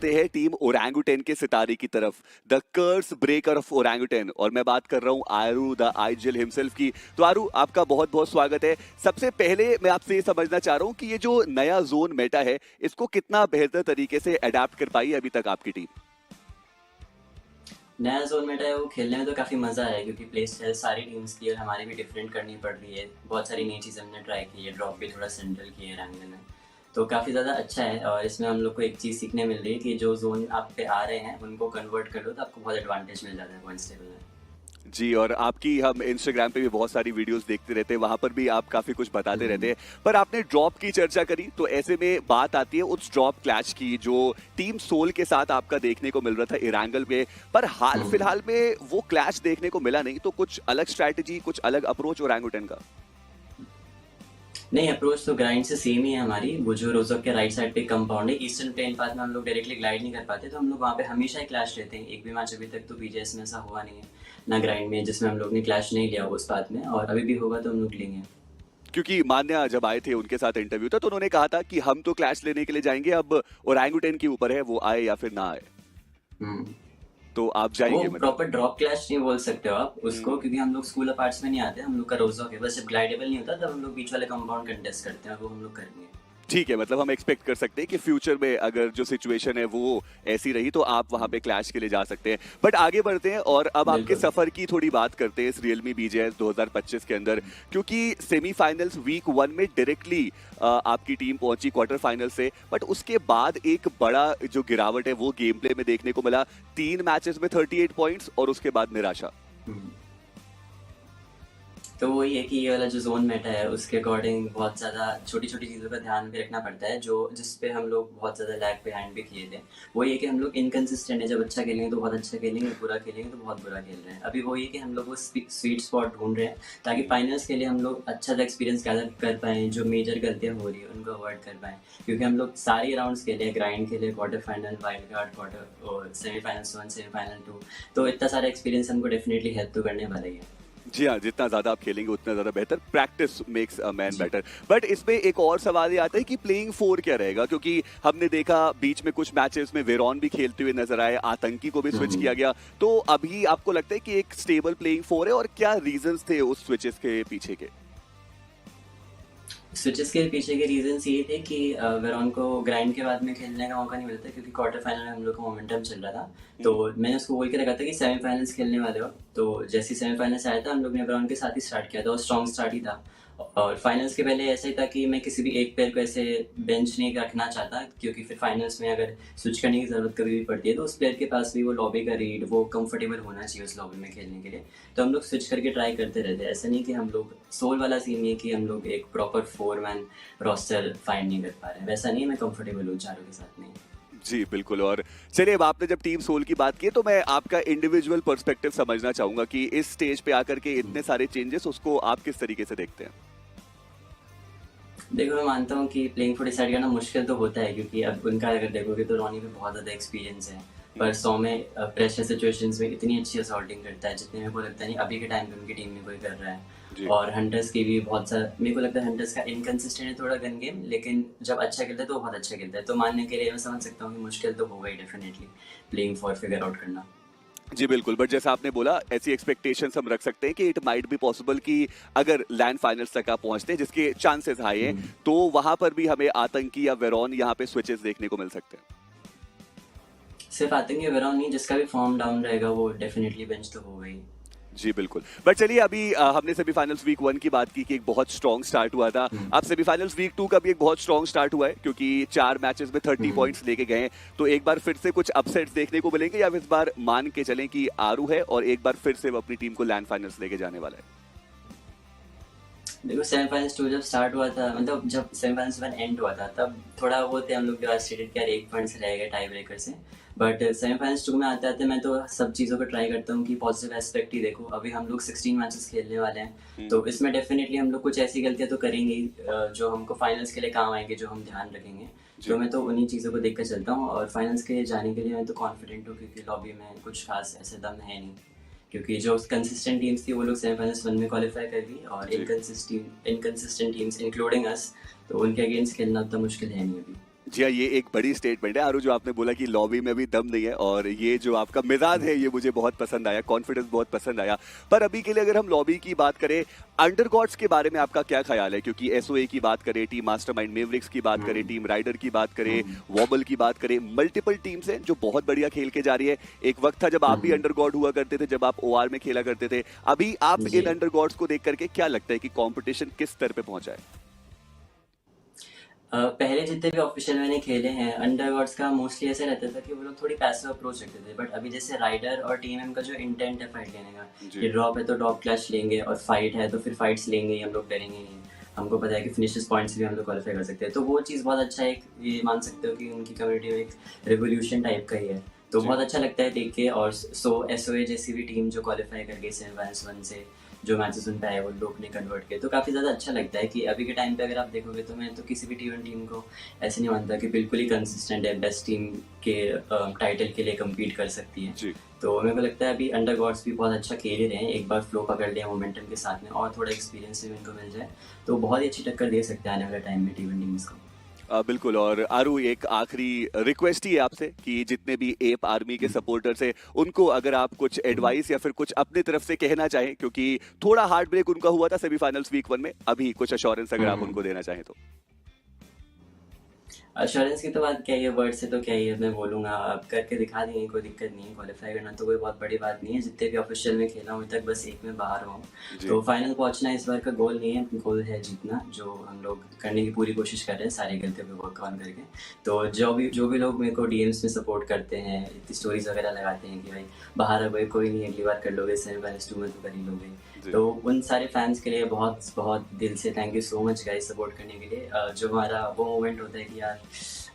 बढ़ते हैं टीम ओरंगुटन के सितारे की तरफ, द कर्स ब्रेकर ऑफ ओरंगुटन, और मैं बात कर रहा हूं आरू द आइजल हिमसेल्फ की। तो आरू, आपका बहुत बहुत स्वागत है। सबसे पहले मैं आपसे ये समझना चाह रहा हूं कि ये जो नया जोन मेटा है, इसको कितना बेहतर तरीके से अडेप्ट कर पाई है अभी तक आपकी टीम? नया जोन मेटा है वो खेलने में तो काफ़ी मज़ा आया, क्योंकि प्ले स्टाइल सारी टीम्स की और हमारी भी डिफरेंट करनी पड़ रही है। बहुत सारी नई चीज़ें हमने ट्राई की है, ड्रॉप भी थोड़ा सेंट्रल की है रैंगले में, तो काफ़ी ज़्यादा अच्छा है। और इसमें हम लोग को एक चीज़ सीखने मिल रही है कि जो जोन आप पे आ रहे हैं उनको कन्वर्ट कर लो तो आपको बहुत एडवांटेज मिल जाता है पॉइंट्स टेबल में। जी, और आपकी हम इंस्टाग्राम पे भी बहुत सारी वीडियोस देखते रहते हैं, वहां पर भी आप काफी कुछ बताते रहते हम्म। हैं। पर आपने ड्रॉप की चर्चा करी, तो ऐसे में बात आती है उस ड्रॉप क्लैश की जो टीम सोल के साथ आपका देखने को मिल रहा था इरांगल में। पर हाल हम्म। फिलहाल में वो क्लैश देखने को मिला नहीं, तो कुछ अलग स्ट्रैटेजी, कुछ अलग अप्रोच ओरंगुटन का? नहीं, अप्रोच तो ग्राइंड से सेम ही है हमारी। वो जो रोजोक के राइट साइड पे कंपाउंड है, ईस्टर्न प्लेन पाथ में हम लोग डायरेक्टली ग्लाइड नहीं कर पाते, तो हम लोग वहाँ पे हमेशा ही क्लैश लेते हैं। एक भी मैच अभी तक तो बीजीएस में ऐसा हुआ नहीं है ना ग्राइंड में जिसमें हम लोग ने क्लैश नहीं लिया उस पाथ में, और अभी भी होगा तो हम लोग लेंगे। क्योंकि मान्या जब आए थे, उनके साथ इंटरव्यू था, तो उन्होंने कहा था कि हम तो क्लैश लेने के लिए जाएंगे, अब ओरंगुटन के ऊपर है वो आए या फिर ना आए। हम्म। तो आप वो जाएंगे मतलब? प्रॉपर ड्रॉप क्लैश नहीं बोल सकते हो आप उसको, हम्म। क्योंकि हम लोग स्कूल अपार्ट्स में नहीं आते, हम लोग का रोजोक है। बस जब ग्लाइडेबल नहीं होता तब हम लोग बीच वाले कंपाउंड कंटेस्ट करते हैं, वो हम लोग करेंगे। ठीक है, मतलब हम एक्सपेक्ट कर सकते हैं कि फ्यूचर में अगर जो सिचुएशन है वो ऐसी रही, तो आप वहां पे क्लैश के लिए जा सकते हैं। बट आगे बढ़ते हैं और अब आपके बिल्कुल। सफर की थोड़ी बात करते हैं इस रियलमी बीजेएस 2025 के अंदर, क्योंकि सेमीफाइनल्स वीक 1 में डायरेक्टली आपकी टीम पहुंची क्वार्टर फाइनल से। बट उसके बाद एक बड़ा जो गिरावट है वो गेम प्ले में देखने को मिला, 3 मैचेस में 38 पॉइंट्स और उसके बाद निराशा। हम्म। तो वही है कि ये वाला जो जोन मेटा है उसके अकॉर्डिंग बहुत ज़्यादा छोटी छोटी चीज़ों का ध्यान भी रखना पड़ता है, जो जिस पे हम लोग बहुत ज़्यादा लैग बिहाइंड भी किए थे। वही है कि हम लोग इनकन्सिस्टेंट है, जब अच्छा खेलेंगे तो बहुत अच्छा खेलेंगे, बुरा खेलेंगे तो बहुत बुरा खेल रहे हैं। अभी वही है कि हम लोग वो स्वीट स्पॉट ढूंढ रहे हैं ताकि फाइनल्स के लिए हम लोग अच्छा सा एक्सपीरियंस गैदर कर पाएँ, जो मेजर गलतियाँ हो रही है उनको अवॉइड कर पाएँ। क्योंकि हम लोग सारे राउंड्स खेले, ग्राइंड खेले, quarter final, wild card, quarter और सेमीफाइनल्स 1, सेमीफाइनल 2, तो इतना सारा एक्सपीरियंस हमको डेफिनेटली हेल्प तो करने वाला ही है। जी हाँ, जितना ज्यादा आप खेलेंगे उतना ज्यादा बेहतर, प्रैक्टिस मेक्स अ मैन जी। बेटर। बट इसमें एक और सवाल ये आता है कि प्लेइंग फोर क्या रहेगा, क्योंकि हमने देखा बीच में कुछ मैचेस में वेरॉन भी खेलते हुए नजर आए, आतंकी को भी स्विच किया गया। तो अभी आपको लगता है कि एक स्टेबल प्लेइंग फोर है, और क्या रीजंस थे उस स्विचेस के पीछे के? स्विचेस के पीछे के रीजंस ये थे कि वेरॉन को ग्राइंड के बाद में खेलने का मौका नहीं मिलता, क्योंकि क्वार्टर फाइनल में हम लोग का मोमेंटम चल रहा था। तो मैंने उसको बोल के रखा था कि सेमीफाइनल्स खेलने वाले हो, तो जैसे ही सेमीफाइनल्स आया था हम लोग ने वेरॉन के साथ ही स्टार्ट किया था, और स्ट्रॉन्ग स्टार्ट ही था। और फाइनल्स के पहले ऐसा ही था कि मैं किसी भी एक प्लेयर को ऐसे बेंच नहीं रखना चाहता, क्योंकि फिर फाइनल्स में अगर स्विच करने की ज़रूरत कभी भी पड़ती है तो उस प्लेयर के पास भी वो लॉबी का रीड, वो कंफर्टेबल होना चाहिए उस लॉबी में खेलने के लिए। तो हम लोग स्विच करके ट्राई करते रहते हैं। ऐसा नहीं कि हम लोग सोल वाला सीन नहीं है कि हम लोग एक प्रॉपर 4 मैन रोस्टर फाइंड नहीं कर पा रहे हैं, वैसा नहीं है। मैं कंफर्टेबल हूँ चारों के साथ नहीं। जी बिल्कुल। और चलिए, अब आपने जब टीम सोल की बात की, तो मैं आपका इंडिविजुअल पर्सपेक्टिव समझना चाहूंगा कि इस स्टेज पे आकर के इतने सारे चेंजेस, उसको आप किस तरीके से देखते हैं? देखो, मैं मानता हूँ कि प्लेइंग फॉर डिसाइड करना मुश्किल तो होता है, क्योंकि अब उनका अगर देखोगे तो रॉनी पे बहुत ज़्यादा एक्सपीरियंस है। पर 100 में प्रेशर सिचुएशंस में इतनी अच्छी असॉल्टिंग करता है जितने मेरे को लगता नहीं अभी के टाइम पे उनकी टीम में कोई कर रहा है। जी और हंटर्स की भी बहुत सा मेरे को लगता है, हंटर्स का इनकन्सिस्टेंट है थोड़ा गन गेम, लेकिन जब अच्छा खेलता है तो बहुत अच्छा खेलता है। तो मानने के लिए मैं समझ सकता हूँ कि मुश्किल तो होगा ही definitely playing for figure out करना। जी बिल्कुल। बट जैसा आपने बोला, ऐसी एक्सपेक्टेशंस हम रख सकते हैं कि इट माइट बी पॉसिबल कि अगर लैंड फाइनल्स तक आप पहुंचते हैं, जिसके चांसेस हाई हैं, हम्म। तो वहां पर भी हमें आतंकी या वेरॉन यहाँ पे स्विचेस देखने को मिल सकते हैं। सिर्फ आतंकी वेरॉन नहीं, जिसका भी फॉर्म डाउन रहेगा वो डेफिनेटली बेंच तो होगा ही। जी बिल्कुल। बट चलिए, अभी हमने सेमीफाइनल्स वीक 1 की बात की कि एक बहुत स्ट्रॉन्ग स्टार्ट हुआ था। हम्म। अब सेमीफाइनल्स वीक 2 का भी एक बहुत स्ट्रॉन्ग स्टार्ट हुआ है, क्योंकि 4 मैचेस में 30 हम्म। पॉइंट्स लेके गए हैं। तो एक बार फिर से कुछ अपसेट्स देखने को मिलेंगे, या इस बार मान के चलें कि आरू है और एक बार फिर से वो अपनी टीम को लैंड फाइनल्स लेके जाने वाला है? देखो, सेमीफाइनल्स 2 जब स्टार्ट हुआ था, मतलब जब सेमीफाइनल्स 1 एंड हुआ था, तब थोड़ा वो थे हम लोग डिवास्टेटेड कि यार 1 पॉइंट से रह गए टाई ब्रेकर से। बट सेमीफाइनल्स 2 में आते आते मैं तो सब चीज़ों को ट्राई करता हूँ कि पॉजिटिव एस्पेक्ट ही देखो। अभी हम लोग 16 मैचेस खेलने वाले हैं, तो इसमें डेफिनेटली हम लोग कुछ ऐसी गलतियाँ तो करेंगे ही, जो हमको फाइनल्स के लिए काम आएंगे, जो हम ध्यान रखेंगे। जी तो मैं तो उन्हीं चीज़ों को देख कर चलता हूँ, और फाइनल्स के जाने के लिए मैं तो कॉन्फिडेंट हूँ, क्योंकि लॉबी में कुछ खास ऐसे दम है नहीं। क्योंकि जो कंसिस्टेंट टीम्स थी वो लोग सेमीफाइनल्स 1 में क्वालिफाई कर गई, और जी इनकंसिस्टेंट टीम्स इंक्लूडिंग अस, तो उनके अगेंस्ट खेलना उतना मुश्किल है नहीं अभी। जी हाँ, ये एक बड़ी स्टेटमेंट है आरू, जो आपने बोला कि लॉबी में भी दम नहीं है, और ये जो आपका मिजाज है ये मुझे बहुत पसंद आया, कॉन्फिडेंस बहुत पसंद आया। पर अभी के लिए अगर हम लॉबी की बात करें, अंडरगॉड्स के बारे में आपका क्या ख्याल है? क्योंकि एसओए की बात करें, टीम मास्टरमाइंड मेवरिक्स की बात करें, टीम राइडर की बात करें, वॉबल की बात करें, मल्टीपल टीम्स हैं जो बहुत बढ़िया खेल के जा रही है। एक वक्त था जब आप भी अंडरगॉड हुआ करते थे, जब आप ओआर में खेला करते थे। अभी आप जी। इन अंडरगॉड्स को देख करके क्या लगता है कि कॉम्पिटिशन किस स्तर पे पहुंचा है? पहले जितने भी ऑफिशियल मैंने खेले हैं अंडरगॉड्स का मोस्टली ऐसे रहता था कि वो लोग थोड़ी पैसिव अप्रोच रखते थे, बट अभी जैसे राइडर और टीम एम का जो इंटेंट है फाइट लेने का, कि ड्रॉप है तो ड्रॉप क्लैश लेंगे, और फाइट है तो फिर फाइट्स लेंगे ही, हम लोग डरेंगे नहीं। हमको पता है कि फिनिशेस पॉइंट्स भी हम लोग क्वालिफाई कर सकते हैं, तो वो चीज़ बहुत अच्छा है। ये मान सकते हो कि उनकी कम्युनिटी में एक रेवोल्यूशन टाइप का ही है, तो बहुत अच्छा लगता है देख के। और एसओए जैसी भी टीम जो क्वालिफाई कर गई सेमीफाइनल्स 1 से, जो मैचेस उन पे आए वो लोग ने कन्वर्ट किए, तो काफ़ी ज़्यादा अच्छा लगता है कि अभी के टाइम पे अगर आप देखोगे तो मैं तो किसी भी टीम को ऐसे नहीं मानता कि बिल्कुल ही कंसिस्टेंट है, बेस्ट टीम के टाइटल के लिए कम्पीट कर सकती है। तो मेरे को लगता है अभी अंडर गॉड्स भी बहुत अच्छा खेल ही रहे हैं। एक बार फ्लो पकड़ लिया मोमेंटम के साथ में, और थोड़ा एक्सपीरियंस भी उनको मिल जाए तो बहुत ही अच्छी टक्कर दे सकते हैं आने वाले टाइम में टी20 टीम्स को। बिल्कुल। और आरू, एक आखिरी रिक्वेस्ट ही है आपसे कि जितने भी एप आर्मी के सपोर्टर्स हैं उनको अगर आप कुछ एडवाइस या फिर कुछ अपनी तरफ से कहना चाहें, क्योंकि थोड़ा हार्ट ब्रेक उनका हुआ था सेमीफाइनल्स वीक 1 में, अभी कुछ अश्योरेंस अगर आप उनको देना चाहें तो। अश्योरेंस की तो बात क्या ही है, वर्ड से तो क्या ही है, मैं बोलूँगा अब करके दिखा देंगे, कोई दिक्कत नहीं है। क्वालिफाई करना तो कोई बहुत बड़ी बात नहीं है, जितने भी ऑफिशियल में खेला हूँ अभी तक बस एक में बाहर हुआ हूँ, तो फाइनल पहुँचना इस बार का गोल नहीं है, गोल है जीतना, जो हम लोग करने की पूरी कोशिश कर रहे हैं सारी गलतियों पे वर्क ऑन करके। तो जो भी लोग मेरे को डीएम्स में सपोर्ट करते हैं, इतनी स्टोरीज वगैरह लगाते हैं कि भाई बाहर आ गए कोई नहीं, अगली बार कर लोगे, सेमीफाइनल्स 2 में तो कर ही लोगे, तो उन सारे फैंस के लिए बहुत बहुत दिल से thank you so much guys support करने के लिए। जो हमारा वो मोमेंट होता है कि यार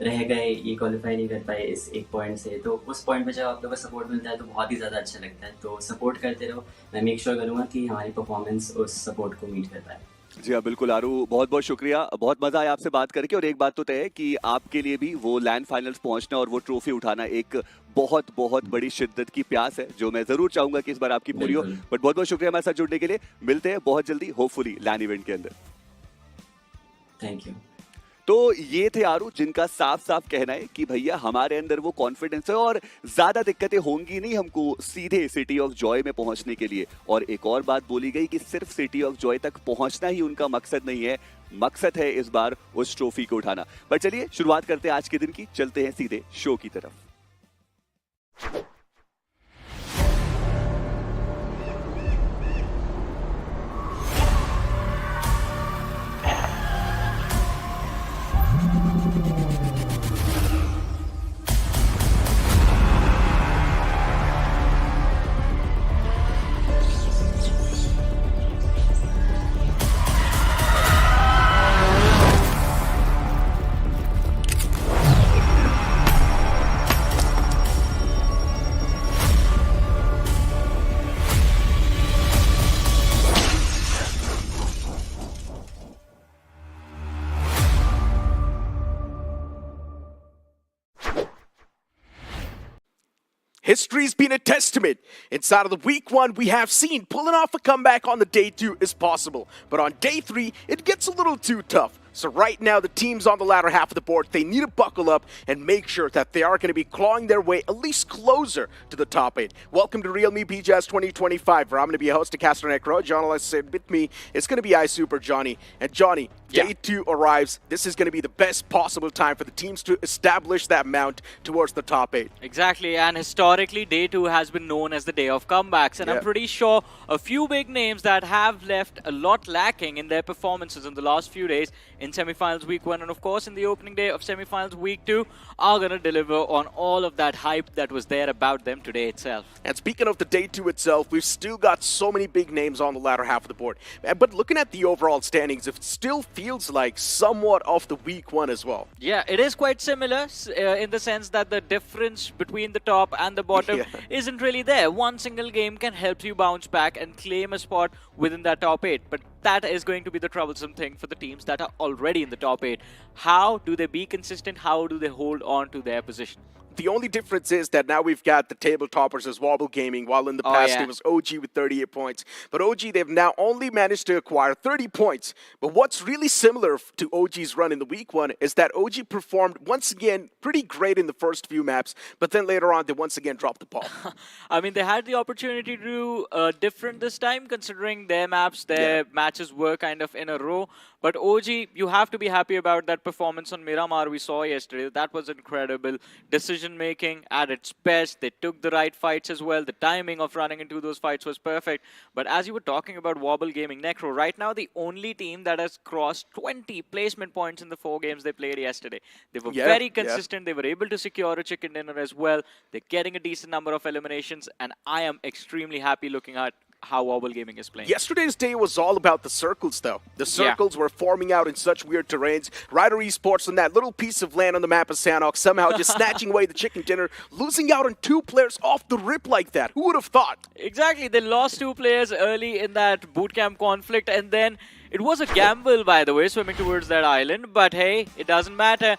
रह गए, ये क्वालिफाई नहीं कर पाए इस एक पॉइंट से, तो उस पॉइंट पे जब आप लोगों का सपोर्ट मिलता है तो बहुत ही ज़्यादा अच्छा लगता है। तो सपोर्ट करते रहो, मैं मेक श्योर करूँगा कि हमारी परफॉर्मेंस उस सपोर्ट को मीट कर पाए। जी हाँ, बिल्कुल आरू, बहुत बहुत शुक्रिया, बहुत मजा आया आपसे बात करके। और एक बात तो तय है कि आपके लिए भी वो लैंड फाइनल्स पहुंचना और वो ट्रॉफी उठाना एक बहुत बहुत बड़ी शिद्दत की प्यास है, जो मैं जरूर चाहूंगा कि इस बार आपकी पूरी हो। बट बहुत बहुत शुक्रिया हमारे साथ जुड़ने के लिए, मिलते हैं बहुत जल्दी होपफुली लैंड इवेंट के अंदर। Thank you. तो ये थे आरू, जिनका साफ साफ कहना है कि भैया हमारे अंदर वो कॉन्फिडेंस है और ज्यादा दिक्कतें होंगी नहीं हमको सीधे सिटी ऑफ जॉय में पहुंचने के लिए। और एक और बात बोली गई कि सिर्फ सिटी ऑफ जॉय तक पहुंचना ही उनका मकसद नहीं है, मकसद है इस बार उस ट्रॉफी को उठाना। पर चलिए शुरुआत करते हैं आज के दिन की, चलते हैं सीधे शो की तरफ। History's been a testament. Inside of the week 1, we have seen pulling off a comeback on the day 2 is possible. But on day 3, it gets a little too tough. So right now, the teams on the latter half of the board, they need to buckle up and make sure that they are going to be clawing their way at least closer to the top 8. Welcome to realme BGIS 2025, where I'm going to be a host of Castro Necro. John, let's say with me, it's going to be iSuper Johnny. And Johnny, day 2 arrives. This is going to be the best possible time for the teams to establish that mount towards the top 8. Exactly, and historically, day 2 has been known as the day of comebacks. And I'm pretty sure a few big names that have left a lot lacking in their performances in the last few days in semifinals week 1 and of course in the opening day of semifinals week 2 are going to deliver on all of that hype that was there about them today itself. And speaking of the day 2 itself, we've still got so many big names on the latter half of the board. But looking at the overall standings, it still feels like somewhat of the week 1 as well. Yeah, it is quite similar in the sense that the difference between the top and the bottom isn't really there. One single game can help you bounce back and claim a spot within that top 8. But that is going to be the troublesome thing for the teams that are already in the top 8. How do they be consistent? How do they hold on to their position? The only difference is that now we've got the table toppers as Wobble Gaming, while in the Oh, past yeah. it was OG with 38 points. But OG, they've now only managed to acquire 30 points. But what's really similar to OG's run in the week one is that OG performed once again pretty great in the first few maps, but then later on they once again dropped the ball. I mean, they had the opportunity to do different this time, considering their maps, their matches were kind of in a row. But OG, you have to be happy about that performance on Miramar we saw yesterday. That was incredible. Decision making at its best. They took the right fights as well. The timing of running into those fights was perfect. But as you were talking about Wobble Gaming, Necro, right now the only team that has crossed 20 placement points in the 4 games they played yesterday. They were very consistent. They were able to secure a chicken dinner as well. They're getting a decent number of eliminations, and I am extremely happy looking at how Wobble Gaming is playing. Yesterday's day was all about the circles, though. The circles were forming out in such weird terrains. Ryder Esports on that little piece of land on the map of Sanok, somehow just snatching away the chicken dinner, losing out on 2 players off the rip like that. Who would have thought? Exactly. They lost 2 players early in that bootcamp conflict, and then it was a gamble, by the way, swimming towards that island. But hey, it doesn't matter.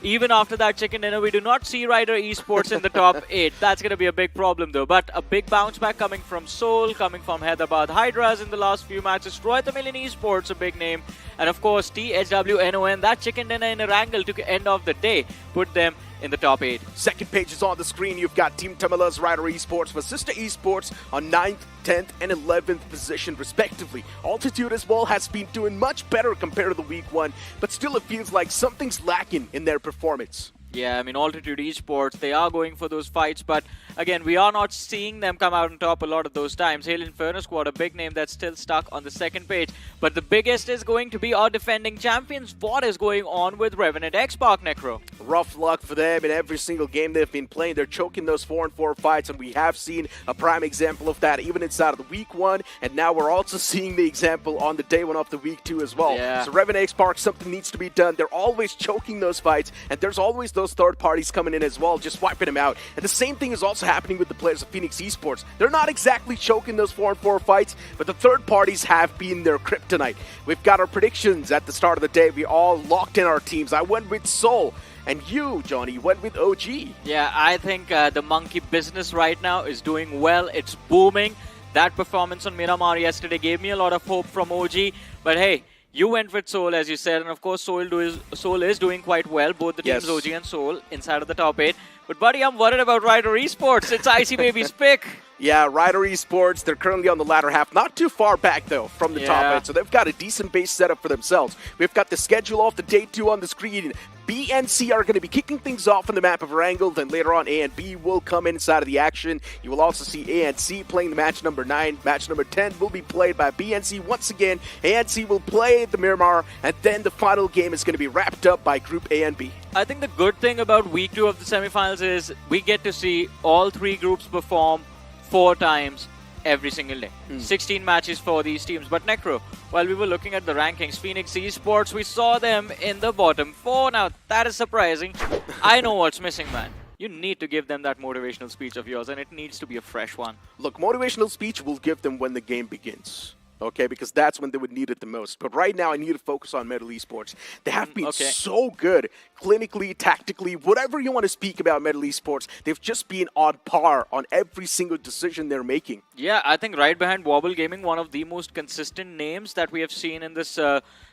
Even after that chicken dinner, we do not see Ryder Esports in the top 8. That's going to be a big problem, though. But a big bounce back coming from Seoul, coming from Hyderabad Hydras in the last few matches. Roy Million Esports, a big name. And of course, THWNON, that chicken dinner in Erangel took end of the day, put them in the top 8. Second page is on the screen. You've got Team Tamila's Ryder Esports for Sister Esports on 9th, 10th, and 11th position, respectively. Altitude as well has been doing much better compared to the week one, but still it feels like something's lacking in their performance. Yeah, I mean, Altitude Esports, they are going for those fights, but again, we are not seeing them come out on top a lot of those times. Hail Inferno Squad, a big name that's still stuck on the second page, but the biggest is going to be our defending champions. What is going on with Revenant X-Park, Necro? Rough luck for them in every single game they've been playing. They're choking those 4-on-4 fights, and we have seen a prime example of that even inside of the week one, and now we're also seeing the example on the day one of the week two as well. Yeah. So Revenant X-Park, something needs to be done. They're always choking those fights, and there's always those third parties coming in as well, just wiping them out. And the same thing is also happening with the players of Phoenix Esports. They're not exactly choking those 4-on-4 fights, but the third parties have been their kryptonite. We've got our predictions at the start of the day. We all locked in our teams. I went with Seoul. And you, Johnny, went with OG. Yeah, I think the monkey business right now is doing well. It's booming. That performance on Miramar yesterday gave me a lot of hope from OG. But hey, you went with Seoul, as you said, and of course Seoul is doing quite well, both the teams OG and Seoul inside of the top 8. But buddy, I'm worried about Ryder Esports. It's Icy Baby's pick. Yeah, Ryder Esports, they're currently on the latter half. Not too far back, though, from the top 8, so they've got a decent base setup for themselves. We've got the schedule of the day 2 on the screen. B and C are going to be kicking things off on the map of Erangel. Then later on, A and B will come inside of the action. You will also see A and C playing the match number 9. Match number 10 will be played by B and C once again. A and C will play the Miramar, and then the final game is going to be wrapped up by Group A and B. I think the good thing about week 2 of the semifinals is we get to see all 3 groups perform 4 times every single day. 16 matches for these teams. But Necro, while we were looking at the rankings, Phoenix Esports, we saw them in the bottom 4. Now, that is surprising. I know what's missing, man. You need to give them that motivational speech of yours, and it needs to be a fresh one. Look, motivational speech we'll give them when the game begins. Okay, because that's when they would need it the most. But right now, I need to focus on Metal Esports. They have been so good, clinically, tactically, whatever you want to speak about Metal Esports. They've just been on par on every single decision they're making. Yeah, I think right behind Wobble Gaming, one of the most consistent names that we have seen in this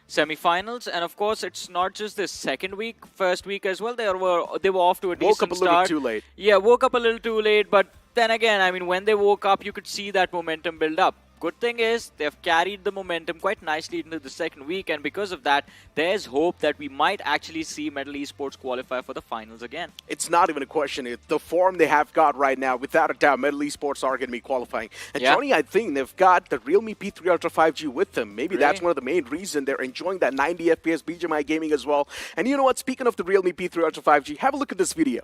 semi-finals. And of course, it's not just the second week, first week as well. They were off to a decent start. Woke up a little too late. Yeah, woke up a little too late. But then again, I mean, when they woke up, you could see that momentum build up. Good thing is, they've carried the momentum quite nicely into the second week, and because of that, there's hope that we might actually see Metal Esports qualify for the finals again. It's not even a question. The form they have got right now, without a doubt, Metal Esports are going to be qualifying. And Johnny, I think they've got the realme P3 Ultra 5G with them. Maybe that's one of the main reasons they're enjoying that 90 FPS BGMI gaming as well. And you know what? Speaking of the realme P3 Ultra 5G, have a look at this video.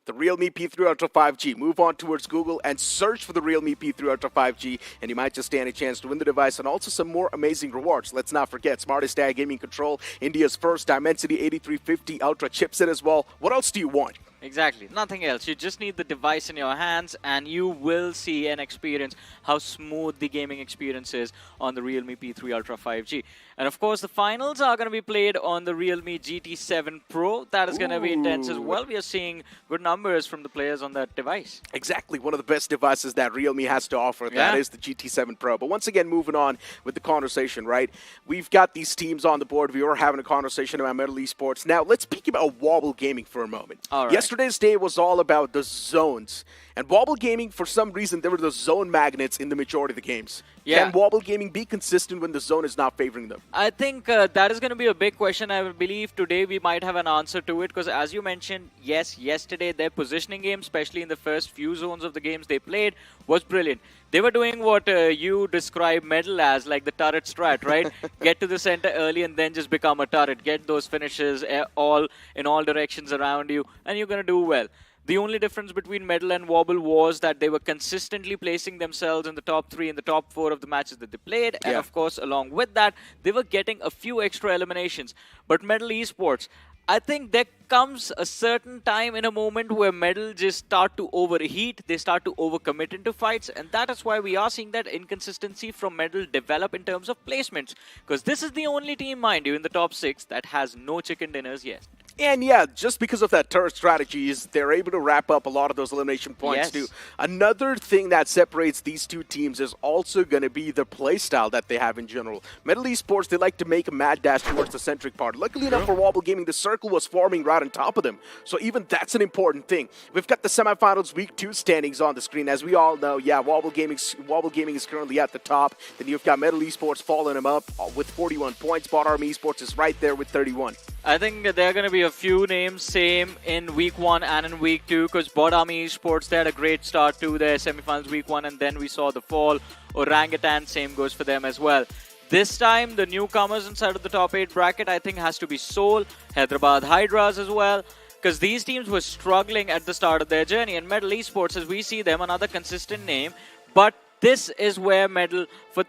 The Realme P3 Ultra 5G. Move on towards Google and search for the Realme P3 Ultra 5G, and you might just stand a chance to win the device and also some more amazing rewards. Let's not forget smartest AI gaming control, India's first Dimensity 8350 Ultra chipset as well. What else do you want? Exactly. Nothing else. You just need the device in your hands and you will see and experience how smooth the gaming experience is on the Realme P3 Ultra 5G. And of course, the finals are going to be played on the Realme GT7 Pro. That is going to be intense as well. We are seeing good numbers from the players on that device. Exactly. One of the best devices that Realme has to offer. That is the GT7 Pro. But once again, moving on with the conversation, right? We've got these teams on the board. We are having a conversation about Metal Esports. Now, let's speak about Wobble Gaming for a moment. All right. Yesterday's day was all about the zones. And Wobble Gaming, for some reason, there were the zone magnets in the majority of the games. Yeah. Can Wobble Gaming be consistent when the zone is not favoring them? I think that is going to be a big question. I believe today we might have an answer to it because as you mentioned, yes, yesterday their positioning game, especially in the first few zones of the games they played, was brilliant. They were doing what you describe Medal as, like the turret strat, right? Get to the center early and then just become a turret. Get those finishes all in all directions around you and you're going to do well. The only difference between Medal and Wobble was that they were consistently placing themselves in the top 3 and the top 4 of the matches that they played. And of course, along with that, they were getting a few extra eliminations. But Metal Esports, I think there comes a certain time in a moment where Medal just start to overheat, they start to overcommit into fights, and that is why we are seeing that inconsistency from Medal develop in terms of placements. Because this is the only team, mind you, in the top 6 that has no chicken dinners yet. And yeah, just because of that turret strategies, they're able to wrap up a lot of those elimination points too. Another thing that separates these two teams is also going to be the playstyle that they have in general. Metal Esports, they like to make a mad dash towards the centric part. Luckily enough for Wobble Gaming, the circle was forming right on top of them. So even that's an important thing. We've got the semifinals week 2 standings on the screen. As we all know, yeah, Wobble Gaming is currently at the top. Then you've got Metal Esports following them up with 41 points. Bot Army Esports is right there with 31. I think there are going to be a few names same in week 1 and in week 2 because Bot Army Esports, they had a great start to their semifinals week 1 and then we saw the fall. Orangutan, same goes for them as well. This time, the newcomers inside of the top 8 bracket, I think, has to be Seoul, Hyderabad Hydras as well, because these teams were struggling at the start of their journey. And Metal Esports, as we see them, another consistent name, but this is where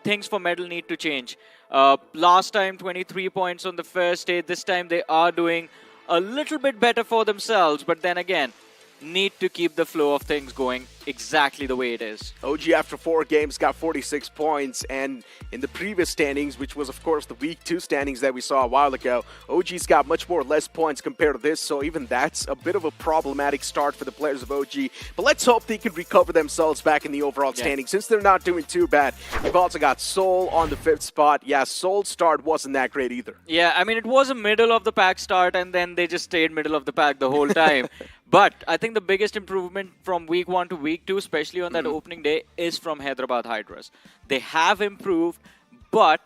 things for Metal need to change. Last time, 23 points on the first day. This time, they are doing a little bit better for themselves, but then again, need to keep the flow of things going exactly the way it is. OG after 4 games got 46 points, and in the previous standings, which was of course the week 2 standings that we saw a while ago, OG's got much more less points compared to this, so even that's a bit of a problematic start for the players of OG. But let's hope they can recover themselves back in the overall standing, since they're not doing too bad. We've also got Seoul on the 5th spot. Yeah, Seoul's start wasn't that great either. Yeah, I mean, it was a middle of the pack start, and then they just stayed middle of the pack the whole time. But I think the biggest improvement from week 1 to week 2, especially on that opening day, is from Hyderabad Hydras. They have improved, but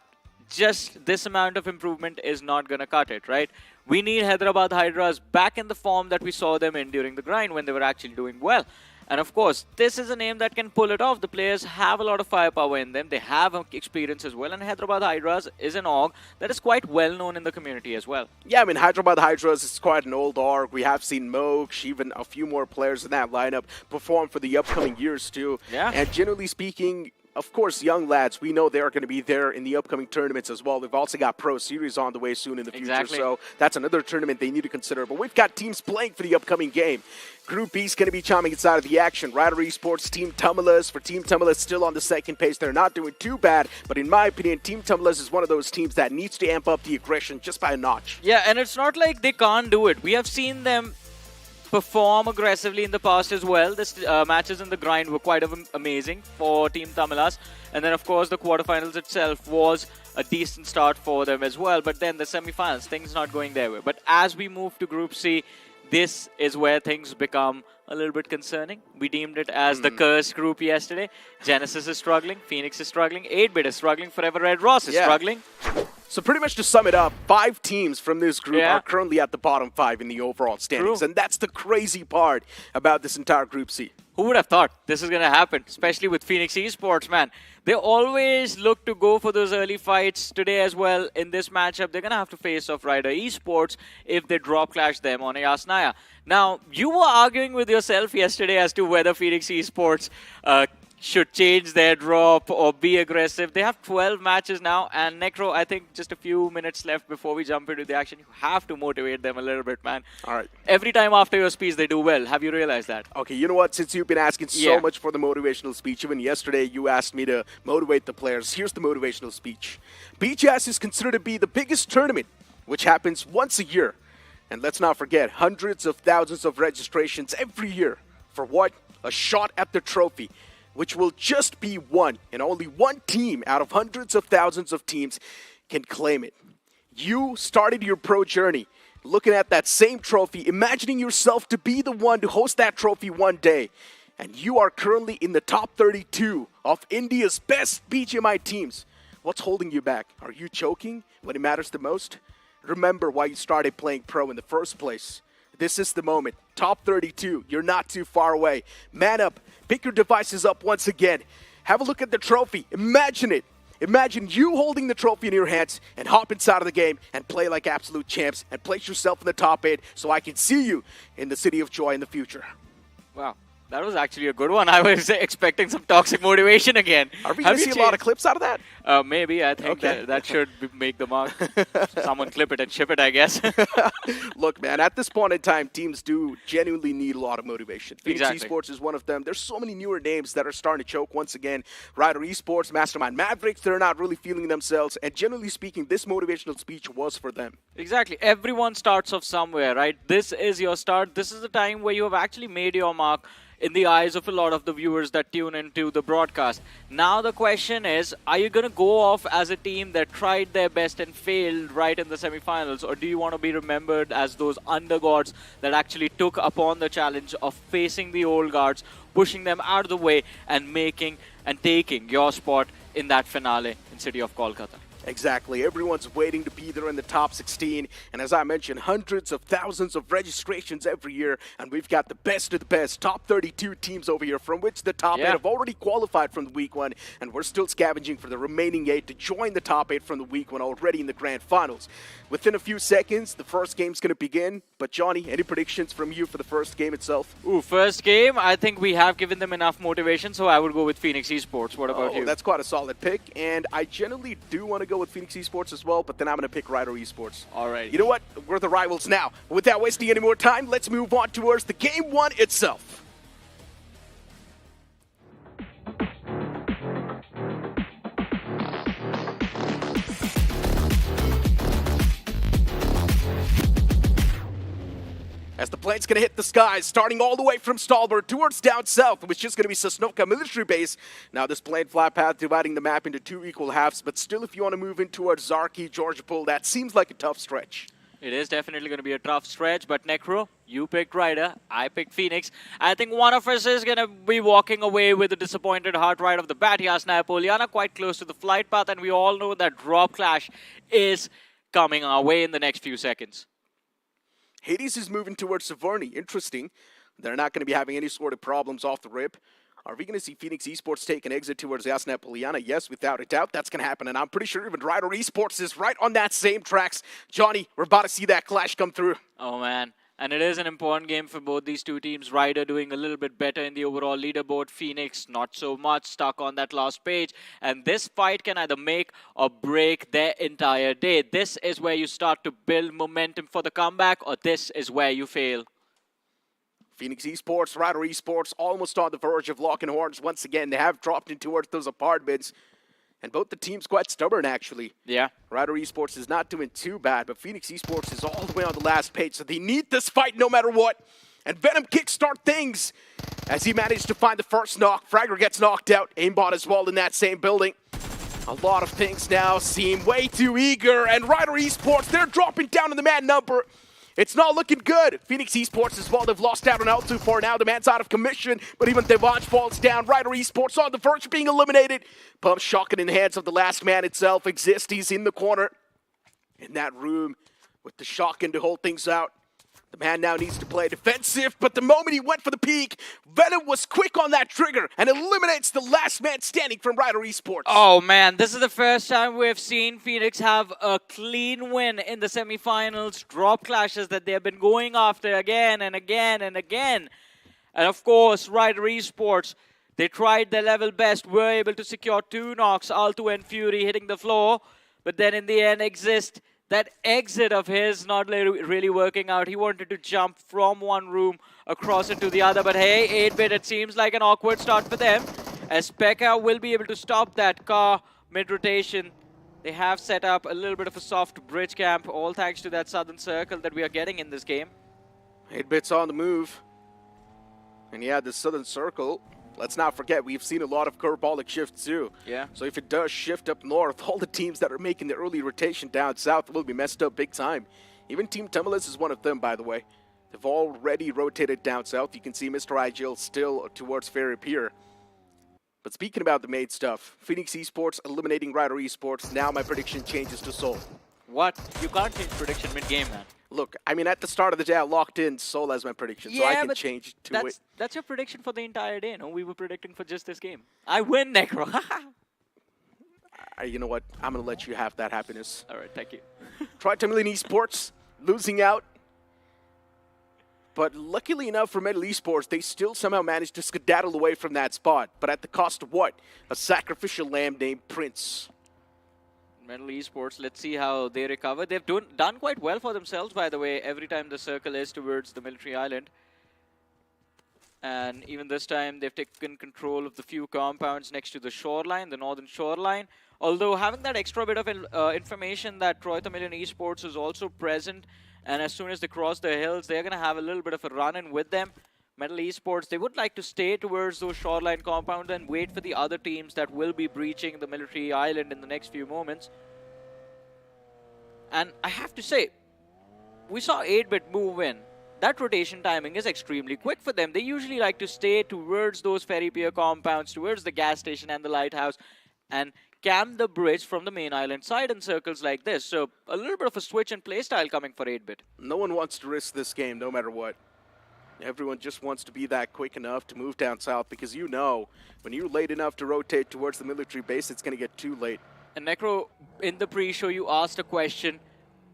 just this amount of improvement is not going to cut it, right? We need Hyderabad Hydras back in the form that we saw them in during the grind when they were actually doing well. And of course, this is a name that can pull it off. The players have a lot of firepower in them. They have experience as well. And Hyderabad Hydras is an org that is quite well known in the community as well. Yeah, I mean, Hyderabad Hydras is quite an old org. We have seen Moke, even a few more players in that lineup perform for the upcoming years too. Yeah. And generally speaking, of course, young lads, we know they're going to be there in the upcoming tournaments as well. We've also got Pro Series on the way soon in the future, so that's another tournament they need to consider. But we've got teams playing for the upcoming game. Group B is going to be chiming inside of the action. Rider Esports, Team Tumulus. For Team Tumulus, still on the second pace. They're not doing too bad, but in my opinion, Team Tumulus is one of those teams that needs to amp up the aggression just by a notch. Yeah, and it's not like they can't do it. We have seen them perform aggressively in the past as well. The matches in the grind were quite amazing for Team Tamilas. And then, of course, the quarterfinals itself was a decent start for them as well. But then the semifinals, things not going their way. But as we move to Group C, this is where things become a little bit concerning. We deemed it as the cursed group yesterday. Genesis is struggling. Phoenix is struggling. 8-Bit is struggling. Forever Red Ross is struggling. So pretty much to sum it up, 5 teams from this group Yeah. are currently at the bottom 5 in the overall standings. True. And that's the crazy part about this entire Group C. Who would have thought this is going to happen, especially with Phoenix Esports, man? They always look to go for those early fights. Today as well, in this matchup, they're going to have to face off Ryder Esports if they drop clash them on Yasnaya. Now, you were arguing with yourself yesterday as to whether Phoenix Esports should change their drop or be aggressive. They have 12 matches now, and Necro, I think just a few minutes left before we jump into the action. You have to motivate them a little bit, man. All right. Every time after your speech, they do well. Have you realized that? Okay, you know what? Since you've been asking so Yeah. much for the motivational speech, even yesterday you asked me to motivate the players. Here's the motivational speech. BGIS is considered to be the biggest tournament, which happens once a year. And let's not forget, hundreds of thousands of registrations every year. For what? A shot at the trophy, which will just be one, and only one team out of hundreds of thousands of teams can claim it. You started your pro journey looking at that same trophy, imagining yourself to be the one to host that trophy one day, and you are currently in the top 32 of India's best BGMI teams. What's holding you back? Are you choking when it matters the most? Remember why you started playing pro in the first place. This is the moment. Top 32. You're not too far away. Man up. Pick your devices up once again. Have a look at the trophy. Imagine it. Imagine you holding the trophy in your hands and hop inside of the game and play like absolute champs and place yourself in the top 8 so I can see you in the City of Joy in the future. Wow. That was actually a good one. I was expecting some toxic motivation again. Are we going to see a lot of clips out of that? Maybe. I think Okay. that should make the mark. Someone clip it and ship it, I guess. Look, man, at this point in time, teams do genuinely need a lot of motivation. Phoenix Exactly. Esports is one of them. There's so many newer names that are starting to choke once again. Ryder Esports, Mastermind Mavericks, they're not really feeling themselves. And generally speaking, this motivational speech was for them. Exactly. Everyone starts off somewhere, right? This is your start. This is the time where you have actually made your mark in the eyes of a lot of the viewers that tune into the broadcast. Now the question is, are you going to go off as a team that tried their best and failed right in the semifinals, or do you want to be remembered as those undergods that actually took upon the challenge of facing the old guards, pushing them out of the way, and making and taking your spot in that finale in City of Kolkata? Exactly. Everyone's waiting to be there in the top 16. And as I mentioned, hundreds of thousands of registrations every year. And we've got the best of the best, top 32 teams over here, from which the top 8 have already qualified from the week 1. And we're still scavenging for the remaining 8 to join the top 8 from the week 1 already in the Grand Finals. Within a few seconds, the first game's going to begin. But Johnny, any predictions from you for the first game itself? Ooh, first game, I think we have given them enough motivation, so I would go with Phoenix Esports. What about you? That's quite a solid pick. And I generally do want to go with Phoenix Esports as well, but then I'm going to pick Ryder Esports. All right. You know what? We're the rivals now. Without wasting any more time, let's move on towards the game 1 itself. As the plane's going to hit the skies, starting all the way from Stalbert towards down south, which is going to be Sosnovka military base. Now this plane flat path dividing the map into 2 equal halves, but still if you want to move in towards Zarki, Georgiapol, that seems like a tough stretch. It is definitely going to be a tough stretch, but Necro, you picked Ryder, I picked Phoenix. I think one of us is going to be walking away with a disappointed heart right off the bat. Yasnaya Poliana quite close to the flight path, and we all know that drop clash is coming our way in the next few seconds. Hades is moving towards Severny. Interesting. They're not going to be having any sort of problems off the rip. Are we going to see Phoenix Esports take an exit towards Yasnaya Poliana? Yes, without a doubt, that's going to happen. And I'm pretty sure even Ryder Esports is right on that same tracks. Johnny, we're about to see that clash come through. Oh, man. And it is an important game for both these two teams. Ryder doing a little bit better in the overall leaderboard. Phoenix not so much, stuck on that last page. And this fight can either make or break their entire day. This is where you start to build momentum for the comeback, or this is where you fail. Phoenix Esports, Ryder Esports, almost on the verge of locking horns once again. They have dropped in towards those apartments. And both the teams quite stubborn, actually. Yeah. Ryder Esports is not doing too bad, but Phoenix Esports is all the way on the last page, so they need this fight no matter what. And Venom kickstart things as he managed to find the first knock. Fragger gets knocked out. Aimbot as well in that same building. A lot of things now seem way too eager, and Ryder Esports, they're dropping down in the man number. It's not looking good. Phoenix Esports as well, they've lost out on L2 for now. The man's out of commission, but even Devanch falls down. Ryder Esports on the verge of being eliminated. Pump shotgun in the hands of the last man itself. Exists, he's in the corner. in that room with the shotgun to hold things out. The man now needs to play defensive, but the moment he went for the peek, Venom was quick on that trigger and eliminates the last man standing from Rider Esports. Oh man, this is the first time we've seen Phoenix have a clean win in the semifinals. Drop clashes that they've been going after again and again and again. And of course, Rider Esports, they tried their level best, were able to secure 2 knocks, Alto and Fury hitting the floor. But then in the end, that exit of his not really working out. He wanted to jump from one room across into the other. But hey, 8-bit, it seems like an awkward start for them. As Pekka will be able to stop that car mid-rotation. They have set up a little bit of a soft bridge camp, all thanks to that southern circle that we are getting in this game. 8-bit's on the move. And yeah, the southern circle, let's not forget, we've seen a lot of curveball shifts too. Yeah. So if it does shift up north, all the teams that are making the early rotation down south will be messed up big time. Even Team Tumulus is one of them, by the way. They've already rotated down south. You can see Mr. IGL still towards Fairy Pier. But speaking about the main stuff, Phoenix Esports eliminating Rider Esports. Now my prediction changes to Seoul. What? You can't change prediction mid-game, man. Look, I mean, at the start of the day, I locked in Seoul as my prediction, so I can change to it. That's your prediction for the entire day, no? We were predicting for just this game. I win, Necro. You know what? I'm going to let you have that happiness. All right, thank you. Tri-Tamilian Esports losing out. But luckily enough for Metal Esports, they still somehow managed to skedaddle away from that spot. But at the cost of what? A sacrificial lamb named Prince. Metal Esports, let's see how they recover. They've done quite well for themselves, by the way, every time the circle is towards the military island. And even this time, they've taken control of the few compounds next to the shoreline, the northern shoreline. Although having that extra bit of information that Tri-Tamilian Esports is also present, and as soon as they cross the hills, they're going to have a little bit of a run-in with them. Metal Esports, they would like to stay towards those shoreline compounds and wait for the other teams that will be breaching the military island in the next few moments. And I have to say, we saw 8-bit move in. That rotation timing is extremely quick for them. They usually like to stay towards those ferry pier compounds, towards the gas station and the lighthouse, and cam the bridge from the main island side in circles like this. So a little bit of a switch in playstyle coming for 8-bit. No one wants to risk this game, no matter what. Everyone just wants to be that quick enough to move down south because you know, when you're late enough to rotate towards the military base, it's going to get too late. And Necro, in the pre-show, you asked a question.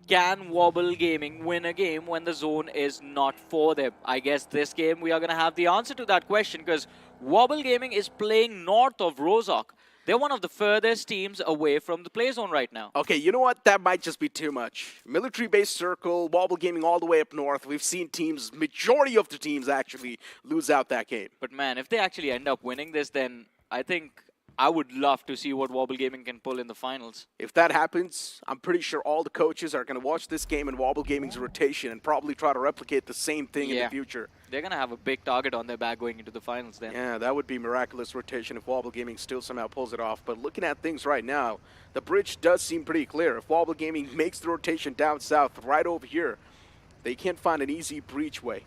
Can Wobble Gaming win a game when the zone is not for them? I guess this game we are going to have the answer to that question because Wobble Gaming is playing north of Rozhok. They're one of the furthest teams away from the play zone right now. Okay, you know what? That might just be too much. Military-based circle, Wobble Gaming all the way up north. We've seen teams, majority of the teams actually, lose out that game. But man, if they actually end up winning this, then I think I would love to see what Wobble Gaming can pull in the finals. If that happens, I'm pretty sure all the coaches are going to watch this game in Wobble Gaming's rotation and probably try to replicate the same thing in the future. They're going to have a big target on their back going into the finals then. Yeah, that would be miraculous rotation if Wobble Gaming still somehow pulls it off. But looking at things right now, the bridge does seem pretty clear. If Wobble Gaming makes the rotation down south, right over here, they can't find an easy breachway.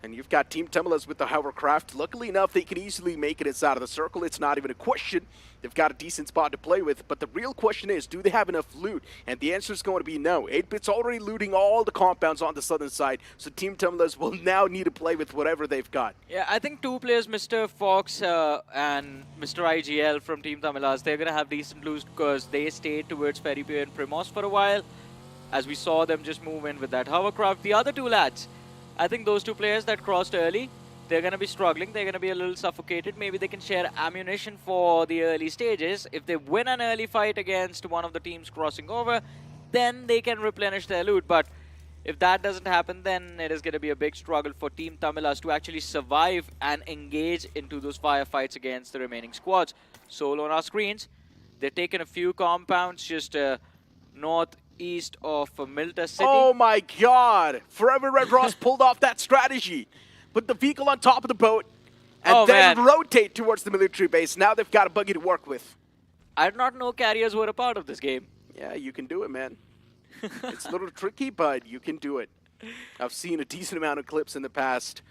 And you've got Team Tumulus with the hovercraft. Luckily enough, they can easily make it inside of the circle. It's not even a question. They've got a decent spot to play with. But the real question is, do they have enough loot? And the answer is going to be no. 8-bit's already looting all the compounds on the southern side. So Team Tumulus will now need to play with whatever they've got. Yeah, I think two players, Mr. Fox and Mr. IGL from Team Tumulus, they're going to have decent loot because they stayed towards Ferry Pier and Primos for a while. As we saw them just move in with that hovercraft. The other two lads, I think those two players that crossed early, they're going to be struggling. They're going to be a little suffocated. Maybe they can share ammunition for the early stages. If they win an early fight against one of the teams crossing over, then they can replenish their loot. But if that doesn't happen, then it is going to be a big struggle for Team Tumulus to actually survive and engage into those firefights against the remaining squads. So on our screens, they've taken a few compounds just northeast of Milta City. Oh my god! Forever Red Ross pulled off that strategy. Put the vehicle on top of the boat and then rotate towards the military base. Now they've got a buggy to work with. I did not know carriers were a part of this game. Yeah, you can do it, man. It's a little tricky, but you can do it. I've seen a decent amount of clips in the past.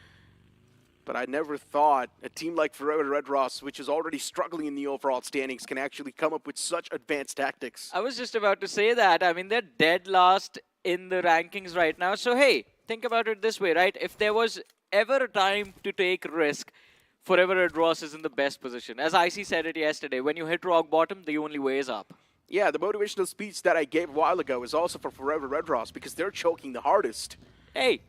But I never thought a team like Forever Red Ross, which is already struggling in the overall standings, can actually come up with such advanced tactics. I was just about to say that. I mean, they're dead last in the rankings right now. So, hey, think about it this way, right? If there was ever a time to take risk, Forever Red Ross is in the best position. As IC said it yesterday, when you hit rock bottom, the only way is up. Yeah, the motivational speech that I gave a while ago is also for Forever Red Ross because they're choking the hardest. Hey,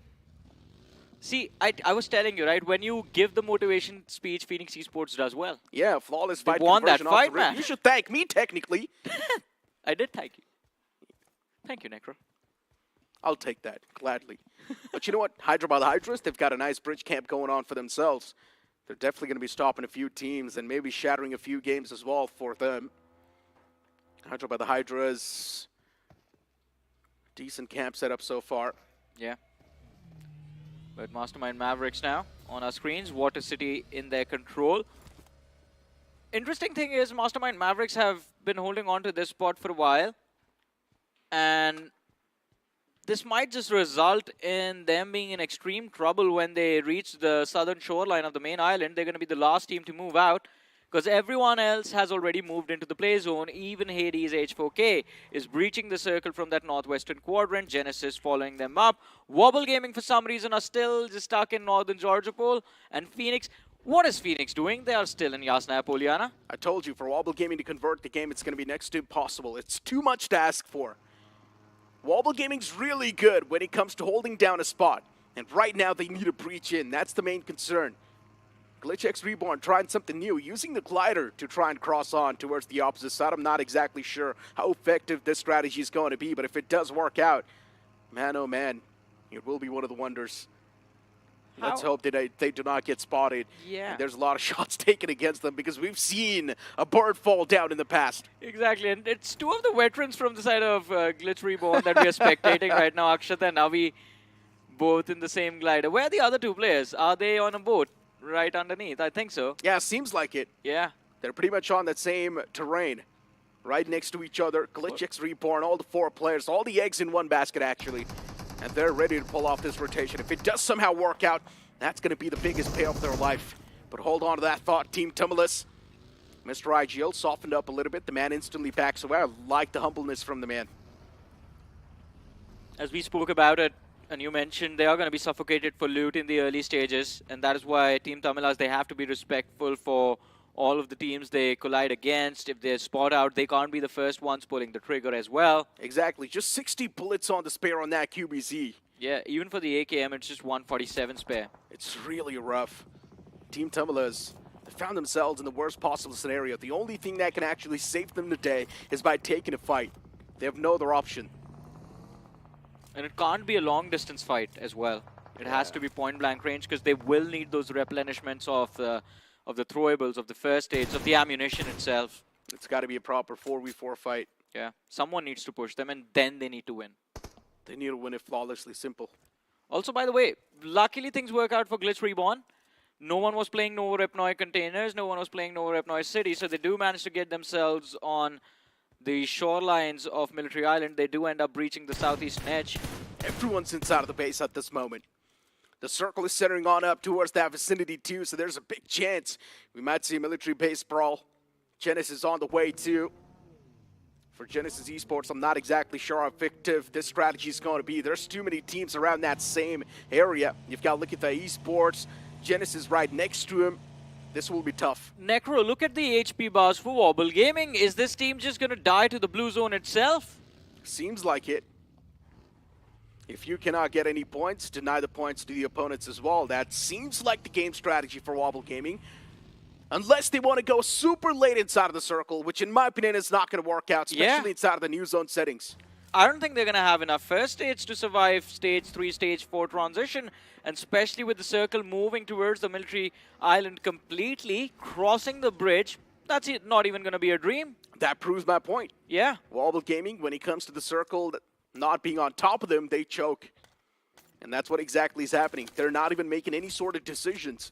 see, I was telling you, right? When you give the motivation speech, Phoenix Esports does well. Yeah, flawless They fight won that conversion off fight, the rim. man. You should thank me, technically. I did thank you. Thank you, Necro. I'll take that, gladly. But you know what? Hyderabad Hydras, they've got a nice bridge camp going on for themselves. They're definitely going to be stopping a few teams and maybe shattering a few games as well for them. Hyderabad Hydras, decent camp setup so far. Yeah. But Mastermind Mavericks now on our screens. Water City in their control. Interesting thing is Mastermind Mavericks have been holding on to this spot for a while. And this might just result in them being in extreme trouble when they reach the southern shoreline of the main island. They're going to be the last team to move out because everyone else has already moved into the play zone. Even Hades H4K is breaching the circle from that northwestern quadrant. Genesis following them up. Wobble Gaming, for some reason, are still just stuck in northern Georgia Pole. And Phoenix, what is Phoenix doing? They are still in Yasnaya Poliana. I told you, for Wobble Gaming to convert the game, it's going to be next to impossible. It's too much to ask for. Wobble Gaming's really good when it comes to holding down a spot. And right now, they need a breach in. That's the main concern. GlitchX Reborn trying something new, using the glider to try and cross on towards the opposite side. I'm not exactly sure how effective this strategy is going to be, but if it does work out, man, oh man, it will be one of the wonders. Let's hope that they do not get spotted. Yeah. And there's a lot of shots taken against them because we've seen a bird fall down in the past. Exactly, and it's two of the veterans from the side of Glitch Reborn that we are spectating right now. Akshat and Navi both in the same glider. Where are the other two players? Are they on a boat right underneath? I think so. Yeah, seems like it. Yeah. They're pretty much on that same terrain, right next to each other. GlitchX Reborn, all the four players, all the eggs in one basket, actually. And they're ready to pull off this rotation. If it does somehow work out, that's going to be the biggest payoff of their life. But hold on to that thought, Team Tumulus. Mr. IGL softened up a little bit. The man instantly backs away. I like the humbleness from the man. As we spoke about it, and you mentioned they are going to be suffocated for loot in the early stages. And that is why Team Tamilas, they have to be respectful for all of the teams they collide against. If they spot out, they can't be the first ones pulling the trigger as well. Exactly. Just 60 bullets on the spare on that QBZ. Yeah, even for the AKM, it's just 147 spare. It's really rough. Team Tumulas, they found themselves in the worst possible scenario. The only thing that can actually save them today is by taking a fight. They have no other option. And it can't be a long-distance fight as well. It has to be point-blank range because they will need those replenishments of the throwables, of the first aids, of the ammunition itself. It's got to be a proper 4v4 fight. Yeah, someone needs to push them, and then they need to win. They need to win it flawlessly simple. Also, by the way, luckily things work out for Glitch Reborn. No one was playing Novo Repnoi containers, no one was playing Novo Repnoi City, so they do manage to get themselves on the shorelines of Military Island. They do end up breaching the southeastern edge. Everyone's inside of the base at this moment. The circle is centering on up towards that vicinity too, so there's a big chance we might see a military base brawl. Genesis on the way too. For Genesis Esports, I'm not exactly sure how effective this strategy is going to be. There's too many teams around that same area. You've got to look at the Esports. Genesis right next to him. This will be tough. Necro, look at the HP bars for Wobble Gaming. Is this team just going to die to the blue zone itself? Seems like it. If you cannot get any points, deny the points to the opponents as well. That seems like the game strategy for Wobble Gaming. Unless they want to go super late inside of the circle, which in my opinion is not going to work out, especially inside of the new zone settings. I don't think they're going to have enough first stage to survive stage 3, stage 4 transition, and especially with the circle moving towards the military island completely, crossing the bridge, that's it, not even going to be a dream. That proves my point. Yeah. Wobble Gaming, when it comes to the circle, not being on top of them, they choke. And that's what exactly is happening. They're not even making any sort of decisions.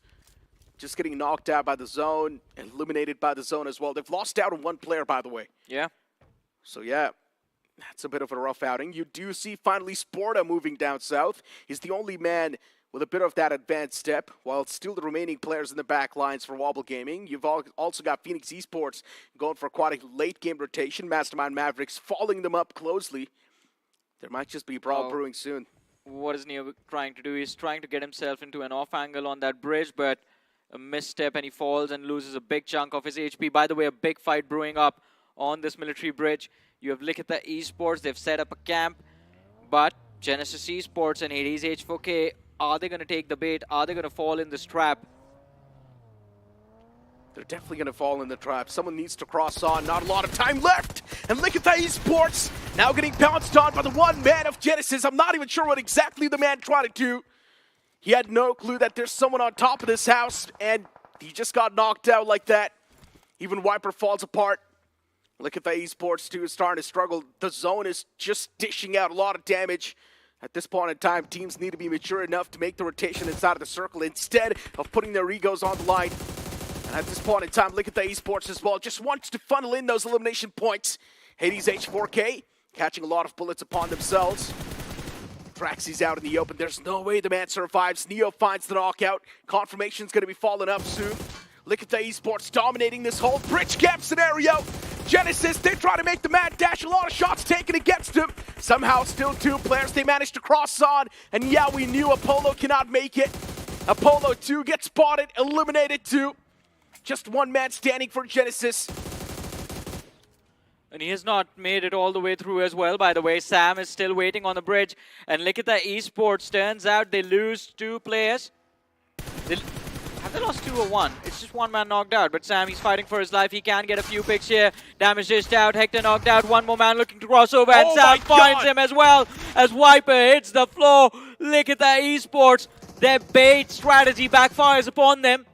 Just getting knocked out by the zone, eliminated by the zone as well. They've lost out on one player, by the way. Yeah. So yeah, that's a bit of a rough outing. You do see finally Sporta moving down south. He's the only man with a bit of that advanced step, while still the remaining players in the back lines for Wobble Gaming. You've also got Phoenix Esports going for quite a late game rotation. Mastermind Mavericks following them up closely. There might just be a brawl brewing soon. What is Neo trying to do? He's trying to get himself into an off angle on that bridge, but a misstep and he falls and loses a big chunk of his HP. By the way, a big fight brewing up on this military bridge. You have Likita Esports. They've set up a camp, but Genesis Esports and Hades H4K, are they going to take the bait? Are they going to fall in this trap? They're definitely going to fall in the trap. Someone needs to cross on. Not a lot of time left. And look at the Esports now getting pounced on by the one man of Genesis. I'm not even sure what exactly the man tried to do. He had no clue that there's someone on top of this house, and he just got knocked out like that. Even Viper falls apart. Look at the Esports too, starting to struggle. The zone is just dishing out a lot of damage. At this point in time, teams need to be mature enough to make the rotation inside of the circle instead of putting their egos on the line. And at this point in time, look at the Esports as well. Just wants to funnel in those elimination points. Hades H4K catching a lot of bullets upon themselves. Traxy's out in the open. There's no way the man survives. Neo finds the knockout. Confirmation's going to be falling up soon. Look at the Esports dominating this whole bridge gap scenario. Genesis, they try to make the mad dash. A lot of shots taken against him. Somehow still two players they managed to cross on. And yeah, we knew Apollo cannot make it. Apollo 2 gets spotted, eliminated 2. Just one man standing for Genesis. And he has not made it all the way through as well, by the way. Sam is still waiting on the bridge. And look at the Esports. Turns out they lose 2 players. Have they lost 2 or 1? It's just one man knocked out. But Sam, he's fighting for his life. He can get a few picks here. Damage dished out. Hector knocked out. One more man looking to cross over. And Sam finds him as well as Viper hits the floor. Look at the Esports. Their bait strategy backfires upon them.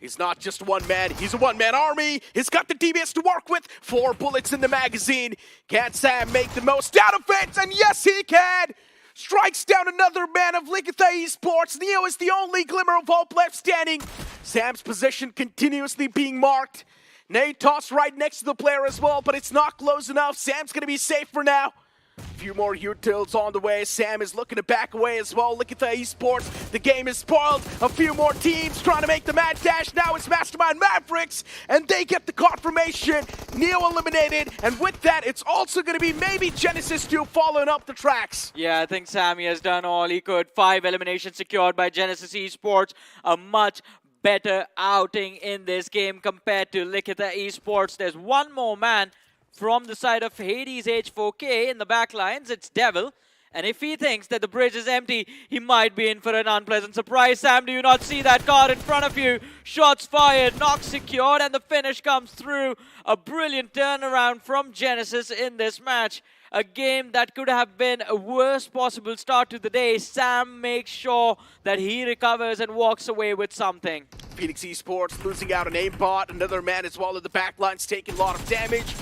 He's not just one man, he's a one-man army. He's got the DBS to work with. 4 bullets in the magazine. Can Sam make the most out of it? And yes, he can! Strikes down another man of Likita Esports. Neo is the only glimmer of hope left standing. Sam's position continuously being marked. Nade tossed right next to the player as well, but it's not close enough. Sam's gonna be safe for now. A few more utils on the way. Sam is looking to back away as well. Look at the Esports. The game is spoiled. A few more teams trying to make the mad dash. Now it's Mastermind Mavericks, and they get the confirmation. Neo eliminated, and with that, it's also going to be maybe Genesis 2 following up the tracks. Yeah, I think Sammy has done all he could. 5 eliminations secured by Genesis Esports. A much better outing in this game compared to Likita Esports. There's one more man from the side of Hades H4K in the back lines. It's Devil. And if he thinks that the bridge is empty, he might be in for an unpleasant surprise. Sam, do you not see that card in front of you? Shots fired, knock secured, and the finish comes through. A brilliant turnaround from Genesis in this match. A game that could have been a worst possible start to the day. Sam makes sure that he recovers and walks away with something. Phoenix Esports losing out an aimbot. Another man as well in the back lines taking a lot of damage.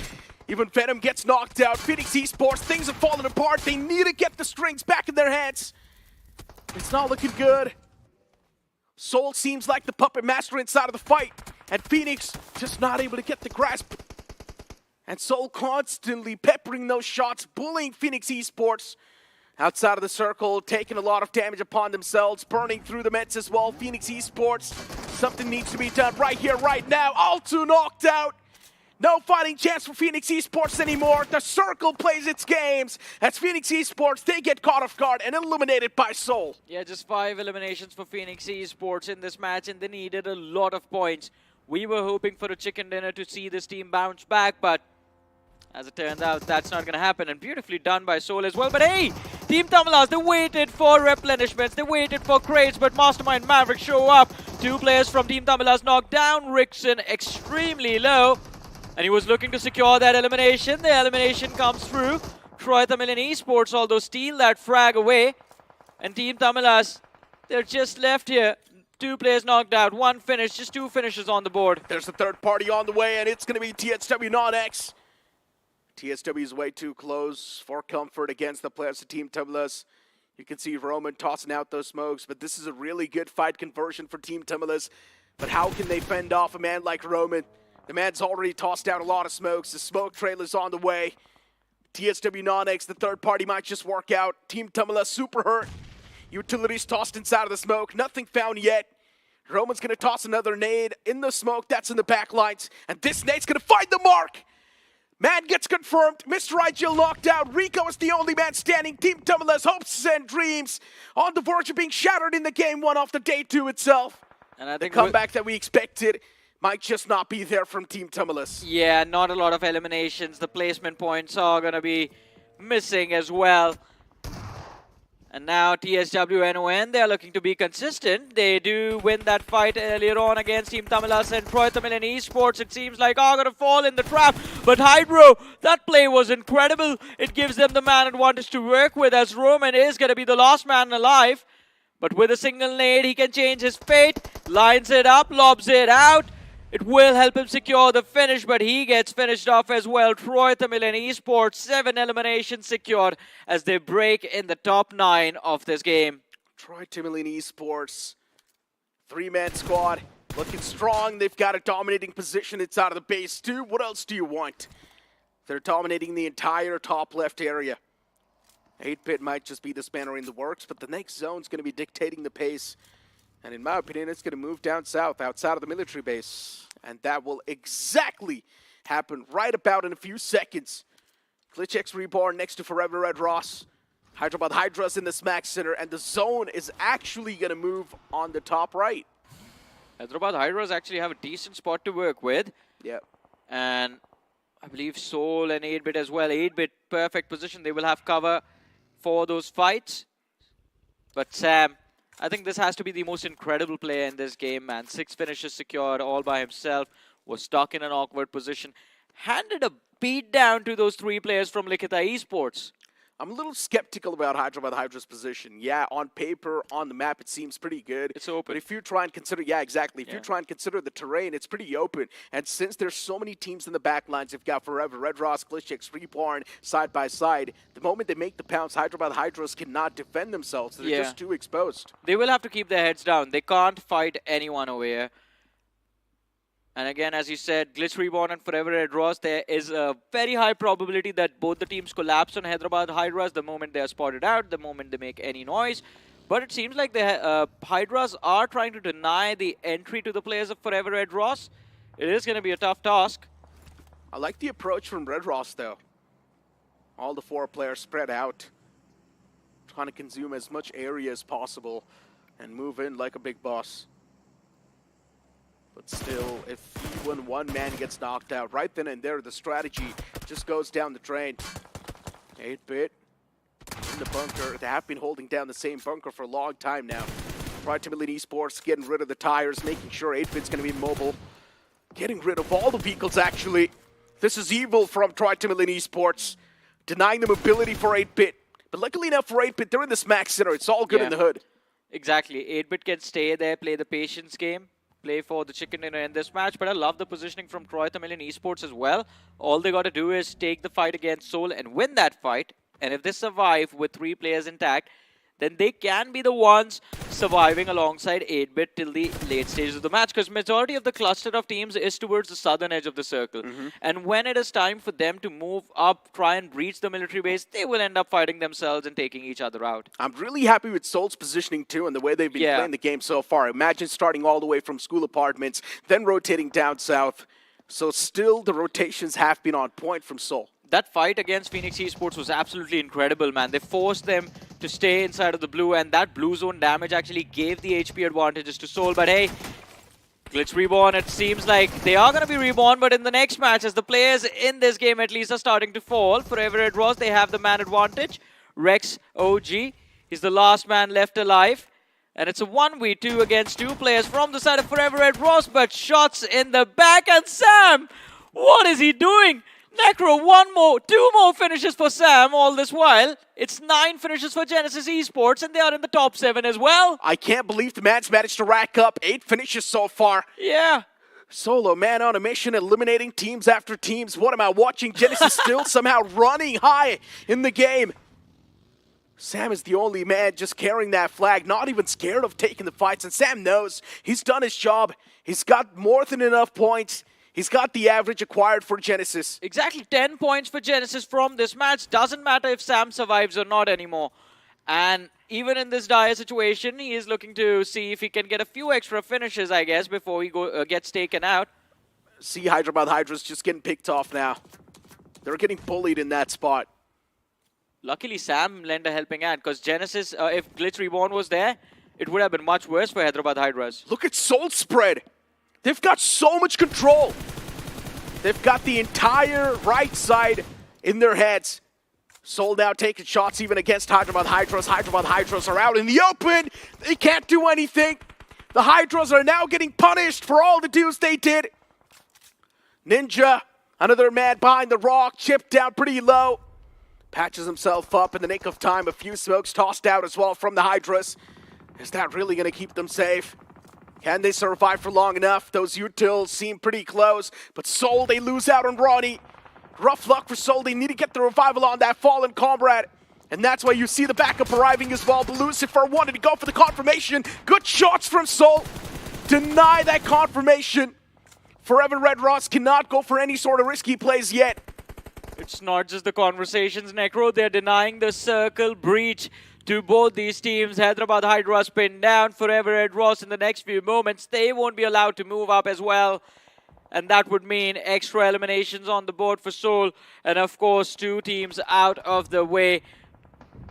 Even Venom gets knocked out. Phoenix Esports, things have fallen apart. They need to get the strings back in their hands. It's not looking good. Soul seems like the puppet master inside of the fight. And Phoenix just not able to get the grasp. And Soul constantly peppering those shots, bullying Phoenix Esports. Outside of the circle, taking a lot of damage upon themselves, burning through the Mets as well. Phoenix Esports, something needs to be done right here, right now. All 2 knocked out. No fighting chance for Phoenix Esports anymore. The circle plays its games. As Phoenix Esports, they get caught off guard and eliminated by Soul. Yeah, just 5 eliminations for Phoenix Esports in this match, and they needed a lot of points. We were hoping for a chicken dinner to see this team bounce back, but as it turns out, that's not going to happen. And beautifully done by Soul as well. But hey, Team Tamilas, they waited for replenishments. They waited for crates, but Mastermind Mavericks show up. 2 players from Team Tamilas knocked down Rickson extremely low. And he was looking to secure that elimination. The elimination comes through. Troy Tamilian Esports, although, steal that frag away. And Team Tamilas, they're just left here. 2 players knocked out, 1 finish, just 2 finishes on the board. There's a third party on the way, and it's going to be TSW non-X. TSW is way too close for comfort against the players of Team Tamilas. You can see Roman tossing out those smokes, but this is a really good fight conversion for Team Tamilas. But how can they fend off a man like Roman? The man's already tossed out a lot of smokes. The smoke trail is on the way. TSW non-X, the third party might just work out. Team Tamilas super hurt. Utilities tossed inside of the smoke. Nothing found yet. Roman's going to toss another nade in the smoke. That's in the back lines. And this nade's going to find the mark. Man gets confirmed. Mr. IGL knocked out. Rico is the only man standing. Team Tumblr's hopes and dreams on the verge of being shattered in the game one of the day two itself. And I think the comeback that we expected might just not be there from Team Tumblr's. Yeah, not a lot of eliminations. The placement points are going to be missing as well. And now TSWNON, they are looking to be consistent. They do win that fight earlier on against Team Tamilas and Troy Tamilian Esports. It seems like are going to fall in the trap. But Hydro, that play was incredible. It gives them the man advantage to work with, as Roman is going to be the last man alive. But with a single nade, he can change his fate. Lines it up, lobs it out. It will help him secure the finish, but he gets finished off as well. Troy Tamilian Esports, 7 eliminations secured as they break in the top 9 of this game. Troy Tamilian Esports, 3-man squad, looking strong. They've got a dominating position inside of the base too. What else do you want? They're dominating the entire top left area. 8-bit might just be the spanner in the works, but the next zone's going to be dictating the pace. And in my opinion, it's going to move down south, outside of the military base. And that will exactly happen right about in a few seconds. GlitchX Reborn next to Forever Red Ross. Hyderabad Hydra's in the smack center, and the zone is actually going to move on the top right. Hyderabad Hydras actually have a decent spot to work with. Yeah. And I believe Soul and 8-bit as well. 8-bit, perfect position. They will have cover for those fights. But Sam, I think this has to be the most incredible player in this game, man. 6 finishes secured all by himself. Was stuck in an awkward position. Handed a beat down to those 3 players from Likhita Esports. I'm a little skeptical about Hyderabad Hydra's position. Yeah, on paper, on the map, it seems pretty good. It's open. But if you try and consider, yeah, exactly. If you try and consider the terrain, it's pretty open. And since there's so many teams in the back lines, you've got Forever, Red Ross, GlitchX, Reborn, side by side. The moment they make the pounce, Hyderabad Hydras cannot defend themselves. They're just too exposed. They will have to keep their heads down. They can't fight anyone over here. And again, as you said, Glitch Reborn and Forever Red Ross, there is a very high probability that both the teams collapse on Hyderabad Hydras the moment they are spotted out, the moment they make any noise. But it seems like the Hydras are trying to deny the entry to the players of Forever Red Ross. It is going to be a tough task. I like the approach from Red Ross, though. All the 4 players spread out, trying to consume as much area as possible and move in like a big boss. But still, if even one man gets knocked out, right then and there, the strategy just goes down the drain. 8-bit in the bunker. They have been holding down the same bunker for a long time now. Troy Tamilian Esports getting rid of the tires, making sure 8-bit's going to be mobile. Getting rid of all the vehicles, actually. This is evil from Troy Tamilian Esports. Denying the mobility for 8-bit. But luckily enough for 8-bit, they're in the smack center. It's all good in the hood. Exactly. 8-bit can stay there, play the patience game. Play for the chicken dinner in this match, but I love the positioning from Troy Tamilian Esports as well. All they got to do is take the fight against Soul and win that fight. And if they survive with 3 players intact, then they can be the ones surviving alongside 8-bit till the late stages of the match, because majority of the cluster of teams is towards the southern edge of the circle. And when it is time for them to move up, try and reach the military base, they will end up fighting themselves and taking each other out. I'm really happy with Soul's positioning too and the way they've been playing the game so far. Imagine starting all the way from school apartments, then rotating down south. So still the rotations have been on point from Soul. That fight against Phoenix Esports was absolutely incredible, man. They forced them to stay inside of the blue, and that blue zone damage actually gave the HP advantages to Soul. But hey, Glitch Reborn, it seems like they are going to be reborn, but in the next match, as the players in this game at least are starting to fall, Forever Red Ross, they have the man advantage. Rex OG, he's the last man left alive. And it's a 1v2 against 2 players from the side of Forever Red Ross, but shots in the back, and Sam, what is he doing? Necro, 2 more finishes for Sam all this while. It's 9 finishes for Genesis Esports, and they are in the top 7 as well. I can't believe the man's managed to rack up 8 finishes so far. Yeah. Solo man on a mission, eliminating teams after teams. What am I watching? Genesis still somehow running high in the game. Sam is the only man just carrying that flag, not even scared of taking the fights. And Sam knows he's done his job. He's got more than enough points. He's got the average acquired for Genesis. Exactly, 10 points for Genesis from this match. Doesn't matter if Sam survives or not anymore. And even in this dire situation, he is looking to see if he can get a few extra finishes, I guess, before he gets taken out. See Hyderabad Hydras just getting picked off now. They're getting bullied in that spot. Luckily, Sam lent a helping hand, because Genesis, if Glitch Reborn was there, it would have been much worse for Hyderabad Hydras. Look at Soul spread. They've got so much control. They've got the entire right side in their heads. Soul now taking shots even against Hyderabad Hydras. Hyderabad Hydras are out in the open. They can't do anything. The Hydras are now getting punished for all the dues they did. Ninja, another man behind the rock, chipped down pretty low. Patches himself up in the nick of time. A few smokes tossed out as well from the Hydras. Is that really going to keep them safe? Can they survive for long enough? Those utils seem pretty close, but Soul, they lose out on Ronnie. Rough luck for Soul. They need to get the revival on that fallen comrade. And that's why you see the backup arriving as well. But Lucifer wanted to go for the confirmation. Good shots from Soul. Deny that confirmation. Forever Red Ross cannot go for any sort of risky plays yet. It's not just the conversations, Necro. They're denying the circle breach to both these teams. Hyderabad Hydras pinned down. Forever Red Ross in the next few moments. They won't be allowed to move up as well. And that would mean extra eliminations on the board for Soul. And of course, 2 teams out of the way.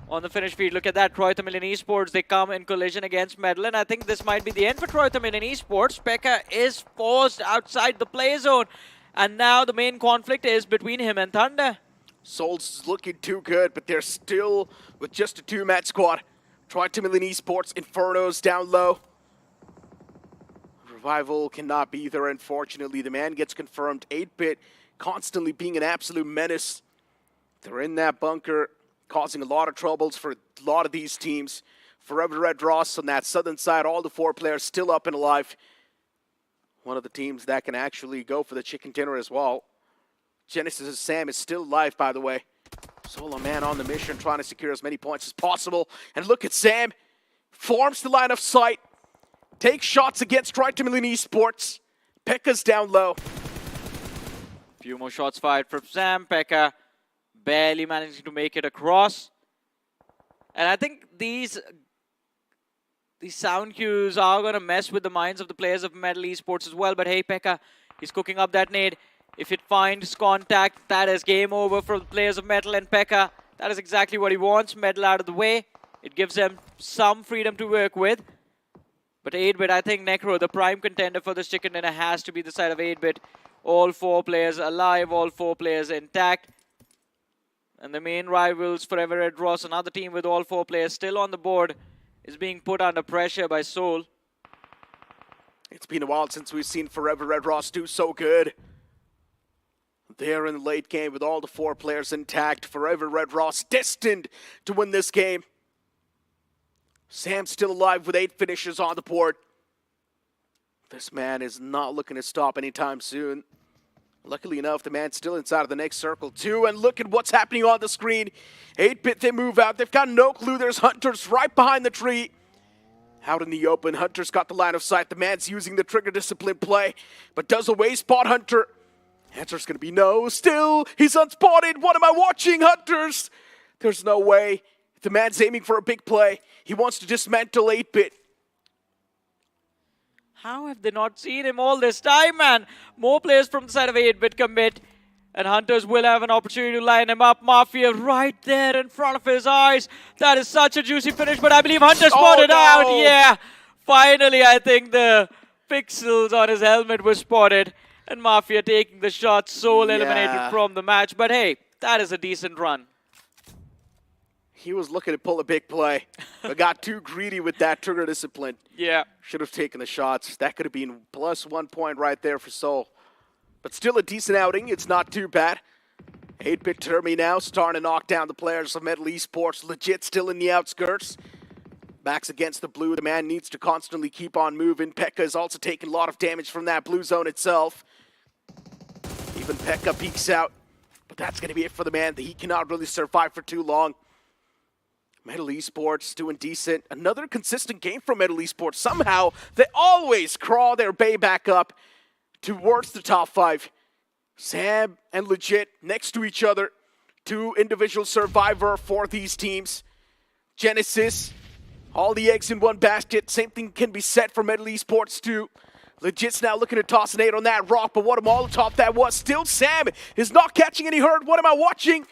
On the finish feed, look at that. Troy Tamilian Esports, they come in collision against Medal. And I think this might be the end for Troy Tamilian Esports. Pekka is forced outside the play zone. And now the main conflict is between him and Thunder. Soul's looking too good, but they're still with just a 2-man squad. Troy Tamilian Esports, Inferno's down low. Revival cannot be there, unfortunately. The man gets confirmed. 8-bit constantly being an absolute menace. They're in that bunker, causing a lot of troubles for a lot of these teams. Forever Red Ross on that southern side, all the 4 players still up and alive. One of the teams that can actually go for the chicken dinner as well. Genesis' Sam is still alive, by the way. Solo man on the mission, trying to secure as many points as possible. And look at Sam. Forms the line of sight. Takes shots against Troy Tamilian Esports. Pekka's down low. Few more shots fired from Sam. Pekka barely managing to make it across. And I think these sound cues are going to mess with the minds of the players of Medal Esports as well. But hey, Pekka, he's cooking up that nade. If it finds contact, that is game over for the players of Medal and Pekka. That is exactly what he wants. Medal out of the way. It gives them some freedom to work with. But 8-bit, I think Necro, the prime contender for this chicken dinner, has to be the side of 8-bit. All 4 players alive, all 4 players intact. And the main rivals, Forever Red Ross, another team with all 4 players still on the board, is being put under pressure by Soul. It's been a while since we've seen Forever Red Ross do so good. They're in the late game with all the 4 players intact. Forever Red Ross destined to win this game. Sam's still alive with 8 finishes on the board. This man is not looking to stop anytime soon. Luckily enough, the man's still inside of the next circle too. And look at what's happening on the screen. 8-bit, they move out. They've got no clue. There's Hunters right behind the tree. Out in the open, Hunter's got the line of sight. The man's using the trigger discipline play, but does away spot Hunter. Answer's gonna be no. Still, he's unspotted. What am I watching, Hunters? There's no way. The man's aiming for a big play. He wants to dismantle 8-bit. How have they not seen him all this time, man? More players from the side of 8-bit commit. And Hunters will have an opportunity to line him up. Mafia right there in front of his eyes. That is such a juicy finish, but I believe Hunter spotted out. Yeah, finally, I think the pixels on his helmet were spotted. And Mafia taking the shot, Soul eliminated from the match. But hey, that is a decent run. He was looking to pull a big play, but got too greedy with that trigger discipline. Yeah. Should have taken the shots. That could have been plus 1 point right there for Soul. But still a decent outing. It's not too bad. 8-bit Termi now starting to knock down the players of Medal Esports. Legit still in the outskirts. Backs against the blue. The man needs to constantly keep on moving. Pekka is also taking a lot of damage from that blue zone itself. Even Pekka peeks out. But that's going to be it for the man. He cannot really survive for too long. Medal Esports doing decent. Another consistent game from Medal Esports. Somehow, they always crawl their bay back up towards the top 5. Sam and Legit next to each other. 2 individual survivor for these teams. Genesis All the eggs in one basket. Same thing can be said for Metal Esports too. Legit's now looking to toss an 8 on that rock, but what a Molotov that was. Still Sam is not catching any hurt. What am I watching?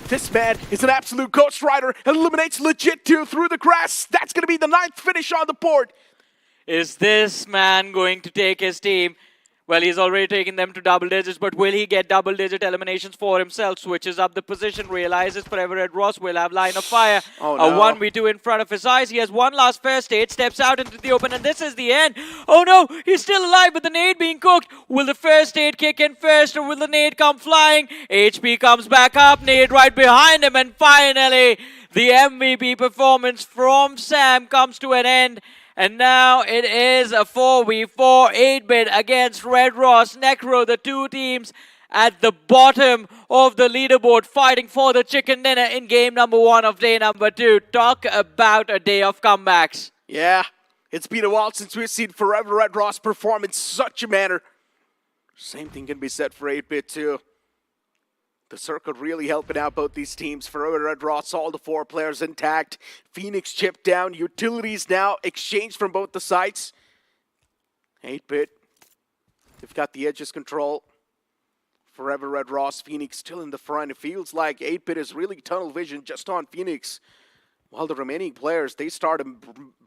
This man is an absolute Ghost Rider. Eliminates Legit 2 through the grass. That's going to be the 9th finish on the board. Is this man going to take his team? Well, he's already taken them to double digits, but will he get double-digit eliminations for himself? Switches up the position, realizes Forever Red Ross will have line of fire. Oh, A no. 1v2 in front of his eyes. He has one last fair state, steps out into the open, and this is the end. Oh no, he's still alive with the nade being cooked. Will the first aid kick in first, or will the nade come flying? HP comes back up, nade right behind him, and finally, the MVP performance from Sam comes to an end. And now it is a 4v4, 8-bit against Red Ross, Necro, the two teams at the bottom of the leaderboard fighting for the chicken dinner in game number 1 of day number 2. Talk about a day of comebacks. Yeah, it's been a while since we've seen Forever Red Ross perform in such a manner. Same thing can be said for 8-bit too. The circuit really helping out both these teams. Forever Red Ross, all the 4 players intact. Phoenix chipped down. Utilities now exchanged from both the sides. 8-bit, they've got the edges control. Forever Red Ross, Phoenix still in the front. It feels like 8-bit is really tunnel vision just on Phoenix. While the remaining players, they start to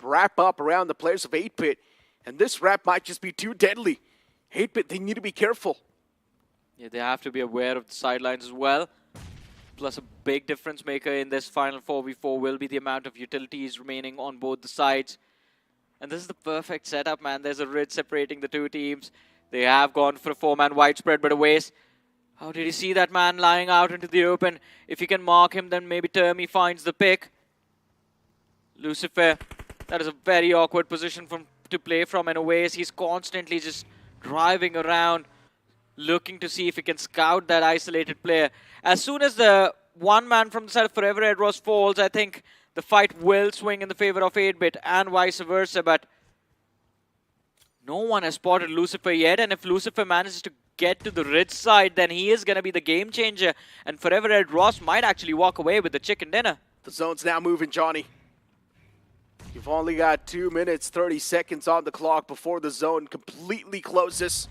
wrap up around the players of 8-bit. And this wrap might just be too deadly. 8-bit, they need to be careful. Yeah, they have to be aware of the sidelines as well. Plus a big difference maker in this final 4v4 will be the amount of utilities remaining on both the sides. And this is the perfect setup, man. There's a ridge separating the two teams. They have gone for a 4-man widespread, but a waste. How did he see that man lying out into the open? If you can mark him, then maybe Termi finds the pick. Lucifer, that is a very awkward position to play from in a ways. He's constantly just driving around, looking to see if he can scout that isolated player. As soon as the one man from the side of Forever Red Ross falls, I think the fight will swing in the favor of 8-bit and vice versa, but no one has spotted Lucifer yet, and if Lucifer manages to get to the ridge side, then he is going to be the game changer, and Forever Red Ross might actually walk away with the chicken dinner. The zone's now moving, Johnny. You've only got 2 minutes, 30 seconds on the clock before the zone completely closes.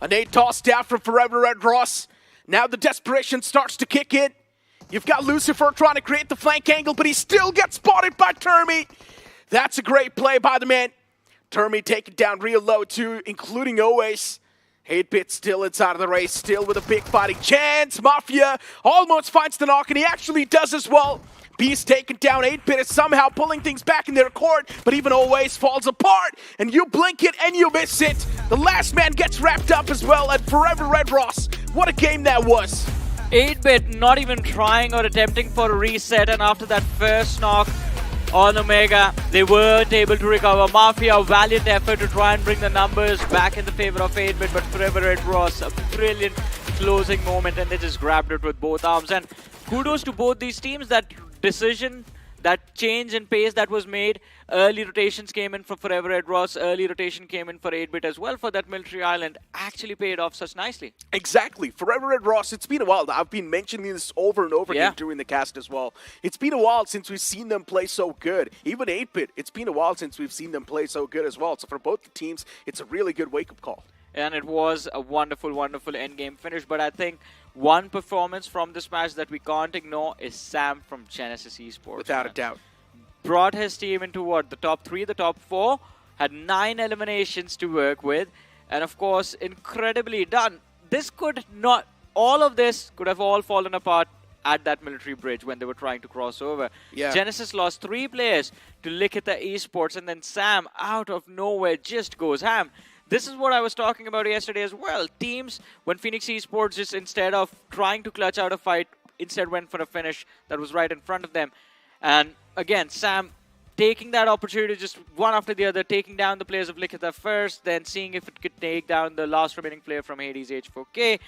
A nade tossed down from Forever Red Ross. Now the desperation starts to kick in. You've got Lucifer trying to create the flank angle, but he still gets spotted by Termi. That's a great play by the man. Termi taking down real low too, including Oace. 8-bit still inside of the race, still with a big fighting chance. Mafia almost finds the knock, and he actually does as well. Beast taking down 8-bit is somehow pulling things back in their court, but even Always falls apart, and you blink it and you miss it. The last man gets wrapped up as well, and Forever Red Ross, what a game that was. 8-bit not even trying or attempting for a reset, and after that first knock on Omega, they weren't able to recover. Mafia, a valiant effort to try and bring the numbers back in the favor of 8-bit, but Forever Red Ross, a brilliant closing moment, and they just grabbed it with both arms. And kudos to both these teams. That decision, that change in pace that was made, early rotations came in for Forever Red Ross, early rotation came in for 8-bit as well for that military island, actually paid off such nicely. Exactly. Forever Red Ross, it's been a while. I've been mentioning this over and over again during the cast as well. It's been a while since we've seen them play so good. Even 8-bit, it's been a while since we've seen them play so good as well. So for both the teams, it's a really good wake-up call. And it was a wonderful, wonderful endgame finish. But I think one performance from this match that we can't ignore is Sam from Genesis Esports. Without a doubt. Brought his team into what? The top 3, the top 4. Had 9 eliminations to work with. And of course, incredibly done. This could not, all of this could have all fallen apart at that military bridge when they were trying to cross over. Yeah. Genesis lost 3 players to Likita Esports, and then Sam, out of nowhere, just goes ham. This is what I was talking about yesterday as well. Teams, when Phoenix Esports just instead of trying to clutch out a fight, instead went for a finish that was right in front of them. And again, Sam taking that opportunity, just one after the other, taking down the players of Likita first, then seeing if it could take down the last remaining player from Hades H4K,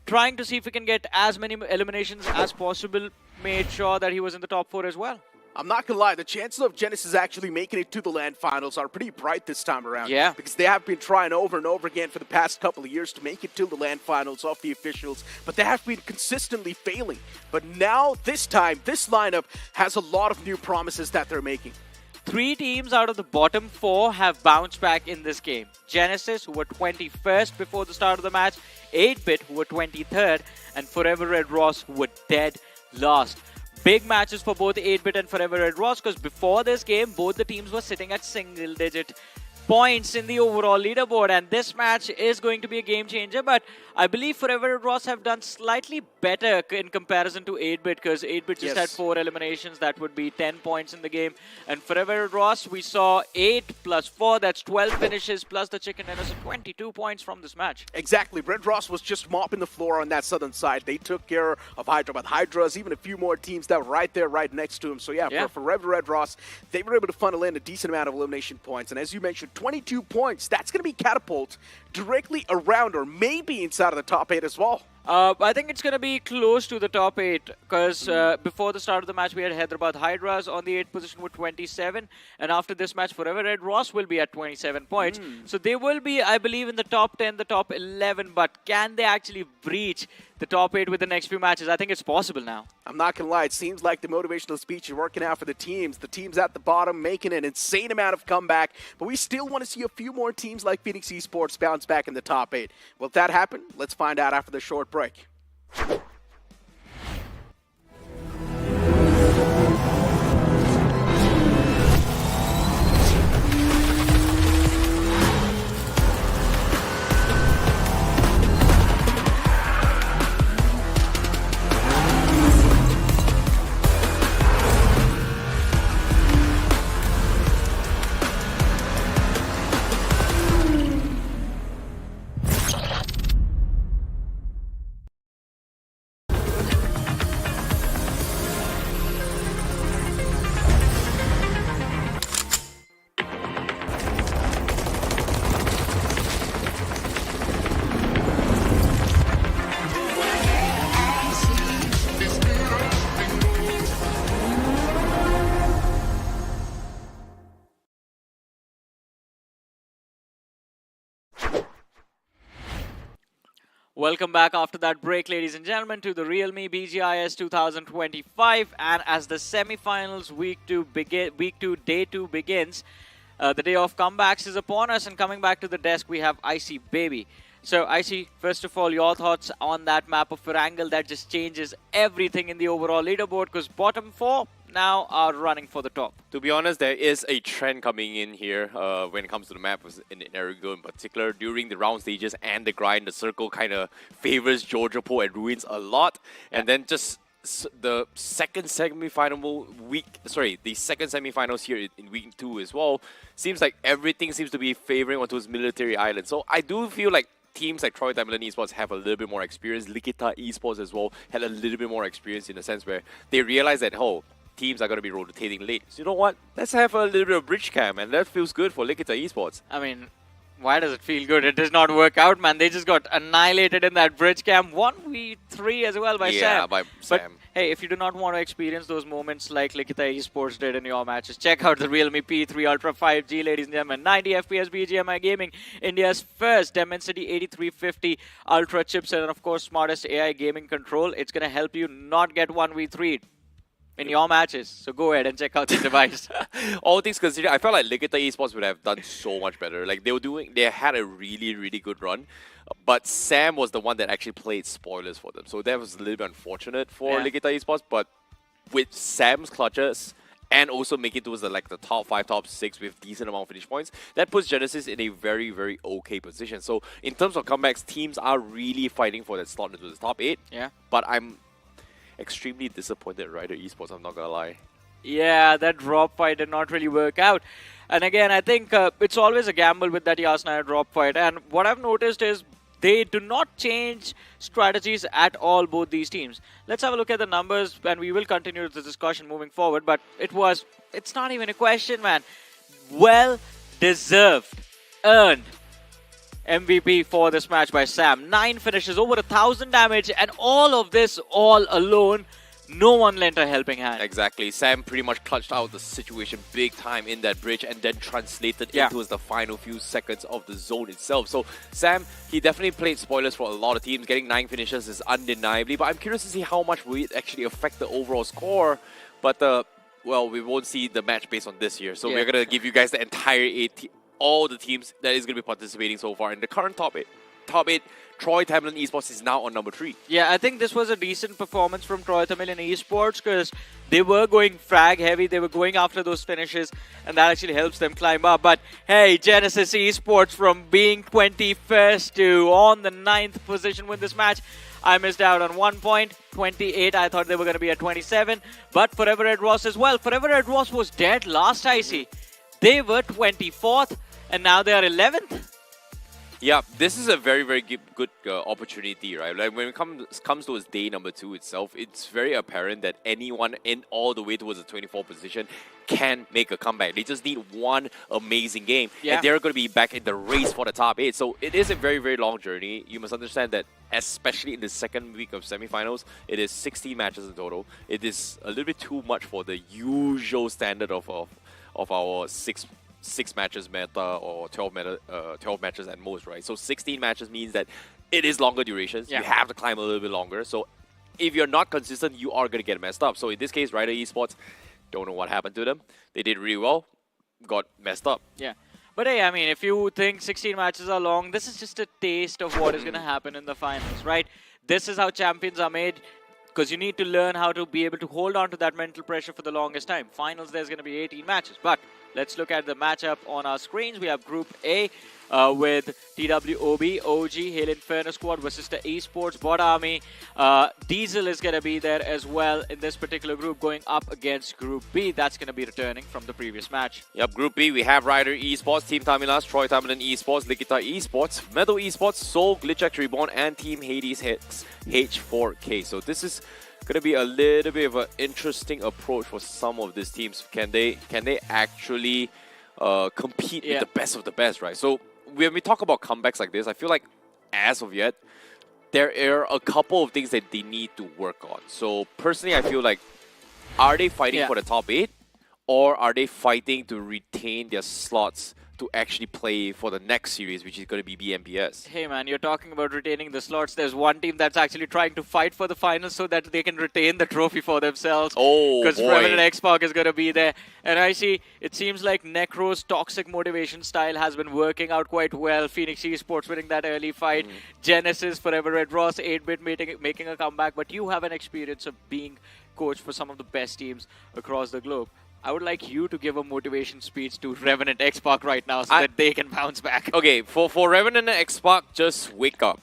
trying to see if we can get as many eliminations as possible, made sure that he was in the top 4 as well. I'm not gonna lie, the chances of Genesis actually making it to the LAN Finals are pretty bright this time around. Yeah. Because they have been trying over and over again for the past couple of years to make it to the LAN Finals off the officials, but they have been consistently failing. But now, this time, this lineup has a lot of new promises that they're making. 3 teams out of the bottom 4 have bounced back in this game. Genesis, who were 21st before the start of the match, 8-Bit, who were 23rd, and Forever Red Ross, who were dead last. Big matches for both 8-Bit and Forever Red Ross, because before this game, both the teams were sitting at single-digit points in the overall leaderboard, and this match is going to be a game changer. But I believe Forever Red Ross have done slightly better in comparison to 8-Bit, because 8-Bit just had 4 eliminations. That would be 10 points in the game, and Forever Red Ross, we saw 8 plus 4, that's 12 finishes, plus the chicken dinner, so 22 points from this match. Exactly. Red Ross was just mopping the floor on that southern side. They took care of Hydra, but Hydra's even a few more teams that were right there, right next to him. So yeah. For Red Ross, they were able to funnel in a decent amount of elimination points. And as you mentioned, 22 points, that's going to be catapult directly around or maybe inside of the top 8 as well. I think it's going to be close to the top 8, because before the start of the match, we had Hyderabad Hydras on the 8th position with 27. And after this match, Forever Red Ross will be at 27 points. So they will be, I believe, in the top 10, the top 11. But can they actually breach the top 8 with the next few matches? I think it's possible now. I'm not going to lie, it seems like the motivational speech is working out for the teams. The teams at the bottom making an insane amount of comeback. But we still want to see a few more teams like Phoenix Esports bounce back in the top 8. Will that happen? Let's find out after the short break. Welcome back after that break, ladies and gentlemen, to the realme BGIS 2025. And as the semi-finals week 2, day 2 begins, the day of comebacks is upon us. And coming back to the desk, we have Icy Baby. So, Icy, first of all, your thoughts on that map of Firangle that just changes everything in the overall leaderboard, because bottom 4 now are running for the top. To be honest, there is a trend coming in here when it comes to the map in Erigo in particular. During the round stages and the grind, the circle kind of favors Jojopo and Ruins a lot. And then just the second semi-final the second semi-finals here in week 2 as well, seems like everything seems to be favoring onto his military island. So I do feel like teams like Troy Diamond Esports have a little bit more experience. Likita Esports as well had a little bit more experience in the sense where they realize that, teams are going to be rotating late. So you know what? Let's have a little bit of bridge cam, and that feels good for Likita Esports. I mean, why does it feel good? It does not work out, man. They just got annihilated in that bridge cam. 1v3 as well by Sam. Yeah, by Sam. But hey, if you do not want to experience those moments like Likita Esports did in your matches, check out the realme P3 Ultra 5G, ladies and gentlemen. 90 FPS BGMI gaming, India's first Dimensity 8350 Ultra chipset, and of course, smartest AI gaming control. It's going to help you not get 1v3 in your matches. So go ahead and check out this device. All things considered, I felt like Likita Esports would have done so much better. Like they had a really, really good run. But Sam was the one that actually played spoilers for them. So that was a little bit unfortunate for Likita Esports. But with Sam's clutches and also making it towards the top 5, top 6 with decent amount of finish points, that puts Genesis in a very, very okay position. So in terms of comebacks, teams are really fighting for that slot into the top 8. Yeah. But I'm extremely disappointed at Ryder Esports, I'm not gonna lie. Yeah, that drop fight did not really work out. And again, I think it's always a gamble with that Yasnaya drop fight. And what I've noticed is they do not change strategies at all, both these teams. Let's have a look at the numbers, and we will continue the discussion moving forward. But it's not even a question, man. Well-deserved, earned MVP for this match by Sam. 9 finishes, over 1,000 damage, and all of this all alone no one lent a helping hand. Exactly. Sam pretty much clutched out the situation big time in that bridge and then translated into the final few seconds of the zone itself. So Sam, he definitely played spoilers for a lot of teams. Getting 9 finishes is undeniably, but I'm curious to see how much will it actually affect the overall score. But well, we won't see the match based on this year. So we're going to give you guys the entire 8, all the teams that is going to be participating so far in the current top 8. Top 8, Troy Tamlin Esports is now on number 3. Yeah, I think this was a decent performance from Troy Tamlin Esports because they were going frag heavy, they were going after those finishes, and that actually helps them climb up. But hey, Genesis Esports from being 21st to on the 9th position with this match. I missed out on 1 point, 28. I thought they were going to be at 27. But Forever Red Ross as well. Forever Red Ross was dead last IC. They were 24th, and now they are 11th. Yeah, this is a very, very good opportunity, right? Like when it comes to day number 2 itself, it's very apparent that anyone in all the way towards the 24th position can make a comeback. They just need one amazing game, and they're going to be back in the race for the top 8. So it is a very, very long journey. You must understand that, especially in the second week of semifinals, it is 16 matches in total. It is a little bit too much for the usual standard of our 6 matches meta or 12 matches at most, right? So 16 matches means that it is longer durations. You have to climb a little bit longer. So if you're not consistent, you are going to get messed up. So in this case, Rider Esports, don't know what happened to them. They did really well, got messed up. Yeah. But hey, I mean, if you think 16 matches are long, this is just a taste of what is going to happen in the finals, right? This is how champions are made. Because you need to learn how to be able to hold on to that mental pressure for the longest time. Finals, there's going to be 18 matches. But let's look at the matchup on our screens. We have Group A with TWOB, OG, Hail Inferno Squad versus the Esports, Bot Army. Diesel is going to be there as well in this particular group, going up against Group B. That's going to be returning from the previous match. Yep, Group B, we have Rider Esports, Team Tamilas, Troy Tamlin Esports, Likita Esports, Metal Esports, Soul, Glitchx Reborn, and Team Hades Hex H4K. So this is going to be a little bit of an interesting approach for some of these teams. Can they actually compete with the best of the best, right? So when we talk about comebacks like this, I feel like as of yet, there are a couple of things that they need to work on. So personally, I feel like, are they fighting for the top 8? Or are they fighting to retain their slots to actually play for the next series, which is going to be BMPS? Hey man, you're talking about retaining the slots. There's one team that's actually trying to fight for the finals so that they can retain the trophy for themselves. Oh, because Revenant X-Pac is going to be there. And I see, it seems like Necro's toxic motivation style has been working out quite well. Phoenix Esports winning that early fight. Genesis, Forever Red Ross, 8-bit making a comeback. But you have an experience of being coach for some of the best teams across the globe. I would like you to give a motivation speech to Revenant X-Pac right now so that they can bounce back. Okay, for Revenant X-Pac, just wake up.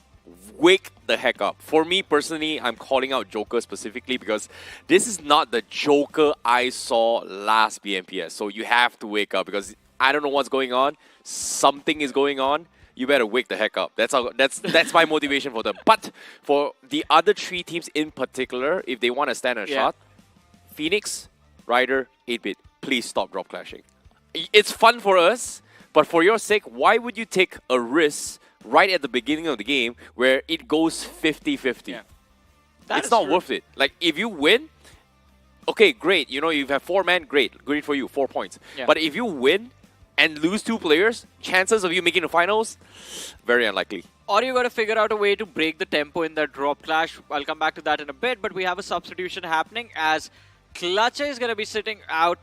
Wake the heck up. For me personally, I'm calling out Joker specifically because this is not the Joker I saw last BMPS. So you have to wake up because I don't know what's going on. Something is going on. You better wake the heck up. That's my motivation for them. But for the other 3 teams in particular, if they want to stand a shot, Phoenix, Rider, 8-bit, please stop drop clashing. It's fun for us, but for your sake, why would you take a risk right at the beginning of the game where it goes 50-50? Yeah. It's not worth it. Like, if you win, okay, great. You know, you have 4 men, great for you, 4 points. Yeah. But if you win and lose 2 players, chances of you making the finals, very unlikely. Or you got to figure out a way to break the tempo in that drop clash. I'll come back to that in a bit, but we have a substitution happening as Clutcher is going to be sitting out.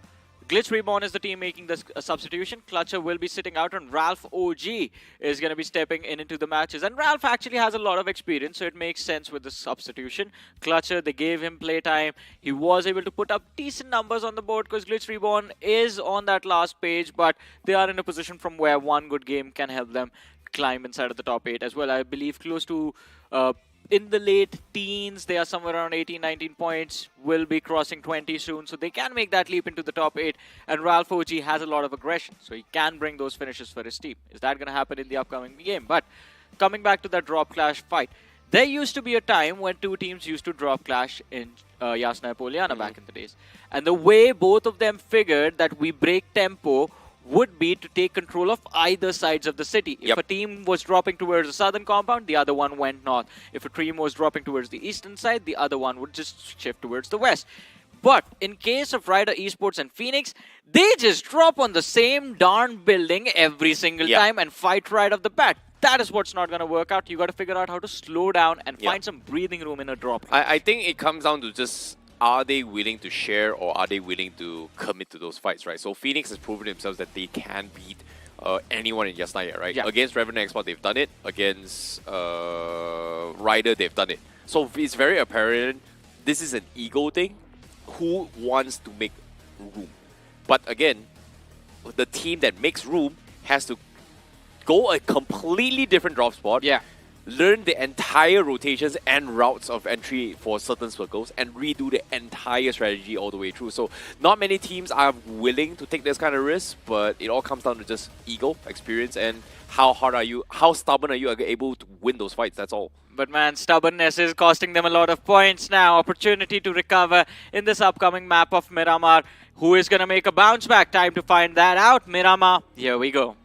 Glitch Reborn is the team making this substitution. Clutcher will be sitting out, and Ralph OG is going to be stepping into the matches. And Ralph actually has a lot of experience, so it makes sense with the substitution. Clutcher, they gave him playtime. He was able to put up decent numbers on the board because Glitch Reborn is on that last page, but they are in a position from where one good game can help them climb inside of the top 8 as well. I believe close to in the late teens, they are somewhere around 18, 19 points, will be crossing 20 soon, so they can make that leap into the top 8. And Ralph OG has a lot of aggression, so he can bring those finishes for his team. Is that going to happen in the upcoming game? But coming back to that drop clash fight, there used to be a time when 2 teams used to drop clash in Yasna and Poliana back in the days. And the way both of them figured that we break tempo would be to take control of either sides of the city. If Yep. a team was dropping towards the southern compound, the other one went north. If a team was dropping towards the eastern side, the other one would just shift towards the west. But in case of Ryder Esports and Phoenix, they just drop on the same darn building every single Yeah. time and fight right off the bat. That is what's not going to work out. You got to figure out how to slow down and Yeah. find some breathing room in a drop. I think it comes down to just, are they willing to share or are they willing to commit to those fights, right? So Phoenix has proven themselves that they can beat anyone in Yasnaya, right? Yeah. Against Revenant Export, they've done it. Against Ryder, they've done it. So it's very apparent this is an ego thing. Who wants to make room? But again, the team that makes room has to go a completely different drop spot. Yeah. Learn the entire rotations and routes of entry for certain circles and redo the entire strategy all the way through. So not many teams are willing to take this kind of risk, but it all comes down to just ego, experience, and how stubborn are you able to win those fights. That's all. But man, stubbornness is costing them a lot of points now. Opportunity to recover in this upcoming map of Miramar. Who is going to make a bounce back? Time to find that out. Miramar, here we go.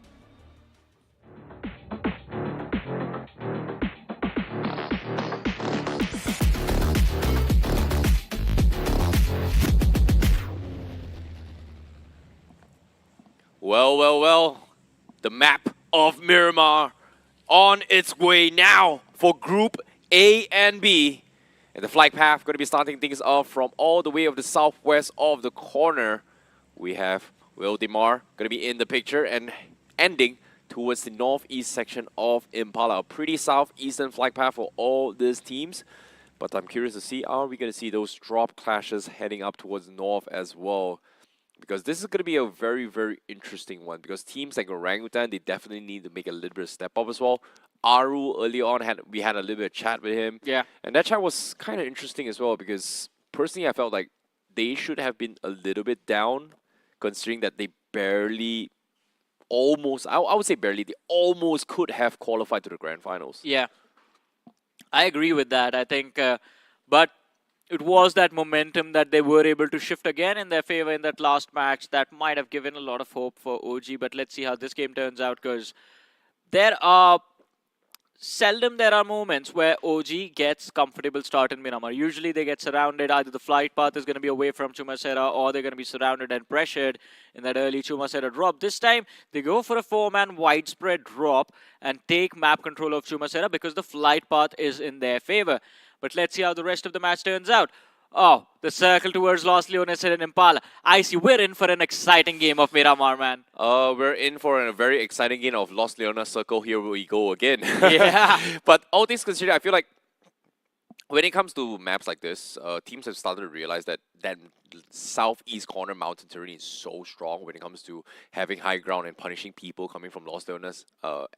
Well, well, well. The map of Miramar on its way now for Group A and B. And the flight path going to be starting things off from all the way of the southwest of the corner. We have Wildemar going to be in the picture and ending towards the northeast section of Impala. A pretty southeastern flight path for all these teams. But I'm curious to see, are we going to see those drop clashes heading up towards the north as well? Because this is going to be a very, very interesting one. Because teams like Orangutan, they definitely need to make a little bit of step up as well. Aru early on, we had a little bit of chat with him. Yeah. And that chat was kind of interesting as well. Because personally, I felt like they should have been a little bit down. Considering that they barely, almost, I would say barely, they almost could have qualified to the Grand Finals. Yeah. I agree with that. I think, but it was that momentum that they were able to shift again in their favor in that last match that might have given a lot of hope for OG. But let's see how this game turns out, because seldom there are moments where OG gets comfortable start in Miramar. Usually they get surrounded. Either the flight path is going to be away from Chumacera or they're going to be surrounded and pressured in that early Chumacera drop. This time they go for a 4-man widespread drop and take map control of Chumacera because the flight path is in their favor. But let's see how the rest of the match turns out. Oh, the circle towards Los Leones and Impala. I see we're in for an exciting game of Miramar, man. We're in for a very exciting game of Los Leonas Circle. Here we go again. Yeah. But all things considered, I feel like when it comes to maps like this, teams have started to realize that southeast corner mountain terrain is so strong when it comes to having high ground and punishing people coming from Los Leonas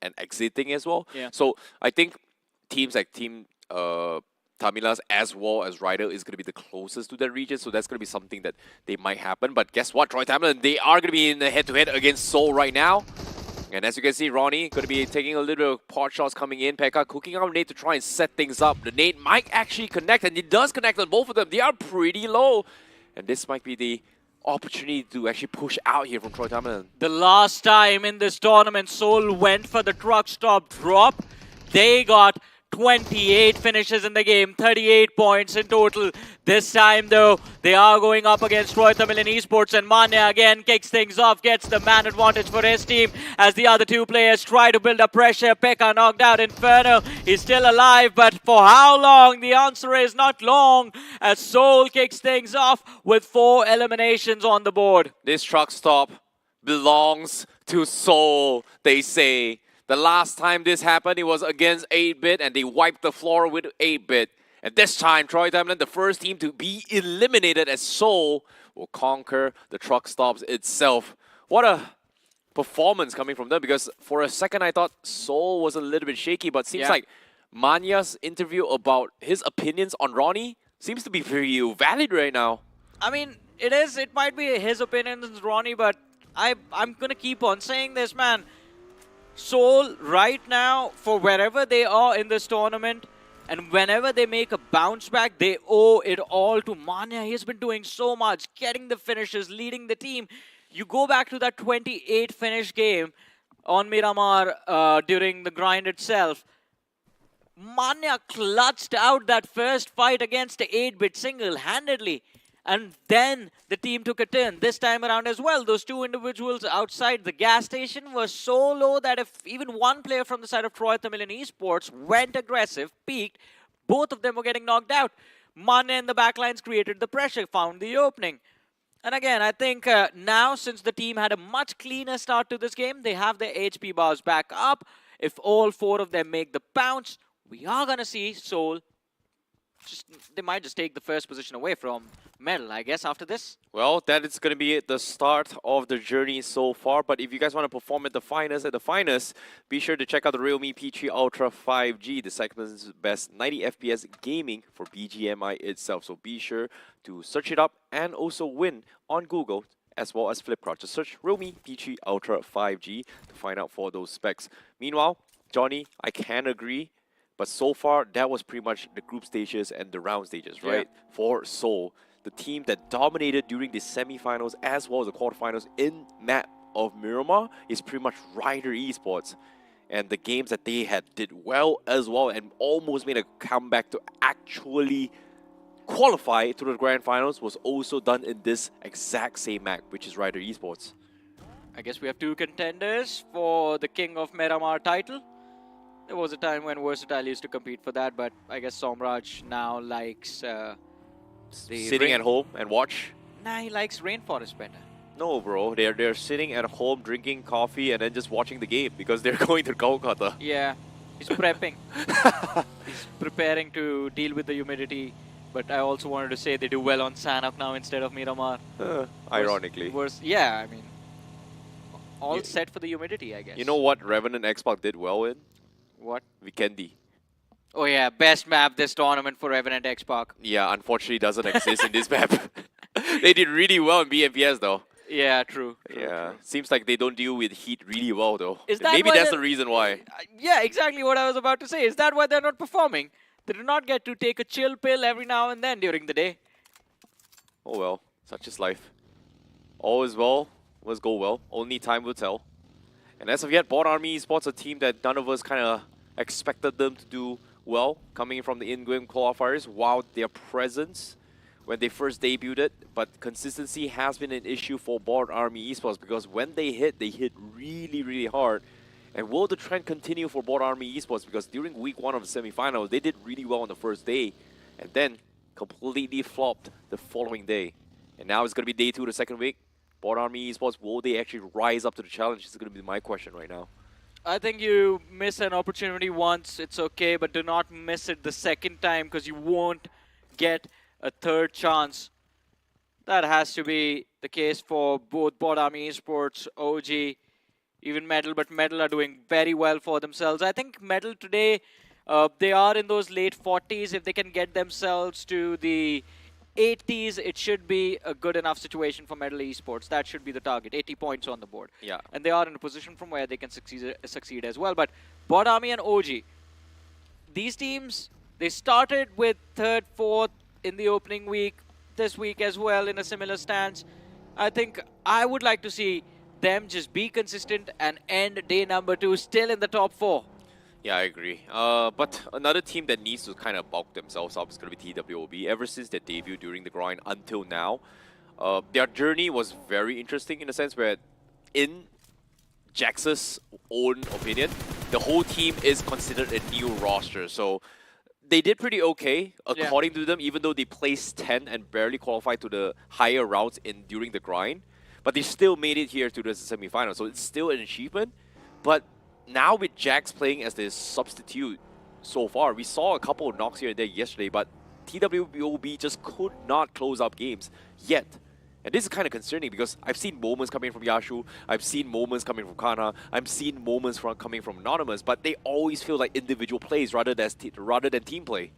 and exiting as well. Yeah. So I think teams like Tamilas as well as Ryder is going to be the closest to that region, so that's going to be something that they might happen. But guess what, Troy Tamilin, they are going to be in the head-to-head against Seoul right now. And as you can see, Ronnie going to be taking a little bit of pot shots coming in. Pekka cooking out nade to try and set things up. The nade might actually connect, and it does connect on both of them. They are pretty low. And this might be the opportunity to actually push out here from Troy Tamilin. The last time in this tournament, Seoul went for the truck stop drop. They got 28 finishes in the game, 38 points in total. This time, though, they are going up against Roy Tamilin Esports, and Manya again kicks things off, gets the man advantage for his team as the other two players try to build up pressure. Pekka knocked out. Inferno, he's still alive, but for how long? The answer is not long, as Seoul kicks things off with 4 eliminations on the board. This truck stop belongs to Seoul, they say. The last time this happened, it was against 8-Bit, and they wiped the floor with 8-Bit. And this time, Troy Tamilin, the first team to be eliminated, as Seoul will conquer the truck stops itself. What a performance coming from them, because for a second I thought Seoul was a little bit shaky, but seems like Manya's interview about his opinions on Ronnie seems to be very valid right now. I mean, it might be his opinions, Ronnie, but I'm going to keep on saying this, man. Seoul, right now, for wherever they are in this tournament, and whenever they make a bounce back, they owe it all to Manya. He's been doing so much, getting the finishes, leading the team. you go back to that 28 finish game on Miramar during the grind itself. Manya clutched out that first fight against the 8-bit single-handedly. And then the team took a turn this time around as well. Those two individuals outside the gas station were so low that if even one player from the side of Troy Tamilian Esports went aggressive, peaked, both of them were getting knocked out. Manya in the backlines created the pressure, found the opening. And again, I think now, since the team had a much cleaner start to this game, they have their HP bars back up. If all four of them make the bounce, we are going to see Seoul, they might just take the first position away from Medal, I guess, after this. Well, that is going to be the start of the journey so far. But if you guys want to perform at the finest, be sure to check out the realme P3 Ultra 5G, the segment's best 90 FPS gaming for BGMI itself. So be sure to search it up and also win on Google as well as Flipkart. Just search realme P3 Ultra 5G to find out for those specs. Meanwhile, Johnny, I can agree. But so far, that was pretty much the group stages and the round stages, right? Yeah. For Seoul, the team that dominated during the semifinals as well as the quarterfinals in map of Miramar is pretty much Rider Esports. And the games that they had did well as well and almost made a comeback to actually qualify to the Grand Finals was also done in this exact same map, which is Rider Esports. I guess we have two contenders for the King of Miramar title. There was a time when Versatile used to compete for that, but I guess Somraj now likes Sitting at home and watch? Nah, he likes Rainforest better. No, bro. They're sitting at home drinking coffee and then just watching the game because they're going to Kolkata. Yeah, he's prepping. He's preparing to deal with the humidity. But I also wanted to say they do well on Sanok now instead of Miramar. Ironically. Yeah, I mean, all set for the humidity, I guess. You know what Revenant X-Pac did well in? What? Vikendi. Oh yeah, best map this tournament for Revenant X-Pac. Yeah, unfortunately doesn't exist in this map. They did really well in BMPS though. Yeah, true. Yeah, seems like they don't deal with heat really well though. Is that Maybe why that's the reason why. Yeah, exactly what I was about to say. Is that why they're not performing? They do not get to take a chill pill every now and then during the day. Oh well, such is life. All is well, must go well. Only time will tell. And as of yet, Bot Army Esports, a team that none of us kind of expected them to do well, coming in from the in-game qualifiers, while their presence when they first debuted, but consistency has been an issue for Bot Army Esports because when they hit really, really hard. And will the trend continue for Bot Army Esports? Because during week 1 of the semifinals, they did really well on the first day, and then completely flopped the following day. And now it's going to be day 2, the second week. Bot Army Esports, will they actually rise up to the challenge? This is going to be my question right now. I think you miss an opportunity once, it's okay, but do not miss it the second time because you won't get a third chance. That has to be the case for both Bot Army Esports, OG, even Medal, but Medal are doing very well for themselves. I think Medal today, they are in those late 40s. If they can get themselves to the 80s, it should be a good enough situation for Medal Esports. That should be the target, 80 points on the board. Yeah. And they are in a position from where they can succeed as well. But Bot Army and OG, these teams, they started with 3rd, 4th in the opening week, this week as well in a similar stance. I think I would like to see them just be consistent and end day number 2 still in the top 4. Yeah, I agree. But another team that needs to kind of bulk themselves up is going to be TWOB. Ever since their debut during the grind until now, their journey was very interesting in a sense where, in Jax's own opinion, the whole team is considered a new roster. So they did pretty okay, according to them, even though they placed 10 and barely qualified to the higher rounds during the grind. But they still made it here to the semifinals, so it's still an achievement. But now with Jax playing as the substitute so far, we saw a couple of knocks here and there yesterday, but TWOB just could not close up games yet. And this is kind of concerning because I've seen moments coming from Yashu, I've seen moments coming from Kana, I've seen moments coming from Anonymous, but they always feel like individual plays rather than team play.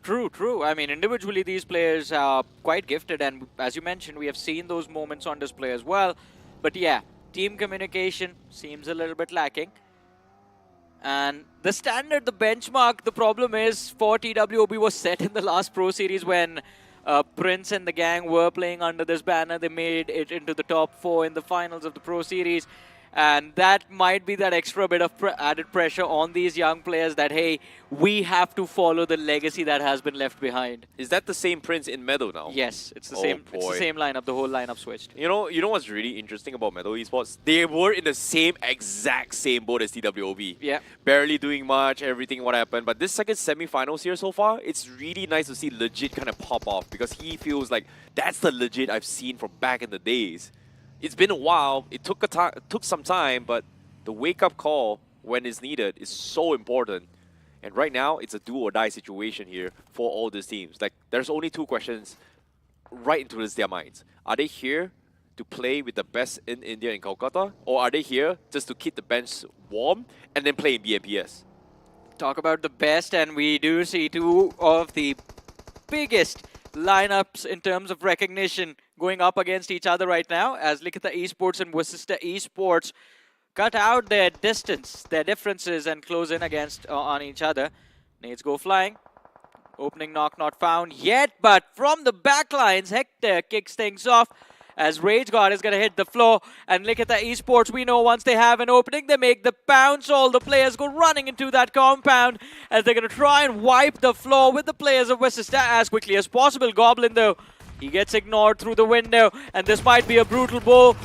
True, true. I mean, individually, these players are quite gifted, and as you mentioned, we have seen those moments on display as well. But yeah, team communication seems a little bit lacking. And the standard, the benchmark, the problem is for TWOB was set in the last Pro Series when Prince and the gang were playing under this banner. They made it into the top 4 in the finals of the Pro Series. And that might be that extra bit of added pressure on these young players that, hey, we have to follow the legacy that has been left behind. Is that the same Prince in Meadow now? Yes, it's the Oh, same. It's the boy. same lineup. The whole lineup switched. You know what's really interesting about Meadow Esports? They were in the exact same boat as TWOB. Yeah. Barely doing much, everything what happened. But this second semi-finals here so far, it's really nice to see Legit kind of pop off because he feels like that's the Legit I've seen from back in the days. It's been a while. It took some time, but the wake-up call when it's needed is so important. And right now, it's a do-or-die situation here for all these teams. Like, there's only 2 questions right into their minds. Are they here to play with the best in India in Kolkata? Or are they here just to keep the bench warm and then play in BMPS? Talk about the best, and we do see 2 of the biggest lineups in terms of recognition going up against each other right now, as Likita Esports and Vasista Esports cut out their distance, their differences, and close in against on each other. Nades go flying. Opening knock not found yet, but from the backlines, Hector kicks things off as Rage God is going to hit the floor. And Likita Esports, we know once they have an opening, they make the pounce. All the players go running into that compound as they're going to try and wipe the floor with the players of Vasista as quickly as possible. Goblin, though, he gets ignored through the window, and this might be a brutal blow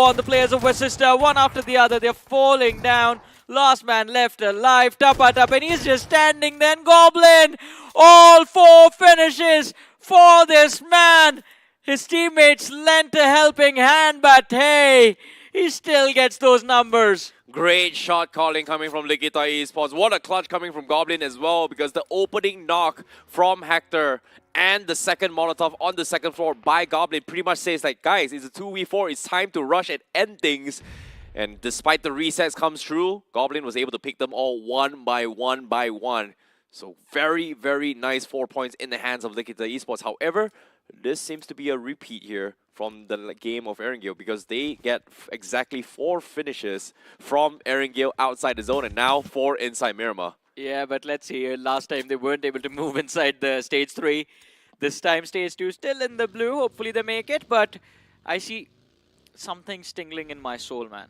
on the players of Vasista. One after the other, they're falling down. Last man left alive, Tapa, and he's just standing then. Goblin, all 4 finishes for this man. His teammates lent a helping hand, but hey, he still gets those numbers. Great shot calling coming from Likita Esports. What a clutch coming from Goblin as well, because the opening knock from Hector and the second Molotov on the second floor by Goblin pretty much says like, guys, it's a 2v4, it's time to rush and end things. And despite the resets comes through, Goblin was able to pick them all one by one. So very, very nice 4 points in the hands of Likita Esports. However, this seems to be a repeat here from the game of Erangel because they get exactly 4 finishes from Erangel outside the zone and now 4 inside Miramar. Yeah, but let's see. Last time they weren't able to move inside the stage 3. This time stage 2 still in the blue. Hopefully they make it, but I see something stingling in my soul, man.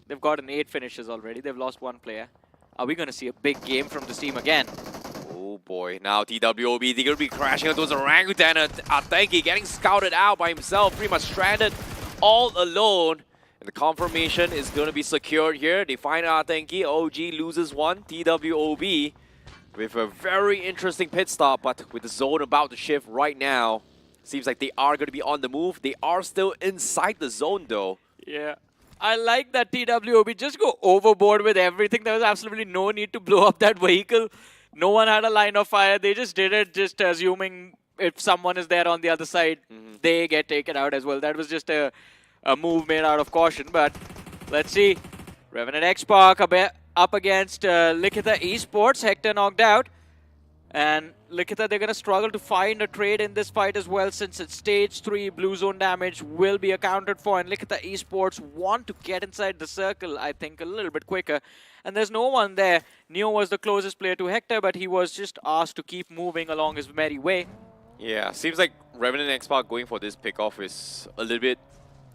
They've gotten 8 finishes already. They've lost 1 player. Are we going to see a big game from this team again? Oh boy, now TWOB, they're going to be crashing into his orangutan. Atenki getting scouted out by himself, pretty much stranded all alone. And the confirmation is going to be secured here. They find Atenki, OG loses 1, TWOB with a very interesting pit stop, but with the zone about to shift right now, seems like they are going to be on the move. They are still inside the zone though. Yeah. I like that TWOB just go overboard with everything. There was absolutely no need to blow up that vehicle. No one had a line of fire. They just did it, just assuming if someone is there on the other side, they get taken out as well. That was just a move made out of caution. But let's see. Revenant X-Park up against Likita Esports. Hector knocked out. And Likita, they're going to struggle to find a trade in this fight as well, since it's stage 3, blue zone damage will be accounted for. And Likita Esports want to get inside the circle, I think, a little bit quicker. And there's no one there. Neo was the closest player to Hector, but he was just asked to keep moving along his merry way. Yeah, seems like Revenant X-Park going for this pickoff is a little bit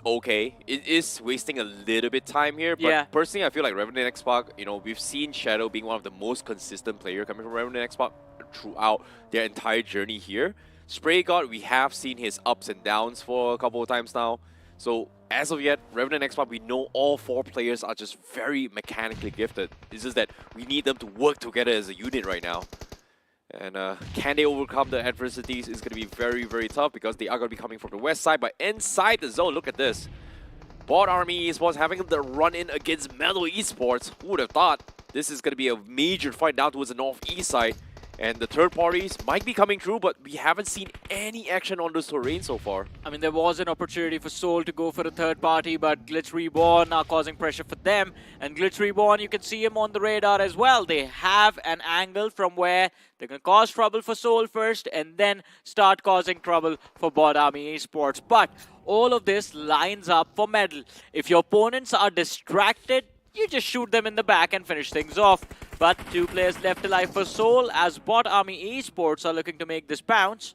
okay. It is wasting a little bit time here, but personally I feel like Revenant X-Park, you know, we've seen Shadow being one of the most consistent player coming from Revenant X-Park throughout their entire journey here. Spray God, we have seen his ups and downs for a couple of times now. So as of yet, Revenant X-Park, we know all 4 players are just very mechanically gifted. It's just that we need them to work together as a unit right now. And can they overcome the adversities is going to be very, very tough because they are going to be coming from the west side. But inside the zone, look at this. Bot Army Esports having the run-in against Mellow Esports. Who would have thought this is going to be a major fight down towards the northeast side. And the third parties might be coming through, but we haven't seen any action on this terrain so far. I mean, there was an opportunity for Soul to go for a third party, but Glitch Reborn are causing pressure for them. And Glitch Reborn, you can see him on the radar as well. They have an angle from where they're going to cause trouble for Soul first and then start causing trouble for Bot Army Esports. But all of this lines up for Medal. If your opponents are distracted, you just shoot them in the back and finish things off. But 2 players left alive for Soul as Bot Army Esports are looking to make this bounce.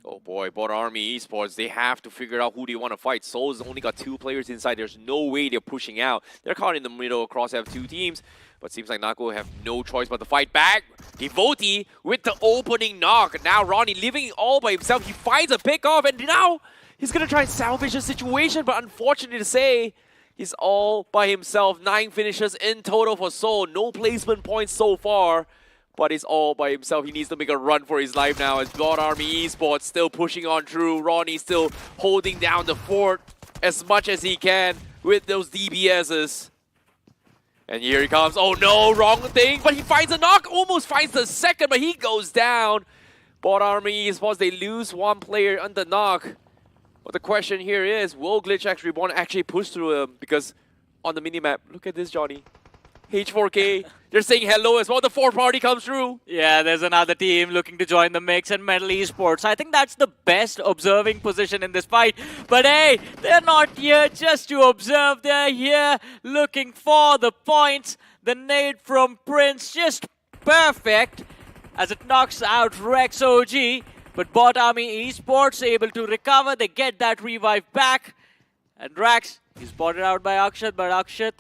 Oh boy, Bot Army Esports, they have to figure out who they want to fight. Seoul's only got 2 players inside. There's no way they're pushing out. They're caught in the middle across have 2 teams. But seems like Nako have no choice but to fight back. Devotee with the opening knock. Now Ronnie living it all by himself. He finds a pick off and now he's going to try and salvage the situation. But unfortunately to say, he's all by himself. 9 finishes in total for Seoul. No placement points so far. But he's all by himself. He needs to make a run for his life now as God Army Esports still pushing on through. Ronnie still holding down the fort as much as he can with those DBSs. And here he comes. Oh no, wrong thing. But he finds a knock. Almost finds the second, but he goes down. God Army Esports, they lose 1 player on the knock. But the question here is, will Glitch X Reborn actually push through him? Because on the minimap, look at this, Johnny. H4K, they're saying hello as well. The 4th party comes through. Yeah, there's another team looking to join the mix, and Metal Esports. I think that's the best observing position in this fight. But hey, they're not here just to observe. They're here looking for the points. The nade from Prince, just perfect as it knocks out Rex OG. But Bot Army Esports able to recover. They get that revive back. And Rax, he's spotted out by Akshat, but Akshat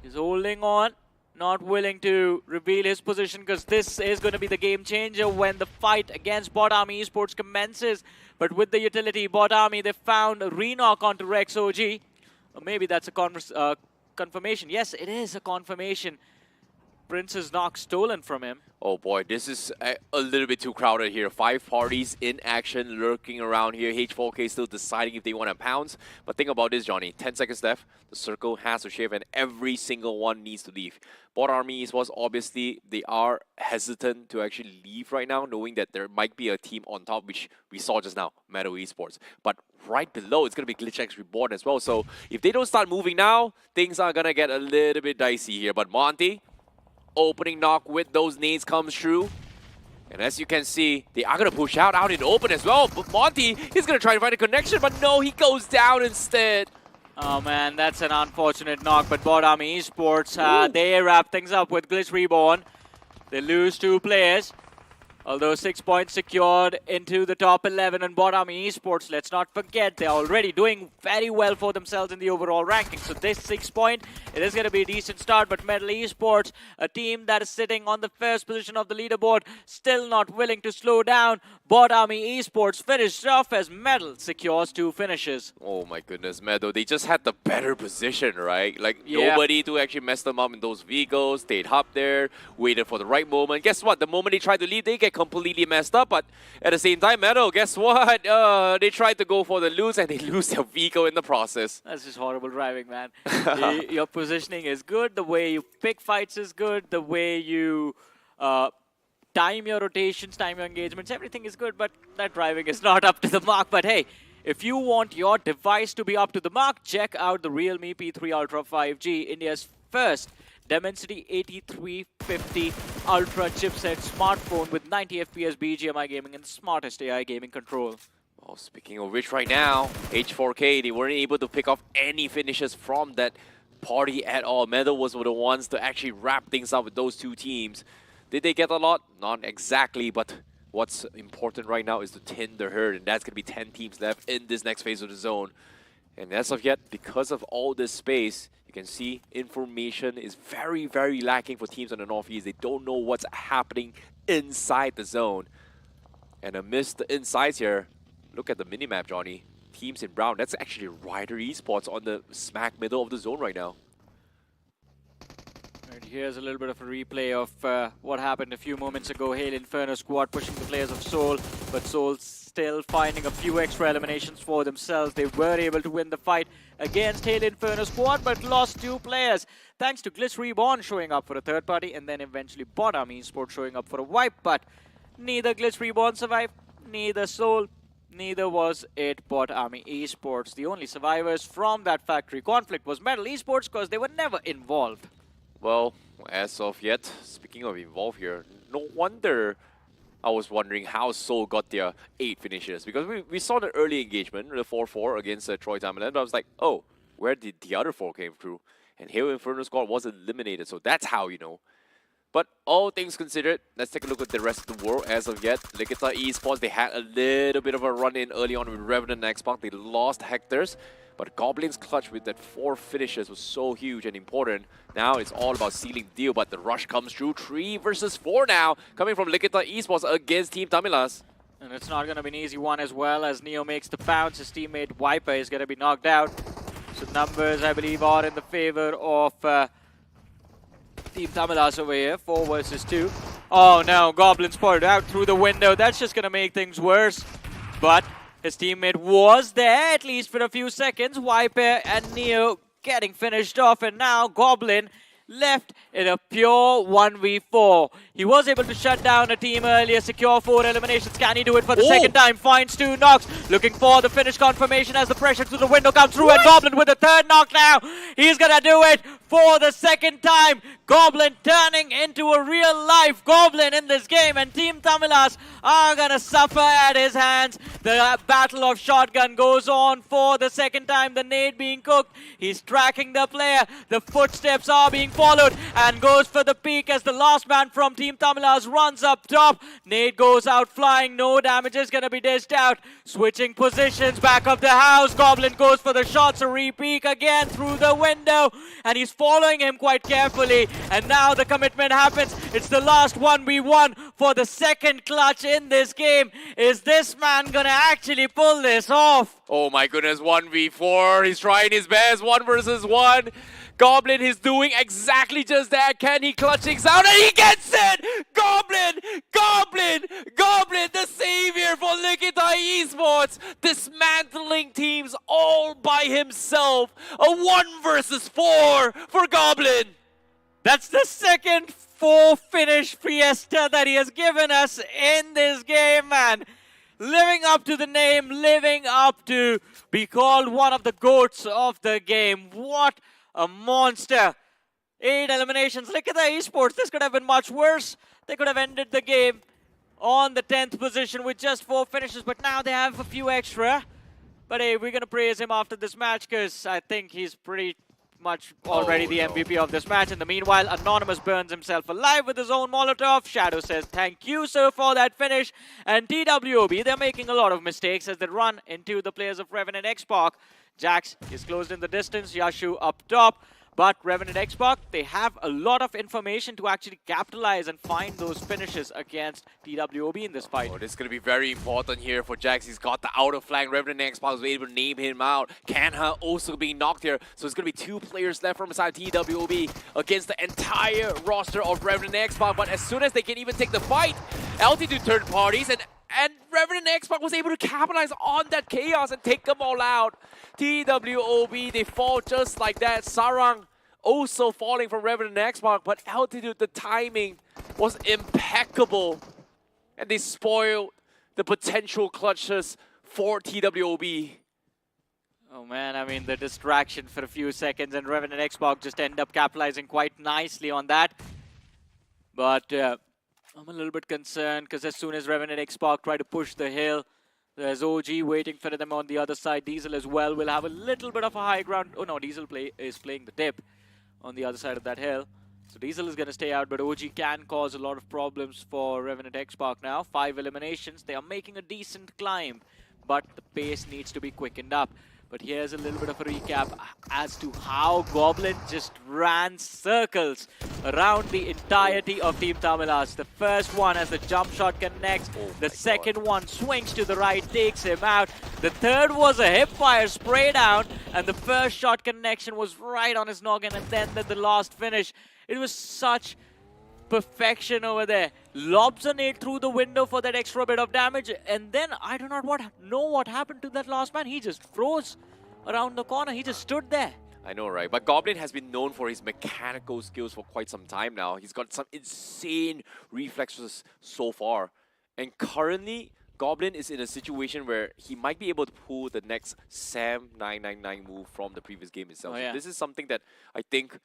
is holding on, not willing to reveal his position because this is going to be the game changer when the fight against Bot Army Esports commences. But with the utility, Bot Army, they found a re-knock onto Rex OG. Or maybe that's a confirmation. Yes, it is a confirmation. Prince's knock stolen from him. Oh boy, this is a little bit too crowded here. 5 parties in action, lurking around here. H4K still deciding if they want to pounce. But think about this, Johnny. 10 seconds left. The circle has to shift, and every single one needs to leave. Bot Army was obviously, they are hesitant to actually leave right now, knowing that there might be a team on top, which we saw just now, Metal Esports. But right below, it's going to be Glitch X Reborn as well. So if they don't start moving now, things are going to get a little bit dicey here. But Monty, opening knock with those nades comes through. And as you can see, they are going to push out in the open as well. But Monty, he's going to try to find a connection, but no, he goes down instead. Oh man, that's an unfortunate knock, but Bot Army Esports, they wrap things up with Glitch Reborn. They lose 2 players. Although 6 points secured into the top 11 on Bot Army Esports, let's not forget they're already doing very well for themselves in the overall ranking. So this 6 point, it is going to be a decent start, but Metal Esports, a team that is sitting on the first position of the leaderboard, still not willing to slow down. Bot Army Esports finished off as Metal secures 2 finishes. Oh my goodness, Meadow, they just had the better position, right? Like nobody to actually mess them up in those vehicles. Stayed up there, waited for the right moment. Guess what? The moment they tried to leave, they get completely messed up. But at the same time, Meadow, guess what? They tried to go for the lose and they lose their vehicle in the process. That's just horrible driving, man. Your positioning is good. The way you pick fights is good. The way you time your rotations, time your engagements, everything is good. But that driving is not up to the mark. But hey, if you want your device to be up to the mark, check out the realme P3 Ultra 5G, India's first Dimensity 8350 Ultra chipset smartphone with 90 FPS BGMI gaming and smartest AI gaming control. Oh, speaking of which, right now, H4K, they weren't able to pick off any finishes from that party at all. Meadow was the ones to actually wrap things up with those 2 teams. Did they get a lot? Not exactly, but what's important right now is to thin the herd, and that's going to be 10 teams left in this next phase of the zone. And as of yet, because of all this space, you can see information is very, very lacking for teams on the Northeast. They don't know what's happening inside the zone. And amidst the insides here, look at the minimap, Johnny. Teams in brown, that's actually Rider Esports on the smack middle of the zone right now. Right, here's a little bit of a replay of what happened a few moments ago. Hail Inferno squad pushing the players of Seoul, but Seoul still finding a few extra eliminations for themselves. They were able to win the fight against Hail Inferno squad, but lost 2 players. Thanks to Glitch Reborn showing up for a 3rd party, and then eventually Bot Army Esports showing up for a wipe. But neither Glitch Reborn survived, neither Seoul, neither was it Bot Army Esports. The only survivors from that factory conflict was Metal Esports because they were never involved. Well, as of yet, speaking of involved here, no wonder I was wondering how Seoul got their 8 finishes. Because we saw the early engagement, the 4-4 against Troy Tamaland. I was like, oh, where did the other 4 came through? And Hail Inferno squad was eliminated, so that's how you know. But all things considered, let's take a look at the rest of the world as of yet. Likita Esports, they had a little bit of a run-in early on with Revenant and Xbox. They lost Hectors, but Goblin's clutch with that 4 finishes was so huge and important. Now it's all about sealing the deal, but the rush comes through. 3 versus 4 now, coming from Likita Esports against Team Tamilas. And it's not going to be an easy one as well, as Neo makes the pounce. His teammate Viper is going to be knocked out. So numbers, I believe, are in the favor of Team Tamilas over here. 4 versus 2. Oh no, Goblin spotted out through the window. That's just going to make things worse. But his teammate was there, at least for a few seconds. Viper and Neo getting finished off, and now Goblin left in a pure 1v4. He was able to shut down a team earlier, secure 4 eliminations. Can he do it for the second time? Finds 2 knocks, looking for the finish confirmation as the pressure through the window comes through, and Goblin with the 3rd knock now. He's gonna do it for the 2nd time. Goblin turning into a real-life Goblin in this game, and Team Tamilas are gonna suffer at his hands. The battle of shotgun goes on for the 2nd time. The nade being cooked. He's tracking the player. The footsteps are being followed, and goes for the peak as the last man from Team Tamilas runs up top. Nade goes out flying. No damage is gonna be dished out. Switching positions back up the house. Goblin goes for the shots. A re-peek again through the window, and he's following him quite carefully. And now the commitment happens. It's the last 1v1 for the 2nd clutch in this game. Is this man gonna actually pull this off? Oh my goodness, 1v4. He's trying his best. 1 versus 1. Goblin is doing exactly just that. Can he clutch things out? And he gets it! Goblin! Goblin! Goblin, the savior for Likita Esports. Dismantling teams all by himself. A 1 versus 4 for Goblin. That's the 2nd 4-finish fiesta that he has given us in this game, man. Living up to the name, living up to be called one of the GOATs of the game. What a monster. 8 eliminations. Look at the esports. This could have been much worse. They could have ended the game on the 10th position with just 4 finishes, but now they have a few extra. But hey, we're going to praise him after this match, because I think he's pretty much already the MVP of this match. In the meanwhile, Anonymous burns himself alive with his own Molotov. Shadow says, thank you, sir, for that finish. And TWOB, they're making a lot of mistakes as they run into the players of Revenant X-Pac. Jax is closed in the distance, Yashu up top. But Revenant X-Pac, they have a lot of information to actually capitalize and find those finishes against TWOB in this fight. Oh, this is going to be very important here for Jax. He's got the outer flank. Revenant X-Pac was able to name him out. Kanha also being knocked here. So it's going to be 2 players left from inside TWOB against the entire roster of Revenant X-Pac. But as soon as they can even take the fight, Altitude turned parties, and Revenant X-Pac was able to capitalize on that chaos and take them all out. TWOB, they fall just like that. Sarang also falling from Revenant X-Pac, but Altitude, the timing was impeccable. And they spoiled the potential clutches for TWOB. Oh man, I mean, the distraction for a few seconds, and Revenant X-Pac just end up capitalizing quite nicely on that. But I'm a little bit concerned, because as soon as Revenant X-Pac try to push the hill, there's OG waiting for them on the other side. Diesel as well will have a little bit of a high ground. Oh no, Diesel is playing the tip on the other side of that hill. So Diesel is going to stay out, but OG can cause a lot of problems for Revenant X-Pac now. 5 eliminations. They are making a decent climb, but the pace needs to be quickened up. But here's a little bit of a recap as to how Goblin just ran circles around the entirety of Team Tamilas. The first one as the jump shot connects. The second one swings to the right, takes him out. The third was a hip fire spray down, and the first shot connection was right on his noggin, and then the last finish. It was such perfection over there. Lobs a nade through the window for that extra bit of damage, and then I do not know what happened to that last man. He just froze around the corner. He just stood there. I know, right? But Goblin has been known for his mechanical skills for quite some time now. He's got some insane reflexes so far. And currently, Goblin is in a situation where he might be able to pull the next Sam 999 move from the previous game itself. Oh, yeah. So this is something that I think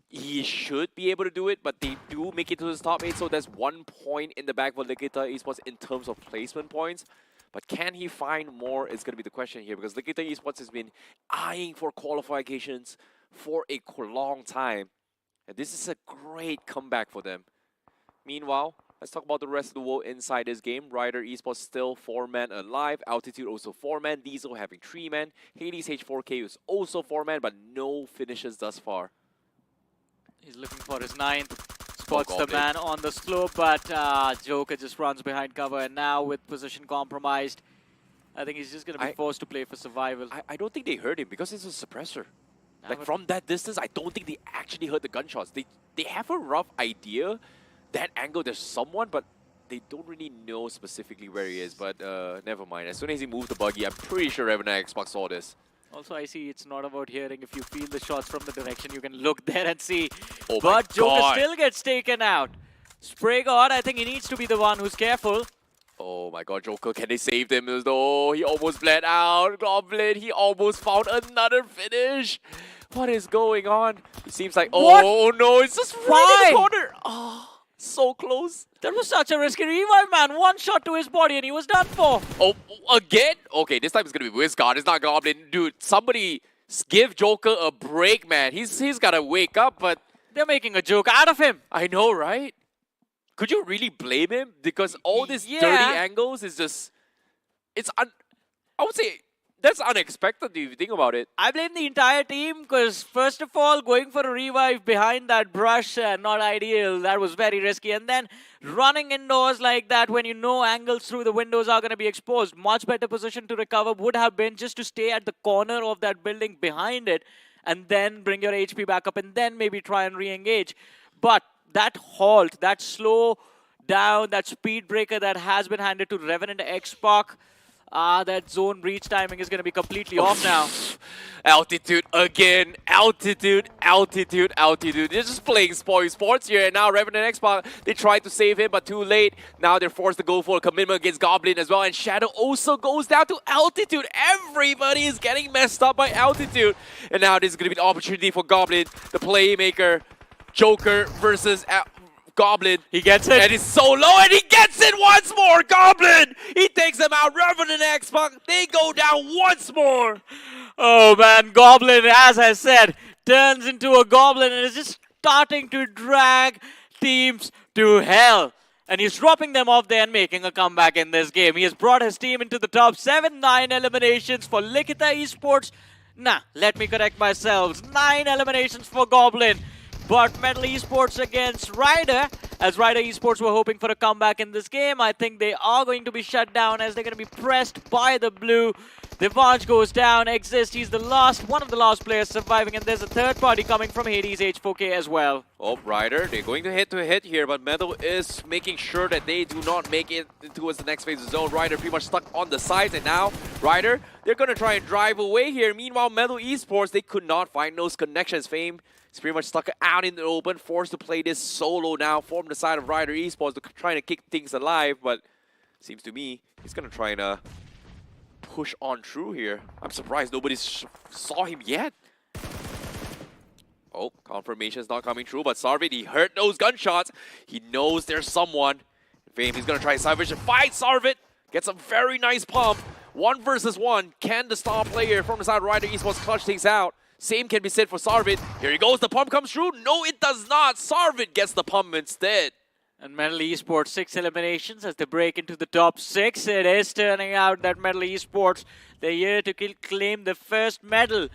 he should be able to do it, but they do make it to the top 8, so there's 1 point in the bag for Likita Esports in terms of placement points. But can he find more is going to be the question here, because Likita Esports has been eyeing for qualifications for a long time. And this is a great comeback for them. Meanwhile, let's talk about the rest of the world inside this game. Ryder Esports still 4-man alive. Altitude also 4-man. Diesel having 3-man. Hades H4K is also 4-man, but no finishes thus far. He's looking for his 9th. Spots the Goblin. man on the slope, but Joker just runs behind cover. And now with position compromised, I think he's just going to be forced to play for survival. I don't think they heard him because it's a suppressor. Nah, Like but from that distance, I don't think they actually heard the gunshots. They have a rough idea that angle there's someone, but they don't really know specifically where he is. But never mind. As soon as he moved the buggy, I'm pretty sure Revenant Xbox saw this. Also, I see it's not about hearing. If you feel the shots from the direction, you can look there and see. Oh my But Joker God. still gets taken out. Spray God, I think he needs to be the one who's careful. Oh my god, Joker, can they save them? No, he almost bled out. Goblin, he almost found another finish. What is going on? It seems like, What? oh no, it's just right in the corner. Oh, so close. That was such a risky revive, man. One shot to his body and he was done for. Oh, again? Okay, this time it's gonna be Wizguard. It's not Goblin. Dude, somebody give Joker a break, man. He's gotta wake up, but They're making a joke out of him. I know, right? Could you really blame him? Because all these Yeah. dirty angles is just... I would say that's unexpected if you think about it. I blame the entire team because, first of all, going for a revive behind that brush, not ideal. That was very risky. And then running indoors like that when you know angles through the windows are going to be exposed. Much better position to recover would have been just to stay at the corner of that building behind it and then bring your HP back up and then maybe try and re-engage. But that halt, that slow down, that speed breaker that has been handed to Revenant X-Pac, that zone breach timing is going to be completely off now. Altitude again. Altitude, altitude, altitude. They're just playing spoil sports here. And now Revenant X-Pac, they tried to save him, but too late. Now they're forced to go for a commitment against Goblin as well. And Shadow also goes down to altitude. Everybody is getting messed up by altitude. And now this is going to be an opportunity for Goblin, the playmaker. Joker versus Goblin. He gets it. And it's so low, and he gets it once more. Goblin! He takes him out. Revenant X-Pac, they go down once more. Oh man, Goblin, as I said, turns into a goblin and is just starting to drag teams to hell. And he's dropping them off there and making a comeback in this game. He has brought his team into the top 7, 9 eliminations for Likita Esports. Nah, let me correct myself. 9 eliminations for Goblin. But Metal Esports against Ryder, as Ryder Esports were hoping for a comeback in this game, I think they are going to be shut down as they're going to be pressed by the blue. Devanch goes down, Exist, he's the last, one of the last players surviving, and there's a third party coming from Hades H4K as well. Oh, Ryder, they're going to hit here, but Metal is making sure that they do not make it towards the next phase of the zone. Ryder pretty much stuck on the sides, and now Ryder, they're going to try and drive away here. Meanwhile, Metal Esports, they could not find those connections. Fame is pretty much stuck out in the open, forced to play this solo now from the side of Ryder Esports, trying to keep things alive, but seems to me he's going to try and push on through here. I'm surprised nobody saw him yet. Oh, confirmation's not coming through, but Sarvid, he heard those gunshots. He knows there's someone. Fame, he's going to try salvage and fight Sarvid. Gets a very nice pump. 1 versus 1. Can the star player from the side of Ryder Esports clutch things out? Same can be said for Sarvid. Here he goes, the pump comes through. No, it does not. Sarvid gets the pump instead. And Metal Esports 6 eliminations as they break into the top 6. It is turning out that Metal Esports, they're here to claim the first medal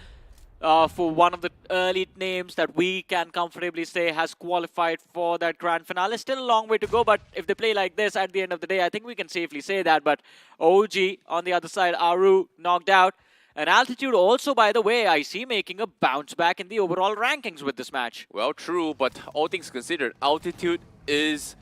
for one of the early names that we can comfortably say has qualified for that grand finale. Still a long way to go, but if they play like this at the end of the day, I think we can safely say that. But OG on the other side, Aru knocked out. And Altitude also, by the way, I see making a bounce back in the overall rankings with this match. Well, true, but all things considered, Altitude is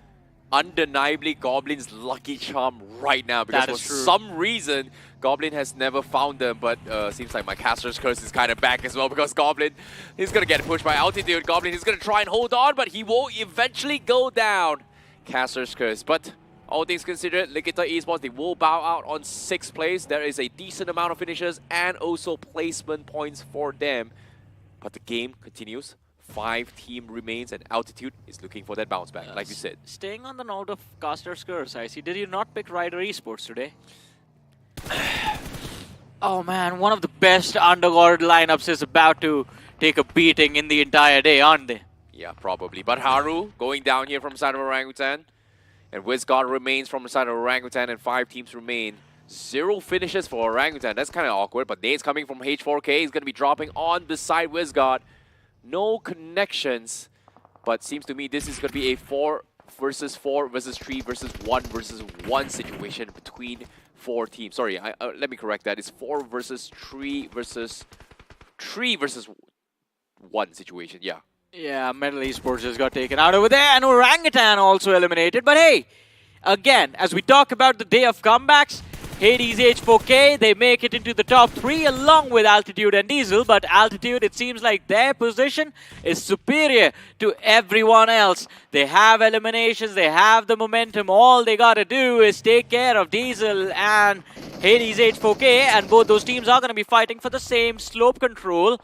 undeniably Goblin's lucky charm right now, because That is for true. some reason Goblin has never found them, but seems like my caster's curse is kind of back as well, because Goblin is going to get pushed by Altitude. Goblin is going to try and hold on, but he will eventually go down. Caster's curse, but all things considered, Likita Esports, they will bow out on 6th place. There is a decent amount of finishes and also placement points for them, but the game continues. 5 team remains, and Altitude is looking for that bounce back, like you said. Staying on the note of Caster's Curse, I see. Did you not pick Ryder Esports today? Oh man, one of the best underguard lineups is about to take a beating in the entire day, aren't they? Yeah, probably. But Haru going down here from the side of Orangutan. And Wizgod remains from the side of Orangutan, and 5 teams remain. 0 finishes for Orangutan. That's kind of awkward, but Nate's coming from H4K. He's going to be dropping on beside Wizgod. No connections, but seems to me this is going to be a 4 versus 4 versus 3 versus 1 versus 1 situation between 4 teams. Sorry, let me correct that. It's 4 versus 3 versus 3 versus 1 situation, yeah. Yeah, Metal Esports just got taken out over there, and Orangutan also eliminated. But hey, again, as we talk about the day of comebacks, Hades H4K, they make it into the top 3 along with Altitude and Diesel, but Altitude, it seems like their position is superior to everyone else. They have eliminations, they have the momentum. All they gotta do is take care of Diesel and Hades H4K, and both those teams are gonna be fighting for the same slope control.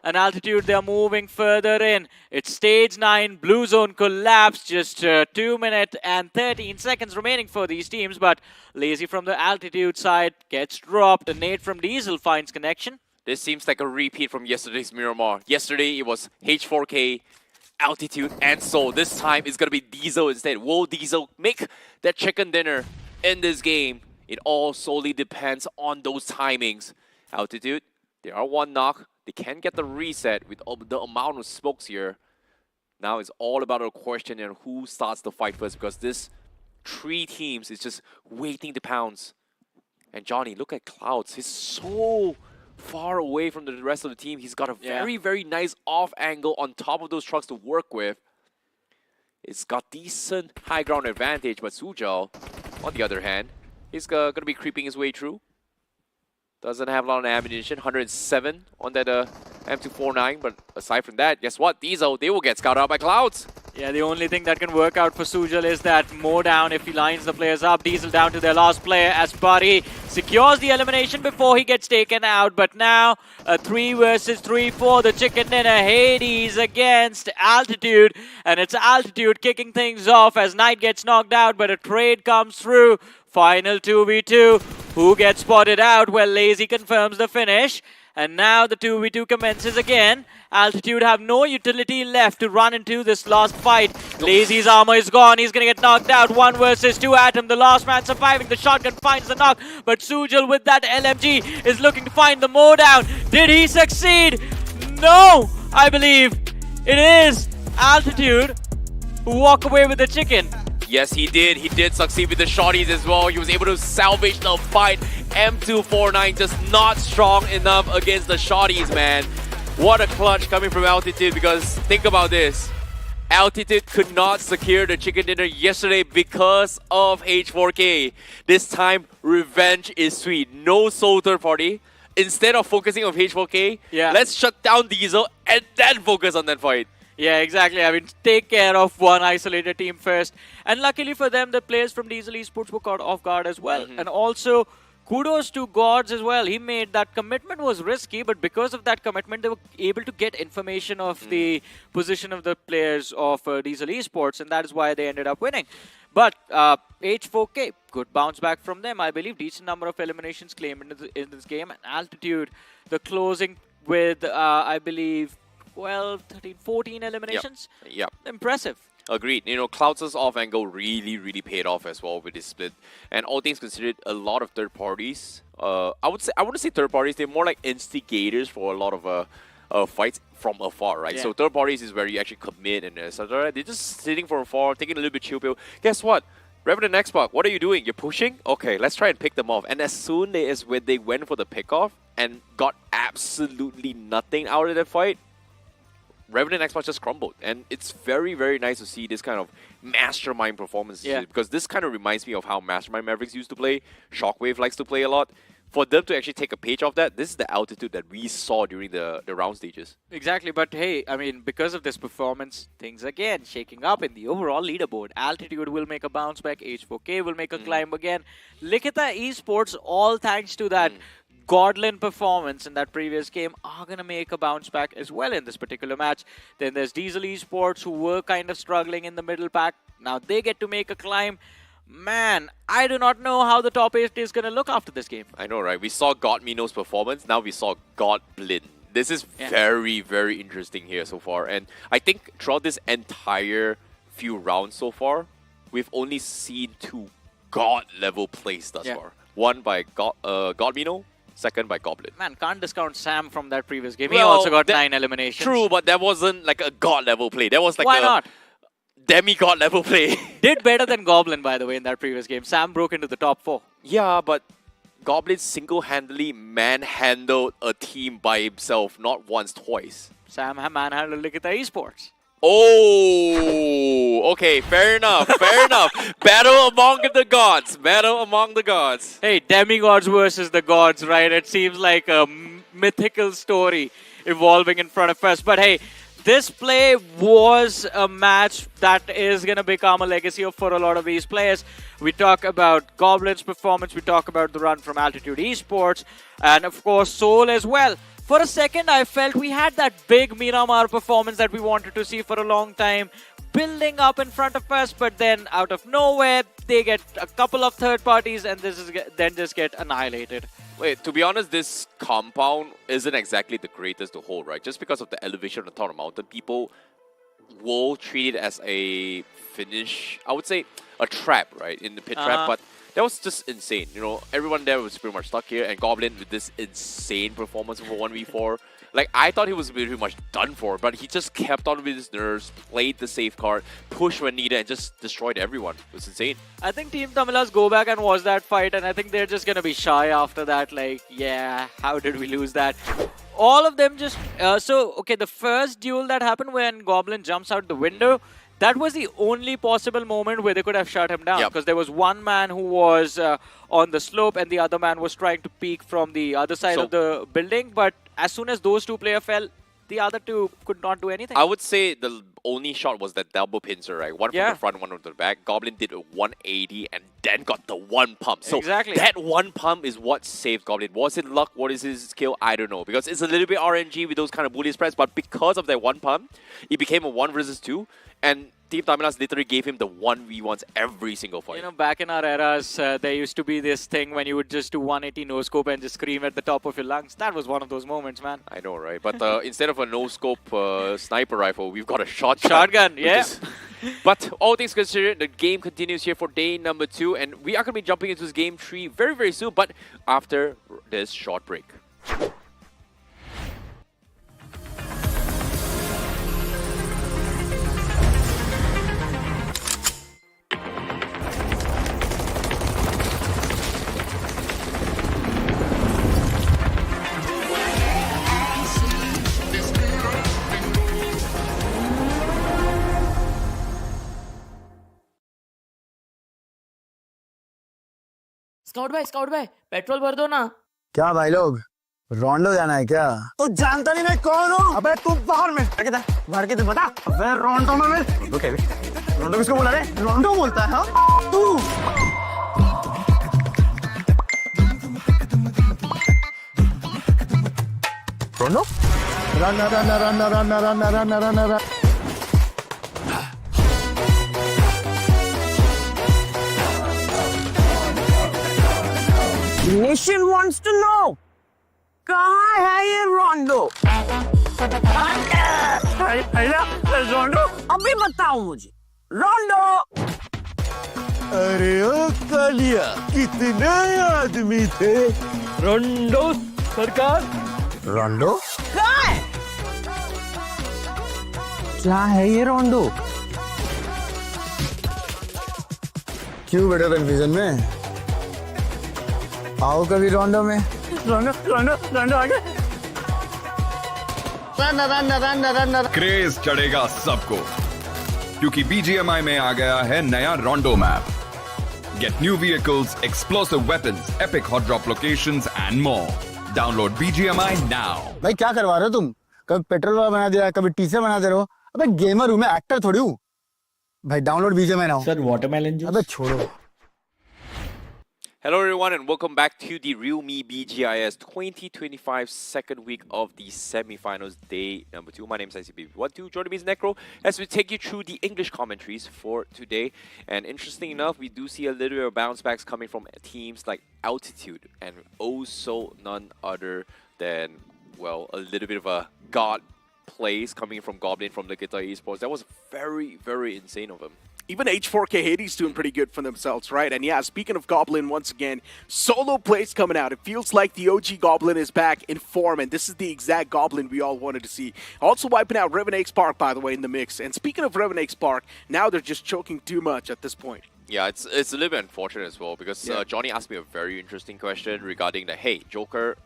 And Altitude, they're moving further in. It's stage 9, blue zone collapse, just 2 minutes and 13 seconds remaining for these teams, but Lazy from the Altitude side gets dropped, and Nate from Diesel finds connection. This seems like a repeat from yesterday's Miramar. Yesterday, it was H4K, Altitude, and Soul. This time, it's going to be Diesel instead. Will Diesel make that chicken dinner in this game? It all solely depends on those timings. Altitude, they are 1 knock. They can get the reset with the amount of smokes here. Now it's all about a question on who starts the fight first, because this 3 teams is just waiting to pounce. And Johnny, look at Clouds. He's so far away from the rest of the team. He's got a very, very nice off angle on top of those trucks to work with. It's got decent high ground advantage, but Sujal, on the other hand, he's going to be creeping his way through. Doesn't have a lot of ammunition, 107 on that M249, but aside from that, guess what? Diesel, they will get scouted out by Clouds. Yeah, the only thing that can work out for Sujal is that Mo down if he lines the players up. Diesel down to their last player as Buddy secures the elimination before he gets taken out. But now, a 3 versus 3 for the chicken dinner. Hades against Altitude. And it's Altitude kicking things off as Knight gets knocked out, but a trade comes through. Final 2v2. Who gets spotted out? Well, Lazy confirms the finish. And now the 2v2 commences again. Altitude have no utility left to run into this last fight. Lazy's armor is gone. He's going to get knocked out. 1 versus 2 Atom. The last man surviving. The shotgun finds the knock. But Sujal with that LMG is looking to find the mow down. Did he succeed? No! I believe it is Altitude who walk away with the chicken. Yes, he did. He did succeed with the shotties as well. He was able to salvage the fight. M249 just not strong enough against the shotties, man. What a clutch coming from Altitude, because think about this. Altitude could not secure the chicken dinner yesterday because of H4K. This time, revenge is sweet. No sole third party. Instead of focusing on H4K, let's shut down Diesel and then focus on that fight. Yeah, exactly. I mean, take care of one isolated team first. And luckily for them, the players from Diesel Esports were caught off guard as well. And also, kudos to Gods as well. He made that commitment was risky, but because of that commitment, they were able to get information of the position of the players of Diesel Esports, and that is why they ended up winning. But H4K, good bounce back from them. I believe decent number of eliminations claimed in this game. And Altitude, the closing with, I believe, 12, 13, 14 eliminations. Yep. Impressive. Agreed. You know, Clouds' off angle really paid off as well with this split. And all things considered, a lot of third parties. I wouldn't say third parties. They're more like instigators for a lot of fights from afar, right? So third parties is where you actually commit and etc. They're just sitting from afar, taking a little bit chill pill. Guess what? Revenant Xbox, what are you doing? You're pushing? Okay, let's try and pick them off. And as soon as when they went for the pickoff and got absolutely nothing out of that fight, Revenant Xbox just crumbled, and it's very nice to see this kind of mastermind performances, because this kind of reminds me of how Mastermind Mavericks used to play. Shockwave likes to play a lot. For them to actually take a page off that, this is the Altitude that we saw during the round stages. Exactly, but hey, I mean, because of this performance, things again shaking up in the overall leaderboard. Altitude will make a bounce back, H4K will make a climb again. Likita Esports, all thanks to that Godlin performance in that previous game, are going to make a bounce back as well in this particular match. Then there's Diesel Esports, who were kind of struggling in the middle pack. Now they get to make a climb. Man, I do not know how the top 8 is going to look after this game. I know, right? We saw God Mino's performance. Now we saw God Blin. This is very, very interesting here so far. And I think throughout this entire few rounds so far, we've only seen 2 God-level plays thus far. One by Godmino, second by Goblin. Man, can't discount Sam from that previous game. Well, he also got 9 eliminations. True, but that wasn't like a God-level play. That was like Why a not? demigod level play. Did better than Goblin, by the way, in that previous game. Sam broke into the top 4. Yeah, but Goblin single-handedly manhandled a team by himself, not once, twice. Sam manhandled Likita Esports. Oh, okay, fair enough, fair enough. Battle among the gods, battle among the gods. Hey, demigods versus the gods, right? It seems like a mythical story evolving in front of us. But hey, this play was a match that is going to become a legacy for a lot of these players. We talk about Goblin's performance, we talk about the run from Altitude Esports, and of course Soul as well. For a second, I felt we had that big Miramar performance that we wanted to see for a long time, building up in front of us, but then out of nowhere, they get a couple of third parties and then just get annihilated. Wait, to be honest, this compound isn't exactly the greatest to hold, right? Just because of the elevation of the top of the mountain, people will treat it as a finish, I would say a trap, right? In the pit trap, but that was just insane. You know, everyone there was pretty much stuck here, and Goblin with this insane performance for 1v4. Like, I thought he was pretty much done for, but he just kept on with his nerves, played the safe card, pushed when needed, and just destroyed everyone. It was insane. I think Team Tamilas go back and watch that fight, and I think they're just going to be shy after that. Like, yeah, how did we lose that? All of them just... okay, the first duel that happened when Goblin jumps out the window, that was the only possible moment where they could have shut him down. Because there was one man who was on the slope and the other man was trying to peek from the other side of the building. But as soon as those 2 players fell, the other 2 could not do anything. I would say the only shot was that double pincer, right? One from the front, one from the back. Goblin did a 180 and then got the 1 pump. So that 1 pump is what saved Goblin. Was it luck? What is his skill? I don't know. Because it's a little bit RNG with those kind of bully spreads. But because of that 1 pump, it became a 1 versus 2. And Team Tamilas literally gave him the 1v1s every single fight. You know, back in our eras, there used to be this thing when you would just do 180 no-scope and just scream at the top of your lungs. That was one of those moments, man. I know, right? But instead of a no-scope sniper rifle, we've got a shotgun. Shotgun, yeah. But all things considered, the game continues here for day number 2. And we are going to be jumping into this game 3 very, very soon. But after this short break. Scout भाई petrol भर दो ना। क्या भाई लोग रोंडो जाना है क्या? तू जानता नहीं मैं कौन हूँ? अबे तू बाहर में भर के तो बता। अबे रोंडो में रोंडो किसको बोला रे? रोंडो बोलता है हाँ? तू रोंडो? Run Nation wants to know कहाँ है ये रोंडो? रोंडो अभी बताओ मुझे रोंडो। अरे ओ कालिया कितने आदमी थे? रोंडो सरकार रोंडो कहाँ है? क्या है ये रोंडो? क्यों बेटा कंफ्यूजन में? आओ कभी रोंडो में। रोंडो आगे। क्रेज चढ़ेगा सबको क्योंकि BGMI में आ गया है नया रोंडो map. Get new vehicles, explosive weapons, epic hot drop locations and more. Download BGMI now. भाई क्या करवा रहे हो तुम? कभी पेट्रोल वाला बना दिया, कभी टीचर बना दे रहे हो। अबे गेमर हूँ मैं, एक्टर थोड़ी हूँ। भाई download BGMI now. Sir watermelon juice. अबे छोड़ो। Hello everyone and welcome back to the realme BGIS 2025 second week of the semi-finals day number 2. My name is ICB12. Joining me is Necro as we take you through the English commentaries for today. And interesting enough, we do see a little bit of bounce backs coming from teams like Altitude and also none other than well. A little bit of a god plays coming from Goblin from the Guitar Esports. That was very, very insane of him. Even H4K Hades doing pretty good for themselves, right? And yeah, speaking of Goblin, once again, solo plays coming out. It feels like the OG Goblin is back in form, and this is the exact Goblin we all wanted to see. Also wiping out Revenant Spark, by the way, in the mix. And speaking of Revenant Spark, now they're just choking too much at this point. Yeah, it's a little bit unfortunate as well because Johnny asked me a very interesting question regarding the, hey, Joker,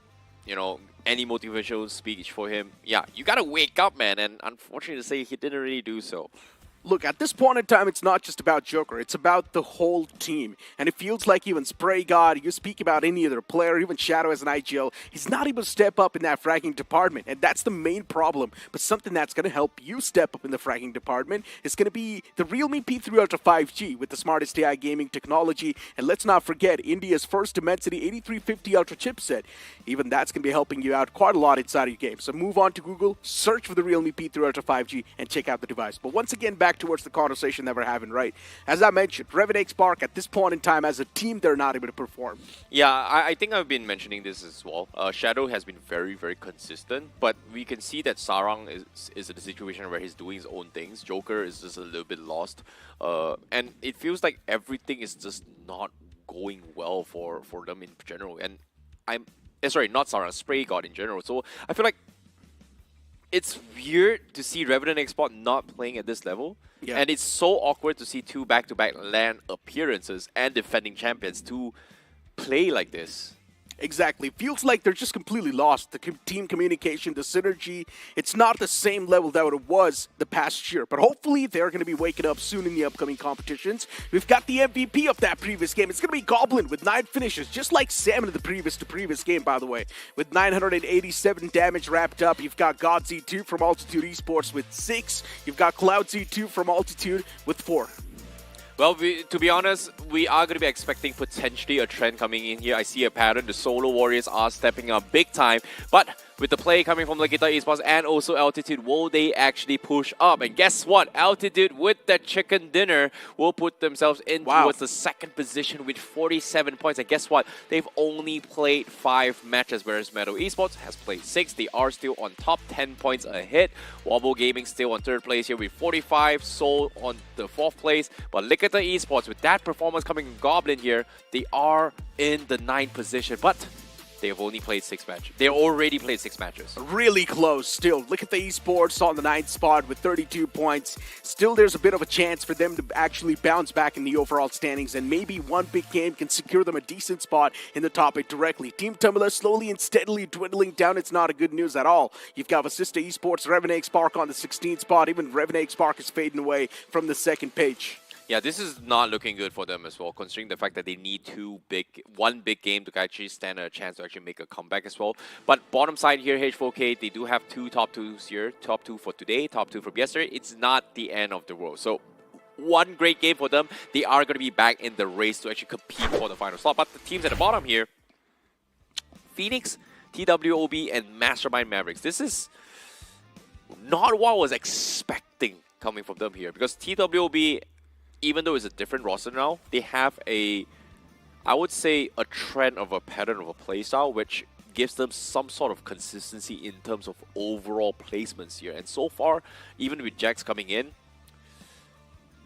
you know, any motivational speech for him? Yeah, you gotta wake up, man, and unfortunately to say, he didn't really do so. Look, at this point in time, it's not just about Joker. It's about the whole team. And it feels like even Spray God, you speak about any other player, even Shadow as an IGL, he's not able to step up in that fragging department. And that's the main problem. But something that's going to help you step up in the fragging department is going to be the realme P3 Ultra 5G with the smartest AI gaming technology. And let's not forget, India's first Dimensity 8350 Ultra chipset. Even that's going to be helping you out quite a lot inside of your game. So move on to Google, search for the realme P3 Ultra 5G, and check out the device. But once again, back towards the conversation that we're having, right? As I mentioned, Revenant Spark at this point in time as a team, they're not able to perform. Yeah, I think I've been mentioning this as well. Shadow has been very, very consistent, but we can see that Sarang is in a situation where he's doing his own things. Joker is just a little bit lost. And it feels like everything is just not going well for them in general. And sorry, not Sarang, Spray God in general. So I feel like it's weird to see Revenant Export not playing at this level. Yeah. And it's so awkward to see two back-to-back LAN appearances and defending champions to play like this. Exactly. Feels like they're just completely lost. The team communication, the synergy, it's not the same level that it was the past year. But hopefully they're going to be waking up soon in the upcoming competitions. We've got the MVP of that previous game. It's going to be Goblin with 9 finishes, just like Sam in the previous game, by the way. With 987 damage wrapped up. You've got God Z2 from Altitude Esports with 6. You've got Cloud Z2 from Altitude with 4. Well, to be honest, we are going to be expecting potentially a trend coming in here. I see a pattern. The solo warriors are stepping up big time. But with the play coming from Guitar Esports and also Altitude, will they actually push up? And guess what? Altitude with that chicken dinner will put themselves in towards the second position with 47 points. And guess what? They've only played 5 matches, whereas Metal Esports has played 6. They are still on top, 10 points ahead. Wobble Gaming still on 3rd place here with 45. Soul on the 4th place. But Guitar Esports, with that performance coming from Goblin here, they are in the 9th position. But they have only played 6 matches. They already played 6 matches. Really close still. Look at the esports on the 9th spot with 32 points. Still, there's a bit of a chance for them to actually bounce back in the overall standings, and maybe one big game can secure them a decent spot in the top 8 directly. Team Tumblr slowly and steadily dwindling down. It's not a good news at all. You've got Vasista Esports, Revenant Spark on the 16th spot. Even Revenant Spark is fading away from the 2nd page. Yeah, this is not looking good for them as well, considering the fact that they need one big game to actually stand a chance to actually make a comeback as well. But bottom side here, H4K, they do have 2 top 2s here. Top 2 for today, top 2 from yesterday. It's not the end of the world. So one great game for them. They are going to be back in the race to actually compete for the final slot. But the teams at the bottom here, Phoenix, TWOB, and Mastermind Mavericks. This is not what I was expecting coming from them here, because TWOB, even though it's a different roster now, they have I would say, a trend of a pattern of a playstyle, which gives them some sort of consistency in terms of overall placements here. And so far, even with Jax coming in,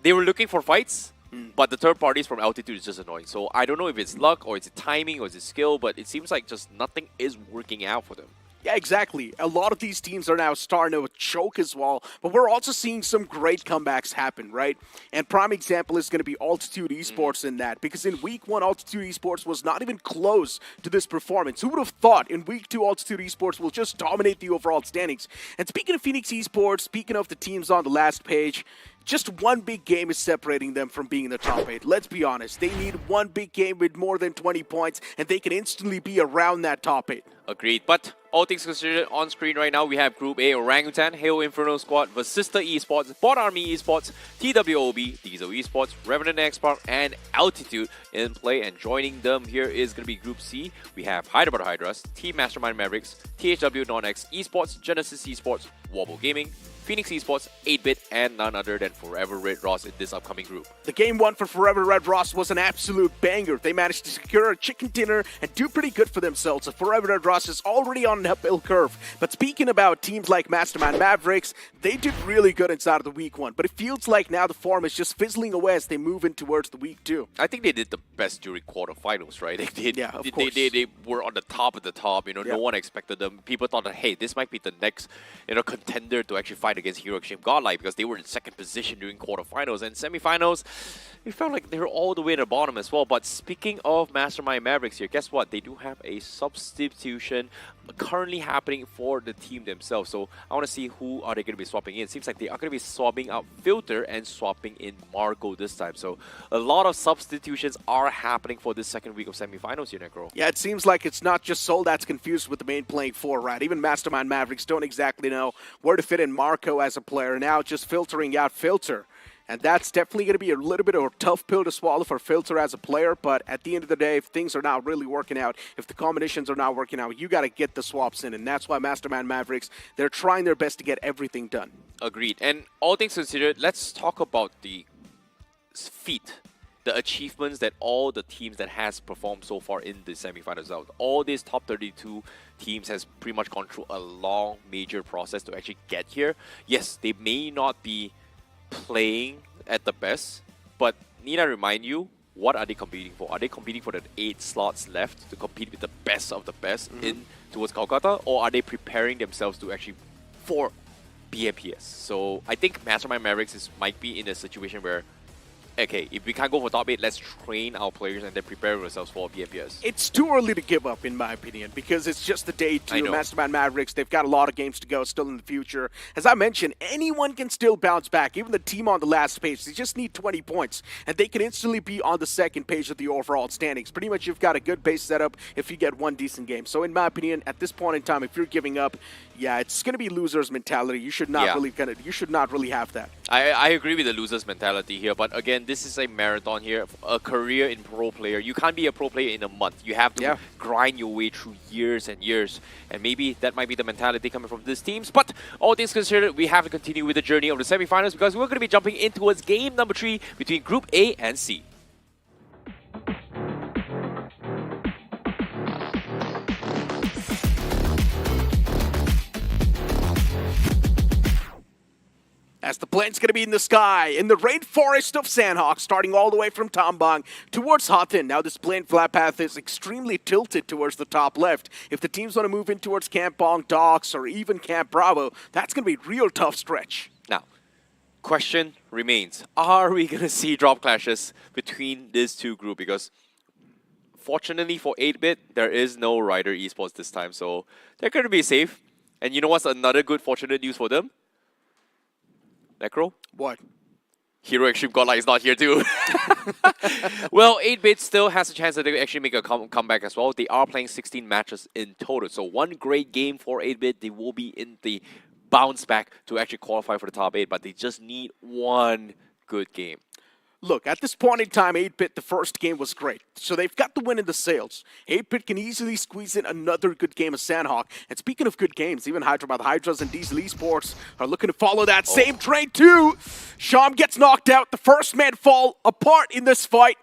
they were looking for fights, but the third parties from Altitude is just annoying. So I don't know if it's luck, or it's timing, or it's skill, but it seems like just nothing is working out for them. Yeah, exactly. A lot of these teams are now starting to choke as well, but we're also seeing some great comebacks happen, right? And prime example is going to be Altitude Esports in that, because in Week 1, Altitude Esports was not even close to this performance. Who would have thought in Week 2, Altitude Esports will just dominate the overall standings? And speaking of Phoenix Esports, speaking of the teams on the last page, just one big game is separating them from being in the top 8. Let's be honest. They need one big game with more than 20 points, and they can instantly be around that top 8. Agreed. But all things considered, on screen right now, we have Group A, Orangutan, Clan, Hail Inferno Squad, Vasista Esports, Bot Army Esports, TWOB, Diesel Esports, Revenant Expert, and Altitude in play. And joining them here is going to be Group C. We have Hyderabad Hydras, Team Mastermind Mavericks, THW Non-X Esports, Genesis Esports, Wobble Gaming, Phoenix Esports, 8-Bit, and none other than Forever Red Ross in this upcoming group. The game one for Forever Red Ross was an absolute banger. They managed to secure a chicken dinner and do pretty good for themselves. So Forever Red Ross is already on an uphill curve. But speaking about teams like Mastermind Mavericks, they did really good inside of the week one. But it feels like now the form is just fizzling away as they move in towards the week two. I think they did the best during quarterfinals, right? Of course. They were on the top of the top. You know, Yeah. no one expected them. People thought that, hey, this might be the next, contender to actually fight against Hero Exchange Godlike because they were in second position during quarterfinals and semifinals. It felt like they were all the way at the bottom as well. But speaking of Mastermind Mavericks here, guess what? They do have a substitution currently happening for the team themselves. So I want to see who are they going to be swapping in. It seems like they are going to be swapping out Filter and swapping in Marco this time. So a lot of substitutions are happening for this second week of semifinals here, Necro. Yeah, it seems like it's not just Soul that's confused with the main playing four, right? Even Mastermind Mavericks don't exactly know where to fit in Marco as a player. Now just filtering out Filter. And that's definitely going to be a little bit of a tough pill to swallow for Filter as a player. But at the end of the day, if things are not really working out, if the combinations are not working out, you got to get the swaps in. And that's why Mastermind Mavericks, they're trying their best to get everything done. Agreed. And all things considered, let's talk about the feat, the achievements that all the teams that has performed so far in the semifinals out. All these top 32 teams has pretty much gone through a long, major process to actually get here. Yes, they may not be playing at the best, but need I remind you, what are they competing for? Are they competing for the 8 slots left to compete with the best of the best in towards Kolkata, or are they preparing themselves to actually for BMPS? So I think Mastermind Mavericks might be in a situation where, okay, if we can't go for top 8, let's train our players and then prepare ourselves for BMPS. It's too early to give up, in my opinion, because it's just the day I two. know. Mastermind Mavericks, they've got a lot of games to go still in the future. As I mentioned, anyone can still bounce back. Even the team on the last page, they just need 20 points, and they can instantly be on the second page of the overall standings. Pretty much you've got a good base setup if you get one decent game. So in my opinion, at this point in time, if you're giving up, yeah, it's going to be loser's mentality. You should not you should not really have that. I agree with the loser's mentality here, but again, this is a marathon here, a career in pro player. You can't be a pro player in a month. You have to grind your way through years and years, and maybe that might be the mentality coming from these teams. But all things considered, we have to continue with the journey of the semifinals because we're going to be jumping in towards game number 3 between Group A and C. As the plane's going to be in the sky, in the rainforest of Sandhawk, starting all the way from Tambang towards Hathin. Now this plane flat path is extremely tilted towards the top left. If the teams want to move in towards Camp Bong, Docks, or even Camp Bravo, that's going to be a real tough stretch. Now, question remains, are we going to see drop clashes between these two groups? Because fortunately for 8-Bit, there is no Rider Esports this time, so they're going to be safe. And you know what's another good fortunate news for them? Necro? What? Hero Extreme Godlike is not here too. Well, 8-Bit still has a chance that they actually make a comeback as well. They are playing 16 matches in total. So one great game for 8-Bit. They will be in the bounce back to actually qualify for the top 8, but they just need one good game. Look, at this point in time, 8-Bit, the first game was great. So they've got the win in the sales. 8-Bit can easily squeeze in another good game of Sandhawk. And speaking of good games, even Hyderabad Hydras and Diesel Esports are looking to follow that same train too. Sham gets knocked out. The first man fall apart in this fight.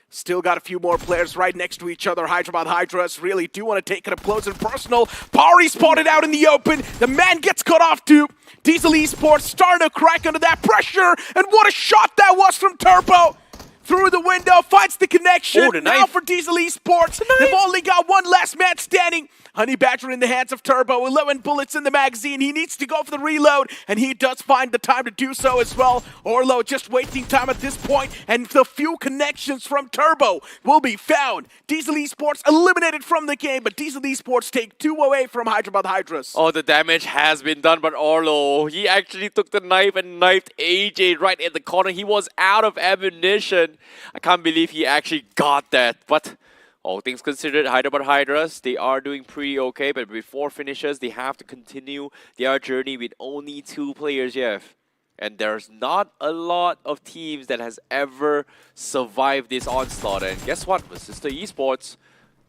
Still got a few more players right next to each other. Hyderabad Hydras really do want to take it up close and personal. Pari spotted out in the open. The man gets cut off too. Diesel Esports starting to crack under that pressure. And what a shot that was from Turbo. Through the window, finds the connection. Oh, the now knife. for Diesel Esports. They've only got one last man standing. Honey Badger in the hands of Turbo. 11 bullets in the magazine. He needs to go for the reload, and he does find the time to do so as well. Orlo just wasting time at this point, and the few connections from Turbo will be found. Diesel Esports eliminated from the game, but Diesel Esports take 2 away from Hyderabad Hydras. Oh, the damage has been done, but Orlo, he actually took the knife and knifed AJ right in the corner. He was out of ammunition. I can't believe he actually got that, but All things considered, Hyderabad Hydras, they are doing pretty okay, but before finishes, they have to continue their journey with only 2 players left. And there's not a lot of teams that has ever survived this onslaught. And guess what? With Sister Esports,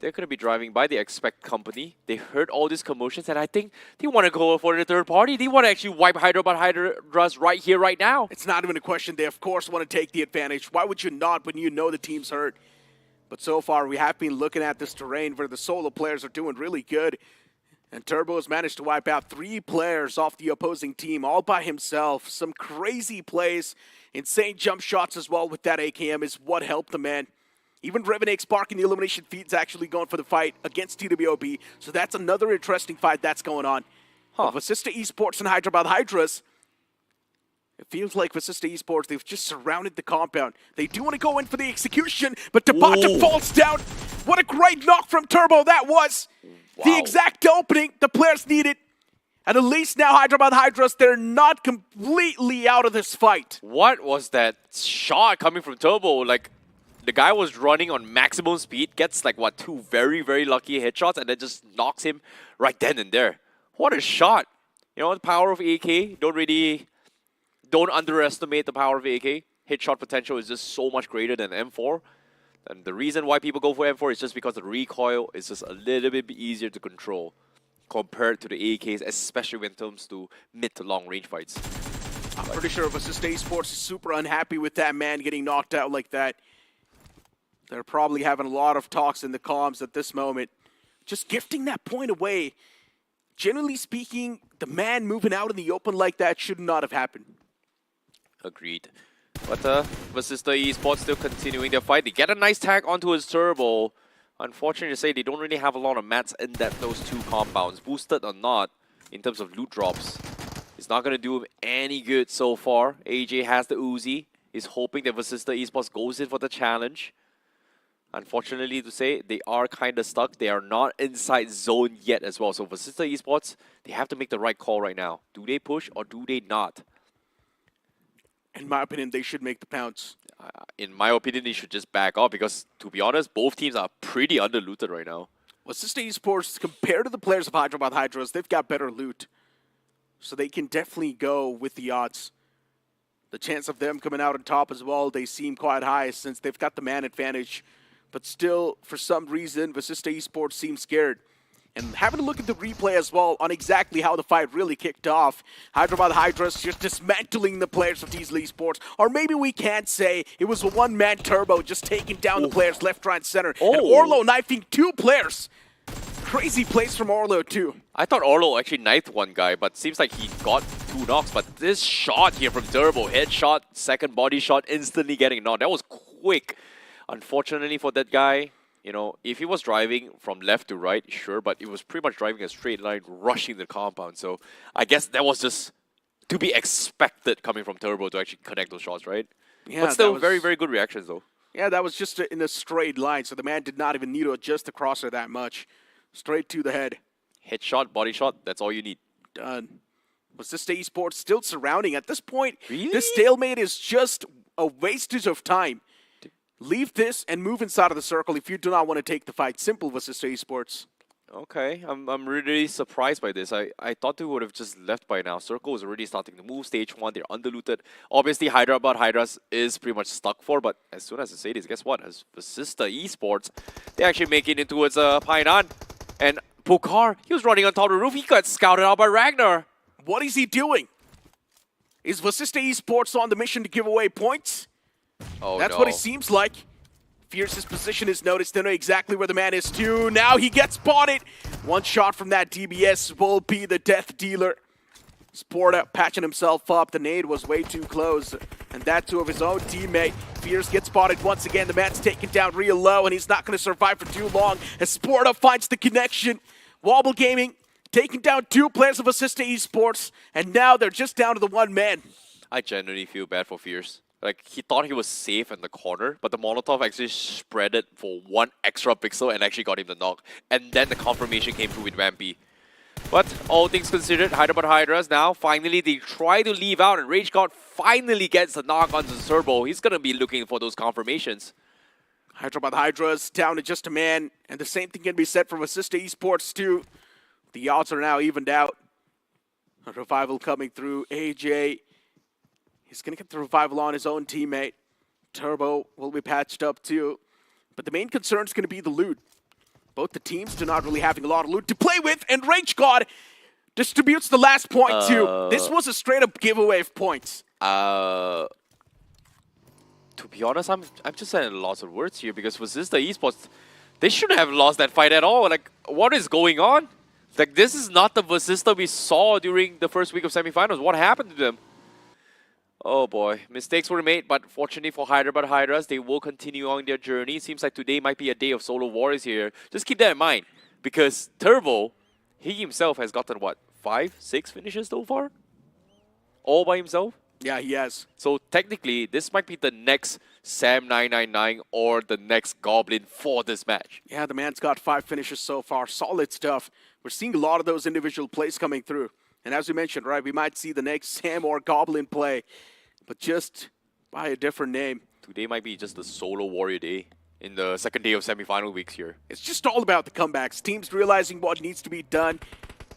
they're going to be driving by the Expect company. They heard all these commotions, and I think they want to go for the third party. They want to actually wipe Hyderabad Hydras right here, right now. It's not even a question. They, of course, want to take the advantage. Why would you not when you know the team's hurt? But so far, we have been looking at this terrain where the solo players are doing really good. And Turbo has managed to wipe out 3 players off the opposing team all by himself. Some crazy plays, insane jump shots as well with that AKM is what helped the man. Even Revenix sparking the elimination feed is actually going for the fight against TWOB. So that's another interesting fight that's going on. Vasista Esports and Hyderabad Hydras. It feels like Vasista Esports, they've just surrounded the compound. They do want to go in for the execution, but Tabata falls down. What a great knock from Turbo that was. Wow. The exact opening the players needed. And at least now Hyderabad Hydras, they're not completely out of this fight. What was that shot coming from Turbo? Like, the guy was running on maximum speed, gets like, what, 2 very, very lucky headshots, and then just knocks him right then and there. What a shot. You know, the power of AK, don't underestimate the power of AK. Hit-shot potential is just so much greater than M4. And the reason why people go for M4 is just because the recoil is just a little bit easier to control compared to the AKs, especially when it comes to mid to long range fights. I'm pretty sure Vasista Esports is super unhappy with that man getting knocked out like that. They're probably having a lot of talks in the comms at this moment. Just gifting that point away. Generally speaking, the man moving out in the open like that should not have happened. Agreed. But Vasista Esports still continuing their fight. They get a nice tag onto his Turbo. Unfortunately to say, they don't really have a lot of mats in those 2 compounds. Boosted or not, in terms of loot drops. It's not going to do him any good so far. AJ has the Uzi. He's hoping that Vasista Esports goes in for the challenge. Unfortunately to say, they are kind of stuck. They are not inside zone yet as well. So Vasista Esports, they have to make the right call right now. Do they push or do they not? In my opinion, they should make the pounce. In my opinion, they should just back off because, to be honest, both teams are pretty under-looted right now. Vasista Esports, compared to the players of Hyderabad Hydras, they've got better loot. So they can definitely go with the odds. The chance of them coming out on top as well, they seem quite high since they've got the man advantage. But still, for some reason, Vasista Esports seems scared. And having a look at the replay as well on exactly how the fight really kicked off. Hyderabad Hydras just dismantling the players of Diesel Esports. Or maybe we can't say it was a one-man Turbo just taking down the players left, right, and center. And Orlo knifing 2 players. Crazy plays from Orlo too. I thought Orlo actually knifed 1 guy, but seems like he got 2 knocks. But this shot here from Turbo, headshot, second body shot, instantly getting knocked. That was quick. Unfortunately for that guy, you know, if he was driving from left to right, sure, but it was pretty much driving a straight line, rushing the compound. So I guess that was just to be expected coming from Turbo to actually connect those shots, right? Yeah, but still, very, very good reactions, though. Yeah, that was just in a straight line, so the man did not even need to adjust the crosser that much. Straight to the head. Headshot, body shot, that's all you need. Done. Vasista Esports still surrounding. At this point, really? This stalemate is just a wastage of time. Leave this and move inside of the circle if you do not want to take the fight. Simple Vasista Esports. Okay, I'm really surprised by this. I thought they would have just left by now. Circle is already starting to move. Stage 1, they're underlooted. Obviously, Hyderabad Hydras is pretty much stuck for, but as soon as I say this, guess what? As Vasista Esports, they actually make it in towards Painan. And Pokar, he was running on top of the roof. He got scouted out by Ragnar. What is he doing? Is Vasista Esports on the mission to give away points? Oh, That's no. what it seems like. Fierce's position is noticed. They know exactly where the man is too. Now he gets spotted. 1 shot from that DBS will be the death dealer. Sporta patching himself up. The nade was way too close. And that to of his own teammate. Fierce gets spotted once again. The man's taken down real low and he's not going to survive for too long as Sporta finds the connection. Wobble Gaming taking down 2 players of Vasista Esports. And now they're just down to the 1 man. I genuinely feel bad for Fierce. Like, he thought he was safe in the corner, but the Molotov actually spread it for 1 extra pixel and actually got him the knock. And then the confirmation came through with Vampy. But all things considered, Hyderabad Hydras now, finally they try to leave out and Rage God finally gets the knock onto the Turbo. He's going to be looking for those confirmations. Hyderabad Hydras down to just a man, and the same thing can be said for Vasista Esports too. The odds are now evened out. A revival coming through. AJ, he's going to get the revival on his own teammate. Turbo will be patched up too. But the main concern is going to be the loot. Both the teams do not really having a lot of loot to play with, and Rage God distributes the last point too. This was a straight up giveaway of points. To be honest, I'm just at a loss of words here because Vasista Esports, they shouldn't have lost that fight at all. Like, what is going on? Like, this is not the Vasista we saw during the first week of semifinals. What happened to them? Oh boy, mistakes were made, but fortunately for Hyderabad Hydras, they will continue on their journey. Seems like today might be a day of solo warriors here. Just keep that in mind, because Turbo, he himself has gotten what, 5, 6 finishes so far? All by himself? Yeah, he has. So technically, this might be the next Sam999 or the next Goblin for this match. Yeah, the man's got 5 finishes so far. Solid stuff. We're seeing a lot of those individual plays coming through. And as we mentioned, right, we might see the next Sam or Goblin play, but just by a different name. Today might be just the solo warrior day in the second day of semifinal weeks here. It's just all about the comebacks. Teams realizing what needs to be done,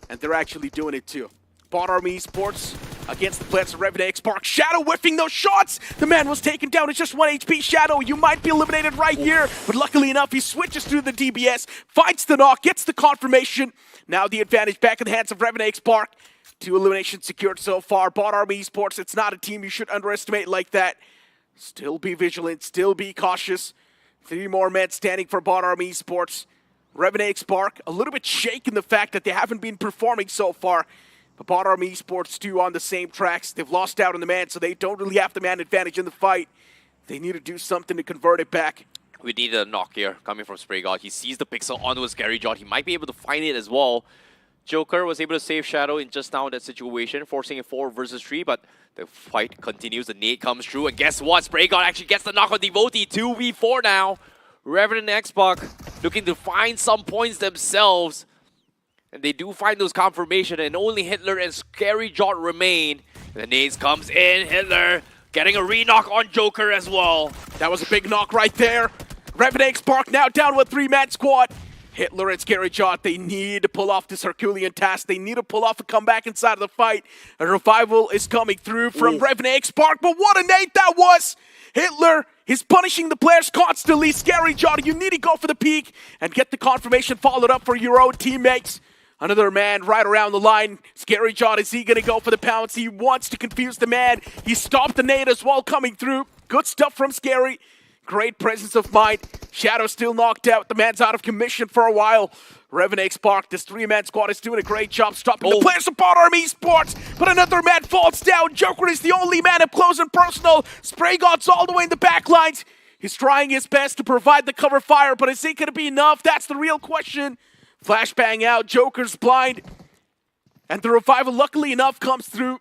and they're actually doing it too. Bot Army Esports against the players of Revenant Spark. Shadow whiffing those shots. The man was taken down. It's just 1 HP. Shadow, you might be eliminated right here. But luckily enough, he switches through the DBS, fights the knock, gets the confirmation. Now the advantage back in the hands of Revenant Spark. 2 eliminations secured so far. Bot Army Esports, it's not a team you should underestimate like that. Still be vigilant, still be cautious. 3 more men standing for Bot Army Esports. Revenant Spark, a little bit shaken the fact that they haven't been performing so far. But Bot Army Esports too on the same tracks. They've lost out on the man, so they don't really have the man advantage in the fight. They need to do something to convert it back. We need a knock here coming from Spray God. He sees the pixel onto his Scary Jot. He might be able to find it as well. Joker was able to save Shadow in just now in that situation, forcing a 4 versus 3, but the fight continues. The nade comes through, and guess what? Spray God actually gets the knock on Devotee. 2v4 now. Revenant and Xbox looking to find some points themselves. And they do find those confirmation, and only Hitler and Scary Jot remain. The nades comes in, Hitler getting a re-knock on Joker as well. That was a big knock right there. Revenant Spark now down with 3-man squad. Hitler and Scary Jot, they need to pull off this Herculean task. They need to pull off a comeback inside of the fight. A revival is coming through from Revenant Spark, but what a nade that was! Hitler is punishing the players constantly. Scary Jot, you need to go for the peak and get the confirmation followed up for your own teammates. Another man right around the line. Scary Jot, is he going to go for the pounce? He wants to confuse the man. He stopped the nade as well coming through. Good stuff from Scary. Great presence of mind. Shadow still knocked out. The man's out of commission for a while. Revenant Spark, this 3-man squad is doing a great job stopping the players of Bot Army Esports. But another man falls down. Joker is the only man up close and personal. Spray God's all the way in the back lines. He's trying his best to provide the cover fire, but is it going to be enough? That's the real question. Flashbang out, Joker's blind. And the revival, luckily enough, comes through.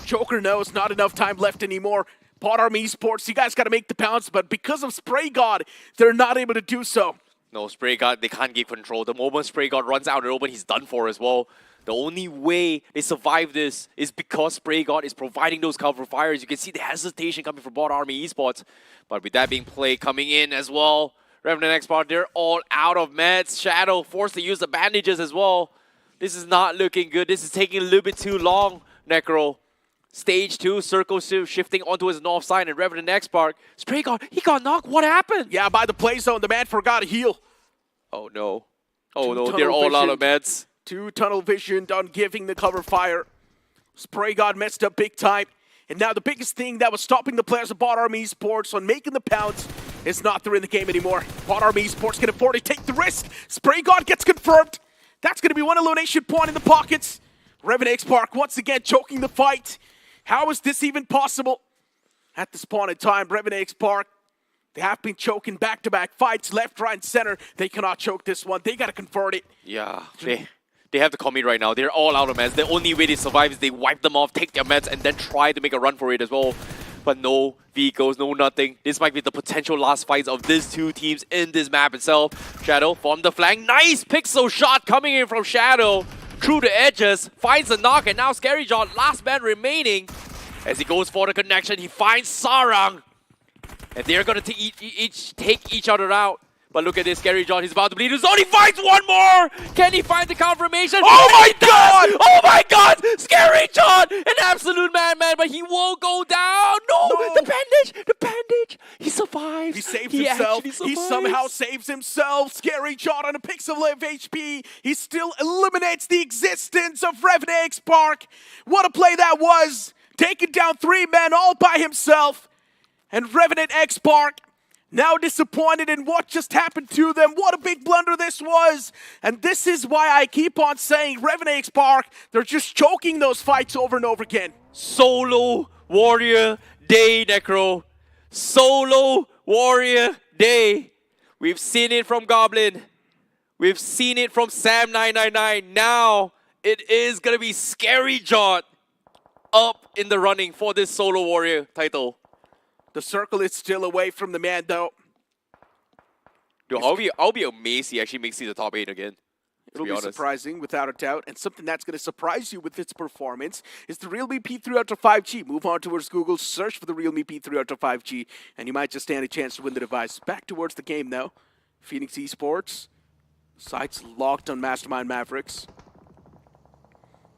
Joker knows not enough time left anymore. Bot Army Esports, you guys got to make the pounce, but because of Spray God, they're not able to do so. No, Spray God, they can't get control. The moment Spray God runs out and open, he's done for as well. The only way they survive this is because Spray God is providing those cover fires. You can see the hesitation coming from Bot Army Esports. But with that being played, coming in as well, Revenant Export, they're all out of meds. Shadow forced to use the bandages as well. This is not looking good. This is taking a little bit too long, Necro. Stage 2, Circle shifting onto his north side, and Revenant Export. Spray God, he got knocked. What happened? Yeah, by the play zone, the man forgot to heal. Oh no. Oh no, they're all out of meds. 2 tunnel visioned on giving the cover fire. Spray God messed up big time. And now the biggest thing that was stopping the players of Bot Army Esports on making the pounce is not there in the game anymore. Bot Army Esports can afford to take the risk. Spray God gets confirmed. That's going to be 1 elimination point in the pockets. Revenant Spark once again choking the fight. How is this even possible? At this point in time, Revenant Spark, they have been choking back-to-back fights, left, right, and center. They cannot choke this one. They got to convert it. Yeah, they have to commit right now. They're all out of meds. The only way they survive is they wipe them off, take their meds, and then try to make a run for it as well. But no vehicles, no nothing. This might be the potential last fights of these 2 teams in this map itself. Shadow from the flank. Nice pixel shot coming in from Shadow. Through the edges, finds the knock, and now Scary John, last man remaining. As he goes for the connection, he finds Sarang. And they're gonna take each other out. But look at this, Scary John, he's about to bleed. He's only finds one more! Can he find the confirmation? Oh my god! Oh my god! Scary John! An absolute madman, but he won't go down! No! The bandage! The bandage! He survives! He saves himself. actually He survives. somehow saves himself. Scary John on a pixel of HP. He still eliminates the existence of Revenant X Park. What a play that was! Taking down 3 men all by himself. And Revenant X Park now disappointed in what just happened to them. What a big blunder this was. And this is why I keep on saying Revenant X Park, they're just choking those fights over and over again. Solo Warrior Day, Necro. Solo Warrior Day. We've seen it from Goblin. We've seen it from Sam999. Now it is going to be Scary John up in the running for this Solo Warrior title. The circle is still away from the man, though. Dude, I'll be amazed he actually makes it to the top 8 again. It'll be surprising, without a doubt. And something that's going to surprise you with its performance is the realme P3 Ultra 5G. Move on towards Google, search for the realme P3 Ultra 5G, and you might just stand a chance to win the device. Back towards the game, though. Phoenix Esports. Sights locked on Mastermind Mavericks.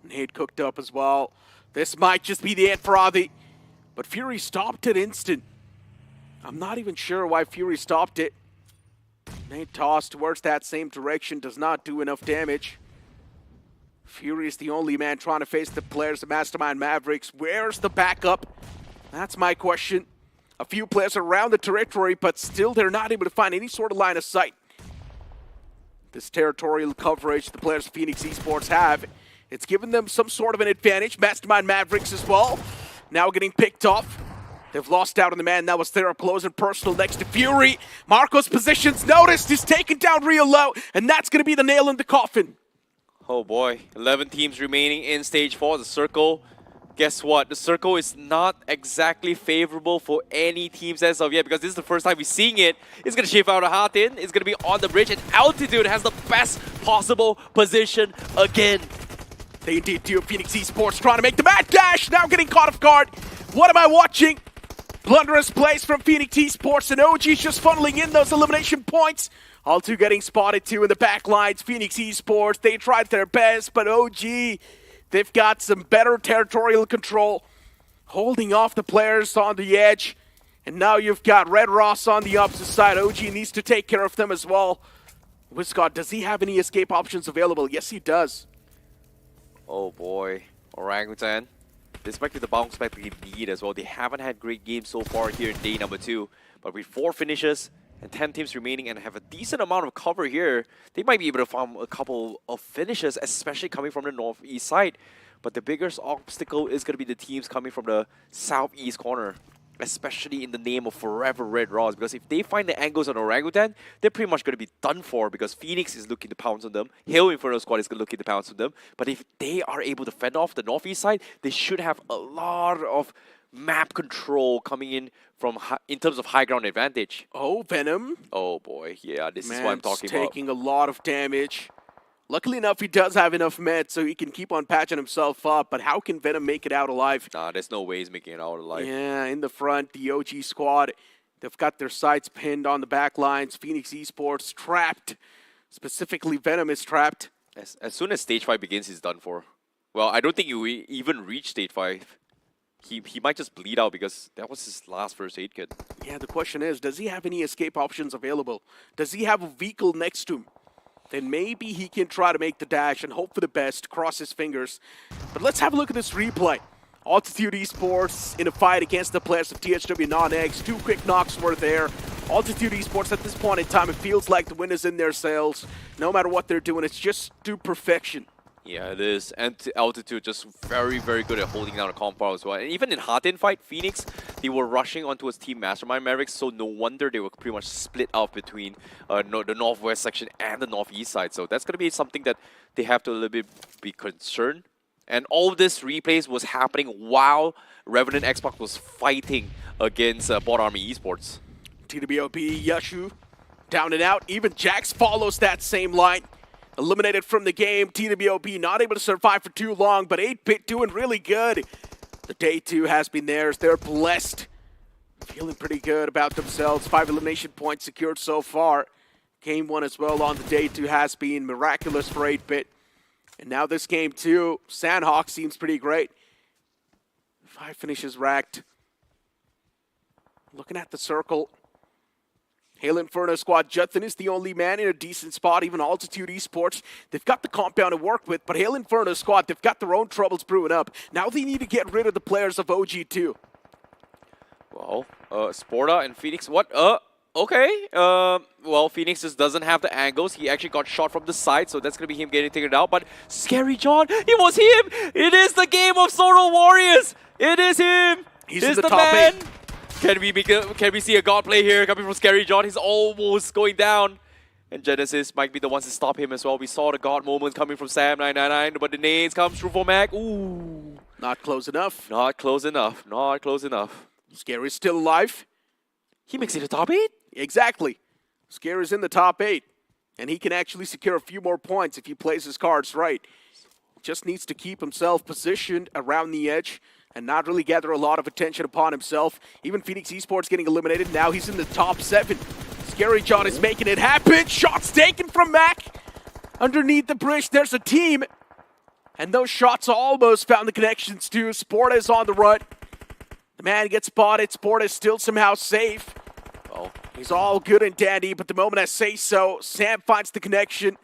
Nade cooked up as well. This might just be the end for Avi. But Fury stopped it instant. I'm not even sure why Fury stopped it. Nade tossed towards that same direction, does not do enough damage. Fury is the only man trying to face the players of Mastermind Mavericks. Where's the backup? That's my question. A few players around the territory, but still they're not able to find any sort of line of sight. This territorial coverage the players of Phoenix Esports have, it's given them some sort of an advantage. Mastermind Mavericks as well. Now getting picked off. They've lost out on the man that was there up close and personal next to Fury. Marco's position's noticed. He's taken down real low, and that's going to be the nail in the coffin. Oh boy, 11 teams remaining in stage 4, the circle. Guess what? The circle is not exactly favorable for any teams as of yet, because this is the first time we're seeing it. It's going to shift out of Hatin. It's going to be on the bridge, and Altitude has the best possible position again. They indeed do. Phoenix Esports trying to make the mad dash. Now getting caught off guard. What am I watching? Blunderous plays from Phoenix Esports, and OG's just funneling in those elimination points. All two getting spotted too in the back lines. Phoenix Esports, they tried their best, but OG, they've got some better territorial control. Holding off the players on the edge. And now you've got Red Ross on the opposite side. OG needs to take care of them as well. Wiscott, does he have any escape options available? Yes, he does. Oh boy, Orangutan. Despite the bounce back lead as well, they haven't had great games so far here in day number 2. But with 4 finishes and 10 teams remaining and have a decent amount of cover here, they might be able to farm a couple of finishes, especially coming from the northeast side. But the biggest obstacle is going to be the teams coming from the southeast corner, especially in the name of Forever Red Ross, because if they find the angles on Orangutan, they're pretty much going to be done for, because Phoenix is looking to pounce on them, Hill Inferno Squad is looking to pounce on them, but if they are able to fend off the northeast side, they should have a lot of map control coming in from in terms of high ground advantage. Oh, Venom. Oh boy, yeah, this is what I'm talking about. Taking a lot of damage. Luckily enough, he does have enough meds, so he can keep on patching himself up. But how can Venom make it out alive? Nah, there's no way he's making it out alive. Yeah, in the front, the OG squad, they've got their sights pinned on the back lines. Phoenix Esports trapped. Specifically, Venom is trapped. As soon as stage 5 begins, he's done for. Well, I don't think he will even reach stage 5. He might just bleed out because that was his last first aid kit. Yeah, the question is, does he have any escape options available? Does he have a vehicle next to him? Then maybe he can try to make the dash and hope for the best, cross his fingers. But let's have a look at this replay. Altitude Esports in a fight against the players of THW Non-Eggs. 2 quick knocks were there. Altitude Esports at this point in time, it feels like the wind is in their sails. No matter what they're doing, it's just to perfection. Yeah, it is. And Altitude just very, very good at holding down a compound as well. And even in Hatin fight, Phoenix, they were rushing onto his team Mastermind Mavericks, so no wonder they were pretty much split up between the northwest section and the northeast side. So that's going to be something that they have to a little bit be concerned. And all this replays was happening while Revenant Xbox was fighting against Bot Army Esports. TWB, Yashu, down and out. Even Jax follows that same line. Eliminated from the game. TWB not able to survive for too long, but 8-Bit doing really good. The day 2 has been theirs. They're blessed. feeling pretty good about themselves. 5 elimination points secured so far. Game 1 as well on the day 2 has been miraculous for 8-Bit. And now this game 2, Sandhawk seems pretty great. 5 finishes racked. Looking at the circle. Hail Inferno squad, Juthan is the only man in a decent spot, even Altitude Esports. They've got the compound to work with, but Hail Inferno squad, they've got their own troubles brewing up. Now they need to get rid of the players of OG2. Well, Sporta and Phoenix, what? Okay. Well, Phoenix just doesn't have the angles. He actually got shot from the side, so that's going to be him getting taken out. But Scary John, it was him! It is the game of Solo Warriors! It is him! He's in the top man! 8. Can we see a god play here coming from Scary John? He's almost going down. And Genesis might be the ones to stop him as well. We saw the god moment coming from Sam999, but the nades comes through for Mac. Ooh. Not close enough. Not close enough. Not close enough. Scary's still alive. He makes it the top 8? Exactly. Scary's in the top 8. And he can actually secure a few more points if he plays his cards right. Just needs to keep himself positioned around the edge and not really gather a lot of attention upon himself. Even Phoenix Esports getting eliminated. Now he's in the top 7. Scary John is making it happen. Shots taken from Mac. Underneath the bridge, there's a team. And those shots almost found the connections too. Sporta is on the run. The man gets spotted. Sporta is still somehow safe. Oh. He's all good and dandy, but the moment I say so, Sam finds the connection.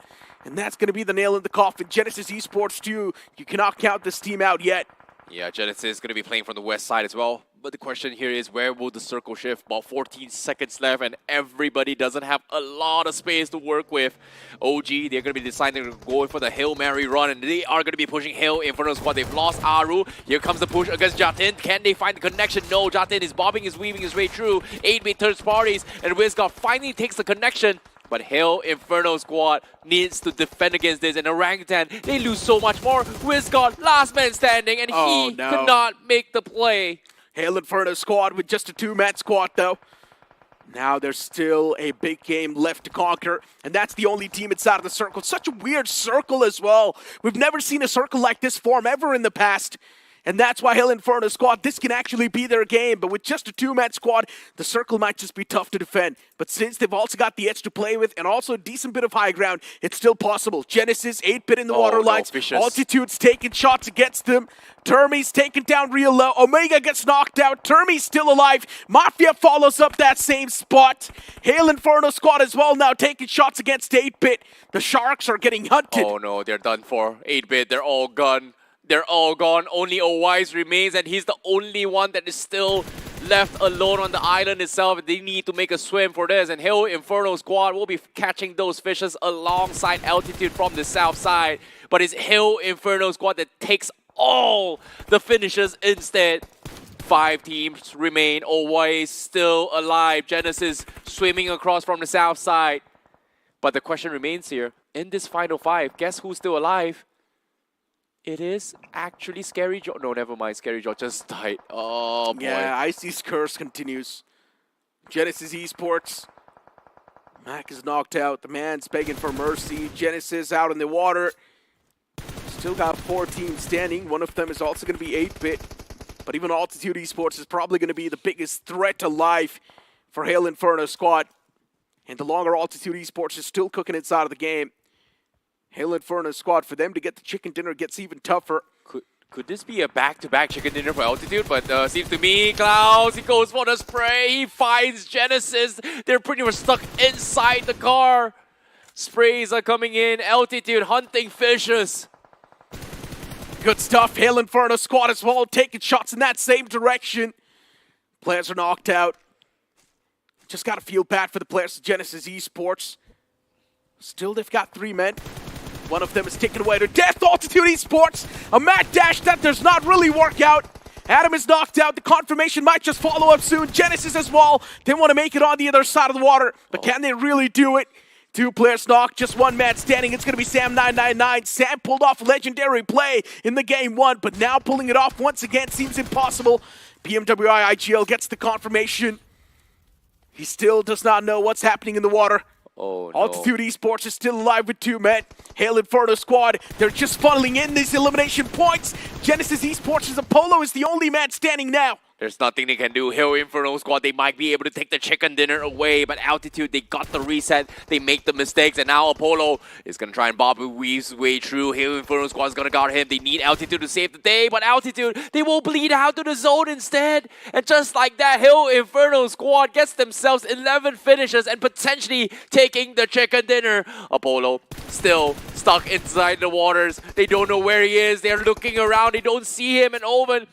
And that's going to be the nail in the coffin. Genesis Esports too. You cannot count this team out yet. Yeah, Genesis is going to be playing from the west side as well. But the question here is, where will the circle shift? About 14 seconds left, and everybody doesn't have a lot of space to work with. OG, they're going to be deciding to go for the Hail Mary run, and they are going to be pushing Hail Inferno squad. They've lost Aru. Here comes the push against Jatin. Can they find the connection? No, Jatin is bobbing, is weaving his way through. 8-bit third parties, and WizGod finally takes the connection. But Hail Inferno squad needs to defend against this, and Orangutan, they lose so much more. WizGod, last man standing, and he could not make the play. Hail Inferno squad with just a 2-man squad though. Now there's still a big game left to conquer, and that's the only team inside of the circle. Such a weird circle as well. We've never seen a circle like this form ever in the past. And that's why Hail Inferno squad, this can actually be their game. But with just a 2-man squad, the circle might just be tough to defend. But since they've also got the edge to play with and also a decent bit of high ground, it's still possible. Genesis, 8-bit in the water lines. Altitude's taking shots against them. Termi's taken down real low. Omega gets knocked out. Termi's still alive. Mafia follows up that same spot. Hail Inferno squad as well now taking shots against 8-bit. The Sharks are getting hunted. Oh no, they're done for. 8-bit, they're all gone. They're all gone. Only Owise remains, and he's the only one that is still left alone on the island itself. They need to make a swim for this, and Hail Inferno squad will be catching those fishes alongside Altitude from the south side. But it's Hail Inferno squad that takes all the finishes instead. 5 teams remain. Owise still alive. Genesis swimming across from the south side. But the question remains here. In this final 5, guess who's still alive? It is actually Scary Joe. No, never mind. Scary Joe just died. Oh, boy. Yeah, Icy's curse continues. Genesis Esports. Mac is knocked out. The man's begging for mercy. Genesis out in the water. Still got 4 teams standing. One of them is also going to be 8-bit. But even Altitude Esports is probably going to be the biggest threat to life for Hail Inferno squad. And the longer Altitude Esports is still cooking inside of the game, Hail Inferno squad, for them to get the chicken dinner gets even tougher. Could this be a back-to-back chicken dinner for Altitude? But seems to me, Klaus, he goes for the spray. He finds Genesis. They're pretty much stuck inside the car. Sprays are coming in. Altitude hunting fishes. Good stuff. Hail Inferno squad as well, taking shots in that same direction. Players are knocked out. Just got to feel bad for the players of Genesis Esports. Still, they've got 3 men. One of them is taken away to death. Altitude Esports, a mad dash that does not really work out. Adam is knocked out. The confirmation might just follow up soon. Genesis as well. They want to make it on the other side of the water, but can they really do it? 2 players knocked, just 1 man standing. It's going to be Sam999. Sam pulled off a legendary play in the game 1, but now pulling it off once again seems impossible. BMWI IGL gets the confirmation. He still does not know what's happening in the water. Oh, no. Altitude Esports is still alive with 2 men. Hail Inferno squad, they're just funneling in these elimination points. Genesis Esports' Apollo is the only man standing now. There's nothing they can do. Hill Inferno squad, they might be able to take the chicken dinner away, but Altitude, they got the reset, they make the mistakes, and now Apollo is going to try and bob and weave his way through. Hill Inferno squad is going to guard him. They need Altitude to save the day, but Altitude, they will bleed out to the zone instead. And just like that, Hill Inferno squad gets themselves 11 finishes and potentially taking the chicken dinner. Apollo still stuck inside the waters. They don't know where he is. They're looking around. They don't see him, and Omen,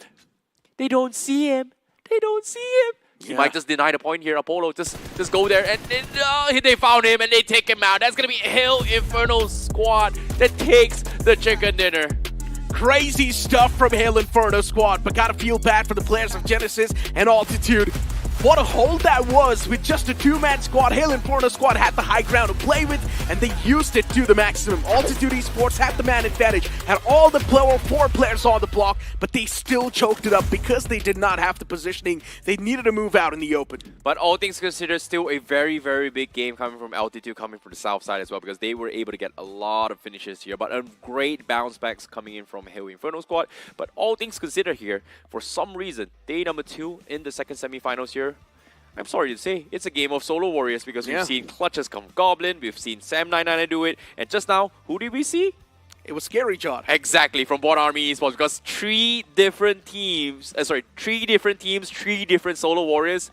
they don't see him. They don't see him. He might just deny the point here. Apollo, just go there. And they found him and they take him out. That's going to be Hill Inferno squad that takes the chicken dinner. Crazy stuff from Hail Inferno squad, but gotta feel bad for the players of Genesis and Altitude. What a hold that was with just a two-man squad. Hail Inferno squad had the high ground to play with, and they used it to the maximum. Altitude Esports had the man advantage, had all the 4 players on the block, but they still choked it up because they did not have the positioning. They needed to move out in the open. But all things considered, still a very, very big game coming from Altitude, coming from the south side as well, because they were able to get a lot of finishes here. But a great bounce backs coming in from Hail Inferno squad. But all things considered here, for some reason, day number 2 in the second semifinals here, I'm sorry to say, it's a game of solo warriors because we've seen clutches come Goblin, we've seen Sam99 do it, and just now, who did we see? It was scary, John. Exactly, from Bot Army Esports, because 3 different teams, 3 different solo warriors.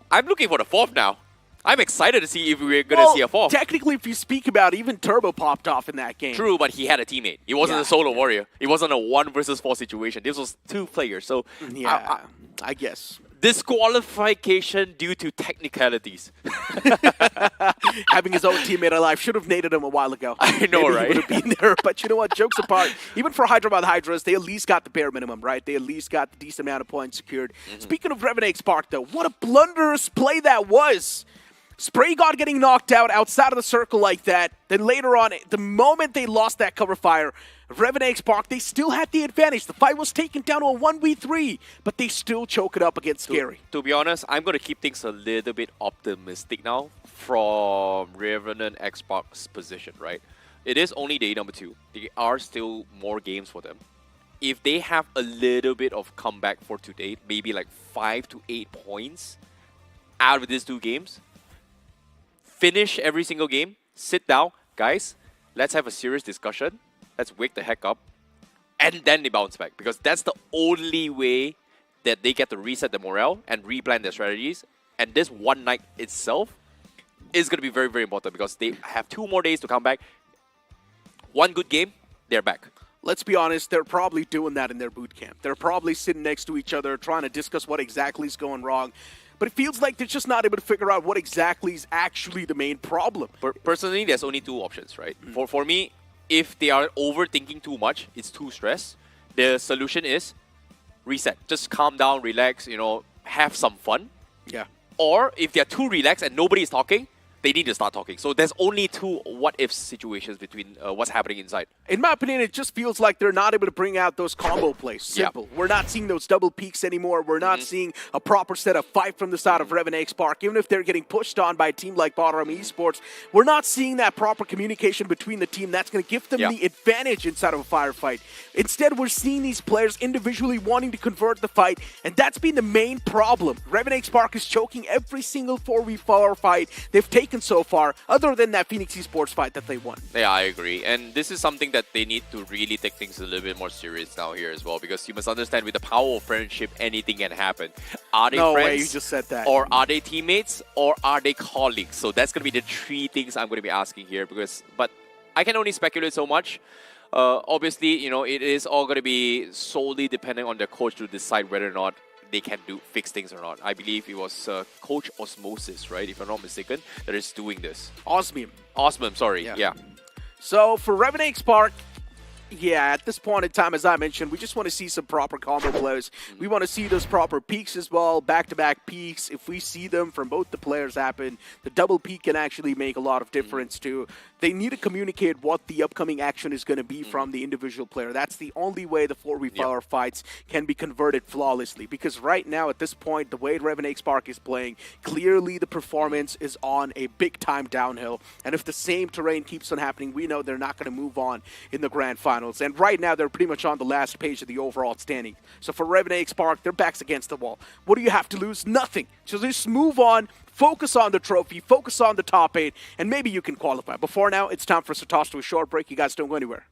I'm looking for the 4th now. I'm excited to see if we're going to see a 4th. Technically, if you speak about, even Turbo popped off in that game. True, but he had a teammate. He wasn't a solo warrior. It wasn't a 1 versus 4 situation. This was 2 players, so... Yeah, I guess. Disqualification due to technicalities. Having his own teammate alive should have naded him a while ago. I know, Maybe right? He would have been there. But you know what? Jokes apart, even for Hyderabad Hydras, they at least got the bare minimum, right? They at least got the decent amount of points secured. Speaking of Revenant Spark, though, what a blunderous play that was. Spray God getting knocked out outside of the circle like that. Then later on, the moment they lost that cover fire, Revenant Spark, they still had the advantage. The fight was taken down to a 1v3, but they still choke it up against Scary. To be honest, I'm going to keep things a little bit optimistic now from Revenant Xbox's position, right? It is only day number 2. There are still more games for them. If they have a little bit of comeback for today, maybe like 5 to 8 points out of these 2 games, finish every single game, sit down, guys, let's have a serious discussion. Let's wake the heck up. And then they bounce back. Because that's the only way that they get to reset the morale and replan their strategies. And this one night itself is going to be very, very important because they have 2 more days to come back. 1 good game, they're back. Let's be honest, they're probably doing that in their boot camp. They're probably sitting next to each other trying to discuss what exactly is going wrong. But it feels like they're just not able to figure out what exactly is actually the main problem. Personally, there's only 2 options, right? For me, if they are overthinking too much, it's too stressed, the solution is reset. Just calm down, relax, have some fun. Yeah. Or if they're too relaxed and nobody is talking, they need to start talking. So there's only 2 what-if situations between what's happening inside. In my opinion, it just feels like they're not able to bring out those combo plays. Simple. We're not seeing those double peaks anymore. We're not seeing a proper set of fight from the side of Revenant Spark. Even if they're getting pushed on by a team like Bottom Esports, we're not seeing that proper communication between the team that's going to give them the advantage inside of a firefight. Instead, we're seeing these players individually wanting to convert the fight, and that's been the main problem. Revenant Spark is choking every single 4v4 fight they've taken so far, other than that Phoenix Esports fight that they won. Yeah, I agree. And this is something that they need to really take things a little bit more serious now here as well, because you must understand with the power of friendship, anything can happen. Are they no friends? Way, you just said that. Or are they teammates? Or are they colleagues? So that's going to be the 3 things I'm going to be asking here, but I can only speculate so much. Obviously, it is all going to be solely depending on the coach to decide whether or not they can fix things or not. I believe it was Coach Osmosis, right? If I'm not mistaken, that is doing this. Osmium, sorry. Yeah. So for Revenant Spark, at this point in time, as I mentioned, we just want to see some proper combo plays. We want to see those proper peaks as well, back-to-back peaks. If we see them from both the players happen, the double peak can actually make a lot of difference too. They need to communicate what the upcoming action is going to be from the individual player. That's the only way the 4v4 fights can be converted flawlessly. Because right now, at this point, the way Revenant Spark is playing, clearly the performance is on a big-time downhill. And if the same terrain keeps on happening, we know they're not going to move on in the Grand Finals. Finals, and right now they're pretty much on the last page of the overall standing. So for Revenant Spark, their back's against the wall. What do you have to lose? Nothing. So just move on, focus on the trophy, focus on the top 8, and maybe you can qualify. But for now, it's time for us to toss to a short break. You guys don't go anywhere.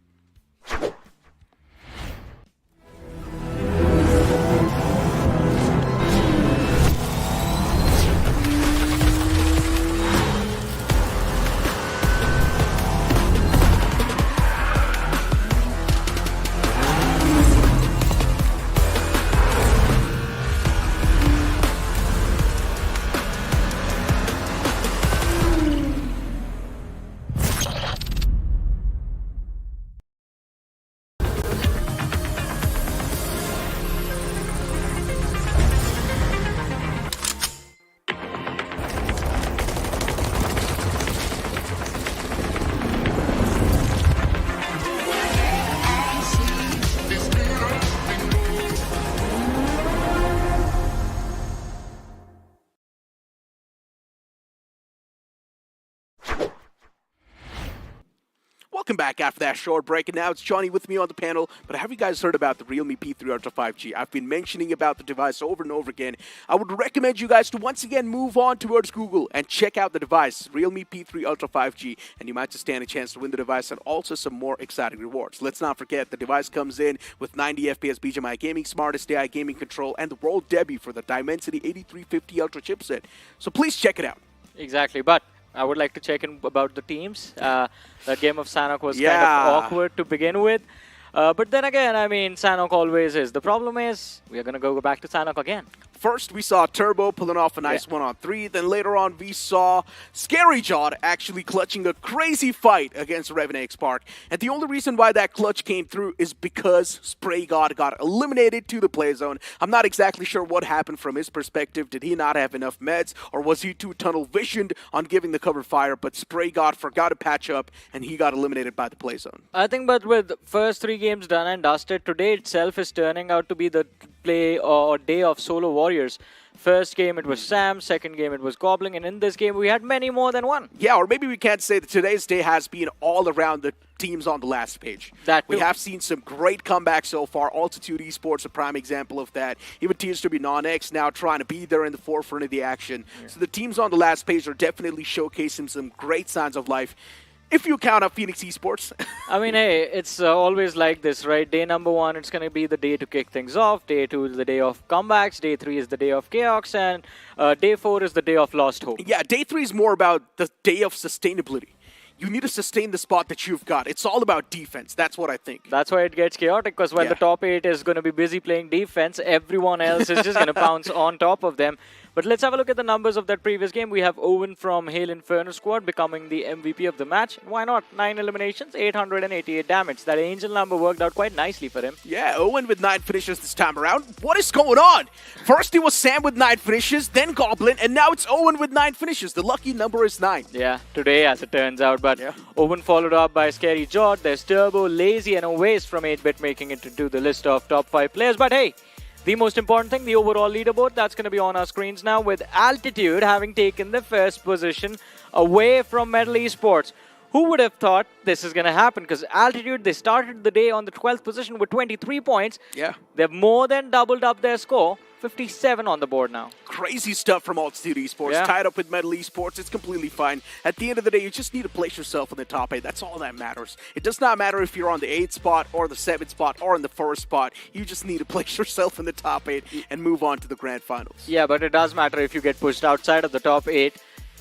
Welcome back after that short break, and now it's Johnny with me on the panel. But have you guys heard about the realme P3 Ultra 5G? I've been mentioning about the device over and over again. I would recommend you guys to once again move on towards Google and check out the device, realme P3 Ultra 5G, and you might just stand a chance to win the device and also some more exciting rewards. Let's not forget, the device comes in with 90 FPS BGMI gaming, smartest AI gaming control, and the world debut for the Dimensity 8350 Ultra chipset. So please check it out. Exactly, but I would like to check in about the teams. That game of Sanhok was kind of awkward to begin with. But then again, I mean, Sanhok always is. The problem is, we are going to go back to Sanhok again. First, we saw Turbo pulling off a nice 1-on-3. Then later on, we saw Scary Jawed actually clutching a crazy fight against Revenant Spark. And the only reason why that clutch came through is because Spray God got eliminated to the play zone. I'm not exactly sure what happened from his perspective. Did he not have enough meds? Or was he too tunnel visioned on giving the cover fire? But Spray God forgot to patch up, and he got eliminated by the play zone. I think, but with first 3 games done and dusted, today itself is turning out to be the play or day of solo warriors. First game it was Sam, second game it was Goblin, and in this game we had many more than one. Yeah, or maybe we can't say that today's day has been all around the teams on the last page. We have seen some great comebacks so far. Altitude Esports, a prime example of that. Even Tears to be Non-X now trying to be there in the forefront of the action. Yeah. So the teams on the last page are definitely showcasing some great signs of life. If you count up Phoenix Esports. I mean, hey, it's always like this, right? Day number 1, it's going to be the day to kick things off. Day 2 is the day of comebacks. Day 3 is the day of chaos. And day 4 is the day of lost hope. Yeah, day 3 is more about the day of sustainability. You need to sustain the spot that you've got. It's all about defense. That's what I think. That's why it gets chaotic, because when the top 8 is going to be busy playing defense, everyone else is just going to pounce on top of them. But let's have a look at the numbers of that previous game. We have Owen from Hail Inferno squad becoming the MVP of the match. Why not? 9 eliminations, 888 damage. That Angel number worked out quite nicely for him. Yeah, Owen with 9 finishes this time around. What is going on? First it was Sam with 9 finishes, then Goblin, and now it's Owen with 9 finishes. The lucky number is 9. Yeah, today as it turns out. But Owen followed up by Scary Jawed. There's Turbo, Lazy, and Owace from 8-bit making it into the list of top 5 players. But hey, the most important thing, the overall leaderboard, that's going to be on our screens now, with Altitude having taken the first position away from Metal Esports. Who would have thought this is going to happen? Because Altitude, they started the day on the 12th position with 23 points. Yeah. They've more than doubled up their score. 57 on the board now. Crazy stuff from Altitude Esports. Tied up with Metal Esports. It's completely fine. At the end of the day, you just need to place yourself in the top 8. That's all that matters. It does not matter if you're on the 8th spot or the 7th spot or in the 1st spot. You just need to place yourself in the top 8 and move on to the Grand Finals. Yeah, but it does matter if you get pushed outside of the top 8.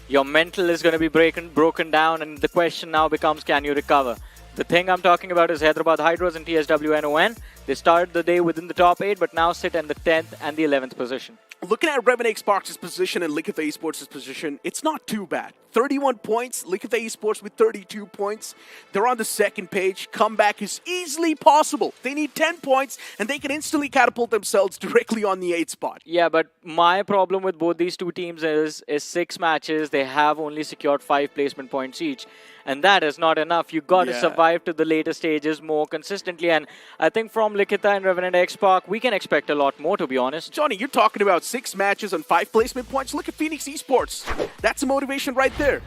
Your mental is going to be broken down, and the question now becomes, can you recover? The thing I'm talking about is Hyderabad Hydros and TSWNON. They started the day within the top 8, but now sit in the 10th and the 11th position. Looking at Revenant Sparks' position and Likitha Esports' position, it's not too bad. 31 points, Likitha Esports with 32 points. They're on the second page. Comeback is easily possible. They need 10 points, and they can instantly catapult themselves directly on the 8th spot. Yeah, but my problem with both these two teams is 6 matches. They have only secured 5 placement points each. And that is not enough. You got to survive to the later stages more consistently. And I think from Likitha and Revenant X-Park, we can expect a lot more, to be honest. Johnny, you're talking about 6 matches and 5 placement points. Look at Phoenix Esports. That's a motivation right there.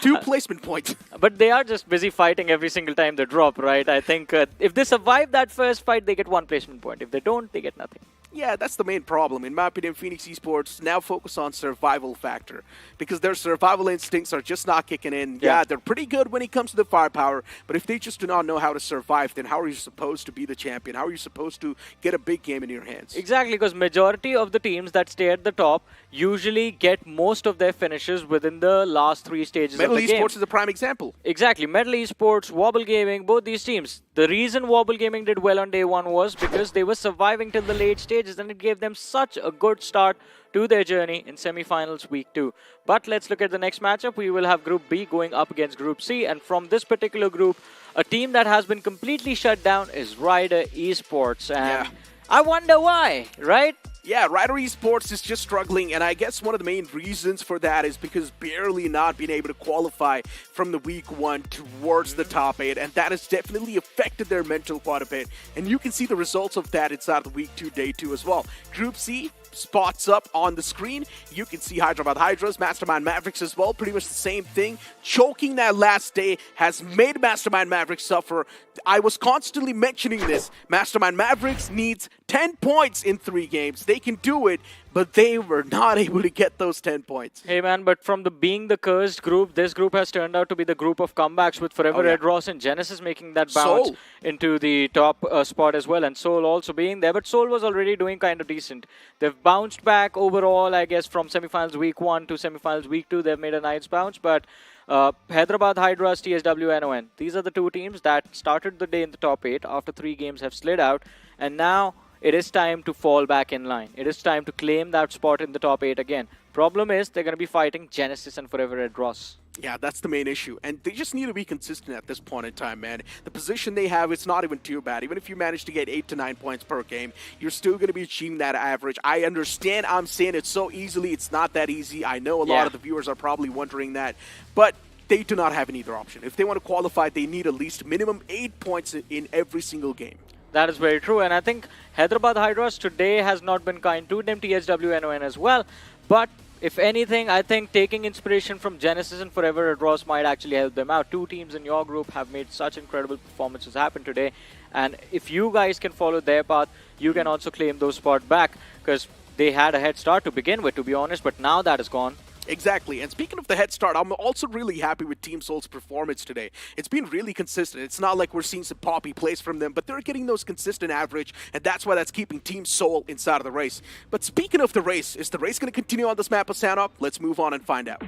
2 placement points. But they are just busy fighting every single time they drop, right? I think if they survive that first fight, they get 1 placement point. If they don't, they get nothing. Yeah, that's the main problem. In my opinion, Phoenix Esports now focus on survival factor because their survival instincts are just not kicking in. Yeah, they're pretty good when it comes to the firepower, but if they just do not know how to survive, then how are you supposed to be the champion? How are you supposed to get a big game in your hands? Exactly, because majority of the teams that stay at the top usually get most of their finishes within the last 3 stages Metal of the game. Esports is a prime example. Exactly. Metal Esports, Wobble Gaming, both these teams. The reason Wobble Gaming did well on day 1 was because they were surviving till the late stages, and it gave them such a good start to their journey in semi-finals week 2. But let's look at the next matchup. We will have Group B going up against Group C, and from this particular group, a team that has been completely shut down is Rider Esports, and I wonder why, right? Yeah, Rider Esports is just struggling, and I guess one of the main reasons for that is because barely not being able to qualify from the week 1 towards the top 8, and that has definitely affected their mental quite a bit. And you can see the results of that inside the week 2, day 2 as well. Group C spots up on the screen. You can see Hyderabad Hydras, Mastermind Mavericks as well, pretty much the same thing. Choking that last day has made Mastermind Mavericks suffer. I was constantly mentioning this. Mastermind Mavericks needs 10 points in 3 games. They can do it, but they were not able to get those 10 points. Hey man, but from being the cursed group, this group has turned out to be the group of comebacks with Forever Red Ross and Genesis making that bounce into the top spot as well, and Seoul also being there. But Seoul was already doing kind of decent. They've bounced back overall, I guess, from semifinals week 1 to semifinals week 2. They've made a nice bounce, but Hyderabad Hydras, TSW, NON. These are the 2 teams that started the day in the top 8. After 3 games have slid out, and now it is time to fall back in line. It is time to claim that spot in the top 8 again. Problem is, they're going to be fighting Genesis and Forever Red Ross. Yeah, that's the main issue. And they just need to be consistent at this point in time, man. The position they have, it's not even too bad. Even if you manage to get 8 to 9 points per game, you're still going to be achieving that average. I understand I'm saying it so easily. It's not that easy. I know a lot of the viewers are probably wondering that. But they do not have any other option. If they want to qualify, they need at least minimum 8 points in every single game. That is very true, and I think Hyderabad Hydras today has not been kind to them, TSW, NON as well. But if anything, I think taking inspiration from Genesis and Forever Red Ross might actually help them out. 2 teams in your group have made such incredible performances happen today, and if you guys can follow their path, you can also claim those spots back, because they had a head start to begin with, to be honest, but now that is gone. Exactly. And speaking of the head start, I'm also really happy with Team Seoul's performance today. It's been really consistent. It's not like we're seeing some poppy plays from them, but they're getting those consistent average, and that's why that's keeping Team Seoul inside of the race. But speaking of the race, is the race going to continue on this map of Sanop? Let's move on and find out.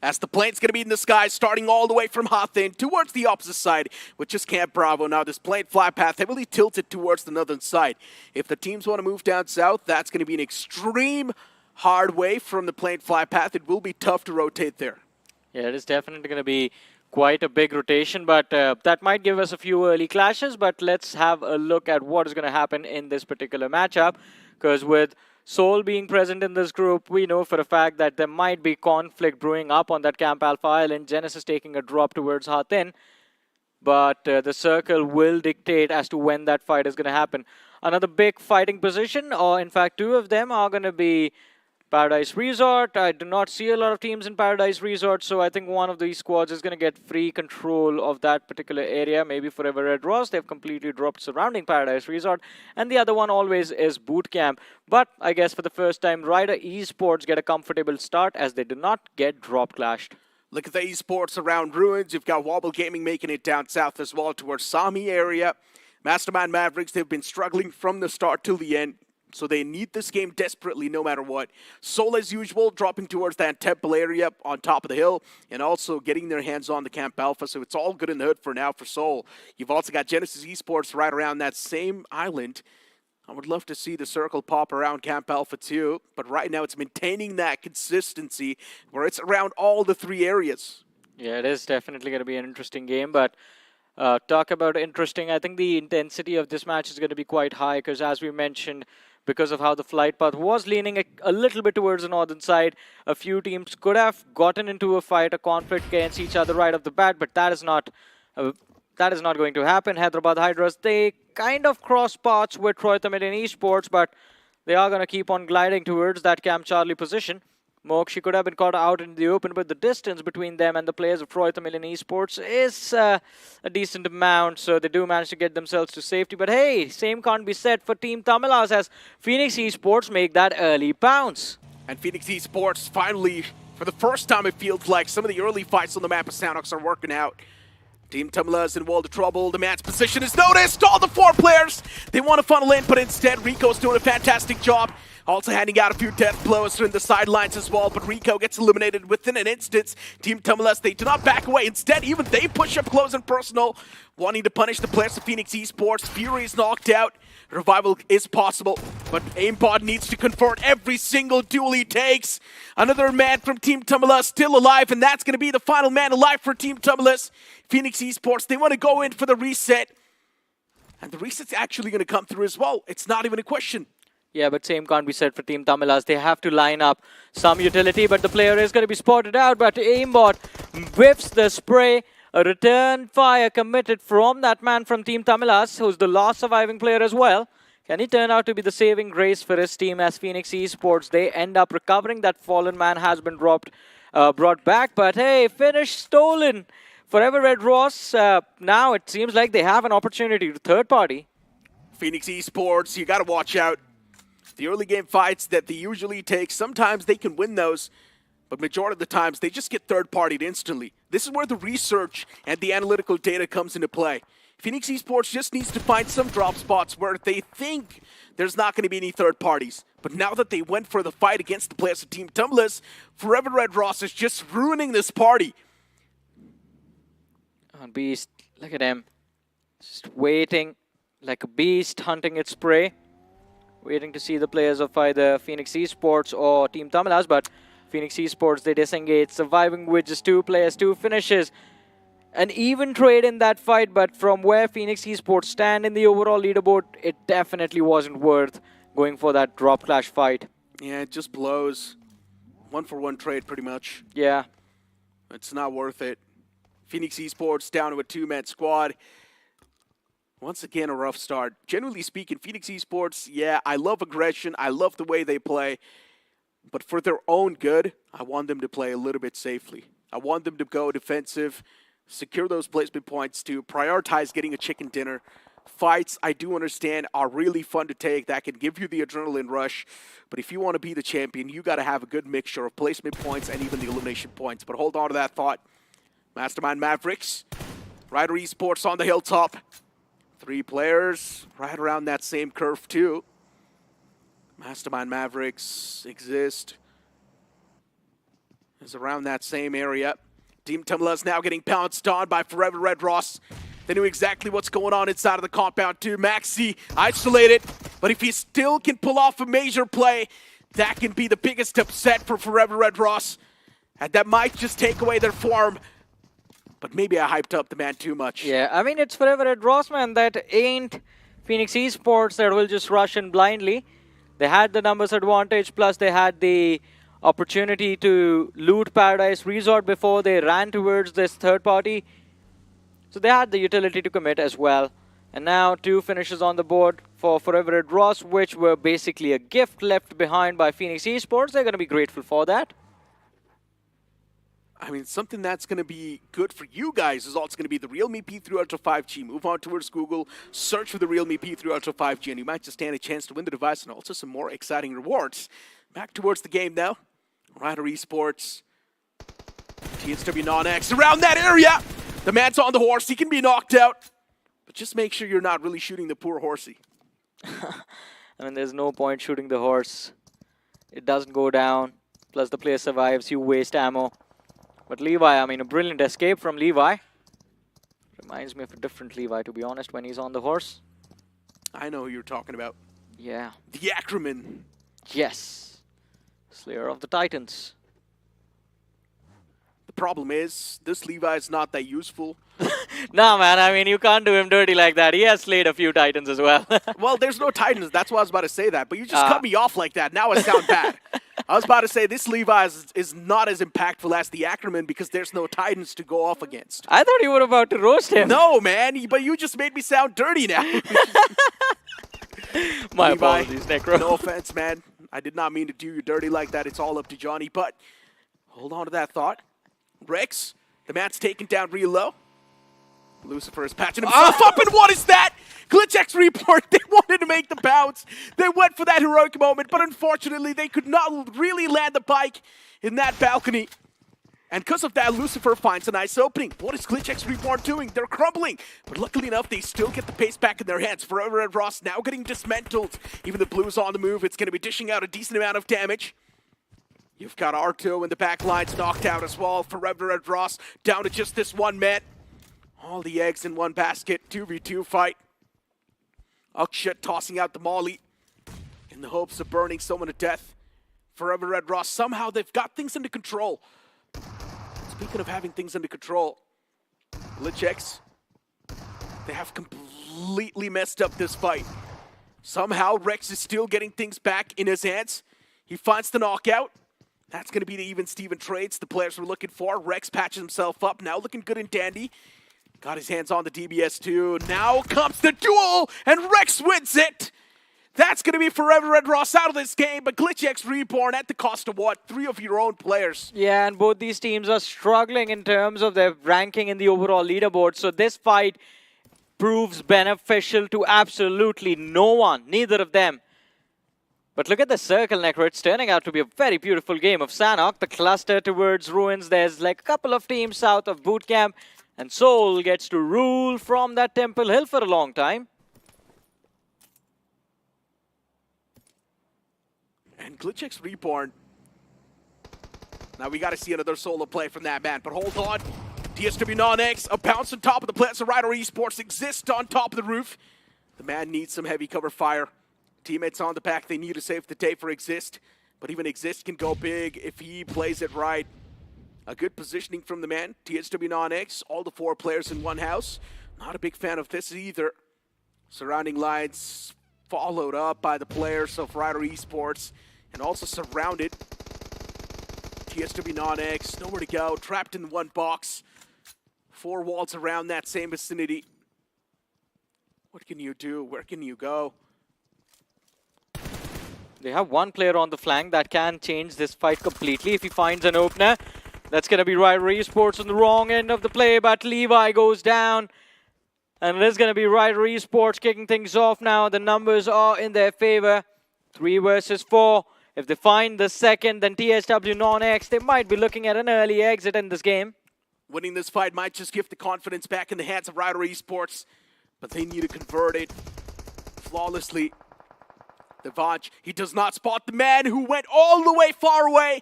As the plane's going to be in the sky, starting all the way from Hathin towards the opposite side, which is Camp Bravo. Now, this plane fly path heavily tilted towards the northern side. If the teams want to move down south, that's going to be an extreme hard way from the plane fly path. It will be tough to rotate there. Yeah, it is definitely going to be quite a big rotation, but that might give us a few early clashes. But let's have a look at what is going to happen in this particular matchup, because with Seoul being present in this group, we know for a fact that there might be conflict brewing up on that Camp Alpha Island. Genesis taking a drop towards Hathin, but the circle will dictate as to when that fight is going to happen. Another big fighting position, or in fact 2 of them, are going to be Paradise Resort. I do not see a lot of teams in Paradise Resort, so I think one of these squads is going to get free control of that particular area. Maybe Forever Red Ross, they've completely dropped surrounding Paradise Resort. And the other one always is Boot Camp. But I guess for the first time, Rider Esports get a comfortable start as they do not get drop clashed. Look at the esports around Ruins. You've got Wobble Gaming making it down south as well towards Sami area. Mastermind Mavericks, they've been struggling from the start till the end, so they need this game desperately no matter what. Seoul, as usual, dropping towards that temple area on top of the hill and also getting their hands on the Camp Alpha, so it's all good in the hood for now for Seoul. You've also got Genesis Esports right around that same island. I would love to see the circle pop around Camp Alpha too, but right now it's maintaining that consistency where it's around all the 3 areas. Yeah, it is definitely going to be an interesting game, but talk about interesting, I think the intensity of this match is going to be quite high because, as we mentioned, because of how the flight path was leaning a little bit towards the northern side, a few teams could have gotten into a fight, a conflict against each other right off the bat, but that is not that is not going to happen. Hyderabad Hydras, they kind of cross paths with Troy Tamil in esports, but they are going to keep on gliding towards that Camp Charlie position. Moke, she could have been caught out in the open, but the distance between them and the players of Troy Tamil in esports is a decent amount, so they do manage to get themselves to safety. But hey, same can't be said for Team Tamilas as Phoenix Esports make that early bounce. And Phoenix Esports finally, for the first time it feels like, some of the early fights on the map of Sanox are working out. Team Tamila is in world of trouble. The man's position is noticed. All the 4 players, they want to funnel in, but instead Rico's doing a fantastic job. Also handing out a few death blows in the sidelines as well, but Rico gets eliminated within an instant. Team Tamilas, they do not back away. Instead, even they push up close and personal, wanting to punish the players of Phoenix Esports. Fury is knocked out. Revival is possible, but Aimbot needs to convert every single duel he takes. Another man from Team Tamilas still alive, and that's going to be the final man alive for Team Tamilas. Phoenix Esports, they want to go in for the reset. And the reset's actually going to come through as well. It's not even a question. Yeah, but same can't be said for Team Tamilas. They have to line up some utility, but the player is going to be spotted out. But Aimbot whiffs the spray. A return fire committed from that man from Team Tamilas, who's the last surviving player as well. Can he turn out to be the saving grace for his team as Phoenix Esports? They end up recovering. That fallen man has been brought back. But hey, finish stolen. Forever Red Ross, now it seems like they have an opportunity to third party. Phoenix Esports, you got to watch out. The early game fights that they usually take, sometimes they can win those, but majority of the times they just get third-partied instantly. This is where the research and the analytical data comes into play. Phoenix Esports just needs to find some drop spots where they think there's not going to be any third parties. But now that they went for the fight against the players of Team Tumblers, Forever Red Ross is just ruining this party. On Beast, look at him. Just waiting like a beast, hunting its prey. Waiting to see the players of either Phoenix Esports or Team Tamilas, but Phoenix Esports, they disengage, surviving with just 2 players, 2 finishes. An even trade in that fight, but from where Phoenix Esports stand in the overall leaderboard, it definitely wasn't worth going for that drop clash fight. Yeah, it just blows. 1-for-1 trade, pretty much. Yeah. It's not worth it. Phoenix Esports down to a 2-man squad. Once again, a rough start. Generally speaking, Phoenix Esports, yeah, I love aggression. I love the way they play. But for their own good, I want them to play a little bit safely. I want them to go defensive, secure those placement points, to prioritize getting a chicken dinner. Fights, I do understand, are really fun to take. That can give you the adrenaline rush. But if you want to be the champion, you got to have a good mixture of placement points and even the elimination points. But hold on to that thought. Mastermind Mavericks, Rider Esports on the hilltop. 3 players right around that same curve too. Mastermind Mavericks exist. Is around that same area. Team Tamilas now getting pounced on by Forever Red Ross. They knew exactly what's going on inside of the compound too. Maxi isolated, but if he still can pull off a major play, that can be the biggest upset for Forever Red Ross. And that might just take away their form. But maybe I hyped up the man too much. Yeah, I mean, it's Forever Red Ross, man. That ain't Phoenix Esports that will just rush in blindly. They had the numbers advantage, plus they had the opportunity to loot Paradise Resort before they ran towards this third party. So they had the utility to commit as well. And now 2 finishes on the board for Forever Red Ross, which were basically a gift left behind by Phoenix Esports. They're going to be grateful for that. I mean, something that's going to be good for you guys is also going to be the realme P3 Ultra 5G. Move on towards Google, search for the realme P3 Ultra 5G, and you might just stand a chance to win the device and also some more exciting rewards. Back towards the game now. Rider Esports. TSW Non-X around that area. The man's on the horse. He can be knocked out. But just make sure you're not really shooting the poor horsey. I mean, there's no point shooting the horse. It doesn't go down. Plus, the player survives. You waste ammo. But Levi, I mean, a brilliant escape from Levi. Reminds me of a different Levi, to be honest, when he's on the horse. I know who you're talking about. Yeah. The Ackerman. Yes. Slayer of the Titans. The problem is, this Levi is not that useful. Nah, man, I mean, you can't do him dirty like that. He has slayed a few Titans as well. Well, there's no Titans. That's why I was about to say that. But you just cut me off like that. Now I sound bad. I was about to say this Levi is not as impactful as the Ackerman because there's no Titans to go off against. I thought you were about to roast him. No, man. But you just made me sound dirty now. My Levi, apologies, Necro. No offense, man. I did not mean to do you dirty like that. It's all up to Johnny. But hold on to that thought. Rex, the man's taken down real low. Lucifer is patching himself up, and what is that? GlitchX report, they wanted to make the bounce. They went for that heroic moment, but unfortunately, they could not really land the bike in that balcony. And because of that, Lucifer finds a nice opening. What is GlitchX Reborn doing? They're crumbling. But luckily enough, they still get the pace back in their hands. Forever Red Ross now getting dismantled. Even the Blues on the move. It's going to be dishing out a decent amount of damage. You've got Arto in the back lines knocked out as well. Forever Red Ross down to just this one man. All the eggs in one basket. 2v2 fight. Akshat tossing out the molly in the hopes of burning someone to death. Forever Red Ross, somehow they've got things under control. Speaking of having things under control, GlitchX, they have completely messed up this fight. Somehow Rex is still getting things back in his hands. He finds the knockout. That's going to be the even Steven trades the players were looking for. Rex patches himself up, now looking good and dandy. Got his hands on the DBS too. Now comes the duel, and Rex wins it. That's going to be Forever Red Ross out of this game, but GlitchX Reborn at the cost of what? 3 of your own players. Yeah, and both these teams are struggling in terms of their ranking in the overall leaderboard. So this fight proves beneficial to absolutely no one, neither of them. But look at the circle, Necro. It's turning out to be a very beautiful game of Sanhok. The cluster towards Ruins. There's like a couple of teams south of Bootcamp. And Soul gets to rule from that Temple Hill for a long time. And GlitchX Reborn. Now we got to see another solo play from that man. But hold on. DSW Non-X, a bounce on top of the Plaza Rider Esports exists on top of the roof. The man needs some heavy cover fire. Teammates on the back, they need to save the day for Exist. But even Exist can go big if he plays it right. A good positioning from the man. TSW Non-X, all the 4 players in one house. Not a big fan of this either. Surrounding lines followed up by the players of Rider Esports. And also surrounded. TSW Non-X, nowhere to go. Trapped in one box. 4 walls around that same vicinity. What can you do? Where can you go? They have one player on the flank that can change this fight completely if he finds an opener. That's going to be Rider Esports on the wrong end of the play, but Levi goes down. And it is going to be Rider Esports kicking things off now. The numbers are in their favor. 3 versus 4. If they find the second, then TSW Non-X, they might be looking at an early exit in this game. Winning this fight might just give the confidence back in the hands of Rider Esports, but they need to convert it flawlessly. Devanch, he does not spot the man who went all the way far away.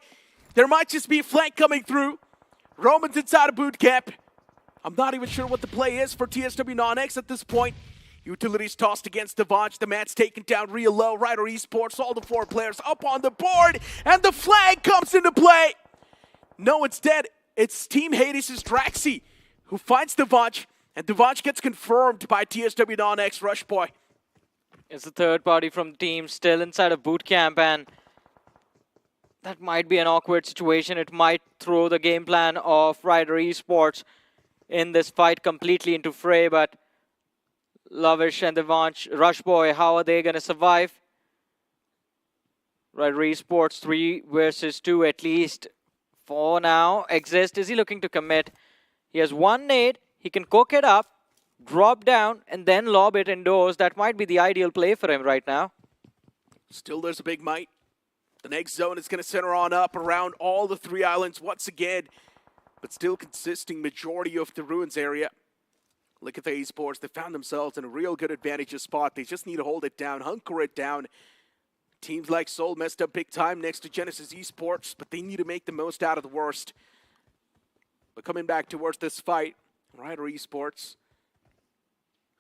There might just be a flank coming through. Roman's inside of boot camp. I'm not even sure what the play is for TSW Non-X at this point. Utilities tossed against Devanch. The man's taken down real low. Rider Esports, all the 4 players up on the board. And the flag comes into play. No, instead, it's Team Hades' Draxi who finds Devanch. And Devanch gets confirmed by TSW Non-X Rush Boy. It's the third party from the team still inside of boot camp, and that might be an awkward situation. It might throw the game plan of Rider Esports in this fight completely into fray, but Lavish and Devanch, Rush Boy, how are they going to survive? Rider Esports 3 versus 2 at least for now. Exist, is he looking to commit? He has 1 nade, he can cook it up, drop down, and then lob it indoors. That might be the ideal play for him right now. Still, there's a big might. The next zone is going to center on up around all the 3 islands once again, but still consisting majority of the Ruins area. Look at the esports. They found themselves in a real good advantageous spot. They just need to hold it down, hunker it down. Teams like Seoul messed up big time next to Genesis Esports, but they need to make the most out of the worst. But coming back towards this fight, Rider Esports,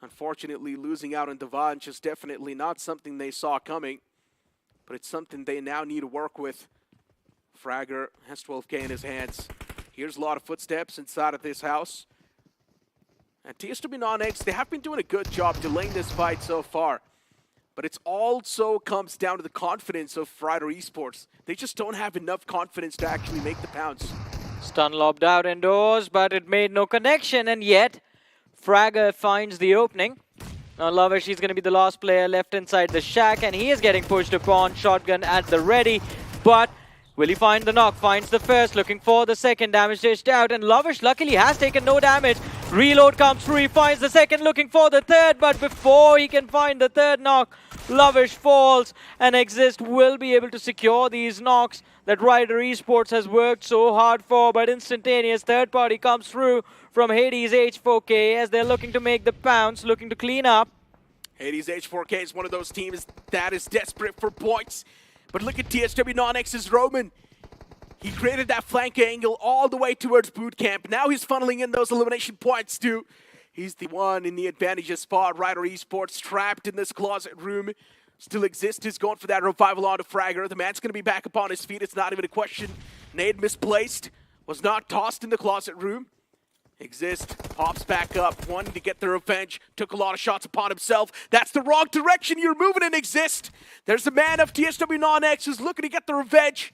unfortunately, losing out on Devanch is definitely not something they saw coming, but it's something they now need to work with. Fragger has 12K in his hands. Here's a lot of footsteps inside of this house. And TSW Non-X, they have been doing a good job delaying this fight so far. But it also comes down to the confidence of Rider Esports. They just don't have enough confidence to actually make the pounce. Stun lobbed out indoors, but it made no connection, and yet Fragger finds the opening. Now Lavish, he's going to be the last player left inside the shack, and he is getting pushed upon. Shotgun at the ready, but will he find the knock? Finds the first, looking for the second. Damage dished out, and Lavish luckily has taken no damage. Reload comes through, he finds the second, looking for the third, but before he can find the third knock, Lavish falls, and Exist will be able to secure these knocks that Rider Esports has worked so hard for. But instantaneous third party comes through from Hades H4K as they're looking to make the pounce, looking to clean up. Hades H4K is one of those teams that is desperate for points. But look at TSW Non-X's Roman. He created that flank angle all the way towards boot camp. Now he's funneling in those elimination points too. He's the one in the advantageous spot. Rider Esports trapped in this closet room. Still Exist is going for that revival onto Fragger. The man's going to be back up on his feet. It's not even a question. Nade misplaced. Was not tossed in the closet room. Exist pops back up, wanting to get the revenge. Took a lot of shots upon himself. That's the wrong direction. You're moving in Exist. There's a man of TSW Non-X who's looking to get the revenge.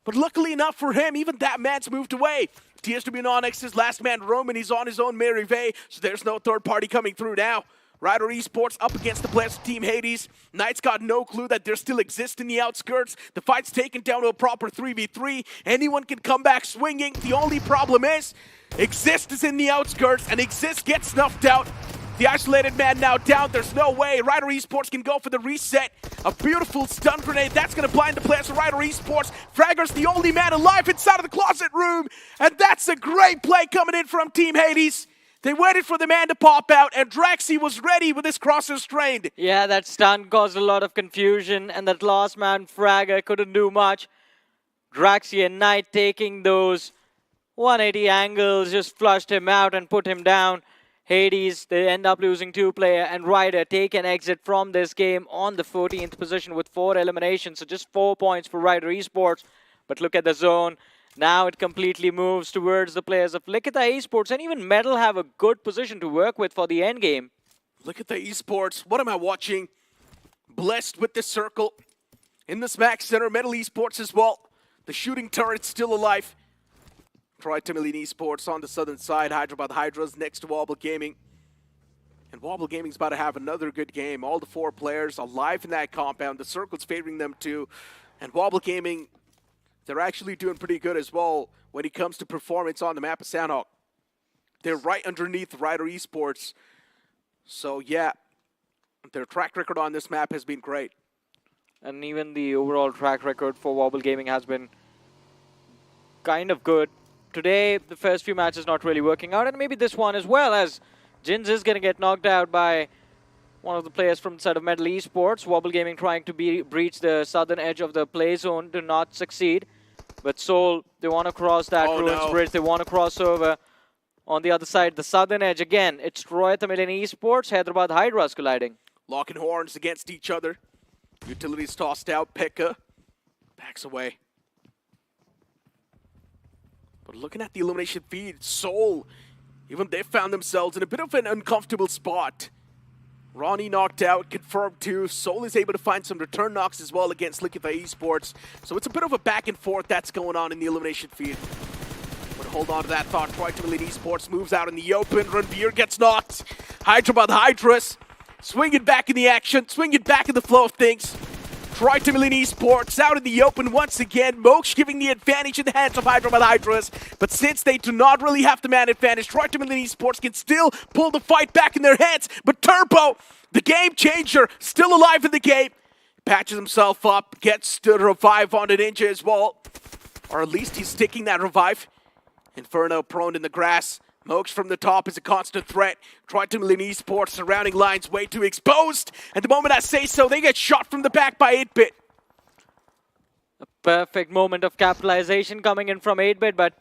But luckily enough for him, even that man's moved away. TSW Non-X's last man, Roman, he's on his own merry way, so there's no third party coming through now. Rider Esports up against the players of Team Hades. Knight's got no clue that there still exists in the outskirts. The fight's taken down to a proper 3v3. Anyone can come back swinging. The only problem is, Exist is in the outskirts, and Exist gets snuffed out. The isolated man now down. There's no way Rider Esports can go for the reset. A beautiful stun grenade. That's going to blind the players of Rider Esports. Fragger's the only man alive inside of the closet room. And that's a great play coming in from Team Hades. They waited for the man to pop out, and Draxi was ready with his crosses trained. Yeah, that stun caused a lot of confusion, and that last man, Fragger, couldn't do much. Draxi and Knight taking those 180 angles just flushed him out and put him down. Hades, they end up losing 2-player, and Rider take an exit from this game on the 14th position with 4 eliminations, so just 4 points for Rider Esports. But look at the zone. Now it completely moves towards the players of Likita Esports, and even Metal have a good position to work with for the end game. Look at the Esports. What am I watching? Blessed with the circle. In the smack center, Metal Esports as well. The shooting turret's still alive. Troy Timilin Esports on the southern side. Hyderabad Hydras next to Wobble Gaming. And Wobble Gaming's about to have another good game. All the 4 players alive in that compound. The circle's favoring them too. And Wobble Gaming, they're actually doing pretty good as well when it comes to performance on the map of Sandhawk. They're right underneath Rider Esports. So yeah, their track record on this map has been great. And even the overall track record for Wobble Gaming has been kind of good. Today, the first few matches not really working out, and maybe this one as well, as Jins is going to get knocked out by one of the players from the side of Metal Esports. Wobble Gaming trying to breach the southern edge of the play zone to not succeed. But Soul, they want to cross that Ruins Bridge. They want to cross over on the other side, the southern edge. Again, it's Troy Tamilian Esports, Hyderabad Hydras colliding. Locking horns against each other. Utilities tossed out. Pekka backs away. But looking at the elimination feed, Soul, even they found themselves in a bit of an uncomfortable spot. Ronnie knocked out, confirmed too. Soul is able to find some return knocks as well against Likita Esports. So it's a bit of a back and forth that's going on in the elimination feed. But hold on to that thought. Troy Timilin Esports moves out in the open. Ranveer gets knocked. Hyderabad Hydras swinging back in the action, swinging back in the flow of things. Troy Timilin Esports out in the open once again. Moksh giving the advantage in the hands of Hyderabad Hydras. But since they do not really have the man advantage, Troy Timilin Esports can still pull the fight back in their hands. But Turbo, the game changer, still alive in the game. Patches himself up, gets the revive on the Ninja as well. Or at least he's sticking that revive. Inferno prone in the grass. Moksh from the top is a constant threat. Troy Timilin Esports surrounding lines way too exposed. And the moment I say so, they get shot from the back by 8-Bit. A perfect moment of capitalization coming in from 8-Bit, but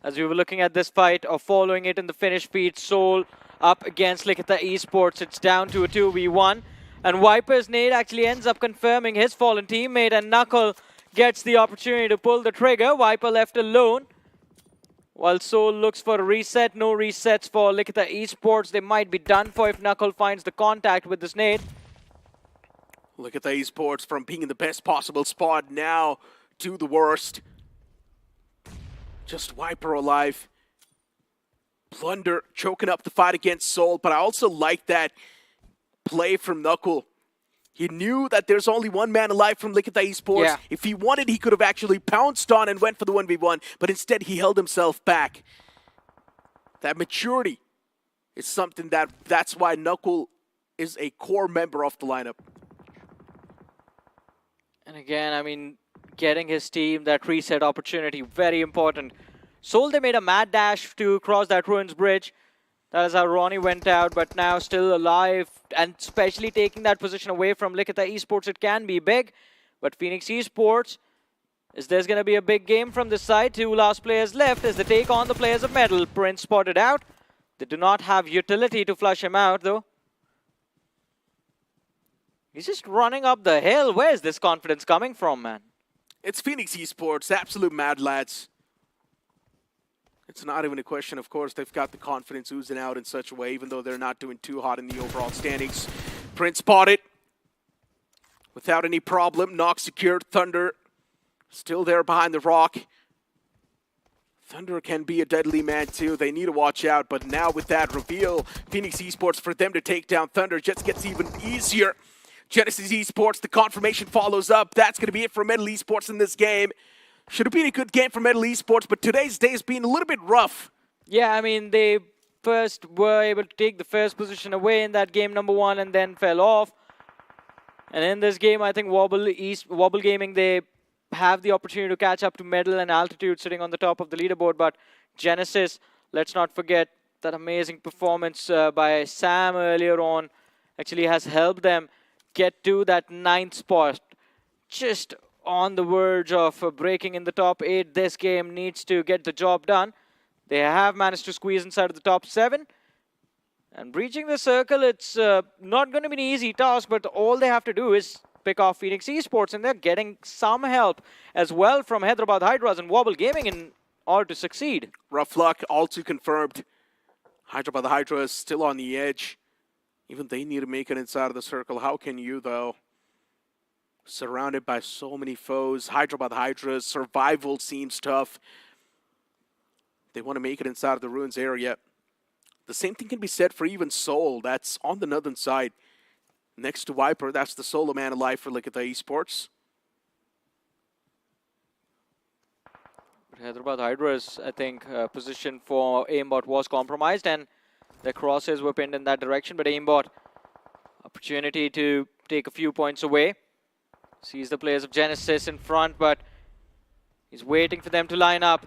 as we were looking at this fight or following it in the finish feed, Soul up against Likita Esports. It's down to a 2v1. And Viper's nade actually ends up confirming his fallen teammate, and Knuckle gets the opportunity to pull the trigger. Viper left alone. While Soul looks for a reset, no resets for Likita Esports. They might be done for if Knuckle finds the contact with this nade. Look at the esports from being in the best possible spot now to the worst. Just Viper alive. Plunder choking up the fight against Soul, but I also like that play from Knuckle. He knew that there's only one man alive from Likita Esports. Yeah. If he wanted, he could have actually pounced on and went for the 1v1, but instead he held himself back. That maturity is something that's why Knuckle is a core member of the lineup. And again, I mean, getting his team that reset opportunity, very important. Soul, they made a mad dash to cross that Ruins Bridge. That is how Ronnie went out, but now still alive, and especially taking that position away from Likita Esports, it can be big. But Phoenix Esports, there's going to be a big game from this side. 2 last players left as they take on the players of Metal. Prince spotted out. They do not have utility to flush him out, though. He's just running up the hill. Where's this confidence coming from, man? It's Phoenix Esports, absolute mad lads. It's not even a question, of course. They've got the confidence oozing out in such a way, even though they're not doing too hot in the overall standings. Prince spotted without any problem. Knock secured. Thunder still there behind the rock. Thunder can be a deadly man too. They need to watch out. But now with that reveal, Phoenix Esports, for them to take down Thunder just gets even easier. Genesis Esports, the confirmation follows up. That's going to be it for Metal Esports in this game. Should have been a good game for Metal Esports, but today's day has been a little bit rough. Yeah, I mean, they first were able to take the first position away in that game number 1 and then fell off. And in this game, I think Wobble Gaming, they have the opportunity to catch up to Metal and Altitude sitting on the top of the leaderboard. But Genesis, let's not forget that amazing performance by Sam earlier on actually has helped them get to that 9th spot. Just on the verge of breaking in the top 8. This game needs to get the job done. They have managed to squeeze inside of the top 7. And breaching the circle, it's not going to be an easy task, but all they have to do is pick off Phoenix Esports, and they're getting some help as well from Hyderabad Hydras and Wobble Gaming in order to succeed. Rough luck, all too confirmed. Hyderabad Hydra is still on the edge. Even they need to make it inside of the circle. How can you, though? Surrounded by so many foes. Hyderabad Hydra's survival seems tough. They want to make it inside of the Ruins area. The same thing can be said for even Soul. That's on the northern side. Next to Viper, that's the solo man alive for Likita Esports. Hyderabad Hydra's, I think, position for aimbot was compromised, and the crosses were pinned in that direction. But aimbot, opportunity to take a few points away. Sees the players of Genesis in front, but he's waiting for them to line up.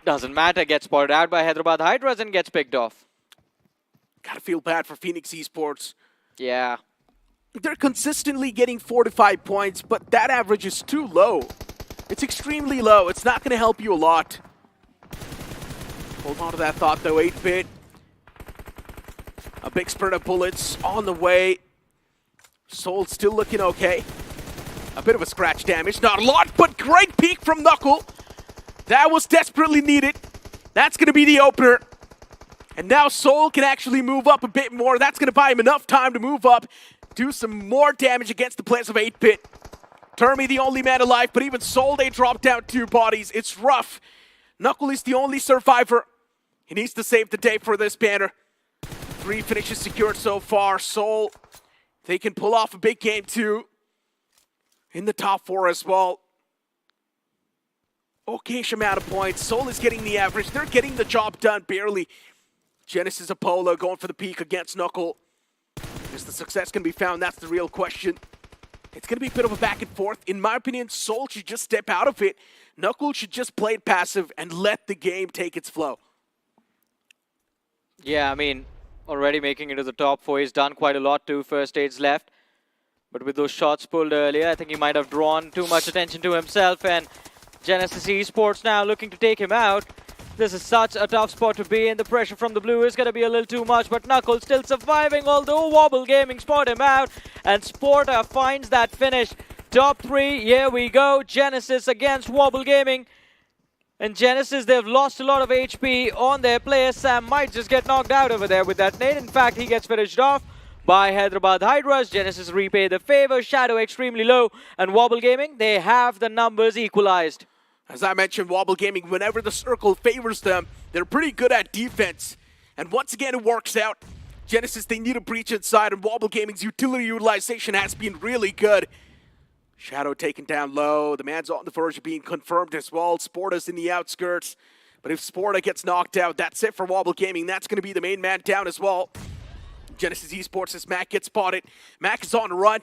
Doesn't matter, gets spotted out by Hyderabad Hydras and gets picked off. Gotta feel bad for Phoenix Esports. Yeah. They're consistently getting 4 to 5 points, but that average is too low. It's extremely low. It's not going to help you a lot. Hold on to that thought, though. 8-bit. A big spurt of bullets on the way. Soul still looking okay. A bit of a scratch damage. Not a lot, but great peek from Knuckle. That was desperately needed. That's going to be the opener. And now Soul can actually move up a bit more. That's going to buy him enough time to move up, do some more damage against the players of 8-bit. Termi the only man alive, but even Soul, they drop down 2 bodies. It's rough. Knuckle is the only survivor. He needs to save the day for this banner. 3 finishes secured so far. Soul, they can pull off a big game too. In the top 4 as well. Okay-ish amount of points. Soul is getting the average. They're getting the job done barely. Genesis Apollo going for the peak against Knuckle. Is the success going to be found? That's the real question. It's going to be a bit of a back and forth. In my opinion, Soul should just step out of it. Knuckle should just play it passive and let the game take its flow. Yeah, I mean, already making it to the top 4. He's done quite a lot too. First stage left. But with those shots pulled earlier, I think he might have drawn too much attention to himself. And Genesis Esports now looking to take him out. This is such a tough spot to be in. The pressure from the blue is going to be a little too much, but Knuckle still surviving, although Wobble Gaming spot him out, and Sporta finds that finish. Top 3, here we go. Genesis against Wobble Gaming. And Genesis, they've lost a lot of HP on their player. Sam might just get knocked out over there with that nade. In fact, he gets finished off by Hyderabad Hydras. Genesis repay the favor. Shadow extremely low. And Wobble Gaming, they have the numbers equalized. As I mentioned, Wobble Gaming, whenever the circle favors them, they're pretty good at defense. And once again, it works out. Genesis, they need a breach inside, and Wobble Gaming's utility utilization has been really good. Shadow taken down low. The man's on the verge of being confirmed as well. Sporta's in the outskirts. But if Sporta gets knocked out, that's it for Wobble Gaming. That's going to be the main man down as well. Genesis Esports as Mac gets spotted. Mac is on the run.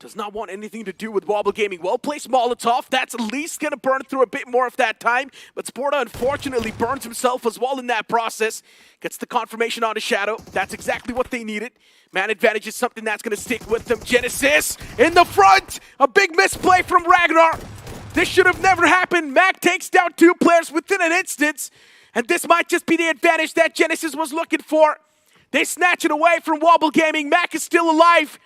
Does not want anything to do with Wobble Gaming. Well-placed Molotov. That's at least going to burn through a bit more of that time. But Sporta unfortunately burns himself as well in that process. Gets the confirmation on the Shadow. That's exactly what they needed. Man advantage is something that's going to stick with them. Genesis in the front. A big misplay from Ragnar. This should have never happened. Mac takes down 2 players within an instance. And this might just be the advantage that Genesis was looking for. They snatch it away from Wobble Gaming. Mac is still alive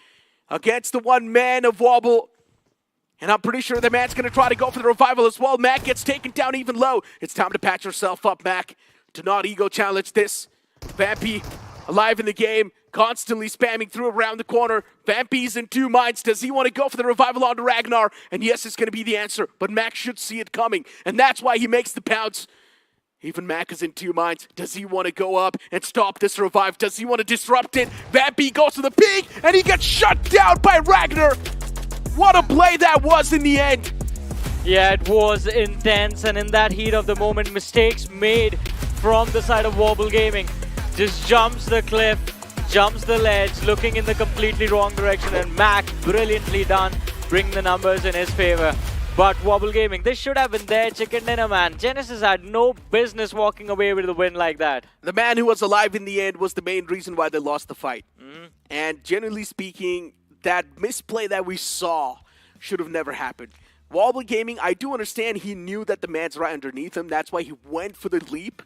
against the one man of Wobble. And I'm pretty sure the man's going to try to go for the revival as well. Mac gets taken down even low. It's time to patch yourself up, Mac. Do not ego challenge this. Vampy alive in the game, constantly spamming through around the corner. Vampy's in 2 minds. Does he want to go for the revival onto Ragnar? And yes, it's going to be the answer. But Mac should see it coming. And that's why he makes the pounce. Even Mac is in 2 minds. Does he want to go up and stop this revive? Does he want to disrupt it? Vampy goes to the peak, and he gets shut down by Ragnar. What a play that was in the end. Yeah, it was intense, and in that heat of the moment, mistakes made from the side of Wobble Gaming. Just jumps the cliff, jumps the ledge, looking in the completely wrong direction, and Mac, brilliantly done, bring the numbers in his favor. But Wobble Gaming, this should have been their chicken dinner, man. Genesis had no business walking away with a win like that. The man who was alive in the end was the main reason why they lost the fight. And generally speaking, that misplay that we saw should have never happened. Wobble Gaming, I do understand he knew that the man's right underneath him. That's why he went for the leap.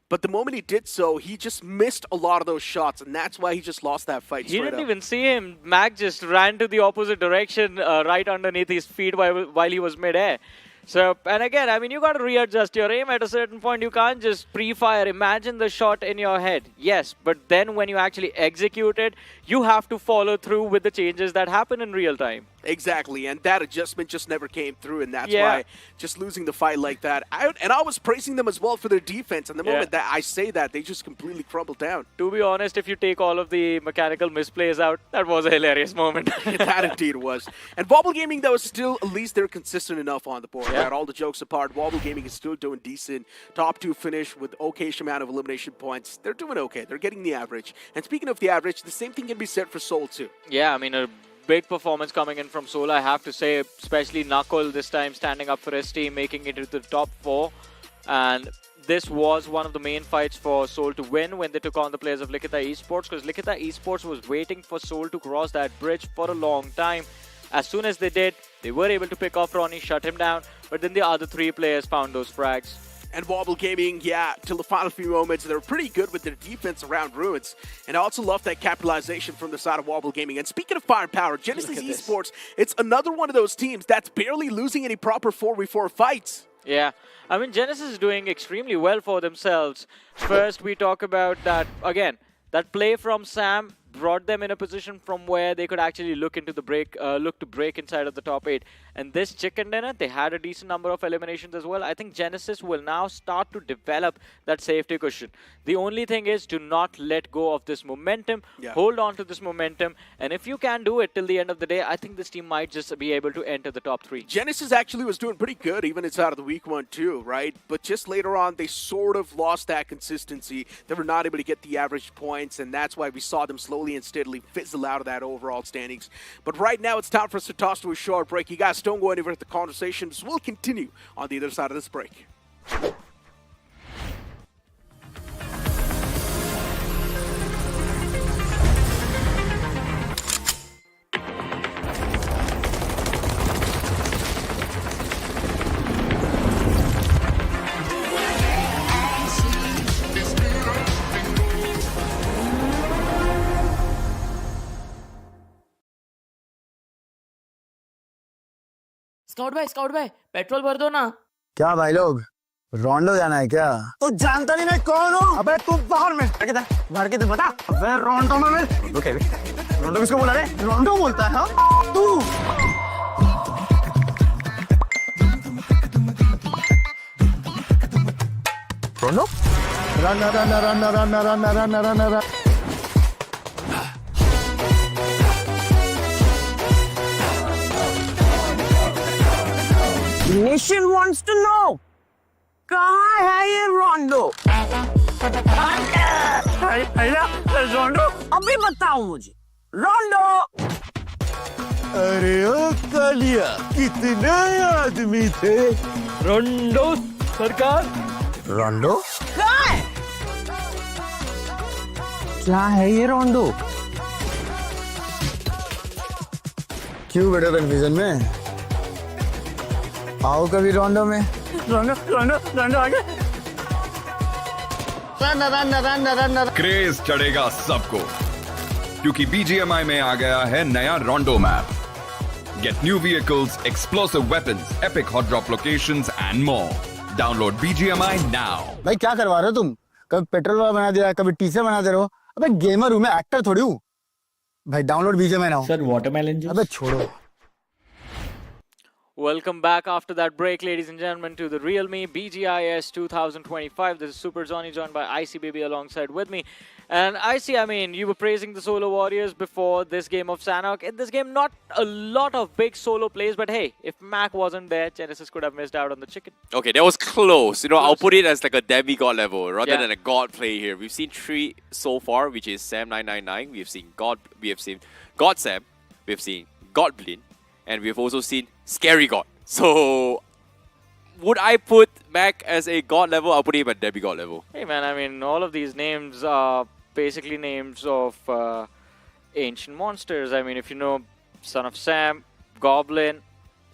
But the moment he did so, he just missed a lot of those shots, and that's why he just lost that fight. He didn't even see him. Mac just ran to the opposite direction, right underneath his feet while he was mid-air. So, and again, I mean, you got to readjust your aim at a certain point. You can't just pre-fire. Imagine the shot in your head. Yes, but then when you actually execute it, you have to follow through with the changes that happen in real time. Exactly, and that adjustment just never came through, and that's why just losing the fight like that. I was praising them as well for their defense, and the moment that I say that, they just completely crumbled down. To be honest, if you take all of the mechanical misplays out, that was a hilarious moment. That indeed was. And Wobble Gaming, though, is still, at least they're consistent enough on the board. Yeah. Right? All the jokes apart, Wobble Gaming is still doing decent. Top 2 finish with okay amount of elimination points. They're doing okay. They're getting the average. And speaking of the average, the same thing can be said for Seoul, too. Yeah, I mean, a big performance coming in from Seoul, I have to say, especially Knuckle this time standing up for his team, making it into the top 4. And this was one of the main fights for Seoul to win when they took on the players of Likita Esports, because Likita Esports was waiting for Seoul to cross that bridge for a long time. As soon as they did, they were able to pick off Ronnie, shut him down, but then the other 3 players found those frags. And Wobble Gaming, yeah, till the final few moments, they were pretty good with their defense around Ruins. And I also love that capitalization from the side of Wobble Gaming. And speaking of firepower, Genesis Esports, it's another one of those teams that's barely losing any proper 4v4 fights. Yeah, I mean, Genesis is doing extremely well for themselves. First, we talk about that, again, that play from Sam brought them in a position from where they could actually look into the look to break inside of the top 8. And this chicken dinner, they had a decent number of eliminations as well. I think Genesis will now start to develop that safety cushion. The only thing is to not let go of this momentum, hold on to this momentum, and if you can do it till the end of the day, I think this team might just be able to enter the top 3. Genesis actually was doing pretty good, even inside of the week 1 too, right? But just later on, they sort of lost that consistency. They were not able to get the average points, and that's why we saw them slowly and steadily fizzle out of that overall standings. But right now, it's time for us to toss to a short break. You guys don't go anywhere with the conversations. We'll continue on the other side of this break. Scout भाई petrol भर दो ना. क्या भाई लोग, रोंडो जाना है क्या? तू जानता नहीं मैं कौन हूँ? अबे तू बाहर में भर के तो बता। अबे रोंडो में रोंडो किसको बोला रे? रोंडो बोलता है हाँ? तू रोंडो? Run run run run run run run run. Nation wants to know. कहाँ है ये रोंडो? रोंडो? अभी बताओ मुझे। रोंडो? अरे ओ कालिया, कितने आदमी थे? रोंडो सरकार। रोंडो? कहाँ है? क्या है ये रोंडो? क्यों बड़े कन्फ्यूजन में? आओ कभी रोंडो में। रोंडो रोंडो रोंडो आगे। क्रेज चढ़ेगा सबको क्योंकि BGMI में आ गया है नया रोंडो map. Get new vehicles, explosive weapons, epic hot drop locations and more. Download BGMI now. भाई क्या करवा रहे हो तुम? कभी पेट्रोल वाला बना दिया, कभी टीचर बना दे रहे हो. अबे गेमर हूँ मैं, एक्टर थोड़ी हूँ. भाई download BGMI now. Sir watermelon juice. अबे छोड़ो. Welcome back after that break, ladies and gentlemen, to the realme BGIS 2025. This is Super Johnny, joined by IC Baby alongside with me. And IC, I mean, you were praising the solo warriors before this game of Sanhok. In this game, not a lot of big solo plays, but hey, if Mac wasn't there, Genesis could have missed out on the chicken. Okay, that was close. You know, I'll put it as like a demigod level rather than a god play here. We've seen 3 so far, which is Sam 999. We have seen God Sam, we have seen God Blin, and we have also seen Scary God. So, would I put Mac as a god level? I'll put him at demigod level. Hey man, I mean, all of these names are basically names of ancient monsters. I mean, if you know Son of Sam, Goblin,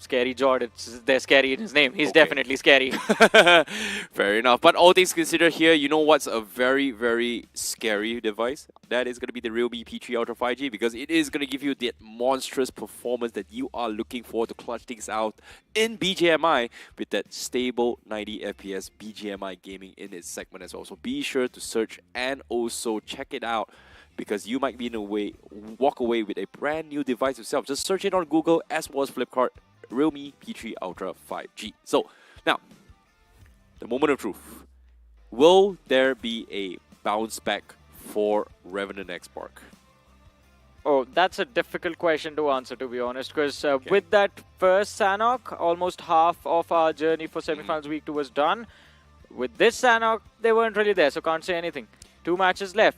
Scary Jord, they're scary in his name. He's definitely scary. Fair enough. But all things considered here, you know what's a very, very scary device? That is going to be the realme P3 Ultra 5G, because it is going to give you that monstrous performance that you are looking for to clutch things out in BGMI with that stable 90 FPS BGMI gaming in its segment as well. So be sure to search and also check it out, because you might be in a way, walk away with a brand new device yourself. Just search it on Google as well as Flipkart, realme P3 Ultra 5G. So, now, the moment of truth. Will there be a bounce back for Revenant X Spark? Oh, that's a difficult question to answer, to be honest, because with that first Sanhok, almost half of our journey for semifinals week 2 was done. With this Sanhok, they weren't really there, so can't say anything. 2 matches left.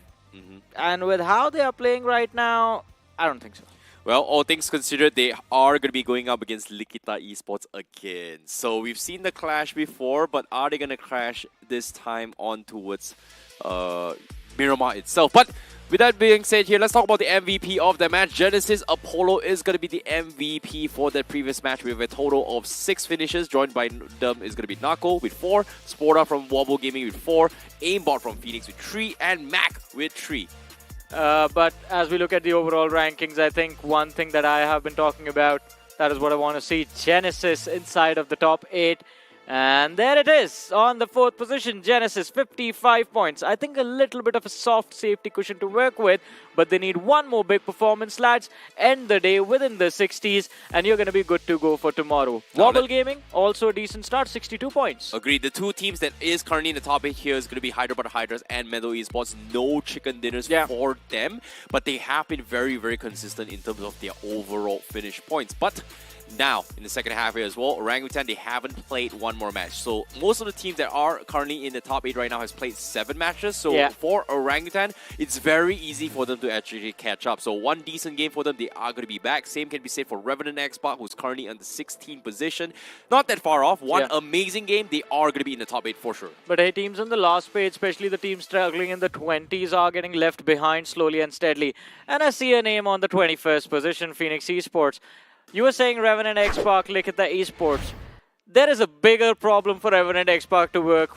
And with how they are playing right now, I don't think so. Well, all things considered, they are going to be going up against Likita Esports again. So we've seen the clash before, but are they going to clash this time on towards Miramar itself? But with that being said here, let's talk about the MVP of the match. Genesis Apollo is going to be the MVP for that previous match with a total of 6 finishes. Joined by them is going to be Nako with 4, Sporta from Wobble Gaming with 4, Aimbot from Phoenix with 3, and Mac with 3. But as we look at the overall rankings, I think one thing that I have been talking about, that is what I want to see, Genesis inside of the top 8. And there it is, on the 4th position, Genesis, 55 points. I think a little bit of a soft safety cushion to work with, but they need one more big performance, lads. End the day within the 60s, and you're going to be good to go for tomorrow. Wobble Gaming, also a decent start, 62 points. Agreed. The 2 teams that is currently in the top 8 here is going to be Hyderabad Hydras and Meadow Esports. No chicken dinners for them, but they have been very, very consistent in terms of their overall finish points. But now, in the second half here as well, Orangutan, they haven't played one more match. So most of the teams that are currently in the top 8 right now has played 7 matches. So for Orangutan, it's very easy for them to actually catch up. So one decent game for them, they are going to be back. Same can be said for Revenant Xbox, who's currently on the 16th position. Not that far off. One amazing game, they are going to be in the top 8 for sure. But hey, teams on the last page, especially the teams struggling in the 20s, are getting left behind slowly and steadily. And I see a name on the 21st position, Phoenix Esports. You were saying Revenant X-Park, Likita Esports. There is a bigger problem for Revenant X-Park to work,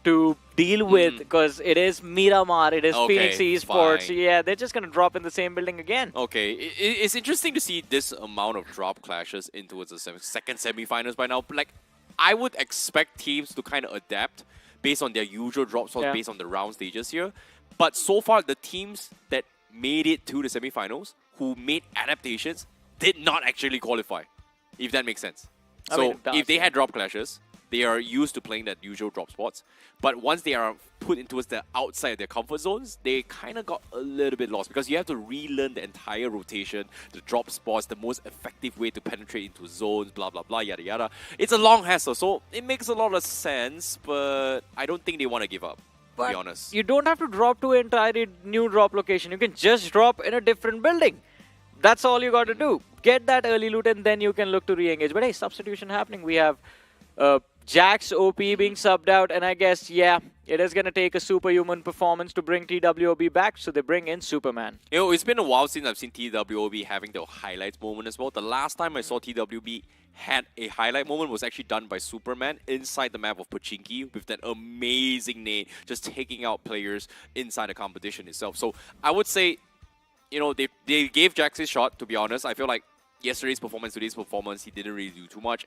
to deal with, because it is Miramar, it is Phoenix Esports. Fine. Yeah, they're just going to drop in the same building again. Okay, it's interesting to see this amount of drop clashes into the second semifinals by now. Like, I would expect teams to kind of adapt based on their usual drop slots, based on the round stages here. But so far, the teams that made it to the semifinals, who made adaptations, did not actually qualify, if that makes sense. So if they had drop clashes, they are used to playing that usual drop spots. But once they are put into the outside of their comfort zones, they kind of got a little bit lost because you have to relearn the entire rotation, the drop spots, the most effective way to penetrate into zones, blah, blah, blah, yada, yada. It's a long hassle, so it makes a lot of sense, but I don't think they want to give up, to be honest. You don't have to drop to an entirely new drop location. You can just drop in a different building. That's all you got to do. Get that early loot and then you can look to re-engage. But hey, substitution happening. We have Jax OP being subbed out, and I guess, yeah, it is going to take a superhuman performance to bring TWOB back, so they bring in Superman. You know, it's been a while since I've seen TWOB having the highlights moment as well. The last time I saw TWB had a highlight moment was actually done by Superman inside the map of Pochinki with that amazing nade, just taking out players inside the competition itself. So I would say, you know, they gave Jax his shot, to be honest. I feel like yesterday's performance, today's performance, he didn't really do too much.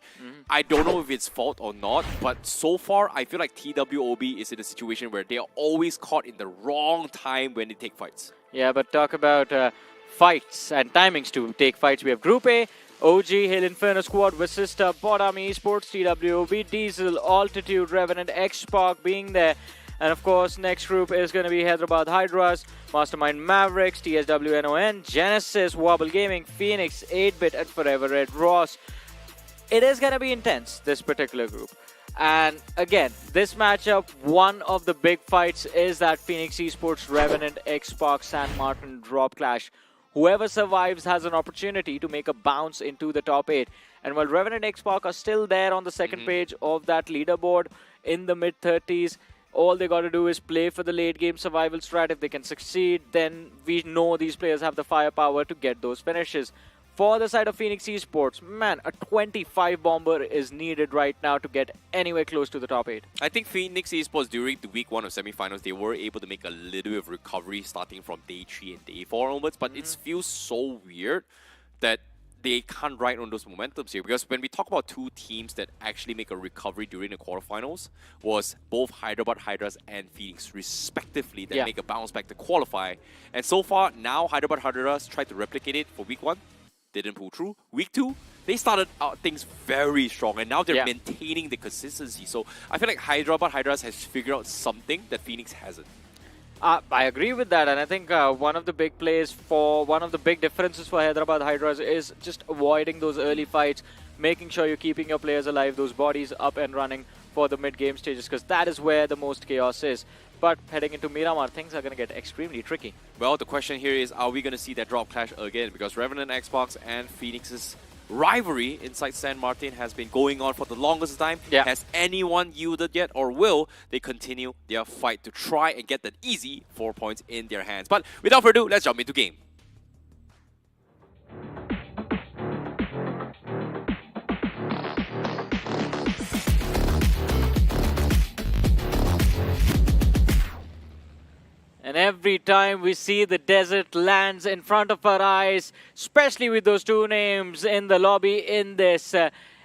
I don't know if it's fault or not, but so far, I feel like TWOB is in a situation where they are always caught in the wrong time when they take fights. Yeah, but talk about fights and timings to take fights. We have Group A, OG, Hail Inferno Squad, Vasista, Bottom Esports, TWOB, Diesel, Altitude, Revenant, X-Spark being there. And of course, next group is going to be Hyderabad Hydras, Mastermind Mavericks, TSWNON, Genesis, Wobble Gaming, Phoenix, 8-Bit, and Forever Red Ross. It is going to be intense, this particular group. And again, this matchup, one of the big fights is that Phoenix Esports, Revenant, X-Spark, San Martin drop clash. Whoever survives has an opportunity to make a bounce into the top 8. And while Revenant and X-Spark are still there on the second page of that leaderboard in the mid-30s, all they got to do is play for the late game survival strat. If they can succeed, then we know these players have the firepower to get those finishes. For the side of Phoenix Esports, man, a 25 bomber is needed right now to get anywhere close to the top 8. I think Phoenix Esports during the week 1 of semifinals, they were able to make a little bit of recovery starting from day 3 and day 4 onwards, but it feels so weird that they can't ride on those momentums here, because when we talk about two teams that actually make a recovery during the quarterfinals, was both Hyderabad Hydras and Phoenix respectively that make a bounce back to qualify. And so far, now Hyderabad Hydras tried to replicate it for week 1, didn't pull through. Week 2, they started out things very strong, and now they're maintaining the consistency. So I feel like Hyderabad Hydras has figured out something that Phoenix hasn't. I agree with that, and I think one of the big plays for one of the big differences for Hyderabad Hydras is just avoiding those early fights, making sure you're keeping your players alive, those bodies up and running for the mid-game stages, because that is where the most chaos is. But heading into Miramar, things are going to get extremely tricky. Well, the question here is, are we going to see that drop clash again? Because Revenant, Xbox, and Phoenix's rivalry inside San Martin has been going on for the longest time. Has anyone yielded yet, or will they continue their fight to try and get that easy 4 points in their hands? But without further ado, let's jump into game. And every time we see the desert lands in front of our eyes, especially with those two names in the lobby in this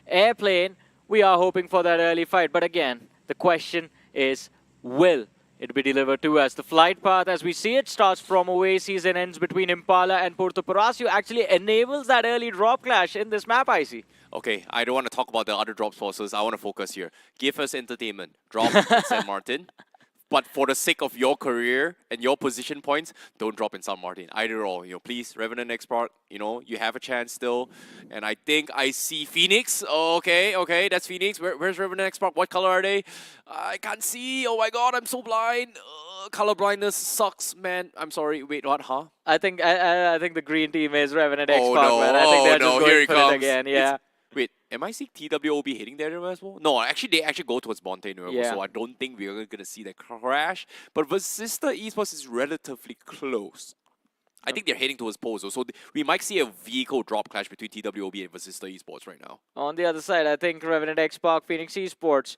airplane, we are hoping for that early fight. But again, the question is, will it be delivered to us? The flight path, as we see it, starts from Oasis and ends between Impala and Porto Palacio, actually enables that early drop clash in this map, I see. Okay, I don't want to talk about the other drop sources. I want to focus here. Give us entertainment. Drop in San Martin. But for the sake of your career and your position points, don't drop in San Martin. Either or, you know, please, Revenant X-Spark, you know, you have a chance still. And I think I see Phoenix. Oh, okay, that's Phoenix. Where's Revenant X-Spark? What color are they? I can't see. Oh my god, I'm so blind. Color blindness sucks, man. I'm sorry. Wait, what? Huh? I think the green team is Revenant X-Spark, man. I think they're just going for it again. Yeah. Wait, am I seeing TWOB hitting there as well? No, actually, they actually go towards Bonte Nuevo, so I don't think we're going to see that crash. But Vasista Esports is relatively close. I think they're heading towards Pozo, so we might see a vehicle drop clash between TWOB and Vasista Esports right now. On the other side, I think Revenant X-Spark, Phoenix Esports,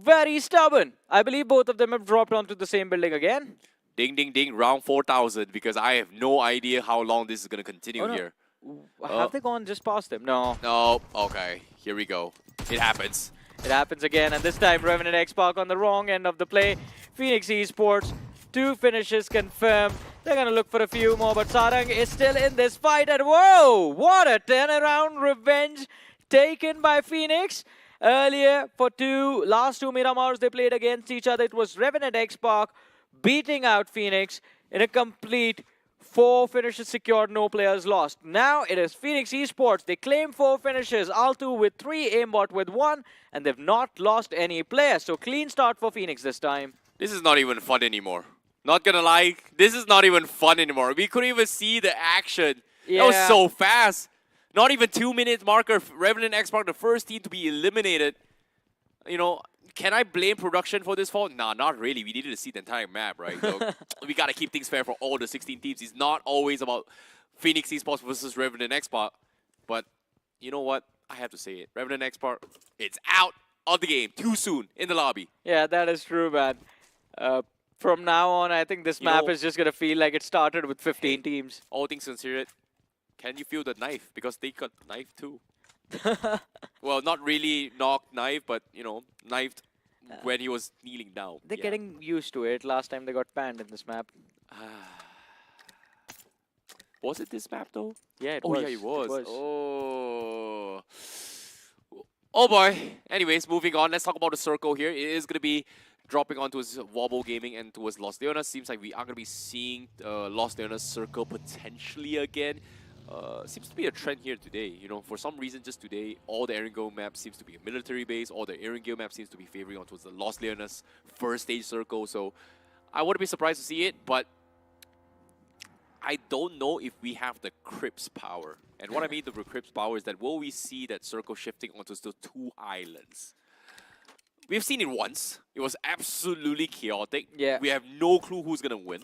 very stubborn. I believe both of them have dropped onto the same building again. Ding, ding, ding, round 4,000, because I have no idea how long this is going to continue here. Have they gone just past them? No. No. Okay. Here we go. It happens. It happens again, and this time Revenant X-Park on the wrong end of the play. Phoenix Esports, 2 finishes confirmed. They're going to look for a few more, but Sarang is still in this fight. And whoa, what a turnaround revenge taken by Phoenix. Earlier, for last two Miramars they played against each other, it was Revenant X-Park beating out Phoenix in a complete 4 finishes secured, no players lost. Now it is Phoenix Esports. They claim 4 finishes, Altu with 3, Aimbot with 1, and they've not lost any players. So clean start for Phoenix this time. This is not even fun anymore. Not gonna lie, this is not even fun anymore. We couldn't even see the action. Yeah. That was so fast. Not even 2-minute marker. Revenant X-Park, the first team to be eliminated. You know, can I blame production for this fall? Nah, not really. We needed to see the entire map, right? So we gotta keep things fair for all the 16 teams. It's not always about Phoenix Esports versus Revenant X-Park. But you know what? I have to say it. Revenant X-Park, it's out of the game too soon in the lobby. Yeah, that is true, man. From now on, I think this map know- is just going to feel like it started with 15 teams. All things considered, can you feel the knife? Because they got knifed too. Well, not really knocked knife, but, you know, knifed when he was kneeling down. They're Yeah. getting used to it. Last time they got banned in this map. Was it this map though? Yeah, it Oh was. yeah, it was. was. Oh. Oh boy. Anyways, moving on. Let's talk about the circle here. It is gonna be dropping onto his Wobble Gaming and towards Los Leonas. Seems like we are gonna be seeing Los Leonas circle potentially again. Seems to be a trend here today. You know, for some reason, just today, all the Erangel maps seems to be a military base. All the Erangel maps seems to be favoring onto the Los Leonas first stage circle. So I wouldn't be surprised to see it, but I don't know if we have the Crips power. And what I mean the Crips power is that will we see that circle shifting onto the 2 islands? We've seen it once. It was absolutely chaotic. Yeah. We have no clue who's going to win.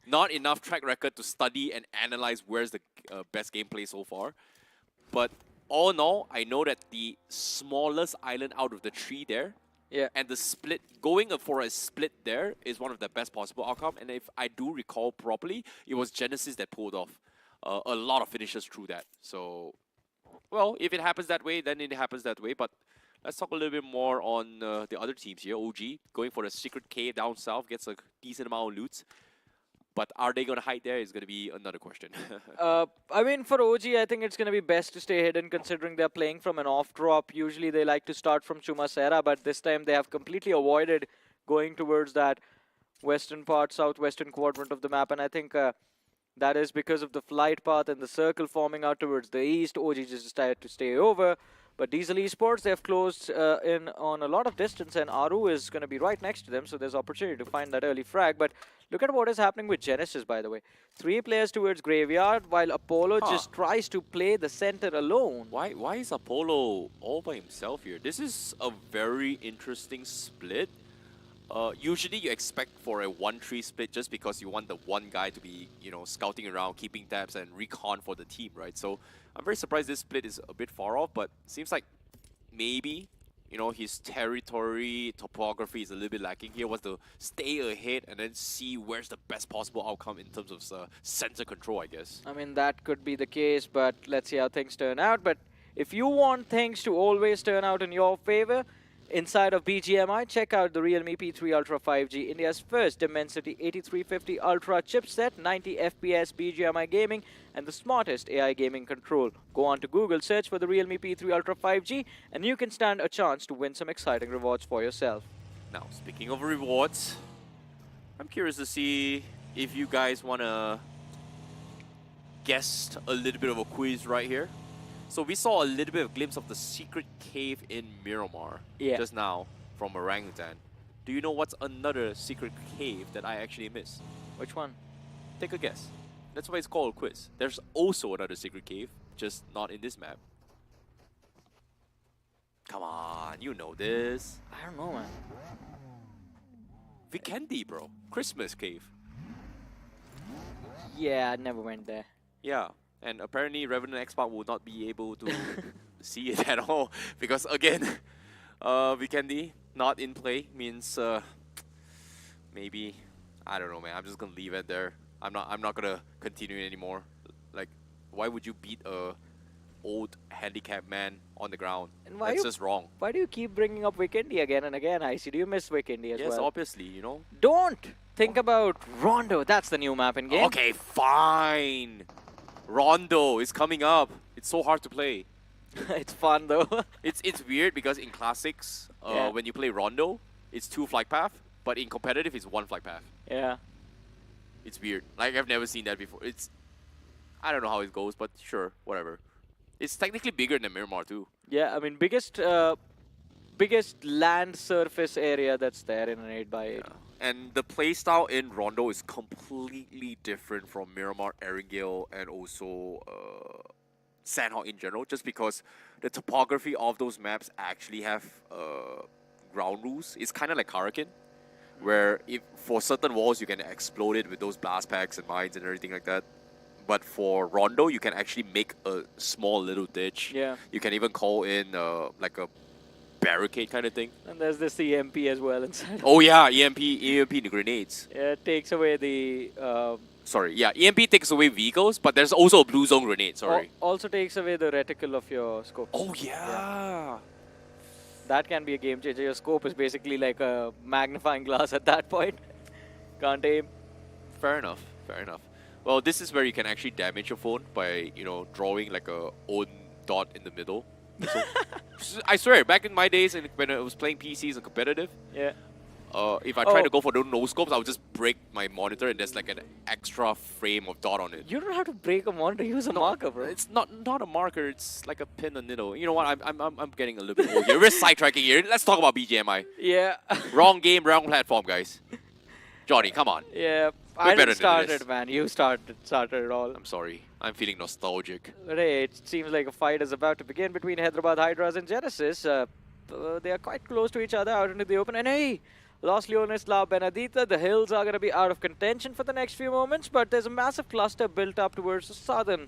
Not enough track record to study and analyze where's the best gameplay so far. But all in all, I know that the smallest island out of the 3 there, Yeah. and the split, going for a split there is one of the best possible outcome. And if I do recall properly, it was Genesis that pulled off a lot of finishes through that. So, well, if it happens that way, then it happens that way. But let's talk a little bit more on the other teams here. OG going for the secret cave down south, gets a decent amount of loot. But are they going to hide there is going to be another question. I mean, for OG, I think it's going to be best to stay hidden considering they're playing from an off drop. Usually they like to start from Chumacera, but this time they have completely avoided going towards that western part, southwestern quadrant of the map. And I think that is because of the flight path and the circle forming out towards the east. OG just decided to stay over. But Diesel Esports, they have closed in on a lot of distance, and Aru is going to be right next to them, so there's opportunity to find that early frag. But look at what is happening with Genesis, by the way. 3 players towards Graveyard, while Apollo just tries to play the center alone. Why is Apollo all by himself here? This is a very interesting split. Usually you expect for a 1-3 split just because you want the one guy to be, you know, scouting around, keeping tabs and recon for the team, right? So I'm very surprised this split is a bit far off, but seems like maybe, you know, his territory topography is a little bit lacking here. Wants to stay ahead and then see where's the best possible outcome in terms of sensor control, I guess. I mean, that could be the case, but let's see how things turn out. But if you want things to always turn out in your favor, inside of BGMI, check out the realme P3 Ultra 5G, India's first Dimensity 8350 Ultra chipset, 90 FPS BGMI gaming, and the smartest AI gaming control. Go on to Google, search for the realme P3 Ultra 5G, and you can stand a chance to win some exciting rewards for yourself. Now, speaking of rewards, I'm curious to see if you guys want to guess a little bit of a quiz right here. So we saw a little bit of glimpse of the secret cave in Miramar just now from Orangutan. Do you know what's another secret cave that I actually missed? Which one? Take a guess. That's why it's called a quiz. There's also another secret cave, just not in this map. Come on, you know this. I don't know, man. Vikendi, bro. Christmas cave. Yeah, I never went there. Yeah. And apparently Revenant X-Park will not be able to see it at all because again, Vikendi not in play means maybe, I don't know, man. I'm just gonna leave it there. I'm not gonna continue anymore. Like, why would you beat a old handicapped man on the ground. And why That's you- just wrong. Why do you keep bringing up Wikendi again and again, Icy? Do you miss Wikendi as Yes, well? obviously, you know. Don't think about Rondo. That's the new map in game. Okay, fine. Rondo is coming up. It's so hard to play. It's fun though. It's weird because in classics, Yeah. when you play Rondo, it's 2 flight path, but in competitive, it's 1 flight path. Yeah. It's weird. Like, I've never seen that before. I don't know how it goes, but sure, whatever. It's technically bigger than Miramar too. Yeah, I mean, biggest land surface area that's there in an 8x8. And the playstyle in Rondo is completely different from Miramar, Erangel, and also Sandhawk in general, just because the topography of those maps actually have ground rules. It's kind of like Hurricane, where if for certain walls you can explode it with those blast packs and mines and everything like that. But for Rondo, you can actually make a small little ditch. Yeah. You can even call in like a barricade kind of thing. And there's this EMP as well inside. Oh yeah, EMP the grenades. Yeah, it takes away the... Sorry, yeah, EMP takes away vehicles, but there's also a blue zone grenade, sorry. Also takes away the reticle of your scope. Oh yeah. That can be a game changer. Your scope is basically like a magnifying glass at that point. Can't aim. Fair enough, fair enough. Well, this is where you can actually damage your phone by, drawing like a own dot in the middle. So, I swear, back in my days when I was playing PCs and competitive, Yeah. if I tried to go for those no scopes, I would just break my monitor and there's like an extra frame of dot on it. You don't have to break a monitor, use a marker, bro. It's not a marker. It's like a pin and needle. You know what? I'm getting a little bit old here. We're sidetracking here. Let's talk about BGMI. Yeah. Wrong game, wrong platform, guys. Johnny, come on. Yeah. I better didn't than start this. it, man. You started it all. I'm sorry. I'm feeling nostalgic. But hey, it seems like a fight is about to begin between Hyderabad Hydras and Genesis. They are quite close to each other out into the open. And hey, Los Leones, La Benedita, the hills are going to be out of contention for the next few moments. But there's a massive cluster built up towards the southern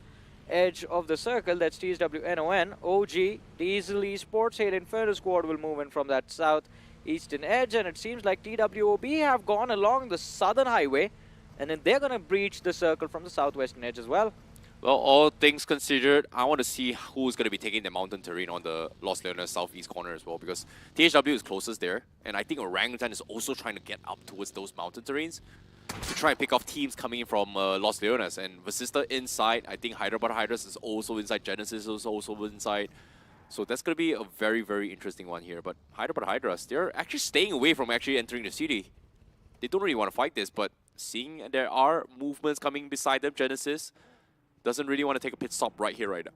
edge of the circle. That's TSWNON. OG, Diesel Esports, Hail Inferno Squad will move in from that southeastern edge. And it seems like TWOB have gone along the southern highway. And then they're going to breach the circle from the southwestern edge as well. Well, all things considered, I want to see who's going to be taking the mountain terrain on the Los Leones southeast corner as well, because THW is closest there, and I think Orangutan is also trying to get up towards those mountain terrains to try and pick off teams coming in from Los Leones. And Vasista inside, I think Hyderabad Hydras is also inside, Genesis is also inside. So that's going to be a very, very interesting one here. But Hyderabad Hydras, they're actually staying away from actually entering the city. They don't really want to fight this, but seeing there are movements coming beside them, Genesis doesn't really want to take a pit stop right here, right now.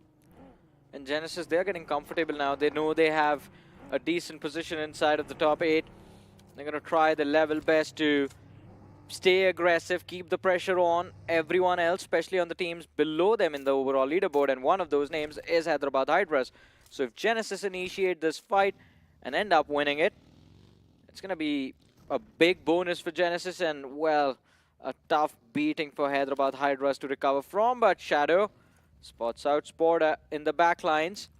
And Genesis, they're getting comfortable now. They know they have a decent position inside of the top 8. They're going to try the level best to stay aggressive, keep the pressure on everyone else, especially on the teams below them in the overall leaderboard. And one of those names is Hyderabad Hydras. So if Genesis initiate this fight and end up winning it, it's going to be a big bonus for Genesis and, well, a tough beating for Hyderabad Hydras to recover from. But Shadow spots out Sport in the back lines.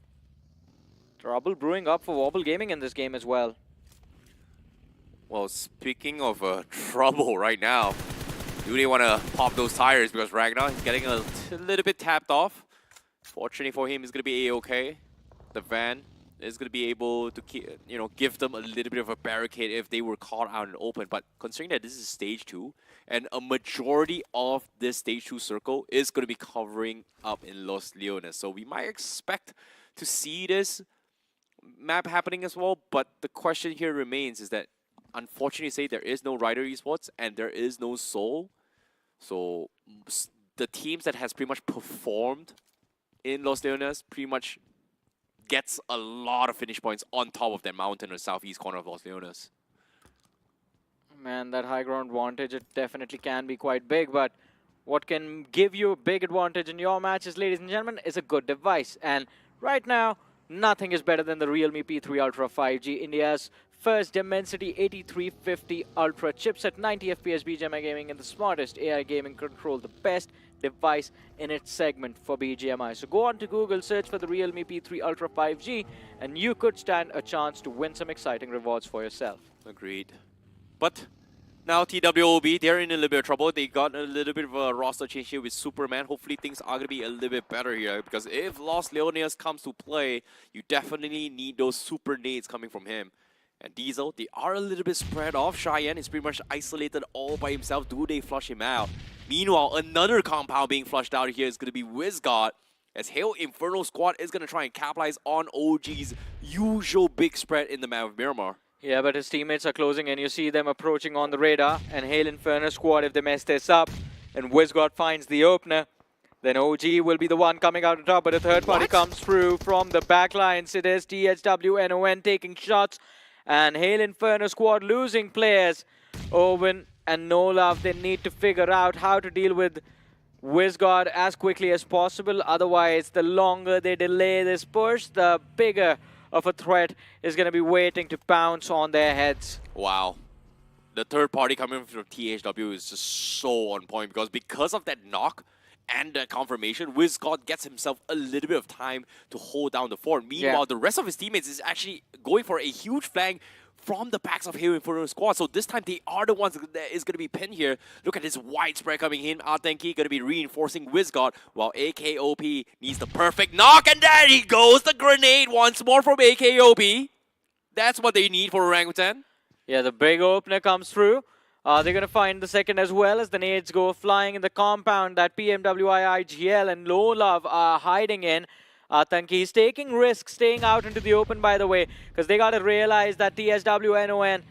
Trouble brewing up for Wobble Gaming in this game as well. Well, speaking of trouble right now, do they want to pop those tires because Ragnar is getting a little bit tapped off. Fortunately for him, he's going to be A-okay. The van is going to be able to give them a little bit of a barricade if they were caught out in the open. But considering that this is stage 2, and a majority of this stage 2 circle is going to be covering up in Los Leones. So we might expect to see this map happening as well. But the question here remains is that, unfortunately, say there is no Rider Esports and there is no Soul. So the teams that has pretty much performed in Los Leones pretty much gets a lot of finish points on top of that mountain or southeast corner of Los Leones. Man, that high ground advantage, it definitely can be quite big, but what can give you a big advantage in your matches, ladies and gentlemen, is a good device. And right now, nothing is better than the Realme P3 Ultra 5G, India's first Dimensity 8350 Ultra chipset, 90 FPS BGMI gaming, and the smartest AI gaming control, the best device in its segment for BGMI. So go on to Google, search for the Realme P3 Ultra 5G, and you could stand a chance to win some exciting rewards for yourself. Agreed. But Now TWOB, they're in a little bit of trouble. They got a little bit of a roster change here with Superman. Hopefully things are going to be a little bit better here, because if Los Leones comes to play, you definitely need those super nades coming from him. And Diesel, they are a little bit spread off. Cheyenne is pretty much isolated all by himself. Do they flush him out? Meanwhile, another compound being flushed out here is going to be Wizgod, as Hail Inferno squad is going to try and capitalize on OG's usual big spread in the map of Miramar. Yeah, but his teammates are closing in. You see them approaching on the radar. And Hail Inferno squad, if they mess this up, and Wizgod finds the opener, then OG will be the one coming out on top. But a third party comes through from the backlines. It is THWNON taking shots. And Hail Inferno squad losing players. Owen and No Love, they need to figure out how to deal with Wizgod as quickly as possible. Otherwise, the longer they delay this push, the bigger of a threat is going to be waiting to pounce on their heads. Wow. The third party coming from THW is just so on point, because of that knock and the confirmation, Wizgod gets himself a little bit of time to hold down the fort. Meanwhile, the rest of his teammates is actually going for a huge flank from the backs of Hail Inferno squad. So this time they are the ones that is going to be pinned here. Look at this wide spread coming in. Atenki going to be reinforcing Wizgod, while AKOP needs the perfect knock. And there he goes, the grenade once more from AKOP. That's what they need for Orangutan. Yeah, the big opener comes through. They're going to find the second as well, as the nades go flying in the compound that PMWI, IGL and Low Love are hiding in. Tanki is taking risks, staying out into the open, by the way, because they got to realize that TSWNON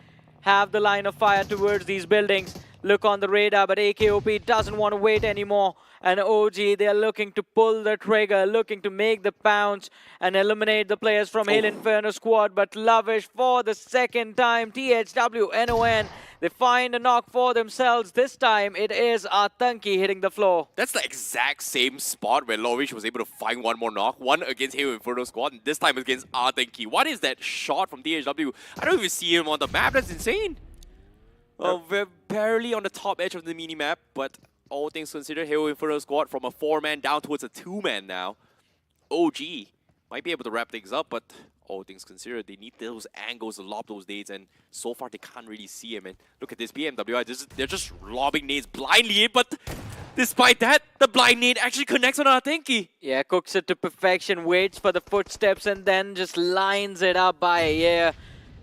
have the line of fire towards these buildings. Look on the radar, but AKOP doesn't want to wait anymore. And OG, they're looking to pull the trigger, looking to make the pounce and eliminate the players from Hail Inferno squad. But Lavish for the second time, THWNON, they find a knock for themselves. This time, it is Atanki hitting the floor. That's the exact same spot where Lovish was able to find one more knock. One against Hail Inferno squad, and this time against Atanki. What is that shot from THW? I don't even see him on the map. That's insane. Well, we're barely on the top edge of the mini-map, but all things considered, Hail Inferno squad from a 4-man down towards a 2-man now. OG might be able to wrap things up, but all things considered, they need those angles to lob those nades, and so far they can't really see him. And look at this PMWI, they're just lobbing nades blindly in, but despite that, the blind nade actually connects on Atenki. Yeah, cooks it to perfection, waits for the footsteps, and then just lines it up by a year.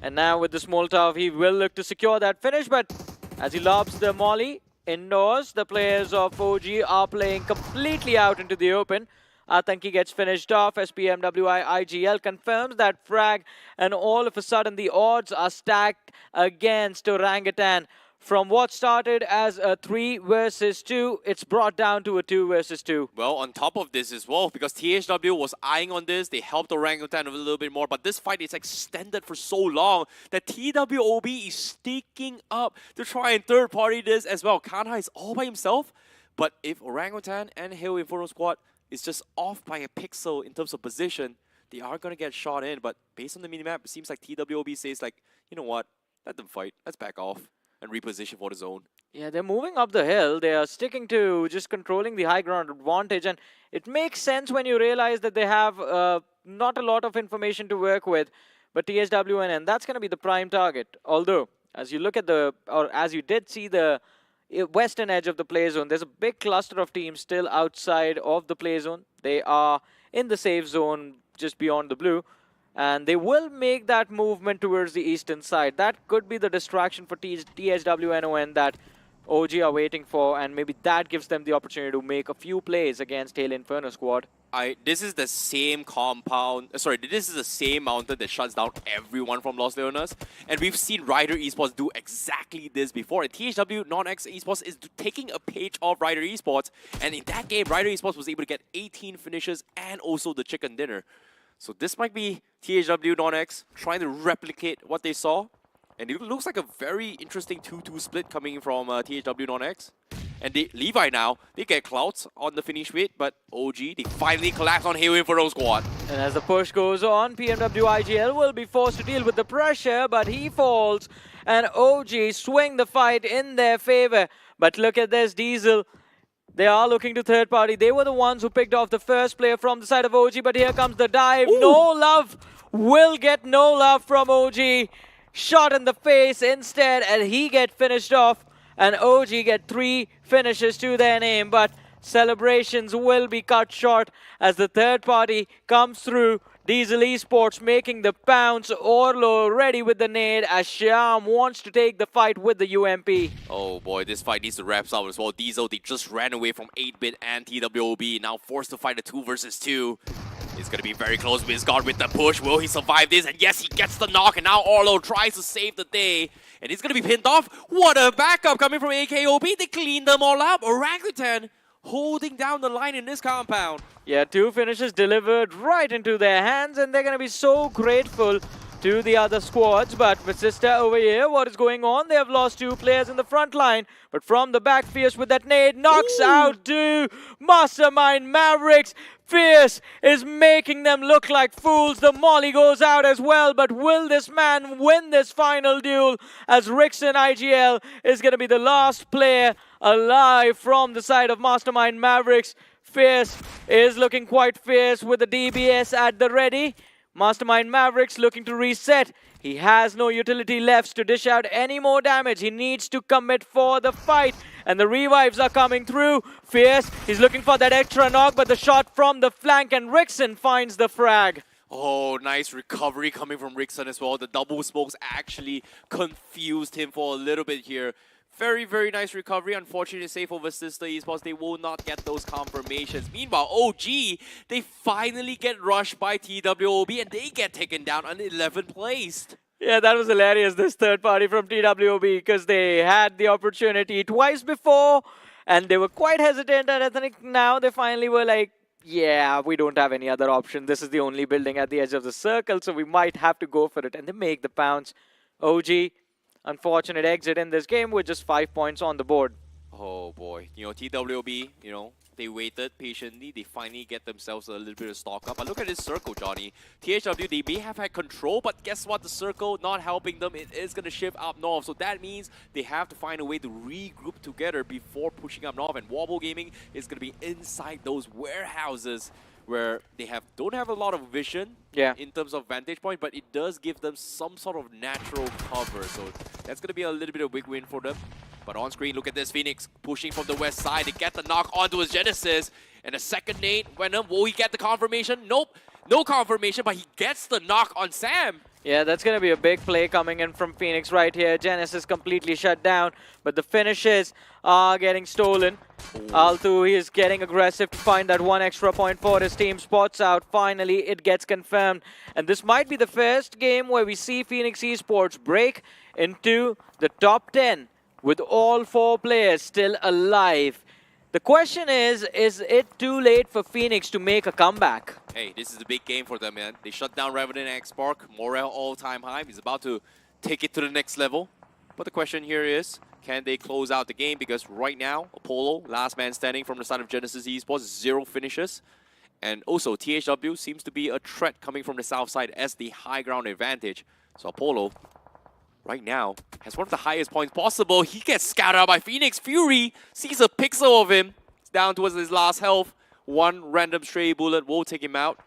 And now with the small tower, he will look to secure that finish, but as he lobs the molly indoors, the players of OG are playing completely out into the open. Atanki gets finished off as PMWI IGL confirms that frag, and all of a sudden the odds are stacked against Orangutan. From what started as a 3 versus 2, it's brought down to a 2 versus 2. Well, on top of this as well, because THW was eyeing on this, they helped Orangutan a little bit more, but this fight is extended for so long that TWOB is sticking up to try and third-party this as well. Kanha is all by himself, but if Orangutan and Hail Inferno squad is just off by a pixel in terms of position, they are going to get shot in. But based on the minimap, it seems like TWOB says, like, you know what, let them fight, let's back off and reposition for the zone. Yeah, they're moving up the hill. They are sticking to just controlling the high ground advantage. And it makes sense when you realize that they have not a lot of information to work with. But TSWN, that's going to be the prime target. Although, as you look at as you did see the western edge of the play zone, there's a big cluster of teams still outside of the play zone. They are in the safe zone just beyond the blue. And they will make that movement towards the eastern side. That could be the distraction for THWNON that OG are waiting for, and maybe that gives them the opportunity to make a few plays against Hail Inferno squad. This is the same compound, this is the same mountain that shuts down everyone from Los Leones. And we've seen Rider Esports do exactly this before. And THW Non-X Esports is taking a page off Rider Esports. And in that game, Rider Esports was able to get 18 finishes and also the chicken dinner. So this might be THW Non-X trying to replicate what they saw. And it looks like a very interesting 2-2 split coming from THW Non-X. And Levi now, they get clouds on the finish rate, but OG, they finally collapse on Hail Inferno squad. And as the push goes on, PMW IGL will be forced to deal with the pressure, but he falls. And OG swing the fight in their favor. But look at this, Diesel. They are looking to third party. They were the ones who picked off the first player from the side of OG, but here comes the dive. Ooh. No love will get no love from OG. shot in the face instead, and he get finished off, and OG get 3 finishes to their name, but celebrations will be cut short as the third party comes through. Diesel Esports making the pounce. Orlo ready with the nade as Shyam wants to take the fight with the UMP. Oh boy, this fight needs to wrap up as well. Diesel, they just ran away from 8-bit and TWOB, now forced to fight a 2 versus 2. It's going to be very close. Vizgard with the push. Will he survive this? And yes, he gets the knock. And now Orlo tries to save the day. And he's going to be pinned off. What a backup coming from AKOB. They cleaned them all up. Orangutan holding down the line in this compound. Yeah, 2 finishes delivered right into their hands. And they're going to be so grateful to the other squads. But Vasista over here, what is going on? They have lost 2 players in the front line. But from the back, Fierce with that nade knocks out 2 Mastermind Mavericks. Fierce is making them look like fools. The molly goes out as well, but will this man win this final duel as Rickson IGL is going to be the last player alive from the side of Mastermind Mavericks. Fierce is looking quite fierce with the DBS at the ready. Mastermind Mavericks looking to reset. He has no utility left to dish out any more damage. He needs to commit for the fight. And the revives are coming through. Fierce, he's looking for that extra knock, but the shot from the flank, and Rickson finds the frag. Oh, nice recovery coming from Rickson as well. The double smokes actually confused him for a little bit here. Very, very nice recovery. Unfortunately, safe over Sister Esports. They will not get those confirmations. Meanwhile, OG, they finally get rushed by TWOB and they get taken down on 11th placed. Yeah, that was hilarious, this third party from TWOB, because they had the opportunity twice before and they were quite hesitant, and I think now they finally were like, yeah, we don't have any other option. This is the only building at the edge of the circle, so we might have to go for it. And they make the pounce. OG, unfortunate exit in this game with just 5 points on the board. Oh boy, TWOB, they waited patiently. They finally get themselves a little bit of stock up. But look at this circle, Johnny. THW, they may have had control, but guess what? The circle not helping them. It is going to shift up north. So that means they have to find a way to regroup together before pushing up north. And Wobble Gaming is going to be inside those warehouses where they don't have a lot of vision in terms of vantage point, but it does give them some sort of natural cover. So that's going to be a little bit of a big win for them. But on screen, look at this. Phoenix pushing from the west side. They get the knock onto his Genesis. And a second nade. Venom, will he get the confirmation? Nope. No confirmation, but he gets the knock on Sam. Yeah, that's going to be a big play coming in from Phoenix right here. Genesis completely shut down, but the finishes are getting stolen. Altu, he is getting aggressive to find that 1 extra point for his team. Spots out. Finally, it gets confirmed. And this might be the first game where we see Phoenix Esports break into the top 10 with all 4 players still alive. The question is it too late for Phoenix to make a comeback? Hey, this is a big game for them, man. They shut down Revenant and X-Spark. Morale all-time high. He's about to take it to the next level. But the question here is, can they close out the game? Because right now, Apollo, last man standing from the side of Genesis Esports, 0 finishes. And also, THW seems to be a threat coming from the south side as the high ground advantage. So Apollo, right now, has one of the highest points possible. He gets scouted out by Phoenix. Fury sees a pixel of him. It's down towards his last health. 1 random stray bullet will take him out.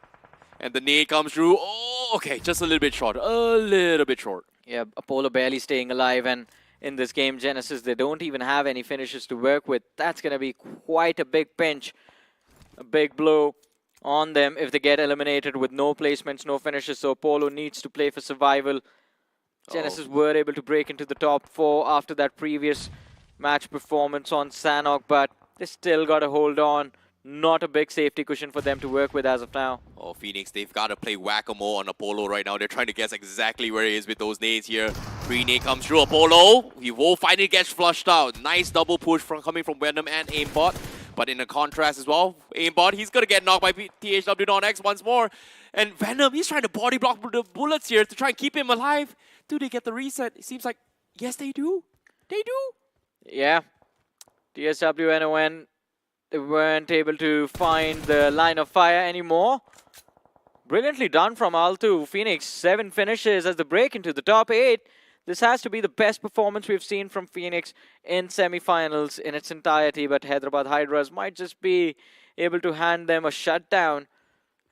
And the nade comes through. Oh, okay, just a little bit short. A little bit short. Yeah, Apollo barely staying alive. And in this game, Genesis, they don't even have any finishes to work with. That's going to be quite a big pinch. A big blow on them if they get eliminated with no placements, no finishes. So Apollo needs to play for survival. Genesis were able to break into the top 4 after that previous match performance on Sanok, but they still got to hold on. Not a big safety cushion for them to work with as of now. Oh, Phoenix, they've got to play whack-a-mole on Apollo right now. They're trying to guess exactly where he is with those nades here. Pre-nade comes through. Apollo, he will finally get flushed out. Nice double push coming from Venom and Aimbot. But in a contrast as well, Aimbot, he's going to get knocked by THW on X once more. And Venom, he's trying to body block the bullets here to try and keep him alive. Do they get the reset? It seems like, yes, they do. They do. Yeah. TSW NON, they weren't able to find the line of fire anymore. Brilliantly done from Altu. Phoenix, 7 finishes as the break into the top 8. This has to be the best performance we've seen from Phoenix in semi-finals in its entirety, but Hyderabad Hydras might just be able to hand them a shutdown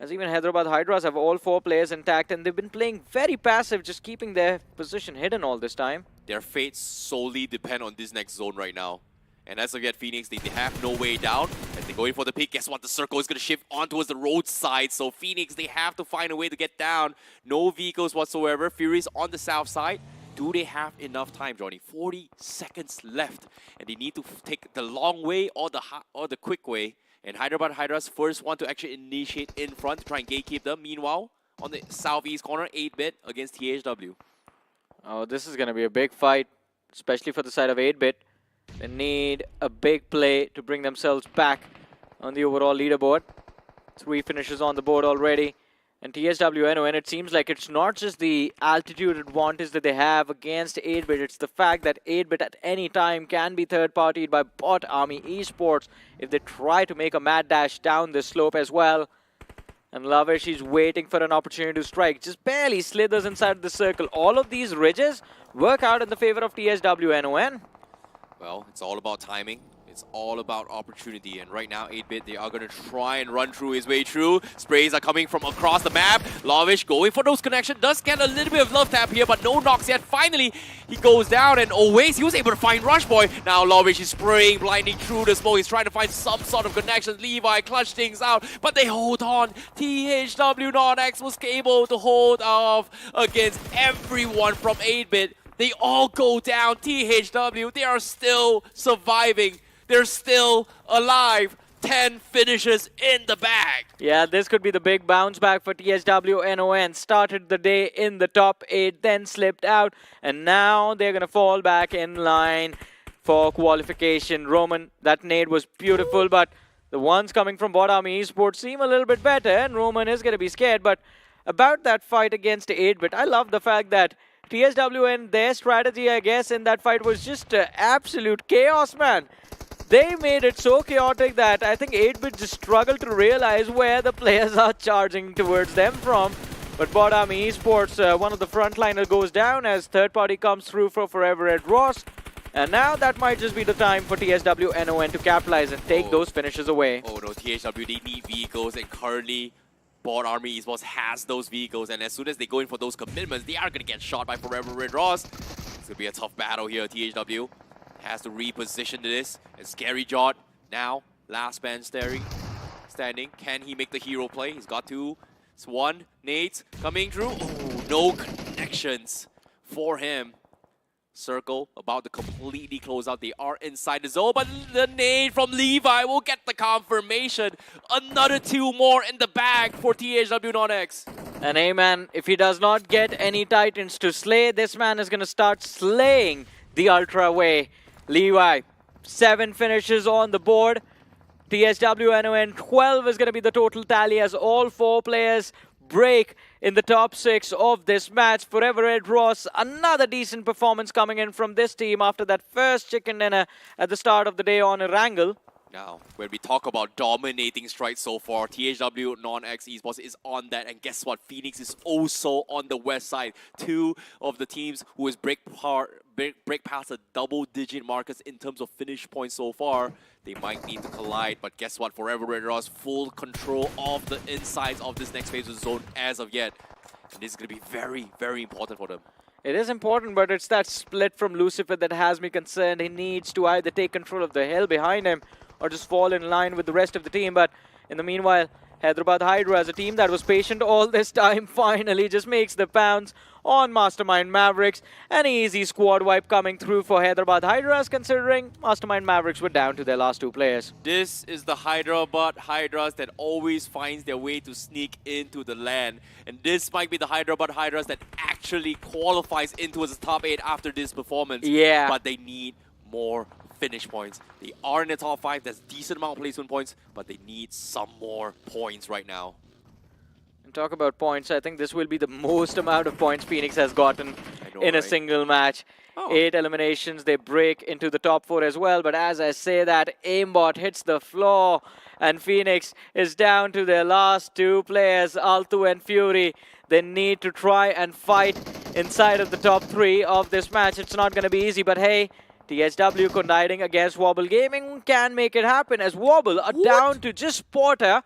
as even Hyderabad Hydras have all 4 players intact, and they've been playing very passive, just keeping their position hidden all this time. Their fates solely depend on this next zone right now. And as of yet, Phoenix, they have no way down. As they go in for the pick, guess what? The circle is going to shift on towards the roadside. So Phoenix, they have to find a way to get down. No vehicles whatsoever. Fury's on the south side. Do they have enough time, Johnny? 40 seconds left. And they need to take the long way or the quick way. And Hyderabad Hydra's first one to actually initiate in front to try and gatekeep them. Meanwhile, on the southeast corner, 8-bit against THW. Oh, this is going to be a big fight, especially for the side of 8-bit. They need a big play to bring themselves back on the overall leaderboard. 3 finishes on the board already. And THWNON, it seems like it's not just the altitude advantage that they have against 8-bit. It's the fact that 8-bit at any time can be third-partied by Bot Army Esports if they try to make a mad dash down this slope as well. And Lavish, he's waiting for an opportunity to strike. Just barely slithers inside the circle. All of these ridges work out in the favor of THWNON. Well, it's all about timing. It's all about opportunity. And right now, 8-bit, they are going to try and run through his way through. Sprays are coming from across the map. Lavish going for those connections. Does get a little bit of love tap here, but no knocks yet. Finally, he goes down, and always he was able to find Rush Boy. Now Lavish is spraying blindly through the smoke. He's trying to find some sort of connection. Levi clutch things out, but they hold on. THW Non-X was able to hold off against everyone from 8-bit. They all go down. THW, they are still surviving. They're still alive. 10 finishes in the bag. Yeah, this could be the big bounce back for THWNON. Started the day in the top 8, then slipped out, and now they're going to fall back in line for qualification. Roman, that nade was beautiful, but the ones coming from Bot Army Esports seem a little bit better, and Roman is going to be scared. But about that fight against 8-bit, I love the fact that THWN, their strategy, I guess, in that fight was just absolute chaos, man. They made it so chaotic that I think 8-bit just struggled to realize where the players are charging towards them from. But Bot Army Esports, one of the frontliners goes down as third party comes through for Forever Red Ross. And now that might just be the time for THWNON to capitalize and take those finishes away. Oh no, THW, they need vehicles, and currently Bot Army Esports has those vehicles, and as soon as they go in for those commitments, they are going to get shot by Forever Red Ross. It's going to be a tough battle here. THW has to reposition this. And Scary Jot now, last man standing. Can he make the hero play? He's got 2. It's 1. Nades coming through. Oh, no connections for him. Circle about to completely close out. They are inside the zone, but the nade from Levi will get the confirmation. Another 2 more in the bag for THW Non-X. And hey man, if he does not get any Titans to slay, this man is going to start slaying the Ultra Way. Levi, 7 finishes on the board. THWNON 12 is going to be the total tally as all 4 players break in the top 6 of this match. Forever Red Ross, another decent performance coming in from this team after that first chicken dinner at the start of the day on Erangel. Now, when we talk about dominating strikes so far, THW Non-X Esports is on that. And guess what? Phoenix is also on the west side. 2 of the teams who has break past the double-digit markers in terms of finish points so far. They might need to collide, but guess what? Forever Red Ross, full control of the insides of this next phase of the zone as of yet. And this is going to be very, very important for them. It is important, but it's that split from Lucifer that has me concerned. He needs to either take control of the hill behind him or just fall in line with the rest of the team. But in the meanwhile, Hyderabad Hydra, as a team that was patient all this time, finally just makes the pounds on Mastermind Mavericks. An easy squad wipe coming through for Hyderabad Hydras, considering Mastermind Mavericks were down to their last 2 players. This is the Hyderabad Hydras that always finds their way to sneak into the LAN. And this might be the Hyderabad Hydras that actually qualifies into the top 8 after this performance. Yeah. But they need more finish points. They are in the top 5. There's decent amount of placement points, but they need some more points right now. And talk about points, I think this will be the most amount of points Phoenix has gotten in a single match. 8 eliminations, they break into the top 4 as well. But as I say that, aimbot hits the floor, and Phoenix is down to their last 2 players, Altu and Fury. They need to try and fight inside of the top 3 of this match. It's not going to be easy, but hey, THW colliding against Wobble Gaming can make it happen, as Wobble are down to just Porter.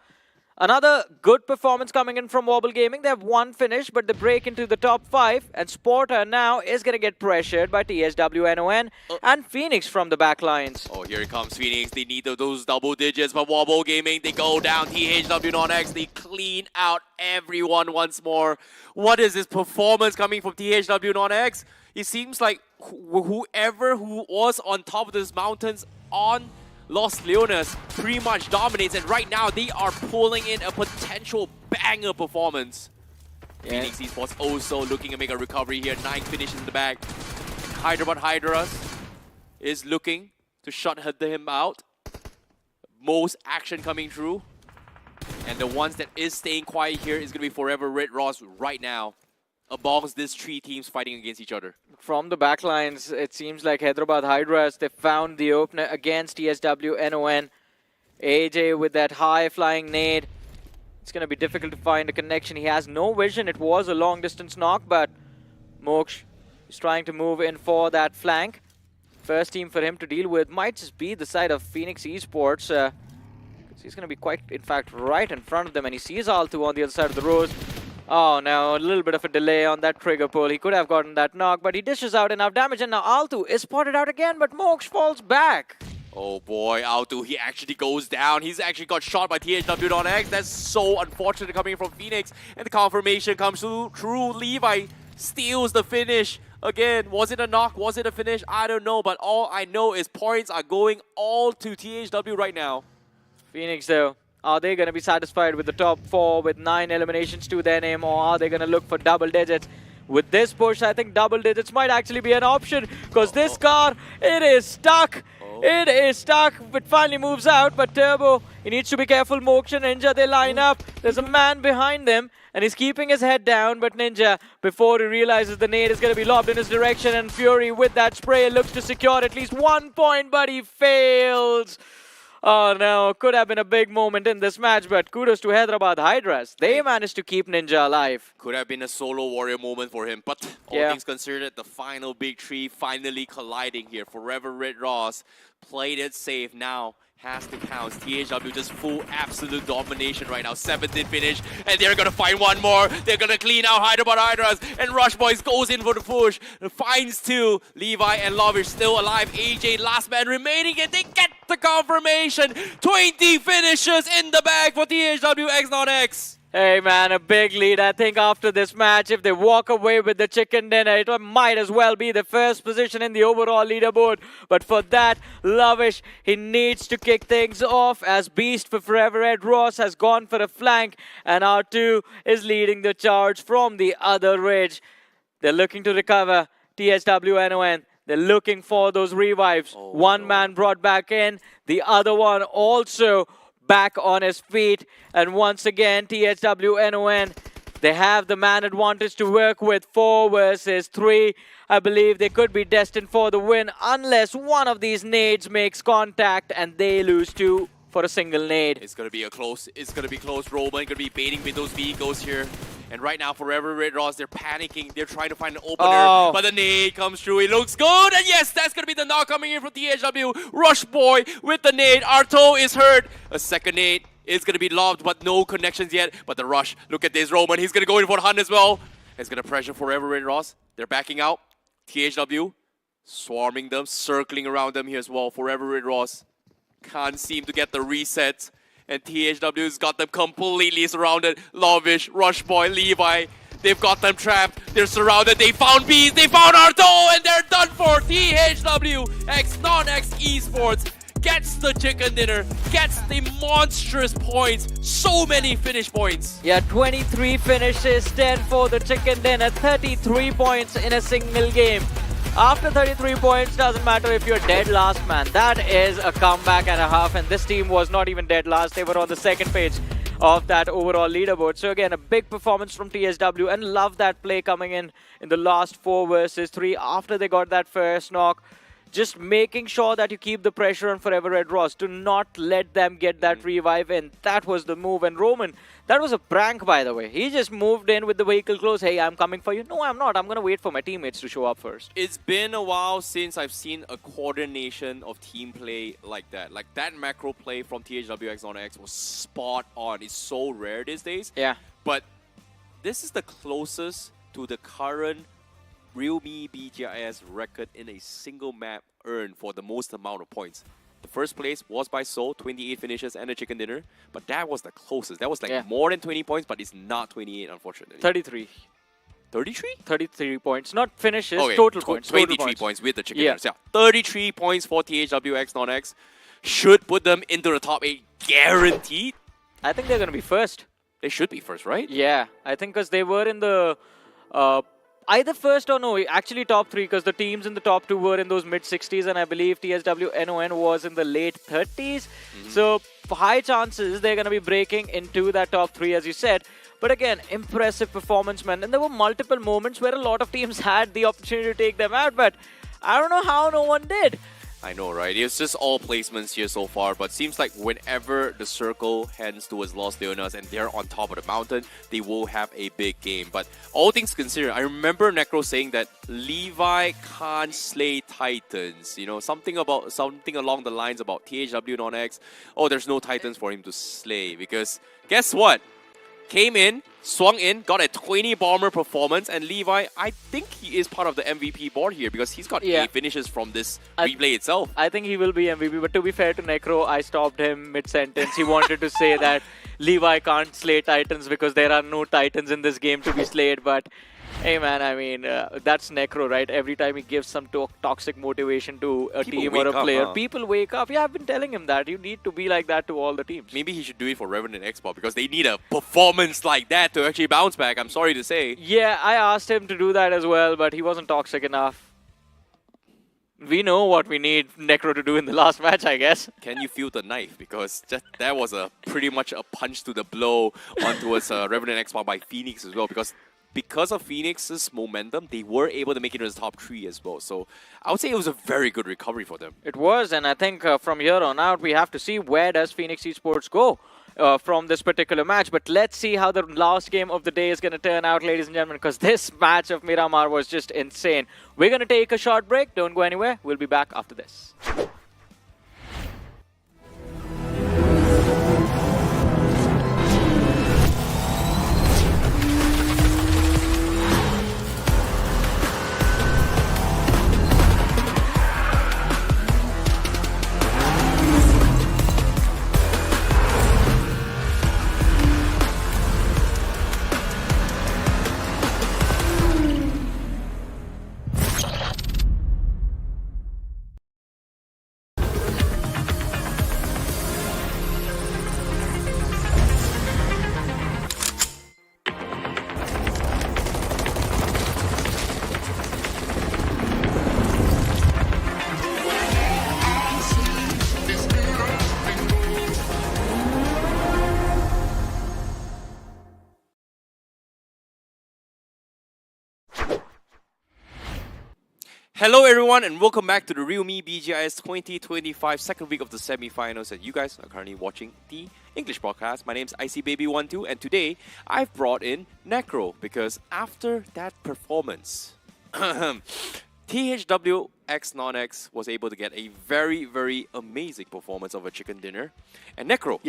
Another good performance coming in from Wobble Gaming. They have one finish, but they break into the top 5. And Sporter now is going to get pressured by THW NON and Phoenix from the back lines. Oh, here it comes Phoenix. They need those double digits, but Wobble Gaming, they go down. THW non-X, they clean out everyone once more. What is this performance coming from THW non-X? It seems like whoever who was on top of these mountains on Los Leones pretty much dominates, and right now they are pulling in a potential banger performance. Yeah. Phoenix Esports also looking to make a recovery here. 9 finishes in the bag. Hyderabad Hydras is looking to shut him out. Most action coming through. And the ones that is staying quiet here is going to be Forever Red Ross right now, amongst these 3 teams fighting against each other. From the backlines, it seems like Hyderabad Hydras, they found the opener against TSW NON. AJ with that high-flying nade. It's going to be difficult to find a connection. He has no vision. It was a long-distance knock, but Moksh is trying to move in for that flank. First team for him to deal with might just be the side of Phoenix Esports. He's going to be quite, in fact, right in front of them, and he sees Altu on the other side of the rows. Oh, now a little bit of a delay on that trigger pull. He could have gotten that knock, but he dishes out enough damage, and now Altu is spotted out again, but Moksh falls back. Oh boy, Altu, he actually goes down. He's actually got shot by THW.X. That's so unfortunate coming from Phoenix. And the confirmation comes through. Levi steals the finish. Again, was it a knock? Was it a finish? I don't know, but all I know is points are going all to THW right now. Phoenix, though, are they going to be satisfied with the top 4 with 9 eliminations to their name, or are they going to look for double digits? With this push, I think double digits might actually be an option, because this car, it is stuck. It is stuck. It finally moves out, but Turbo, he needs to be careful. Moksha, Ninja, they line up. There's a man behind them, and he's keeping his head down, but Ninja, before he realizes the nade is going to be lobbed in his direction, and Fury with that spray looks to secure at least 1 point, but he fails. Oh no, could have been a big moment in this match, but kudos to Hyderabad Hydras. They managed to keep Ninja alive. Could have been a solo warrior moment for him, but all things considered, the final big 3 finally colliding here. Forever Red Ross played it safe, now has to count. THW just full absolute domination right now. 7th finish, and they're gonna find one more. They're gonna clean out Hyderabad Hydras, and Rush Boys goes in for the push. Finds 2. Levi and Lavish still alive. AJ last man remaining, and they get the confirmation. 20 finishes in the bag for THW X not X. Hey man, a big lead. I think after this match, if they walk away with the chicken dinner, it might as well be the first position in the overall leaderboard. But for that, Lavish, he needs to kick things off as Beast for Forever Red Ross has gone for a flank, and R2 is leading the charge from the other ridge. They're looking to recover TSW NON. They're looking for those revives. One man brought back in, the other one also back on his feet, and once again THW NON, they have the man advantage to work with. 4 versus 3. I believe they could be destined for the win unless one of these nades makes contact and they lose 2 for a single nade. It's gonna be close. Roman gonna be baiting with those vehicles here. And right now, Forever Red Ross, they're panicking. They're trying to find an opener, but the nade comes through. It looks good, and yes, that's gonna be the knock coming in from THW. Rush Boy with the nade. Arto is hurt. A second nade is gonna be lobbed, but no connections yet. But the rush, look at this, Roman. He's gonna go in for the hunt as well. It's gonna pressure Forever Red Ross. They're backing out. THW swarming them, circling around them here as well. Forever Red Ross can't seem to get the reset. And THW's got them completely surrounded. Lavish, Rush Boy, Levi, they've got them trapped. They're surrounded. They found Bees, they found Arto, and they're done for. THW X non-X Esports gets the chicken dinner, gets the monstrous points. So many finish points. Yeah, 23 finishes, 10 for the chicken dinner, 33 points in a single game. After 33 points, doesn't matter if you're dead last, man. That is a comeback and a half, and this team was not even dead last. They were on the second page of that overall leaderboard. So again, a big performance from TSW, and love that play coming in the last 4 versus 3 after they got that first knock. just making sure that you keep the pressure on Forever Red Ross. Do not let them get that revive in. That was the move. And Roman, that was a prank, by the way. He just moved in with the vehicle close. Hey, I'm coming for you. No, I'm not. I'm going to wait for my teammates to show up first. It's been a while since I've seen a coordination of team play like that. Like that macro play from THWX on X was spot on. It's so rare these days. Yeah. But this is the closest to the current realme BGIS record in a single map earned for the most amount of points. The first place was by Seoul, 28 finishes and a chicken dinner, but that was the closest. That was like more than 20 points, but it's not 28, unfortunately. 33. 33? 33 points. Not finishes, Okay, total points. 23 points with the chicken dinners. Yeah, 33 points for THWX non-X. Should put them into the top 8 guaranteed. I think they're going to be first. They should be first, right? Yeah, I think because they were in the either first or no, actually top 3, because the teams in the top 2 were in those mid-60s, and I believe TSWNON was in the late 30s. So high chances they're going to be breaking into that top 3, as you said. But again, impressive performance, man. And there were multiple moments where a lot of teams had the opportunity to take them out, but I don't know how no one did. I know, right? It's just all placements here so far, but seems like whenever the circle heads towards Los Leonas and they're on top of the mountain, they will have a big game. But all things considered, I remember Necro saying that Levi can't slay Titans. You know, something along the lines about THW non-X. Oh, there's no Titans for him to slay, because guess what? Came in, swung in, got a 20 bomber performance, and Levi, I think he is part of the MVP board here because he's got 8 finishes from this replay itself. I think he will be MVP, but to be fair to Necro, I stopped him mid-sentence. He wanted to say that Levi can't slay Titans because there are no Titans in this game to be slayed, but hey man, I mean, that's Necro, right? Every time he gives some toxic motivation to a team or a player, people wake up. Yeah, I've been telling him that. You need to be like that to all the teams. Maybe he should do it for Revenant Expo because they need a performance like that to actually bounce back, I'm sorry to say. Yeah, I asked him to do that as well, but he wasn't toxic enough. We know what we need Necro to do in the last match, I guess. Can you feel the knife? Because that was pretty much a punch to the blow onto Revenant Expo by Phoenix as well, because of Phoenix's momentum, they were able to make it into the top 3 as well. So I would say it was a very good recovery for them. It was, and I think from here on out, we have to see where does Phoenix Esports go from this particular match. But let's see how the last game of the day is going to turn out, ladies and gentlemen, because this match of Miramar was just insane. We're going to take a short break. Don't go anywhere. We'll be back after this. Hello everyone and welcome back to the realme BGIS 2025 second week of the semi-finals, and you guys are currently watching the English broadcast. My name's ICBaby12 and today I've brought in Necro because after that performance, THWX non-X was able to get a very, very amazing performance of a chicken dinner. And Necro,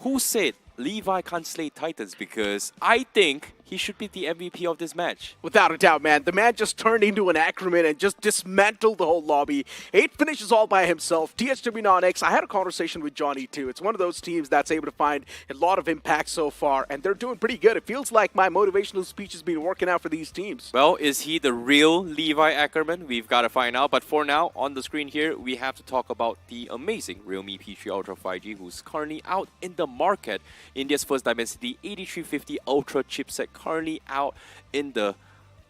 who said Levi can't slay Titans? Because I think he should be the MVP of this match. Without a doubt, man. The man just turned into an Ackerman and just dismantled the whole lobby. 8 finishes all by himself. THW non-X, I had a conversation with Johnny too. It's one of those teams that's able to find a lot of impact so far, and they're doing pretty good. It feels like my motivational speech has been working out for these teams. Well, is he the real Levi Ackerman? We've got to find out. But for now, on the screen here, we have to talk about the amazing realme P3 Ultra 5G, who's currently out in the market. India's first Dimensity 8350 Ultra chipset currently out in the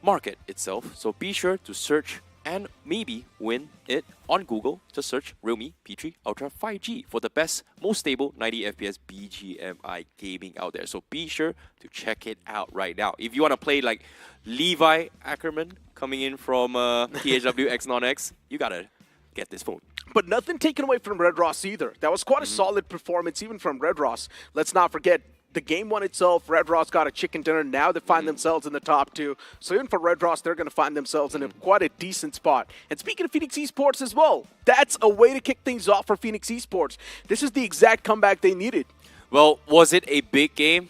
market itself. So be sure to search and maybe win it on Google. Just search realme P3 Ultra 5G for the best, most stable 90 FPS BGMI gaming out there. So be sure to check it out right now. If you want to play like Levi Ackerman, coming in from THW X Non-X. You gotta get this phone. But nothing taken away from Red Ross either. That was quite a solid performance even from Red Ross. Let's not forget, the game one itself, Red Ross got a chicken dinner. Now they find themselves in the top 2. So even for Red Ross, they're going to find themselves in quite a decent spot. And speaking of Phoenix Esports as well, that's a way to kick things off for Phoenix Esports. This is the exact comeback they needed. Well, was it a big game?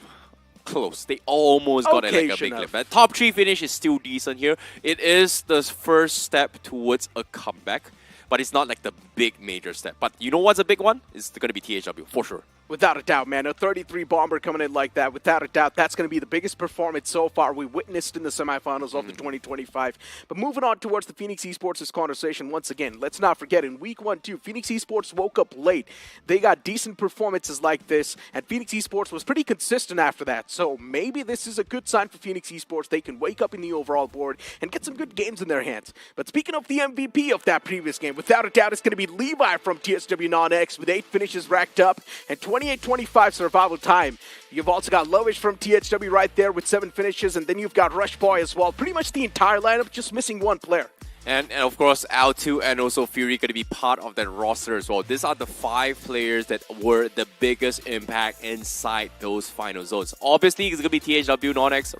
Close. They almost got it like a big clip. That top 3 finish is still decent here. It is the first step towards a comeback, but it's not like the big major step. But you know what's a big one? It's going to be THW, for sure. Without a doubt, man. A 33 bomber coming in like that, without a doubt, that's going to be the biggest performance so far we witnessed in the semifinals of the 2025. But moving on towards the Phoenix Esports' conversation once again, let's not forget, in week 1, too, Phoenix Esports woke up late. They got decent performances like this, and Phoenix Esports was pretty consistent after that. So maybe this is a good sign for Phoenix Esports. They can wake up in the overall board and get some good games in their hands. But speaking of the MVP of that previous game, without a doubt, it's going to be Levi from TSW Non-X with 8 finishes racked up and 28-25 survival time. You've also got Lovish from THW right there with 7 finishes, and then you've got Rush Boy as well. Pretty much the entire lineup, just missing one player. And of course, L2 and also Fury going to be part of that roster as well. These are the 5 players that were the biggest impact inside those final zones. Obviously, it's going to be THW Non-X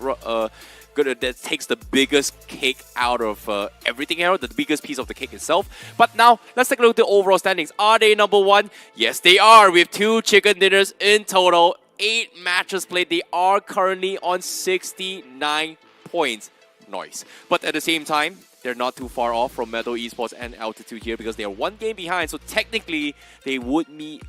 that takes the biggest cake out of everything here, the biggest piece of the cake itself. But now, let's take a look at the overall standings. Are they number 1? Yes, they are, with 2 chicken dinners in total, 8 matches played. They are currently on 69 points. Nice. But at the same time, they're not too far off from Metal Esports and Altitude here because they are 1 game behind. So technically, they would meet,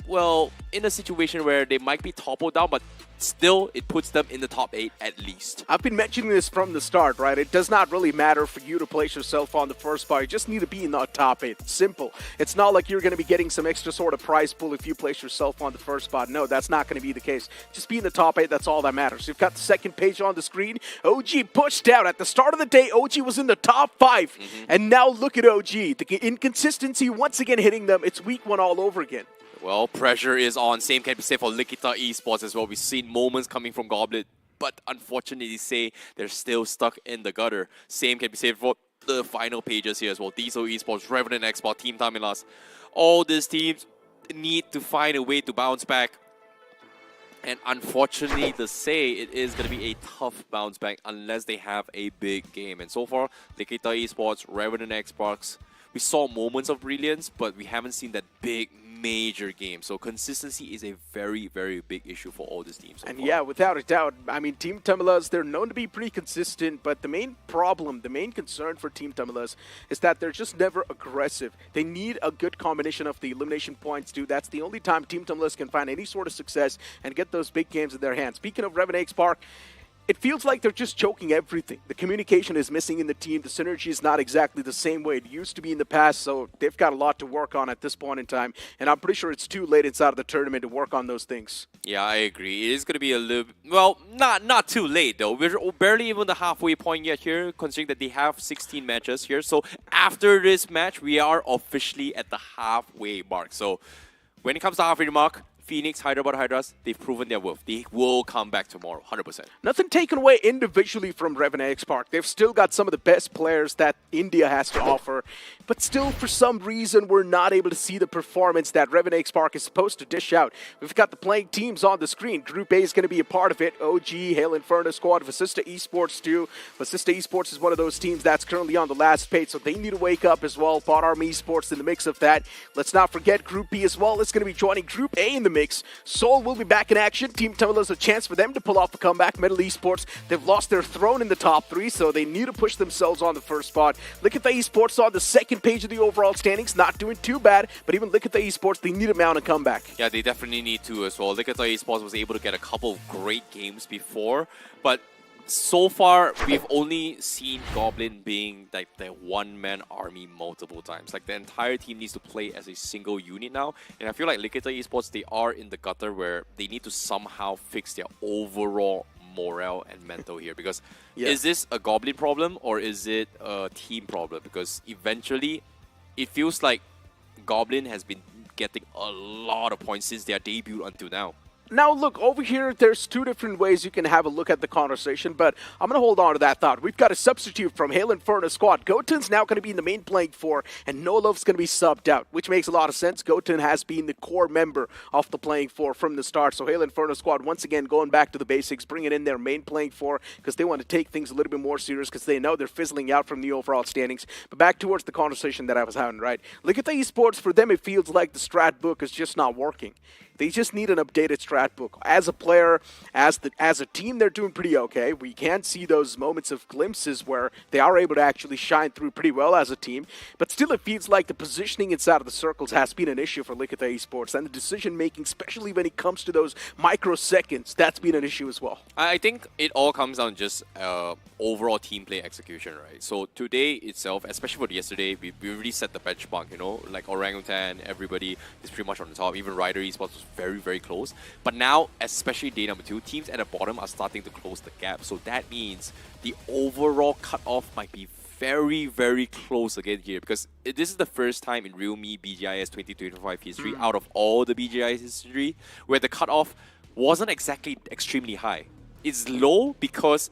well, in a situation where they might be toppled down, but still, it puts them in the top 8 at least. I've been mentioning this from the start, right? It does not really matter for you to place yourself on the first spot. You just need to be in the top 8. Simple. It's not like you're going to be getting some extra sort of prize pool if you place yourself on the first spot. No, that's not going to be the case. Just be in the top 8. That's all that matters. You've got the second page on the screen. OG pushed out. At the start of the day, OG was in the top 5. And now look at OG. The inconsistency once again hitting them. It's week 1 all over again. Well, pressure is on. Same can be said for Likita Esports as well. We've seen moments coming from Goblet, but unfortunately say they're still stuck in the gutter. Same can be said for the final pages here as well. Diesel Esports, Revenant Export, Team Tamilas. All these teams need to find a way to bounce back. And unfortunately to say, it is going to be a tough bounce back unless they have a big game. And so far, Likita Esports, Revenant Xbox, we saw moments of brilliance, but we haven't seen that big major game. So consistency is a very, very big issue for all these teams. And yeah, without a doubt, I mean, Team Tamilas, they're known to be pretty consistent, but the main problem, the main concern for Team Tamilas is that they're just never aggressive. They need a good combination of the elimination points, too. That's the only time Team Tamilas can find any sort of success and get those big games in their hands. Speaking of Revenant Spark, it feels like they're just choking everything. The communication is missing in the team. The synergy is not exactly the same way it used to be in the past, so they've got a lot to work on at this point in time. And I'm pretty sure it's too late inside of the tournament to work on those things. Yeah, I agree. It is going to be a little... Well, not too late, though. We're barely even the halfway point yet here, considering that they have 16 matches here. So after this match, we are officially at the halfway mark. So when it comes to halfway mark, Phoenix, Hyderabad Hydras, they've proven their worth. They will come back tomorrow, 100%. Nothing taken away individually from Revenant X Park. They've still got some of the best players that India has to offer. But still, for some reason, we're not able to see the performance that Revenant X Park is supposed to dish out. We've got the playing teams on the screen. Group A is going to be a part of it. OG, Hail Inferno Squad, Vasista Esports too. Vasista Esports is one of those teams that's currently on the last page, so they need to wake up as well. Bot Army Esports in the mix of that. Let's not forget Group B as well. It's going to be joining Group A in the mix. Seoul will be back in action. Team Tamilas a chance for them to pull off a comeback. Metal Esports, they've lost their throne in the top 3, so they need to push themselves on the first spot. Look at the Esports on the second page of the overall standings, not doing too bad, but even look at the Esports, they need to mount a comeback. Yeah, they definitely need to as well. Look at the Esports was able to get a couple of great games before, but so far, we've only seen Goblin being like the one-man army multiple times. Like the entire team needs to play as a single unit now. And I feel like Likita Esports, they are in the gutter where they need to somehow fix their overall morale and mental here. Because is this a Goblin problem or is it a team problem? Because eventually, it feels like Goblin has been getting a lot of points since their debut until now. Now, look, over here, there's two different ways you can have a look at the conversation, but I'm going to hold on to that thought. We've got a substitute from Hail Inferno squad. Goten's now going to be in the main playing four, and No Love's going to be subbed out, which makes a lot of sense. Goten has been the core member of the playing four from the start, so Hail Inferno squad, once again, going back to the basics, bringing in their main playing four, because they want to take things a little bit more serious, because they know they're fizzling out from the overall standings. But back towards the conversation that I was having, right? Look at the esports. For them, it feels like the strat book is just not working. They just need an updated strat book. As a player, as a team, they're doing pretty okay. We can see those moments of glimpses where they are able to actually shine through pretty well as a team. But still, it feels like the positioning inside of the circles has been an issue for Likita Esports. And the decision-making, especially when it comes to those microseconds, that's been an issue as well. I think it all comes down just overall team play execution, right? So today itself, especially for yesterday, we really set the benchmark, you know, like Orangutan, everybody is pretty much on the top. Even Rider Esports was very, very close. But now, especially day number 2, teams at the bottom are starting to close the gap. So that means the overall cutoff might be very, very close again here, because this is the first time in realme BGIS 2025 history, out of all the BGIS history, where the cutoff wasn't exactly extremely high. It's low because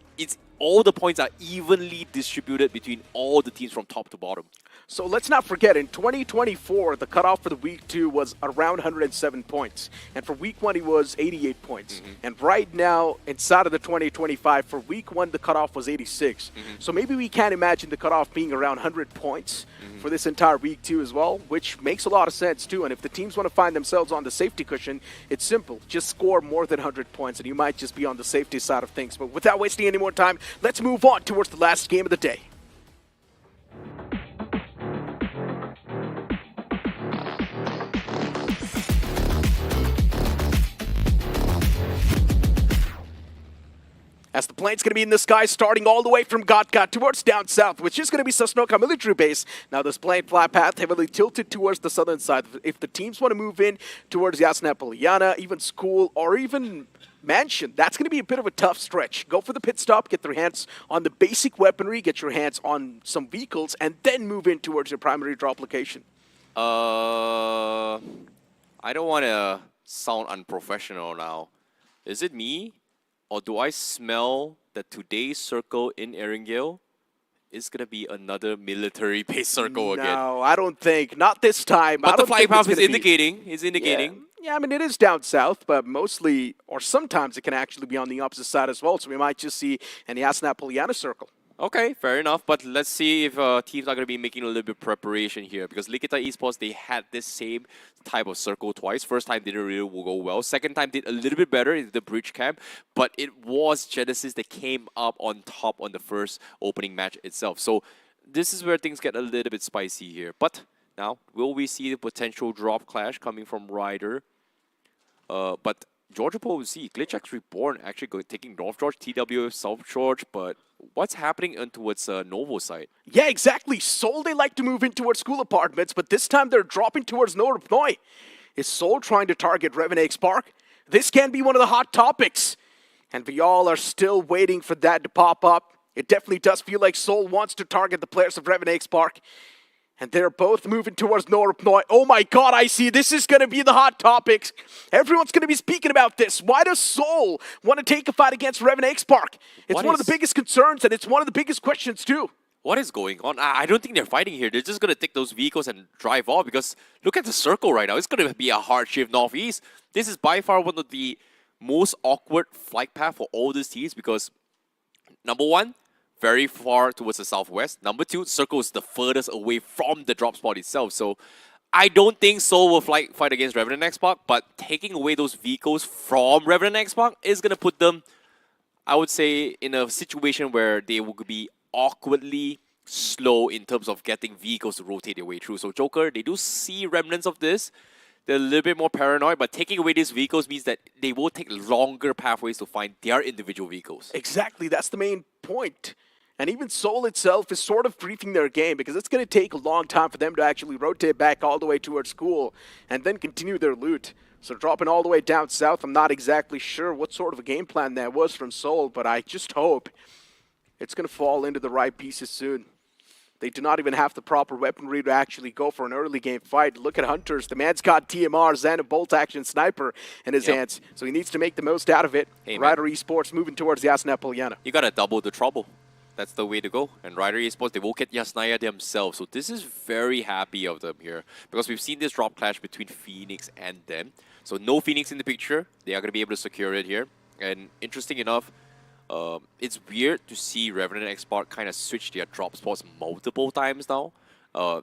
all the points are evenly distributed between all the teams from top to bottom. So let's not forget, in 2024, the cutoff for the week 2 was around 107 points. And for week 1, it was 88 points. And right now, inside of the 2025, for week 1, the cutoff was 86. So maybe we can imagine the cutoff being around 100 points for this entire week 2 as well, which makes a lot of sense too. And if the teams want to find themselves on the safety cushion, it's simple. Just score more than 100 points and you might just be on the safety side of things. But without wasting any more time, let's move on towards the last game of the day. As the plane's going to be in the sky, starting all the way from Gatka towards down south, which is going to be Sosnoka military base. Now this plane flight path heavily tilted towards the southern side. If the teams want to move in towards Yasna Poliana, even school, or even mansion, that's going to be a bit of a tough stretch. Go for the pit stop, get their hands on the basic weaponry, get your hands on some vehicles, and then move in towards your primary drop location. I don't want to sound unprofessional now. Is it me? Or do I smell that today's circle in Erangel is going to be another military-based circle again? No, I don't think. Not this time. But the flight path is indicating. Yeah, I mean, it is down south, but mostly, or sometimes it can actually be on the opposite side as well. So we might just see an Yasna Poliana circle. Okay, fair enough. But let's see if teams are going to be making a little bit of preparation here. Because Likita Esports, they had this same type of circle twice. First time didn't really go well. Second time did a little bit better in the bridge camp. But it was Genesis that came up on top on the first opening match itself. So this is where things get a little bit spicy here. But now, will we see the potential drop clash coming from Ryder? But Georgia Poe, we see GlitchX Reborn actually taking North George, TW South George, but what's happening towards Novo side? Yeah, exactly. Seoul, they like to move in towards school apartments, but this time they're dropping towards North. Is Seoul trying to target Revenax Park? This can be one of the hot topics. And we all are still waiting for that to pop up. It definitely does feel like Seoul wants to target the players of Revenax Park. And they're both moving towards North. Oh my god, I see. This is going to be the hot topics. Everyone's going to be speaking about this. Why does Seoul want to take a fight against Revenax Park? It's one of the biggest concerns, and it's one of the biggest questions too. What is going on? I don't think they're fighting here. They're just going to take those vehicles and drive off, because look at the circle right now. It's going to be a hard shift northeast. This is by far one of the most awkward flight path for all these teams, because number one, very far towards the southwest. Number two, circle is the furthest away from the drop spot itself. So I don't think Seoul will fight against Revenax Park, but taking away those vehicles from Revenax Park is going to put them, I would say, in a situation where they will be awkwardly slow in terms of getting vehicles to rotate their way through. So Joker, they do see remnants of this. They're a little bit more paranoid, but taking away these vehicles means that they will take longer pathways to find their individual vehicles. Exactly, that's the main point. And even Seoul itself is sort of briefing their game, because it's going to take a long time for them to actually rotate back all the way towards school and then continue their loot. So dropping all the way down south, I'm not exactly sure what sort of a game plan that was from Seoul, but I just hope it's going to fall into the right pieces soon. They do not even have the proper weaponry to actually go for an early game fight. Look at Hunters. The man's got TMR, Xana bolt action sniper in his hands. So he needs to make the most out of it. Hey, Rider Esports moving towards Yasna Polyana. You gotta double the trouble. That's the way to go. And Rider Esports, they will get Yasnaya themselves. So this is very happy of them here. Because we've seen this drop clash between Phoenix and them. So no Phoenix in the picture. They are going to be able to secure it here. And interesting enough, it's weird to see Revenant and Xpark kind of switch their drop spots multiple times now.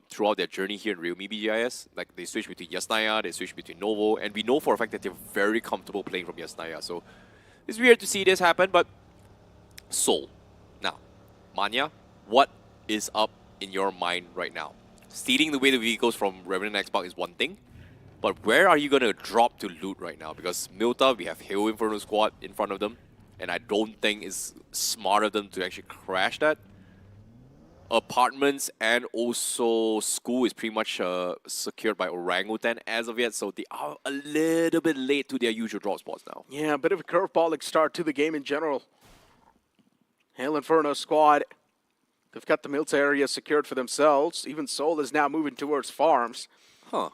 Throughout their journey here in realme BGIS. Like they switch between Yasnaya, they switch between Novo. And we know for a fact that they're very comfortable playing from Yasnaya. So it's weird to see this happen. But Seoul. Now, Manya, what is up in your mind right now? Stealing the way the vehicles from Revenant and Xbox is one thing, but where are you going to drop to loot right now? Because Milta, we have Hail Inferno Squad in front of them, and I don't think it's smart of them to actually crash that. Apartments and also school is pretty much secured by Orangutan as of yet, so they are a little bit late to their usual drop spots now. Yeah, a bit of a curveball start to the game in general. Hail Inferno Squad, they've got the Milta area secured for themselves. Even Seoul is now moving towards farms. Huh.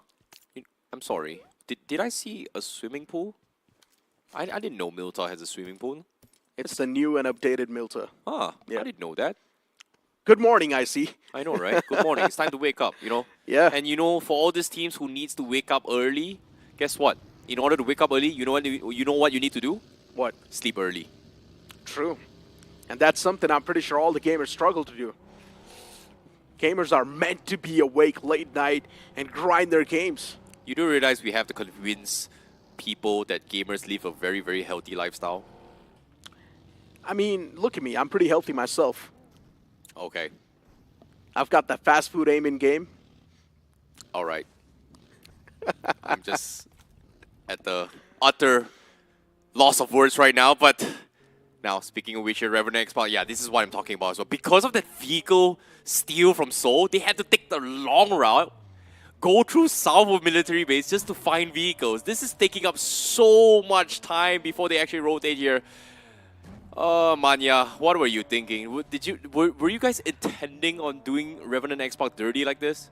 I'm sorry. Did I see a swimming pool? I didn't know Milta has a swimming pool. It's the new and updated Milta. Ah, Yeah. I didn't know that. Good morning, I see. I know, right? Good morning. It's time to wake up, you know? Yeah. And you know, for all these teams who needs to wake up early, guess what? In order to wake up early, you know what you need to do? What? Sleep early. True. And that's something I'm pretty sure all the gamers struggle to do. Gamers are meant to be awake late night and grind their games. You do realize we have to convince people that gamers live a very, very healthy lifestyle? I mean, look at me. I'm pretty healthy myself. Okay. I've got that fast food aim in game. All right. I'm just at the utter loss of words right now, but now, speaking of which, Revenant Xbox, yeah, this is what I'm talking about as well. Because of that vehicle steal from Seoul, they had to take the long route, go through south of military base just to find vehicles. This is taking up so much time before they actually rotate here. Manya, what were you thinking? Were you guys intending on doing Revenant Xbox dirty like this?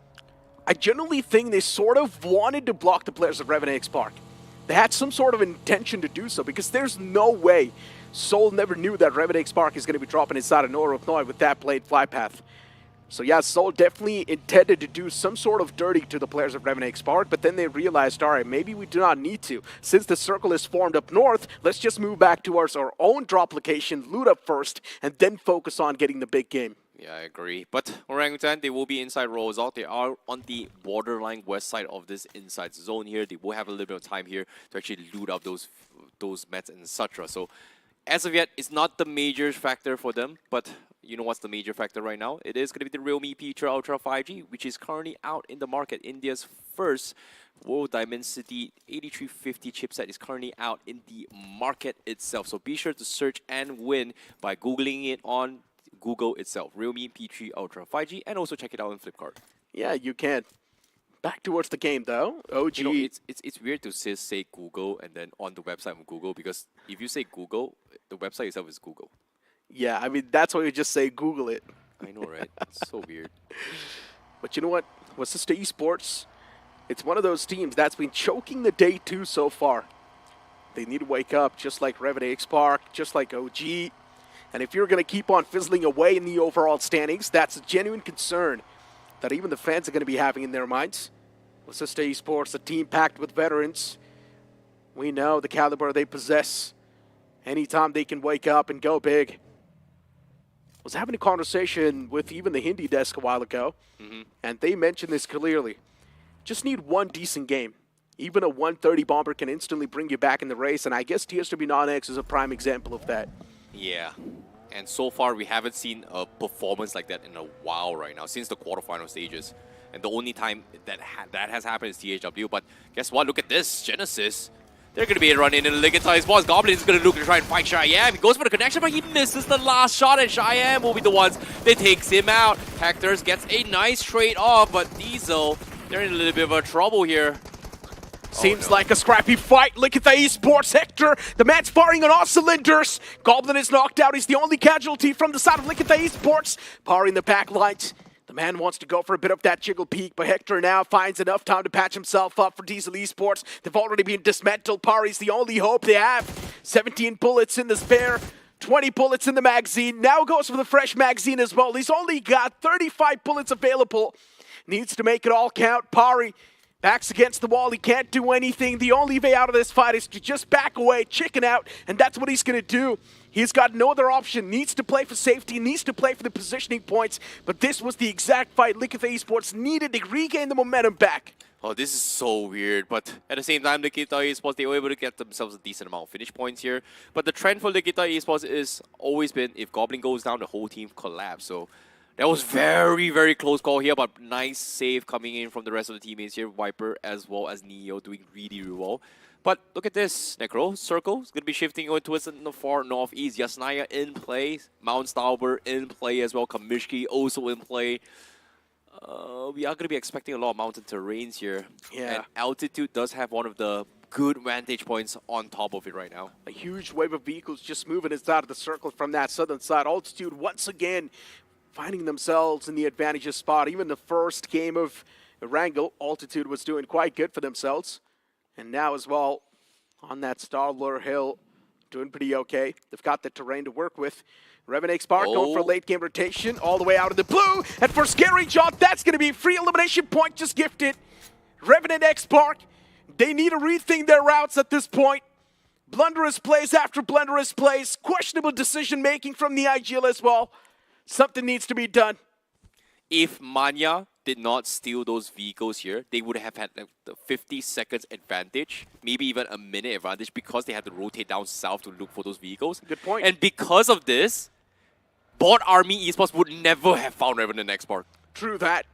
I generally think they sort of wanted to block the players of Revenant X Park. They had some sort of intention to do so because there's no way Seoul never knew that Revenant X Park is going to be dropping inside of North Noi with that blade fly path. So yeah, Seoul definitely intended to do some sort of dirty to the players of Revenant X Park, but then they realized, all right, maybe we do not need to. Since the circle is formed up north, let's just move back towards our own drop location, loot up first, and then focus on getting the big game. Yeah, I agree. But Orangutan, they will be inside Rosal. They are on the borderline west side of this inside zone here. They will have a little bit of time here to actually loot up those mets and etc. So as of yet, it's not the major factor for them, but you know what's the major factor right now? It is going to be the realme P3 Ultra 5G, which is currently out in the market. India's first World Dimensity 8350 chipset is currently out in the market itself. So be sure to search and win by Googling it on Google itself. Realme P3 Ultra 5G, and also check it out on Flipkart. Yeah, you can. Back towards the game, though. OG. You know, it's weird to say Google and then on the website of Google, because if you say Google, the website itself is Google. Yeah, I mean, that's why you just say Google it. I know, right? It's so weird. But you know what? Wasista Esports, it's one of those teams that's been choking the day 2 so far. They need to wake up, just like Revenant X Park, just like OG. And if you're going to keep on fizzling away in the overall standings, that's a genuine concern that even the fans are going to be having in their minds. Wasista Esports, a team packed with veterans. We know the caliber they possess. Anytime they can wake up and go big. I was having a conversation with even the Hindi desk a while ago, and they mentioned this clearly. Just need one decent game. Even a 130 bomber can instantly bring you back in the race, and I guess TSW Non-X is a prime example of that. Yeah. And so far, we haven't seen a performance like that in a while right now, since the quarterfinal stages. And the only time that has happened is THW. But guess what? Look at this. Genesis. They're going to be running in a Ligatized boss. Goblin is going to look to try and fight Cheyenne. He goes for the connection, but he misses the last shot, and Cheyenne will be the ones that takes him out. Hectors gets a nice trade off, but Diesel, they're in a little bit of a trouble here. Seems like a scrappy fight. Look at the Esports Hector. The man's firing on all cylinders. Goblin is knocked out. He's the only casualty from the side of Look at the Esports. Powering the back lines. The man wants to go for a bit of that jiggle peek, but Hector now finds enough time to patch himself up for Diesel Esports. They've already been dismantled. Pari's the only hope they have. 17 bullets in the spare, 20 bullets in the magazine. Now goes for the fresh magazine as well. He's only got 35 bullets available. Needs to make it all count. Pari backs against the wall. He can't do anything. The only way out of this fight is to just back away, chicken out, and that's what he's going to do. He's got no other option. Needs to play for safety, needs to play for the positioning points, but this was the exact fight Likitha Esports needed to regain the momentum back. Oh, this is so weird, but at the same time, Likitha Esports, they were able to get themselves a decent amount of finish points here. But the trend for Likitha Esports is always been, if Goblin goes down, the whole team collapse. So that was very, very close call here, but nice save coming in from the rest of the teammates here. Viper as well as Neo doing really, really well. But look at this, Necro. Circle is going to be shifting over towards the far northeast. Yasnaya in play. Mount Stauber in play as well. Kamishki also in play. We are going to be expecting a lot of mountain terrains here. Yeah. And altitude does have one of the good vantage points on top of it right now. A huge wave of vehicles just moving inside of the circle from that southern side. Altitude once again finding themselves in the advantageous spot. Even the first game of Wrangle, Altitude was doing quite good for themselves. And now as well, on that Starler Hill, doing pretty okay. They've got the terrain to work with. Revan X Park going for a late game rotation all the way out of the blue. And for Scary John, that's going to be a free elimination point just gifted. Revenant X Park, they need to rethink their routes at this point. Blunderous plays after blunderous plays. Questionable decision making from the IGL as well. Something needs to be done. If Manya did not steal those vehicles here, they would have had like the 50 seconds advantage, maybe even a minute advantage, because they had to rotate down south to look for those vehicles. Good point. And because of this, Bot Army Esports would never have found Revenant X Park. True that.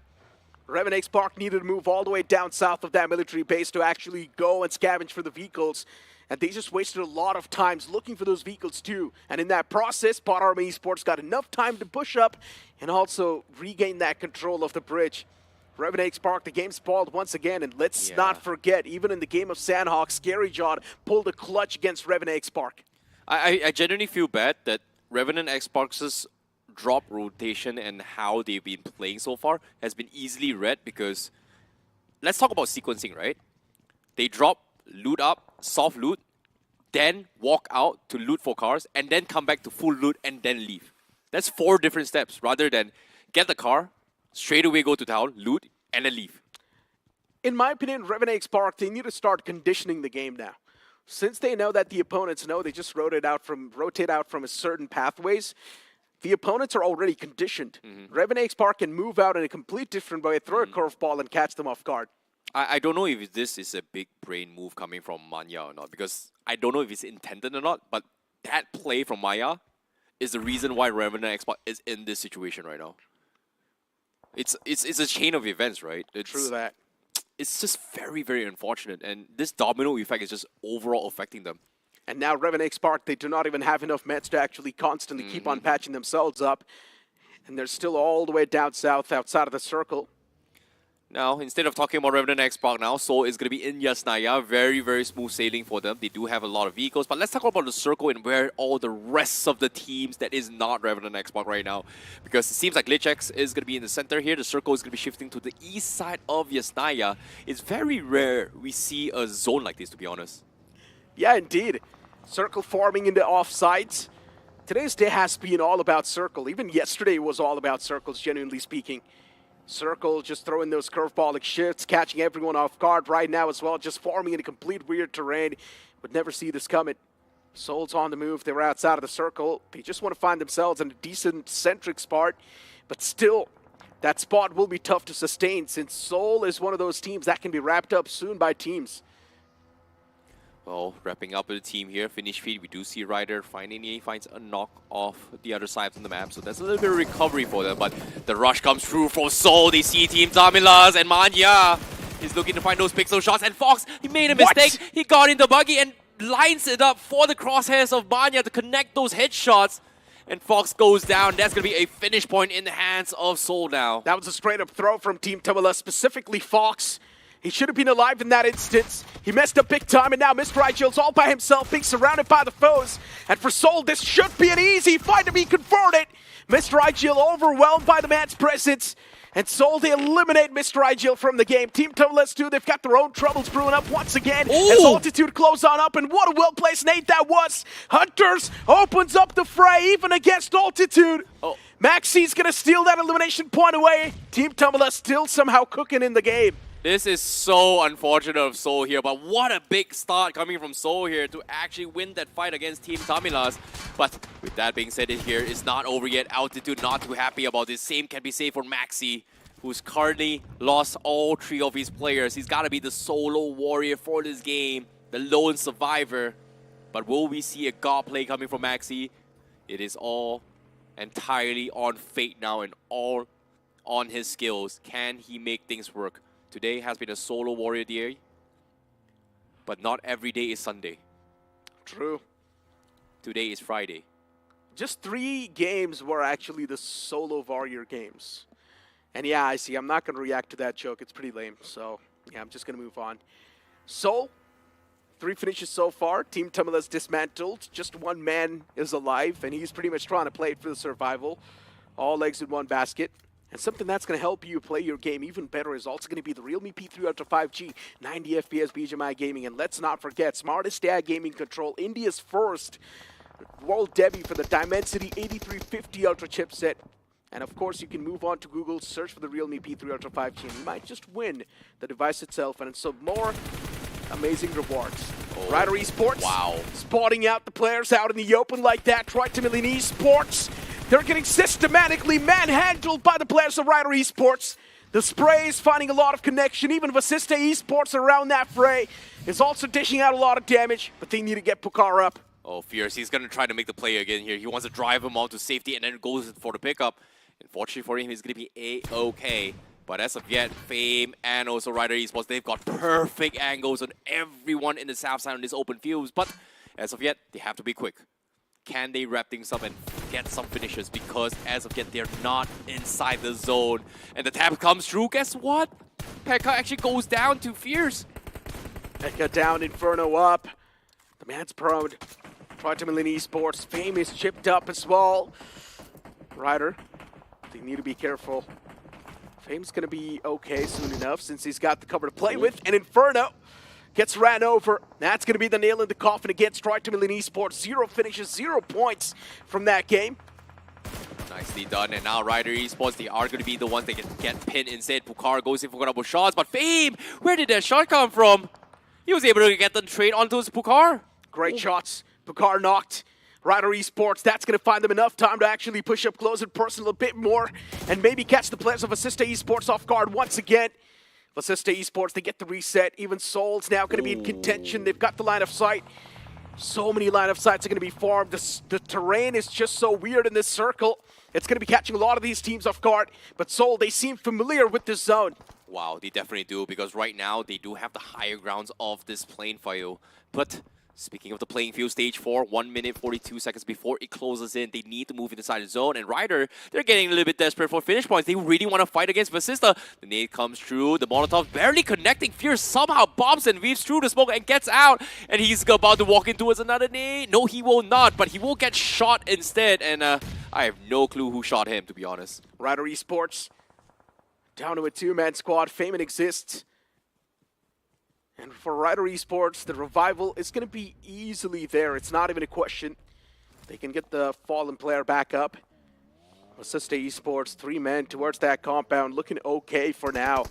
Revan X Park needed to move all the way down south of that military base to actually go and scavenge for the vehicles. And they just wasted a lot of times looking for those vehicles too. And in that process, Bot Army Esports got enough time to push up and also regain that control of the bridge. Revan X Park, the game spoiled once again. And let's not forget, even in the game of Sandhawk, Scary John pulled a clutch against Revan X Park. I genuinely feel bad that Revenant X Park's drop rotation and how they've been playing so far has been easily read, because let's talk about sequencing, right? They drop, loot up, soft loot, then walk out to loot for cars, and then come back to full loot and then leave. That's 4 different steps, rather than get the car, straight away go to town, loot, and then leave. In my opinion, Revan X Park, they need to start conditioning the game now. Since they know that the opponents know they just rotate out from a certain pathways, the opponents are already conditioned. Revan X Park can move out in a complete different way, throw a curveball and catch them off guard. I don't know if this is a big brain move coming from Manya or not, because I don't know if it's intended or not, but that play from Maya is the reason why Revenant X Park is in this situation right now. It's a chain of events, right? True that. It's just very, very unfortunate, and this domino effect is just overall affecting them. And now Revan X Park, they do not even have enough meds to actually constantly keep on patching themselves up. And they're still all the way down south, outside of the circle. Now, instead of talking about Revenant X Park now, Seoul is going to be in Yasnaya. Very, very smooth sailing for them. They do have a lot of vehicles. But let's talk about the circle and where all the rest of the teams that is not Revenant X Park right now. Because it seems like Lichex is going to be in the center here. The circle is going to be shifting to the east side of Yasnaya. It's very rare we see a zone like this, to be honest. Yeah, indeed. Circle forming into offsides. Today's day has been all about circle. Even yesterday was all about circles, genuinely speaking. Circle just throwing those curveballing shifts, catching everyone off guard right now as well, just forming in a complete weird terrain. Would never see this coming. Soul's on the move. They were outside of the circle. They just want to find themselves in a decent centric spot. But still, that spot will be tough to sustain, since Soul is one of those teams that can be wrapped up soon by teams. Well, wrapping up with the team here, finish feed, we do see Ryder finally finds a knock off the other side of the map, so that's a little bit of recovery for them, but the rush comes through from Seoul. They see Team Damilas, and Manya is looking to find those pixel shots, and Fox, he made a mistake. He got in the buggy and lines it up for the crosshairs of Manya to connect those headshots, and Fox goes down. That's going to be a finish point in the hands of Seoul now. That was a straight-up throw from Team Damilas, specifically Fox. He should have been alive in that instance. He messed up big time, and now Mr. Igil's all by himself, being surrounded by the foes. And for Seoul, this should be an easy fight to be converted. Mr. Igil overwhelmed by the man's presence. And so they eliminate Mr. IGL from the game. Team Tumblers too, they've got their own troubles brewing up once again. As Altitude close on up, and what a well-placed nade that was. Hunters opens up the fray even against Altitude. Maxi's gonna steal that elimination point away. Team Tumblers still somehow cooking in the game. This is so unfortunate of Seoul here, but what a big start coming from Seoul here to actually win that fight against Team Tamilas. But with that being said, it here is not over yet. Altitude not too happy about this. Same can be said for Maxi, who's currently lost all 3 of his players. He's got to be the solo warrior for this game, the lone survivor. But will we see a god play coming from Maxi? It is all entirely on fate now and all on his skills. Can he make things work? Today has been a solo warrior day, but not every day is Sunday. True. Today is Friday. Just 3 games were actually the solo warrior games. And yeah, I see. I'm not going to react to that joke. It's pretty lame. So yeah, I'm just going to move on. Seoul, 3 finishes so far. Team Tamila's dismantled. Just 1 man is alive, and he's pretty much trying to play it for the survival. All eggs in one basket. And something that's going to help you play your game even better is also going to be the realme P3 Ultra 5G, 90 FPS BGMI gaming. And let's not forget, smartest AI gaming control, India's first world debut for the Dimensity 8350 Ultra chipset. And of course, you can move on to Google, search for the realme P3 Ultra 5G, and you might just win the device itself. And some more amazing rewards. Rider Esports, spotting out the players out in the open like that. Try to million Esports. They're getting systematically manhandled by the players of Rider Esports. The spray is finding a lot of connection. Even Vasista Esports around that fray is also dishing out a lot of damage, but they need to get Pucar up. Oh, Fierce, he's going to try to make the play again here. He wants to drive him out to safety and then goes for the pickup. Unfortunately for him, he's going to be A-okay. But as of yet, Fame and also Rider Esports, they've got perfect angles on everyone in the south side on this open fields. But as of yet, they have to be quick. Can they wrap things up and get some finishes? Because as of yet, they're not inside the zone. And the tap comes through. Guess what? Pekka actually goes down to Fierce. Pekka down, Inferno up. The man's prone. Try to million Esports. Fame is chipped up as well. Ryder, they need to be careful. Fame's going to be okay soon enough since he's got the cover to play with. And Inferno gets ran over. That's going to be the nail in the coffin against Try to million Esports. 0 finishes, 0 points from that game. Nicely done. And now Rider Esports, they are going to be the ones that can get pinned instead. Pucar goes in for a couple shots. But Fame, where did that shot come from? He was able to get the trade onto his Pucar. Great shots. Pucar knocked. Rider Esports, that's going to find them enough time to actually push up close and personal a bit more and maybe catch the players of Vasista Esports off guard once again. Vasista Esports, they get the reset. Even Soul's now going to be in contention. They've got the line of sight. So many line of sights are going to be formed. The terrain is just so weird in this circle. It's going to be catching a lot of these teams off guard. But Soul, they seem familiar with this zone. Wow, they definitely do, because right now they do have the higher grounds of this playing field. But speaking of the playing field, stage 4, 1 minute 42 seconds before it closes in, they need to move inside the zone. And Ryder, they're getting a little bit desperate for finish points. They really want to fight against Vasista. The nade comes through, the Molotov barely connecting. Fierce somehow bombs and weaves through the smoke and gets out. And he's about to walk in towards another nade. No, he will not, but he will get shot instead. And I have no clue who shot him, to be honest. Rider Esports down to a 2-man squad. Fame exists. And for Rider Esports, the revival is going to be easily there. It's not even a question. They can get the fallen player back up. Vasista Esports, 3 men towards that compound, looking okay for now.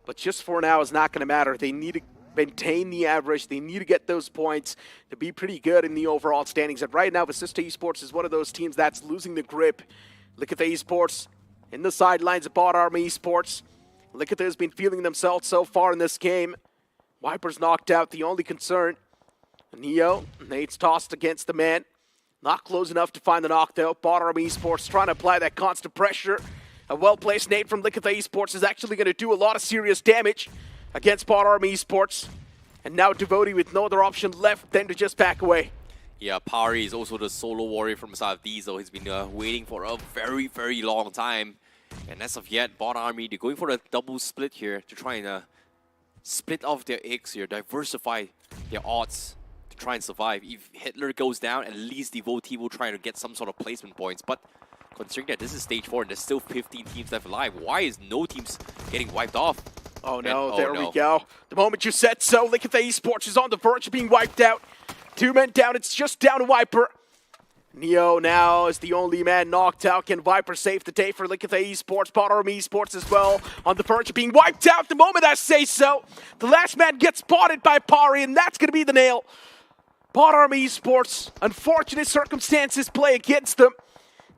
But just for now is not going to matter. They need to maintain the average. They need to get those points to be pretty good in the overall standings. And right now, Vasista Esports is one of those teams that's losing the grip. Look at the Esports in the sidelines of Bot Army Esports. Look at those been feeling themselves so far in this game. Viper's knocked out, the only concern. Neo, nade's tossed against the man. Not close enough to find the knock though. Bot Army Esports trying to apply that constant pressure. A well-placed nade from Likatha Esports is actually going to do a lot of serious damage against Bot Army Esports. And now Devotee with no other option left than to just back away. Yeah, Pari is also the solo warrior from South Diesel. He's been waiting for a very, very long time. And as of yet, Bot Army, they're going for a double split here to try and split off their eggs here, diversify their odds to try and survive. If Hitler goes down, at least Devotee will try to get some sort of placement points. But considering that this is stage 4 and there's still 15 teams left alive. Why is no teams getting wiped off? Oh no, And- there no. we go. The moment you said so, Likitha Esports is on the verge of being wiped out. 2 men down, it's just down to Viper. Neo now is the only man knocked out. Can Viper save the day for Likitha Esports? Bottom Esports as well on the verge of being wiped out the moment I say so. The last man gets spotted by Pari, and that's going to be the nail. Bottom Esports, unfortunate circumstances play against them.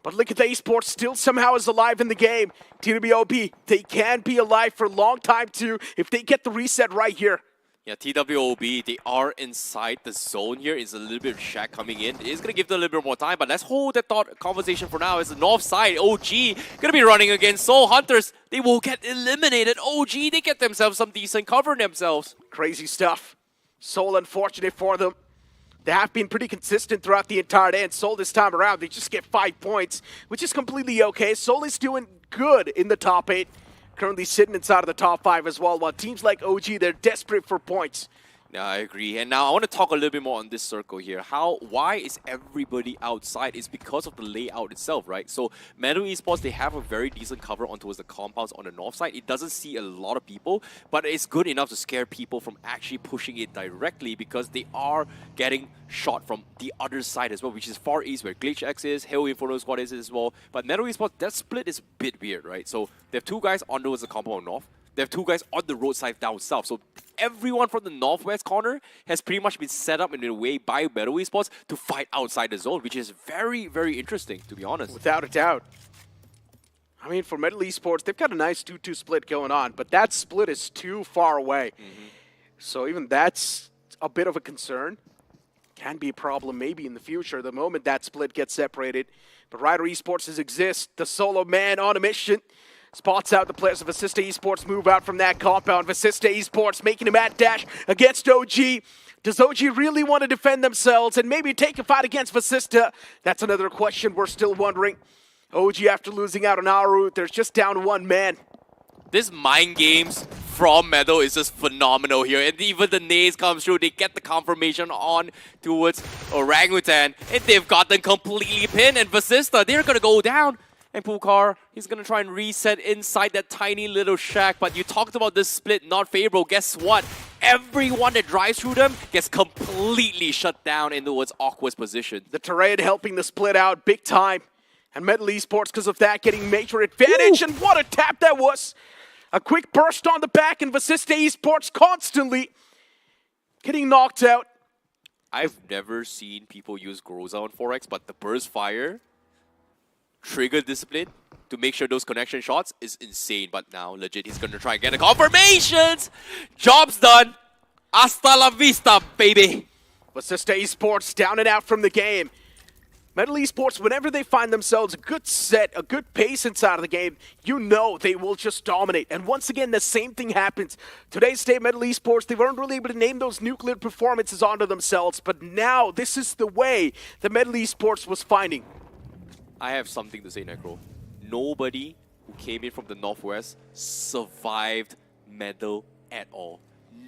But Likitha Esports still somehow is alive in the game. TWOB, they can be alive for a long time too if they get the reset right here. Yeah, TWOB, they are inside the zone here. It's a little bit of Shaq coming in. It is going to give them a little bit more time, but let's hold that thought conversation for now. It's the north side. OG going to be running against Soul Hunters. They will get eliminated. OG, they get themselves some decent cover themselves. Crazy stuff. Soul, unfortunate for them. They have been pretty consistent throughout the entire day, and Soul this time around, they just get 5 points, which is completely okay. Soul is doing good in the top 8. Currently sitting inside of the top 5 as well, while teams like OG, they're desperate for points. Yeah, I agree. And now I want to talk a little bit more on this circle here. Why is everybody outside? It's because of the layout itself, right? So Metal Esports, they have a very decent cover on towards the compounds on the north side. It doesn't see a lot of people, but it's good enough to scare people from actually pushing it directly because they are getting shot from the other side as well, which is far east where Glitch X is, Hell Inferno Squad is as well. But Metal Esports, that split is a bit weird, right? So they have 2 guys on towards the compound north. They have 2 guys on the roadside down south. So everyone from the northwest corner has pretty much been set up in a way by Metal Esports to fight outside the zone, which is very, very interesting, to be honest. Without a doubt. I mean, for Metal Esports, they've got a nice 2-2 split going on, but that split is too far away. So even that's a bit of a concern. Can be a problem maybe in the future, the moment that split gets separated. But Rider Esports exists, the solo man on a mission. Spots out the players of Assista Esports move out from that compound. Assista Esports making a mad dash against OG. Does OG really want to defend themselves and maybe take a fight against Assista? That's another question we're still wondering. OG, after losing out on Aru, there's just down 1 man. This mind games from Meadow is just phenomenal here. And even the nades comes through. They get the confirmation on towards Orangutan. And they've gotten completely pinned. And Vasista, they're going to go down. And Pukar, he's going to try and reset inside that tiny little shack. But you talked about this split not favorable. Guess what? Everyone that drives through them gets completely shut down into its awkward position. The terrain helping the split out big time. And Metal Esports, because of that, getting major advantage. And what a tap that was. A quick burst on the back, and Vasista Esports constantly getting knocked out. I've never seen people use Groza on 4X, but the burst fire trigger discipline to make sure those connection shots is insane. But now, legit, he's going to try and get the confirmations. Job's done. Hasta la vista, baby. Vasista Esports down and out from the game. Metal Esports, whenever they find themselves a good set, a good pace inside of the game, you know they will just dominate. And once again, the same thing happens. Today's day, Metal Esports, they weren't really able to name those nuclear performances onto themselves, but now this is the way that Metal Esports was finding. I have something to say, Necro. Nobody who came in from the northwest survived medal at all.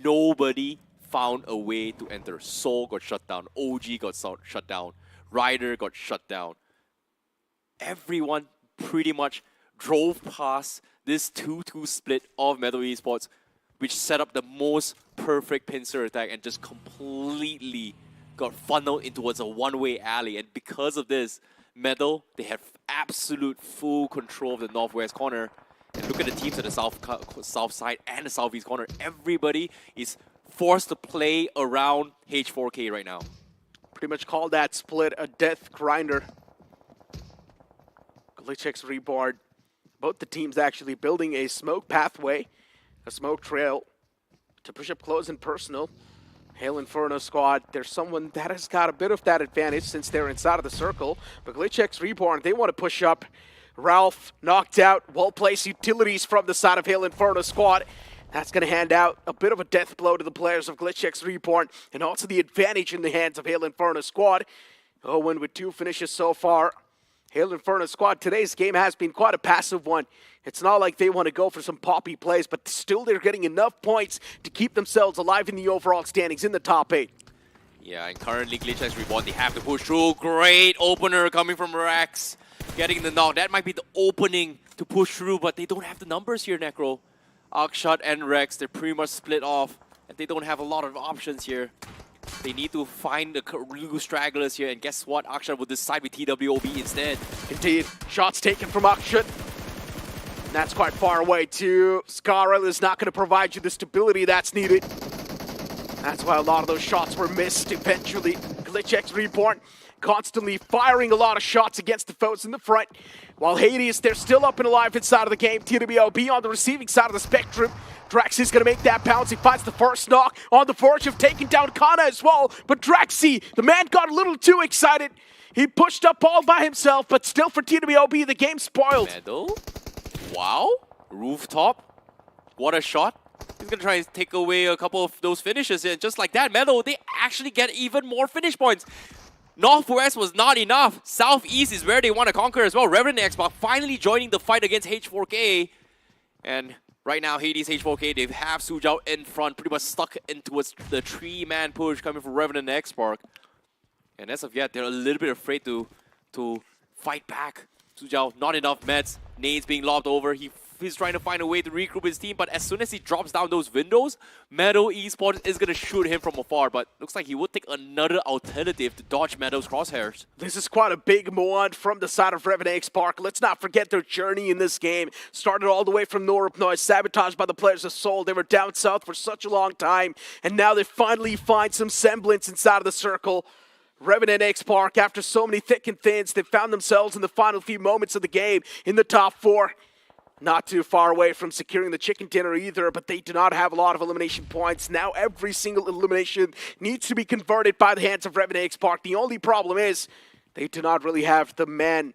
Nobody found a way to enter. Soul got shut down. OG got shut down. Ryder got shut down. Everyone pretty much drove past this 2-2 split of Metal Esports, which set up the most perfect pincer attack and just completely got funneled into towards a one-way alley. And because of this, Metal, they have absolute full control of the northwest corner. And look at the teams at the south side and the southeast corner. Everybody is forced to play around H4K right now. Pretty much call that split a death grinder. Glitchx Reborn. Both the teams actually building a smoke pathway, a smoke trail to push up close and personal. Hail Inferno squad, there's someone that has got a bit of that advantage since they're inside of the circle. But Glitchx Reborn, they want to push up. Ralph knocked out, well-placed utilities from the side of Hail Inferno squad. That's going to hand out a bit of a death blow to the players of Glitchx Reborn, and also the advantage in the hands of Hail Inferno squad. Owen with 2 finishes so far. Hail Inferno squad, today's game has been quite a passive one. It's not like they want to go for some poppy plays, but still they're getting enough points to keep themselves alive in the overall standings in the top 8. Yeah, and currently Glitchx Reborn, they have to push through. Great opener coming from Rex. getting the knock. That might be the opening to push through, but they don't have the numbers here, Necro. Akshat and Rex, they're pretty much split off, and they don't have a lot of options here. They need to find the real stragglers here, and guess what? Akshat will decide with TWOB instead. Indeed. Shots taken from Akshat. That's quite far away too. Scarrel is not going to provide you the stability that's needed. That's why a lot of those shots were missed eventually. GlitchX Reborn constantly firing a lot of shots against the foes in the front. While Hades, they're still up and alive inside of the game. TWOB on the receiving side of the spectrum. Draxy's gonna make that bounce. He finds the first knock on the verge of taking down Kana as well. But Draxy, the man got a little too excited. He pushed up all by himself, but still for TWOB, the game spoiled. Meadow? Wow. Rooftop. What a shot. He's gonna try and take away a couple of those finishes, and just like that, Meadow, they actually get even more finish points. Northwest was not enough. Southeast is where they want to conquer as well. Revenant Xbox finally joining the fight against H4K. And right now, Hades, H4K, they have Sujao in front, pretty much stuck into the three-man push coming from Revenant Xbox. And as of yet, they're a little bit afraid to fight back. Sujao, not enough meds. Nades being lobbed over. He's trying to find a way to regroup his team, but as soon as he drops down those windows, Meadow Esports is going to shoot him from afar, but looks like he would take another alternative to dodge Meadow's crosshairs. This is quite a big move from the side of Revenant Spark. Let's not forget their journey in this game. Started all the way from Norup Noise, sabotaged by the players of Seoul. They were down south for such a long time, and now they finally find some semblance inside of the circle. Revenant Spark, after so many thick and thins, they found themselves in the final few moments of the game in the top 4. Not too far away from securing the chicken dinner either, but they do not have a lot of elimination points. Now every single elimination needs to be converted by the hands of Revenant Spark. The only problem is they do not really have the man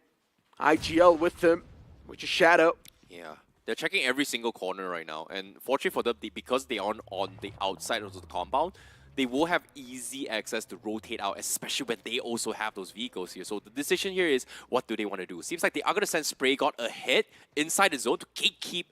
IGL with them, which is Shadow. Yeah, they're checking every single corner right now, and fortunately for them, because they are on the outside of the compound, they will have easy access to rotate out, especially when they also have those vehicles here. So the decision here is, what do they want to do? Seems like they are going to send Spray God ahead inside the zone to gatekeep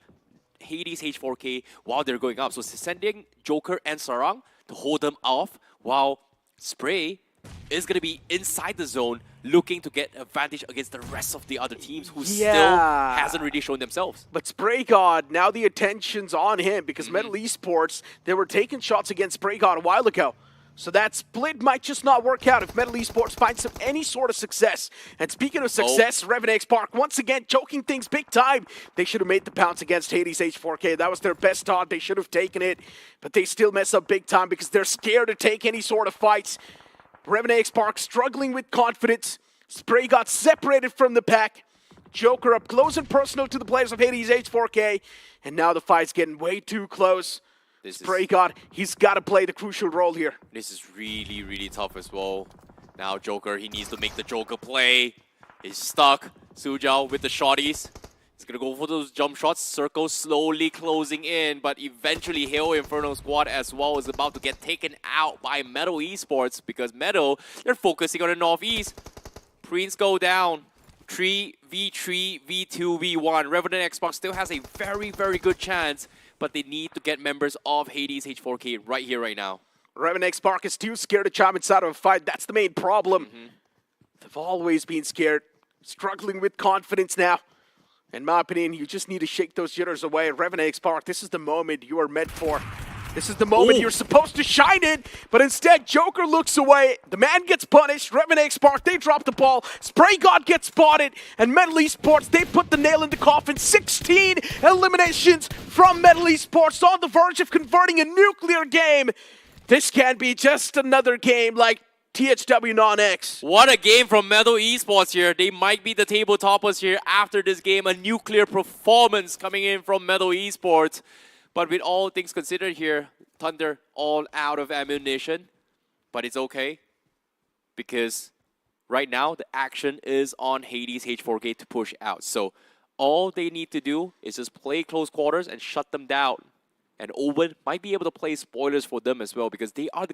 Hades H4K while they're going up. So sending Joker and Sarang to hold them off, while Spray is going to be inside the zone looking to get advantage against the rest of the other teams who still hasn't really shown themselves. But Spray God, now the attention's on him because Metal Esports, they were taking shots against Spray God a while ago. So that split might just not work out if Metal Esports finds any sort of success. And speaking of success, Revenant Spark once again choking things big time. They should have made the pounce against Hades H4K. That was their best shot. They should have taken it. But they still mess up big time because they're scared to take any sort of fights. Revenant Spark struggling with confidence. Spray got separated from the pack. Joker up close and personal to the players of Hades H4K. And now the fight's getting way too close. Spray God, he's got to play the crucial role here. This is really, really tough as well. Now Joker, he needs to make the Joker play. He's stuck. Sujao with the shotties. He's going to go for those jump shots. Circle slowly closing in, but eventually Hail Inferno Squad as well is about to get taken out by Metal Esports because Metal, they're focusing on the Northeast. Prince go down. 3v3, v2, v1. Revenant Xbox still has a very, very good chance, but they need to get members of Hades H4K right here, right now. Revenant Spark is too scared to chime inside of a fight. That's the main problem. They've always been scared. Struggling with confidence now. In my opinion, you just need to shake those jitters away. Revenant Spark, this is the moment you are meant for. This is the moment you're supposed to shine in, but instead Joker looks away. The man gets punished. Revenant Spark, they drop the ball. Spray God gets spotted, and Metal Esports, they put the nail in the coffin. 16 eliminations from Metal Esports on the verge of converting a nuclear game. This can't be just another game like THW Non-X. What a game from Metal Esports here. They might be the table toppers here after this game. A nuclear performance coming in from Metal Esports. But with all things considered here, Thunder all out of ammunition. But it's okay, because right now the action is on Hades H4K to push out. So all they need to do is just play close quarters and shut them down. And Owen might be able to play spoilers for them as well, because they are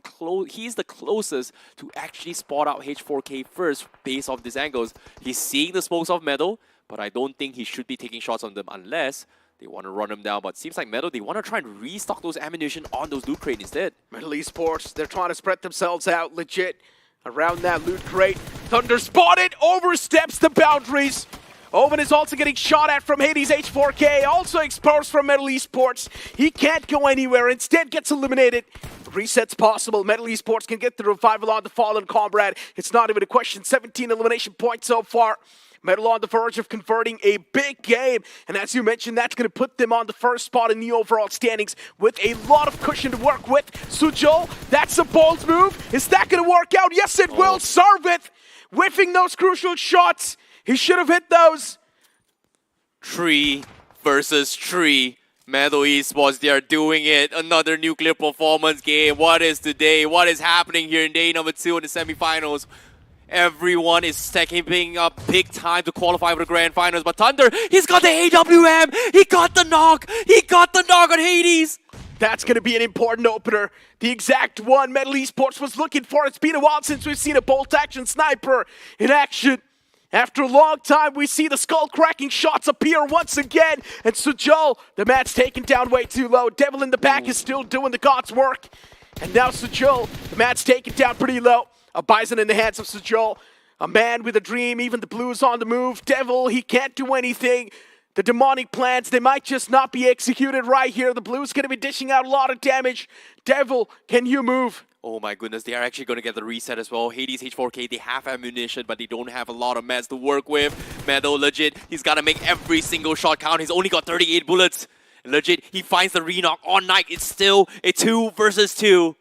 he's the closest to actually spot out H4K first based off these angles. He's seeing the smokes of Metal, but I don't think he should be taking shots on them unless they want to run him down. But seems like Metal, they want to try and restock those ammunition on those loot crates instead. Metal Esports, they're trying to spread themselves out legit around that loot crate. Thunder spotted, oversteps the boundaries. Owen is also getting shot at from Hades H4K, also exposed from Metal Esports. He can't go anywhere, instead gets eliminated. Reset's possible. Metal Esports can get the revival on the fallen comrade. It's not even a question. 17 elimination points so far. Metal on the verge of converting a big game. And as you mentioned, that's going to put them on the first spot in the overall standings with a lot of cushion to work with. Sujol, that's a bold move. Is that going to work out? Yes, it will. Serve it. Whiffing those crucial shots. He should have hit those. 3 versus 3. Metal Esports, they are doing it. Another nuclear performance game. What is today? What is happening here in day number 2 in the semifinals? Everyone is stepping up big time to qualify for the Grand Finals. But Thunder, he's got the AWM. He got the knock. He got the knock on Hades. That's going to be an important opener. The exact one Metal Esports was looking for. It's been a while since we've seen a bolt action sniper in action. After a long time, we see the skull-cracking shots appear once again. And Sujol, the man's taken down way too low. Devil in the back is still doing the God's work. And now Sujol, the man's taken down pretty low. A Bison in the hands of Sujol. A man with a dream, even the Blues on the move. Devil, he can't do anything. The demonic plans, they might just not be executed right here. The Blues going to be dishing out a lot of damage. Devil, can you move? Oh my goodness, they are actually going to get the reset as well. Hades H4K, they have ammunition, but they don't have a lot of meds to work with. Meadow, legit, he's got to make every single shot count. He's only got 38 bullets. Legit, he finds the re-knock on Nike. It's still a 2 versus 2.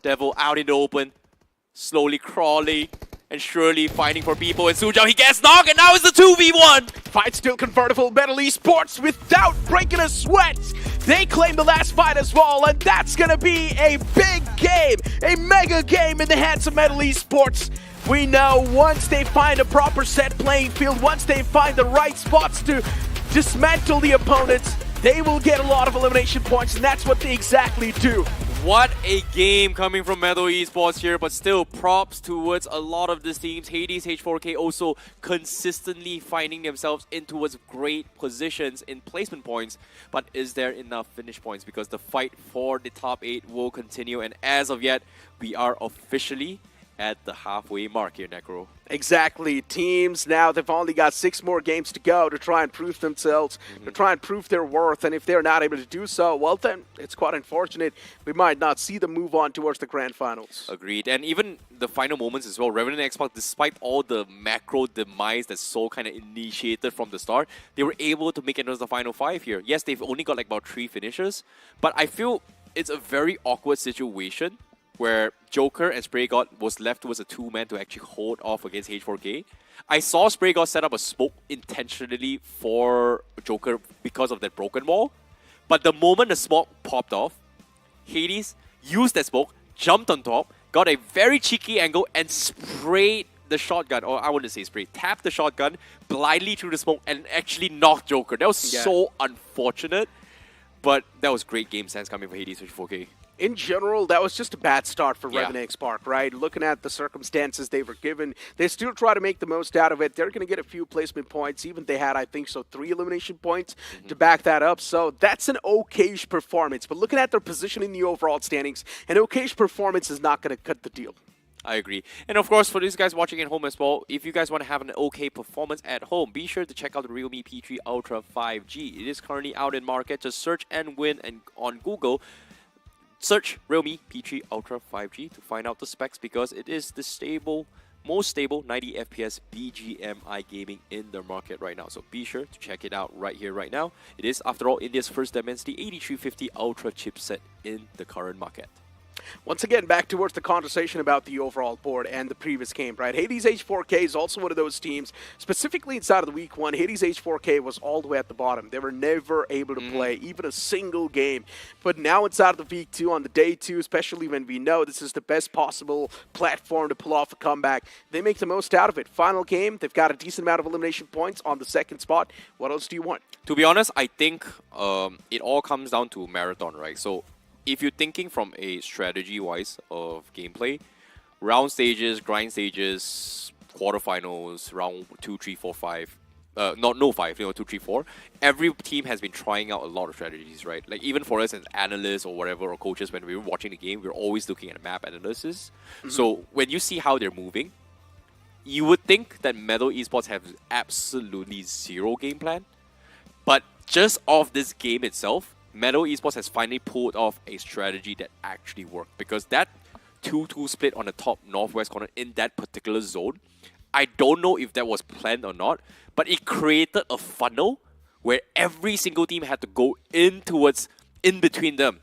Devil out in the open, slowly crawling and surely fighting for people. And Sujao, he gets knocked, and now it's the 2v1. Fight still convertible. Metal Esports without breaking a sweat. They claim the last fight as well, and that's going to be a big game, a mega game in the hands of Metal Esports. We know once they find a proper set playing field, once they find the right spots to dismantle the opponents, they will get a lot of elimination points, and that's what they exactly do. What a game coming from Metal Esports here, but still props towards a lot of these teams. Hades H4K also consistently finding themselves in towards great positions in placement points. But is there enough finish points? Because the fight for the top 8 will continue, and as of yet, we are officially at the halfway mark here, Necro. Exactly. Teams now, they've only got 6 more games to go to try and prove themselves, to try and prove their worth. And if they're not able to do so, well then, it's quite unfortunate. We might not see them move on towards the Grand Finals. Agreed. And even the final moments as well, Revenant Xbox, despite all the macro demise that's so kind of initiated from the start, they were able to make it into the final 5 here. Yes, they've only got like about 3 finishers, but I feel it's a very awkward situation where Joker and Spray God was left was a 2-man to actually hold off against H4K. I saw Spray God set up a smoke intentionally for Joker because of that broken wall. But the moment the smoke popped off, Hades used that smoke, jumped on top, got a very cheeky angle and sprayed the shotgun, or I want to say spray, tapped the shotgun blindly through the smoke and actually knocked Joker. That was so unfortunate, but that was great game sense coming from Hades H4K. In general, that was just a bad start for Revenant Spark, right? Looking at the circumstances they were given, they still try to make the most out of it. They're going to get a few placement points. Even they had, I think, 3 elimination points to back that up. So that's an okay-ish performance. But looking at their position in the overall standings, an okay-ish performance is not going to cut the deal. I agree. And of course, for these guys watching at home as well, if you guys want to have an okay performance at home, be sure to check out the realme P3 Ultra 5G. It is currently out in market. Just search and win and on Google. Search realme P3 Ultra 5G to find out the specs, because it is the most stable 90 FPS BGMI gaming in the market right now. So be sure to check it out right here, right now. It is, after all, India's first Dimensity 8350 Ultra chipset in the current market. Once again, back towards the conversation about the overall board and the previous game, right? Hades H4K is also one of those teams, specifically inside of the week 1, Hades H4K was all the way at the bottom. They were never able to play even a single game. But now inside of the week 2, on the day 2, especially when we know this is the best possible platform to pull off a comeback, they make the most out of it. Final game, they've got a decent amount of elimination points on the 2nd spot. What else do you want? To be honest, I think it all comes down to marathon, right? So if you're thinking from a strategy-wise of gameplay, round stages, grind stages, quarterfinals, round 2, 3, 4, 5, no 5, 2, 3, 4, every team has been trying out a lot of strategies, right? Like even for us as analysts or whatever, or coaches, when we were watching the game, we're always looking at map analysis. So when you see how they're moving, you would think that Metal Esports have absolutely zero game plan, but just off this game itself, Metal Esports has finally pulled off a strategy that actually worked, because that 2-2 split on the top northwest corner in that particular zone, I don't know if that was planned or not, but it created a funnel where every single team had to go in towards in between them.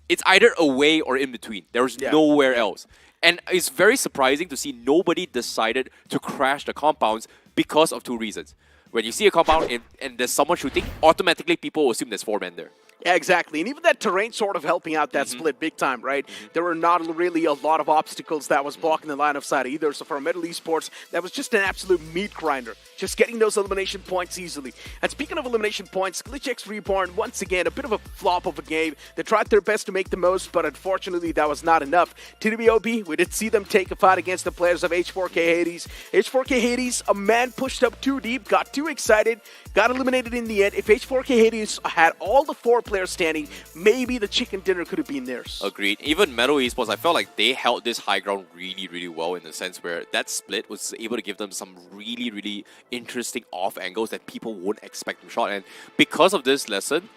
It's either away or in between. There's nowhere else. And it's very surprising to see nobody decided to crash the compounds because of two reasons. When you see a compound and there's someone shooting, automatically people assume there's 4 men there. Yeah, exactly. And even that terrain sort of helping out that split big time, right? There were not really a lot of obstacles that was blocking the line of sight either. So for Metal Esports, that was just an absolute meat grinder. Just getting those elimination points easily. And speaking of elimination points, GlitchX Reborn, once again, a bit of a flop of a game. They tried their best to make the most, but unfortunately that was not enough. TWOB, we did see them take a fight against the players of H4K Hades. H4K Hades, a man pushed up too deep, got too excited, got eliminated in the end. If H4K Hades had all the 4 players standing, maybe the chicken dinner could have been theirs. Agreed. Even Metal Esports, I felt like they held this high ground really, really well, in the sense where that split was able to give them some really, really interesting off angles that people wouldn't expect them shot. And because of this lesson,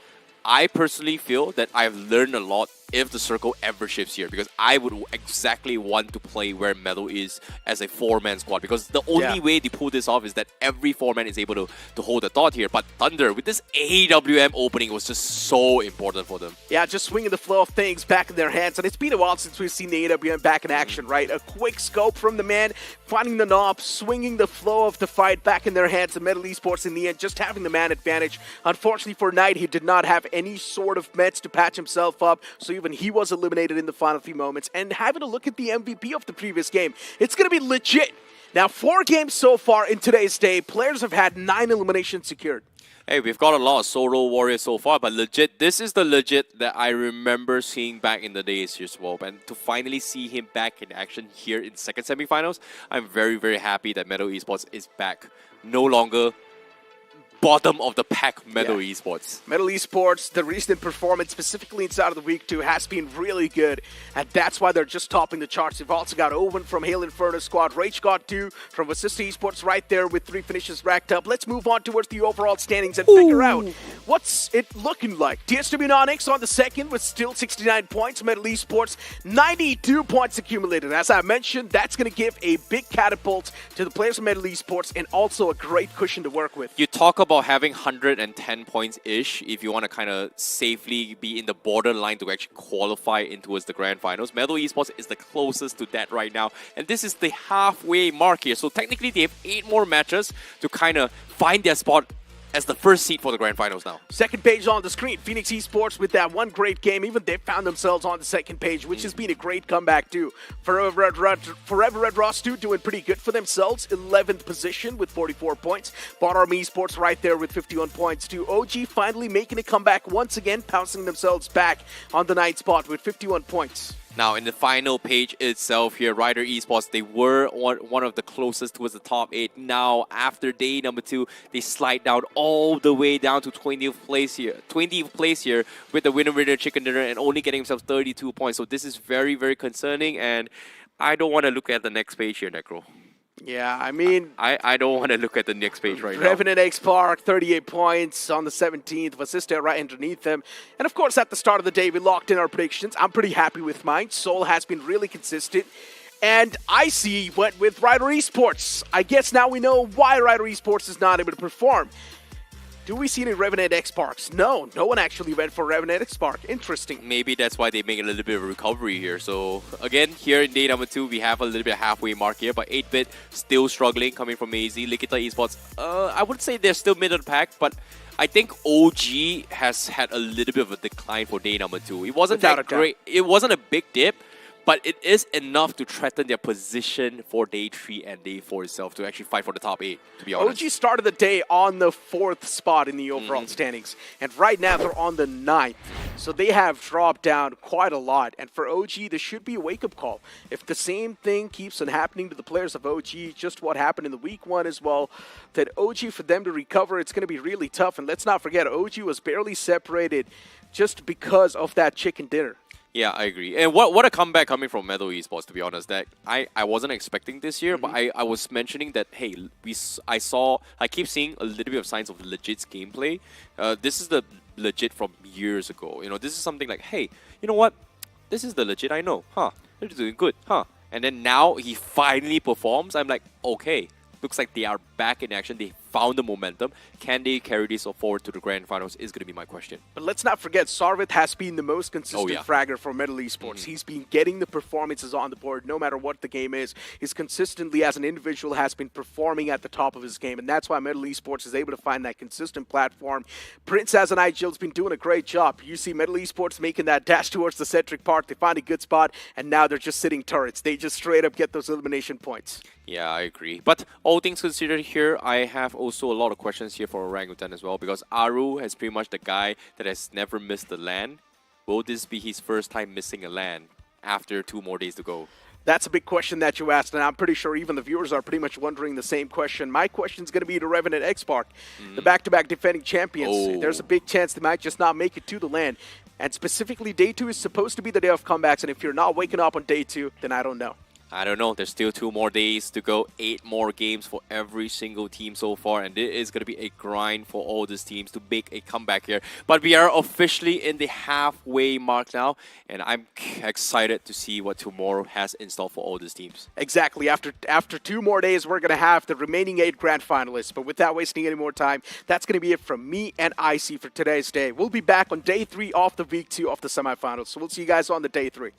I personally feel that I've learned a lot if the circle ever shifts here, because I would exactly want to play where Metal is as a 4-man squad, because the only way they pull this off is that every 4-man is able to hold the thought here. But Thunder, with this AWM opening, was just so important for them. Yeah, just swinging the flow of things back in their hands. And it's been a while since we've seen the AWM back in action, right? A quick scope from the man, finding the knob, swinging the flow of the fight back in their hands. And Metal Esports, in the end, just having the man advantage. Unfortunately for Knight, he did not have any sort of meds to patch himself up, so even he was eliminated in the final few moments. And having a look at the MVP of the previous game, it's going to be legit. Now, 4 games so far in today's day, players have had 9 eliminations secured. Hey, we've got a lot of solo warriors so far, but legit, this is the legit that I remember seeing back in the days here, Swope. And to finally see him back in action here in second semifinals, I'm very, very happy that Metal Esports is back. No longer bottom of the pack Metal Esports. Metal Esports, the recent performance, specifically inside of the week 2, has been really good, and that's why they're just topping the charts. They've also got Owen from Hail Inferno squad, Rage got 2 from Assist Esports right there with 3 finishes racked up. Let's move on towards the overall standings and figure out what's it looking like. TSW Onyx on the second with still 69 points. Metal Esports, 92 points accumulated. As I mentioned, that's going to give a big catapult to the players of Metal Esports and also a great cushion to work with. You talk about having 110 points-ish if you want to kind of safely be in the borderline to actually qualify in towards the Grand Finals. Metal Esports is the closest to that right now, and this is the halfway mark here. So technically they have 8 more matches to kind of find their spot as the first seed for the Grand Finals now. Second page on the screen, Phoenix Esports with that one great game. Even they found themselves on the second page, which has been a great comeback too. Forever Red Ross 2 doing pretty good for themselves. 11th position with 44 points. Bot Army Esports right there with 51 points too. OG finally making a comeback once again, pouncing themselves back on the 9th spot with 51 points. Now, in the final page itself here, Rider Esports, they were one of the closest towards the top 8. Now, after day number 2, they slide down all the way down to 20th place here with the winner chicken dinner and only getting themselves 32 points. So this is very, very concerning, and I don't want to look at the next page here, Necro. Yeah, I mean, I don't want to look at the next page right now. Revenant X Park, 38 points on the 17th. Vasista right underneath them. And of course, at the start of the day, we locked in our predictions. I'm pretty happy with mine. Soul has been really consistent. And Icy went with Rider Esports. I guess now we know why Rider Esports is not able to perform. Do we see any Revenant X Parks? No, no one actually went for Revenant X Park. Interesting. Maybe that's why they make a little bit of a recovery here. So again, here in day number 2, we have a little bit halfway mark here, but 8-bit still struggling coming from AZ. Likita Esports, I would say they're still mid of the pack, but I think OG has had a little bit of a decline for day number 2. It wasn't that great. It wasn't a big dip, but it is enough to threaten their position for day 3 and day 4 itself to actually fight for the top 8, to be honest. OG started the day on the 4th spot in the overall standings, and right now they're on the 9th. So they have dropped down quite a lot, and for OG, this should be a wake-up call. If the same thing keeps on happening to the players of OG, just what happened in the week 1 as well, that OG, for them to recover, it's going to be really tough. And let's not forget, OG was barely separated just because of that chicken dinner. Yeah, I agree. And what a comeback coming from Metal Esports, to be honest. That I wasn't expecting this year, but I was mentioning that, hey, I keep seeing a little bit of signs of legit gameplay. This is the legit from years ago. You know, this is something like, hey, you know what? This is the legit I know. Huh. They're doing good. Huh. And then now he finally performs. I'm like, okay. Looks like they are back in action. They found the momentum. Can they carry this forward to the Grand Finals is going to be my question. But let's not forget, Sarvith has been the most consistent fragger for Metal Esports. He's been getting the performances on the board no matter what the game is. He's consistently, as an individual, has been performing at the top of his game, and that's why Metal Esports is able to find that consistent platform. Prince as an IGL's been doing a great job. You see Metal Esports making that dash towards the Centric Park. They find a good spot, and now they're just sitting turrets. They just straight up get those elimination points. Yeah, I agree. But all things considered here, I have also a lot of questions here for Orangutan as well, because Aru is pretty much the guy that has never missed the LAN. Will this be his first time missing a LAN after 2 more days to go? That's a big question that you asked, and I'm pretty sure even the viewers are pretty much wondering the same question. My question is going to be to Revenant X-Park, the back-to-back defending champions. There's a big chance they might just not make it to the LAN. And specifically, Day 2 is supposed to be the day of comebacks, and if you're not waking up on Day 2, then I don't know. I don't know. There's still 2 more days to go. 8 more games for every single team so far. And it is going to be a grind for all these teams to make a comeback here. But we are officially in the halfway mark now. And I'm excited to see what tomorrow has in store for all these teams. Exactly. After 2 more days, we're going to have the remaining 8 grand finalists. But without wasting any more time, that's going to be it from me and Icy for today's day. We'll be back on Day 3 of the Week 2 of the semifinals. So we'll see you guys on the Day 3.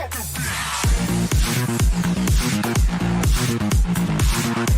Let's go.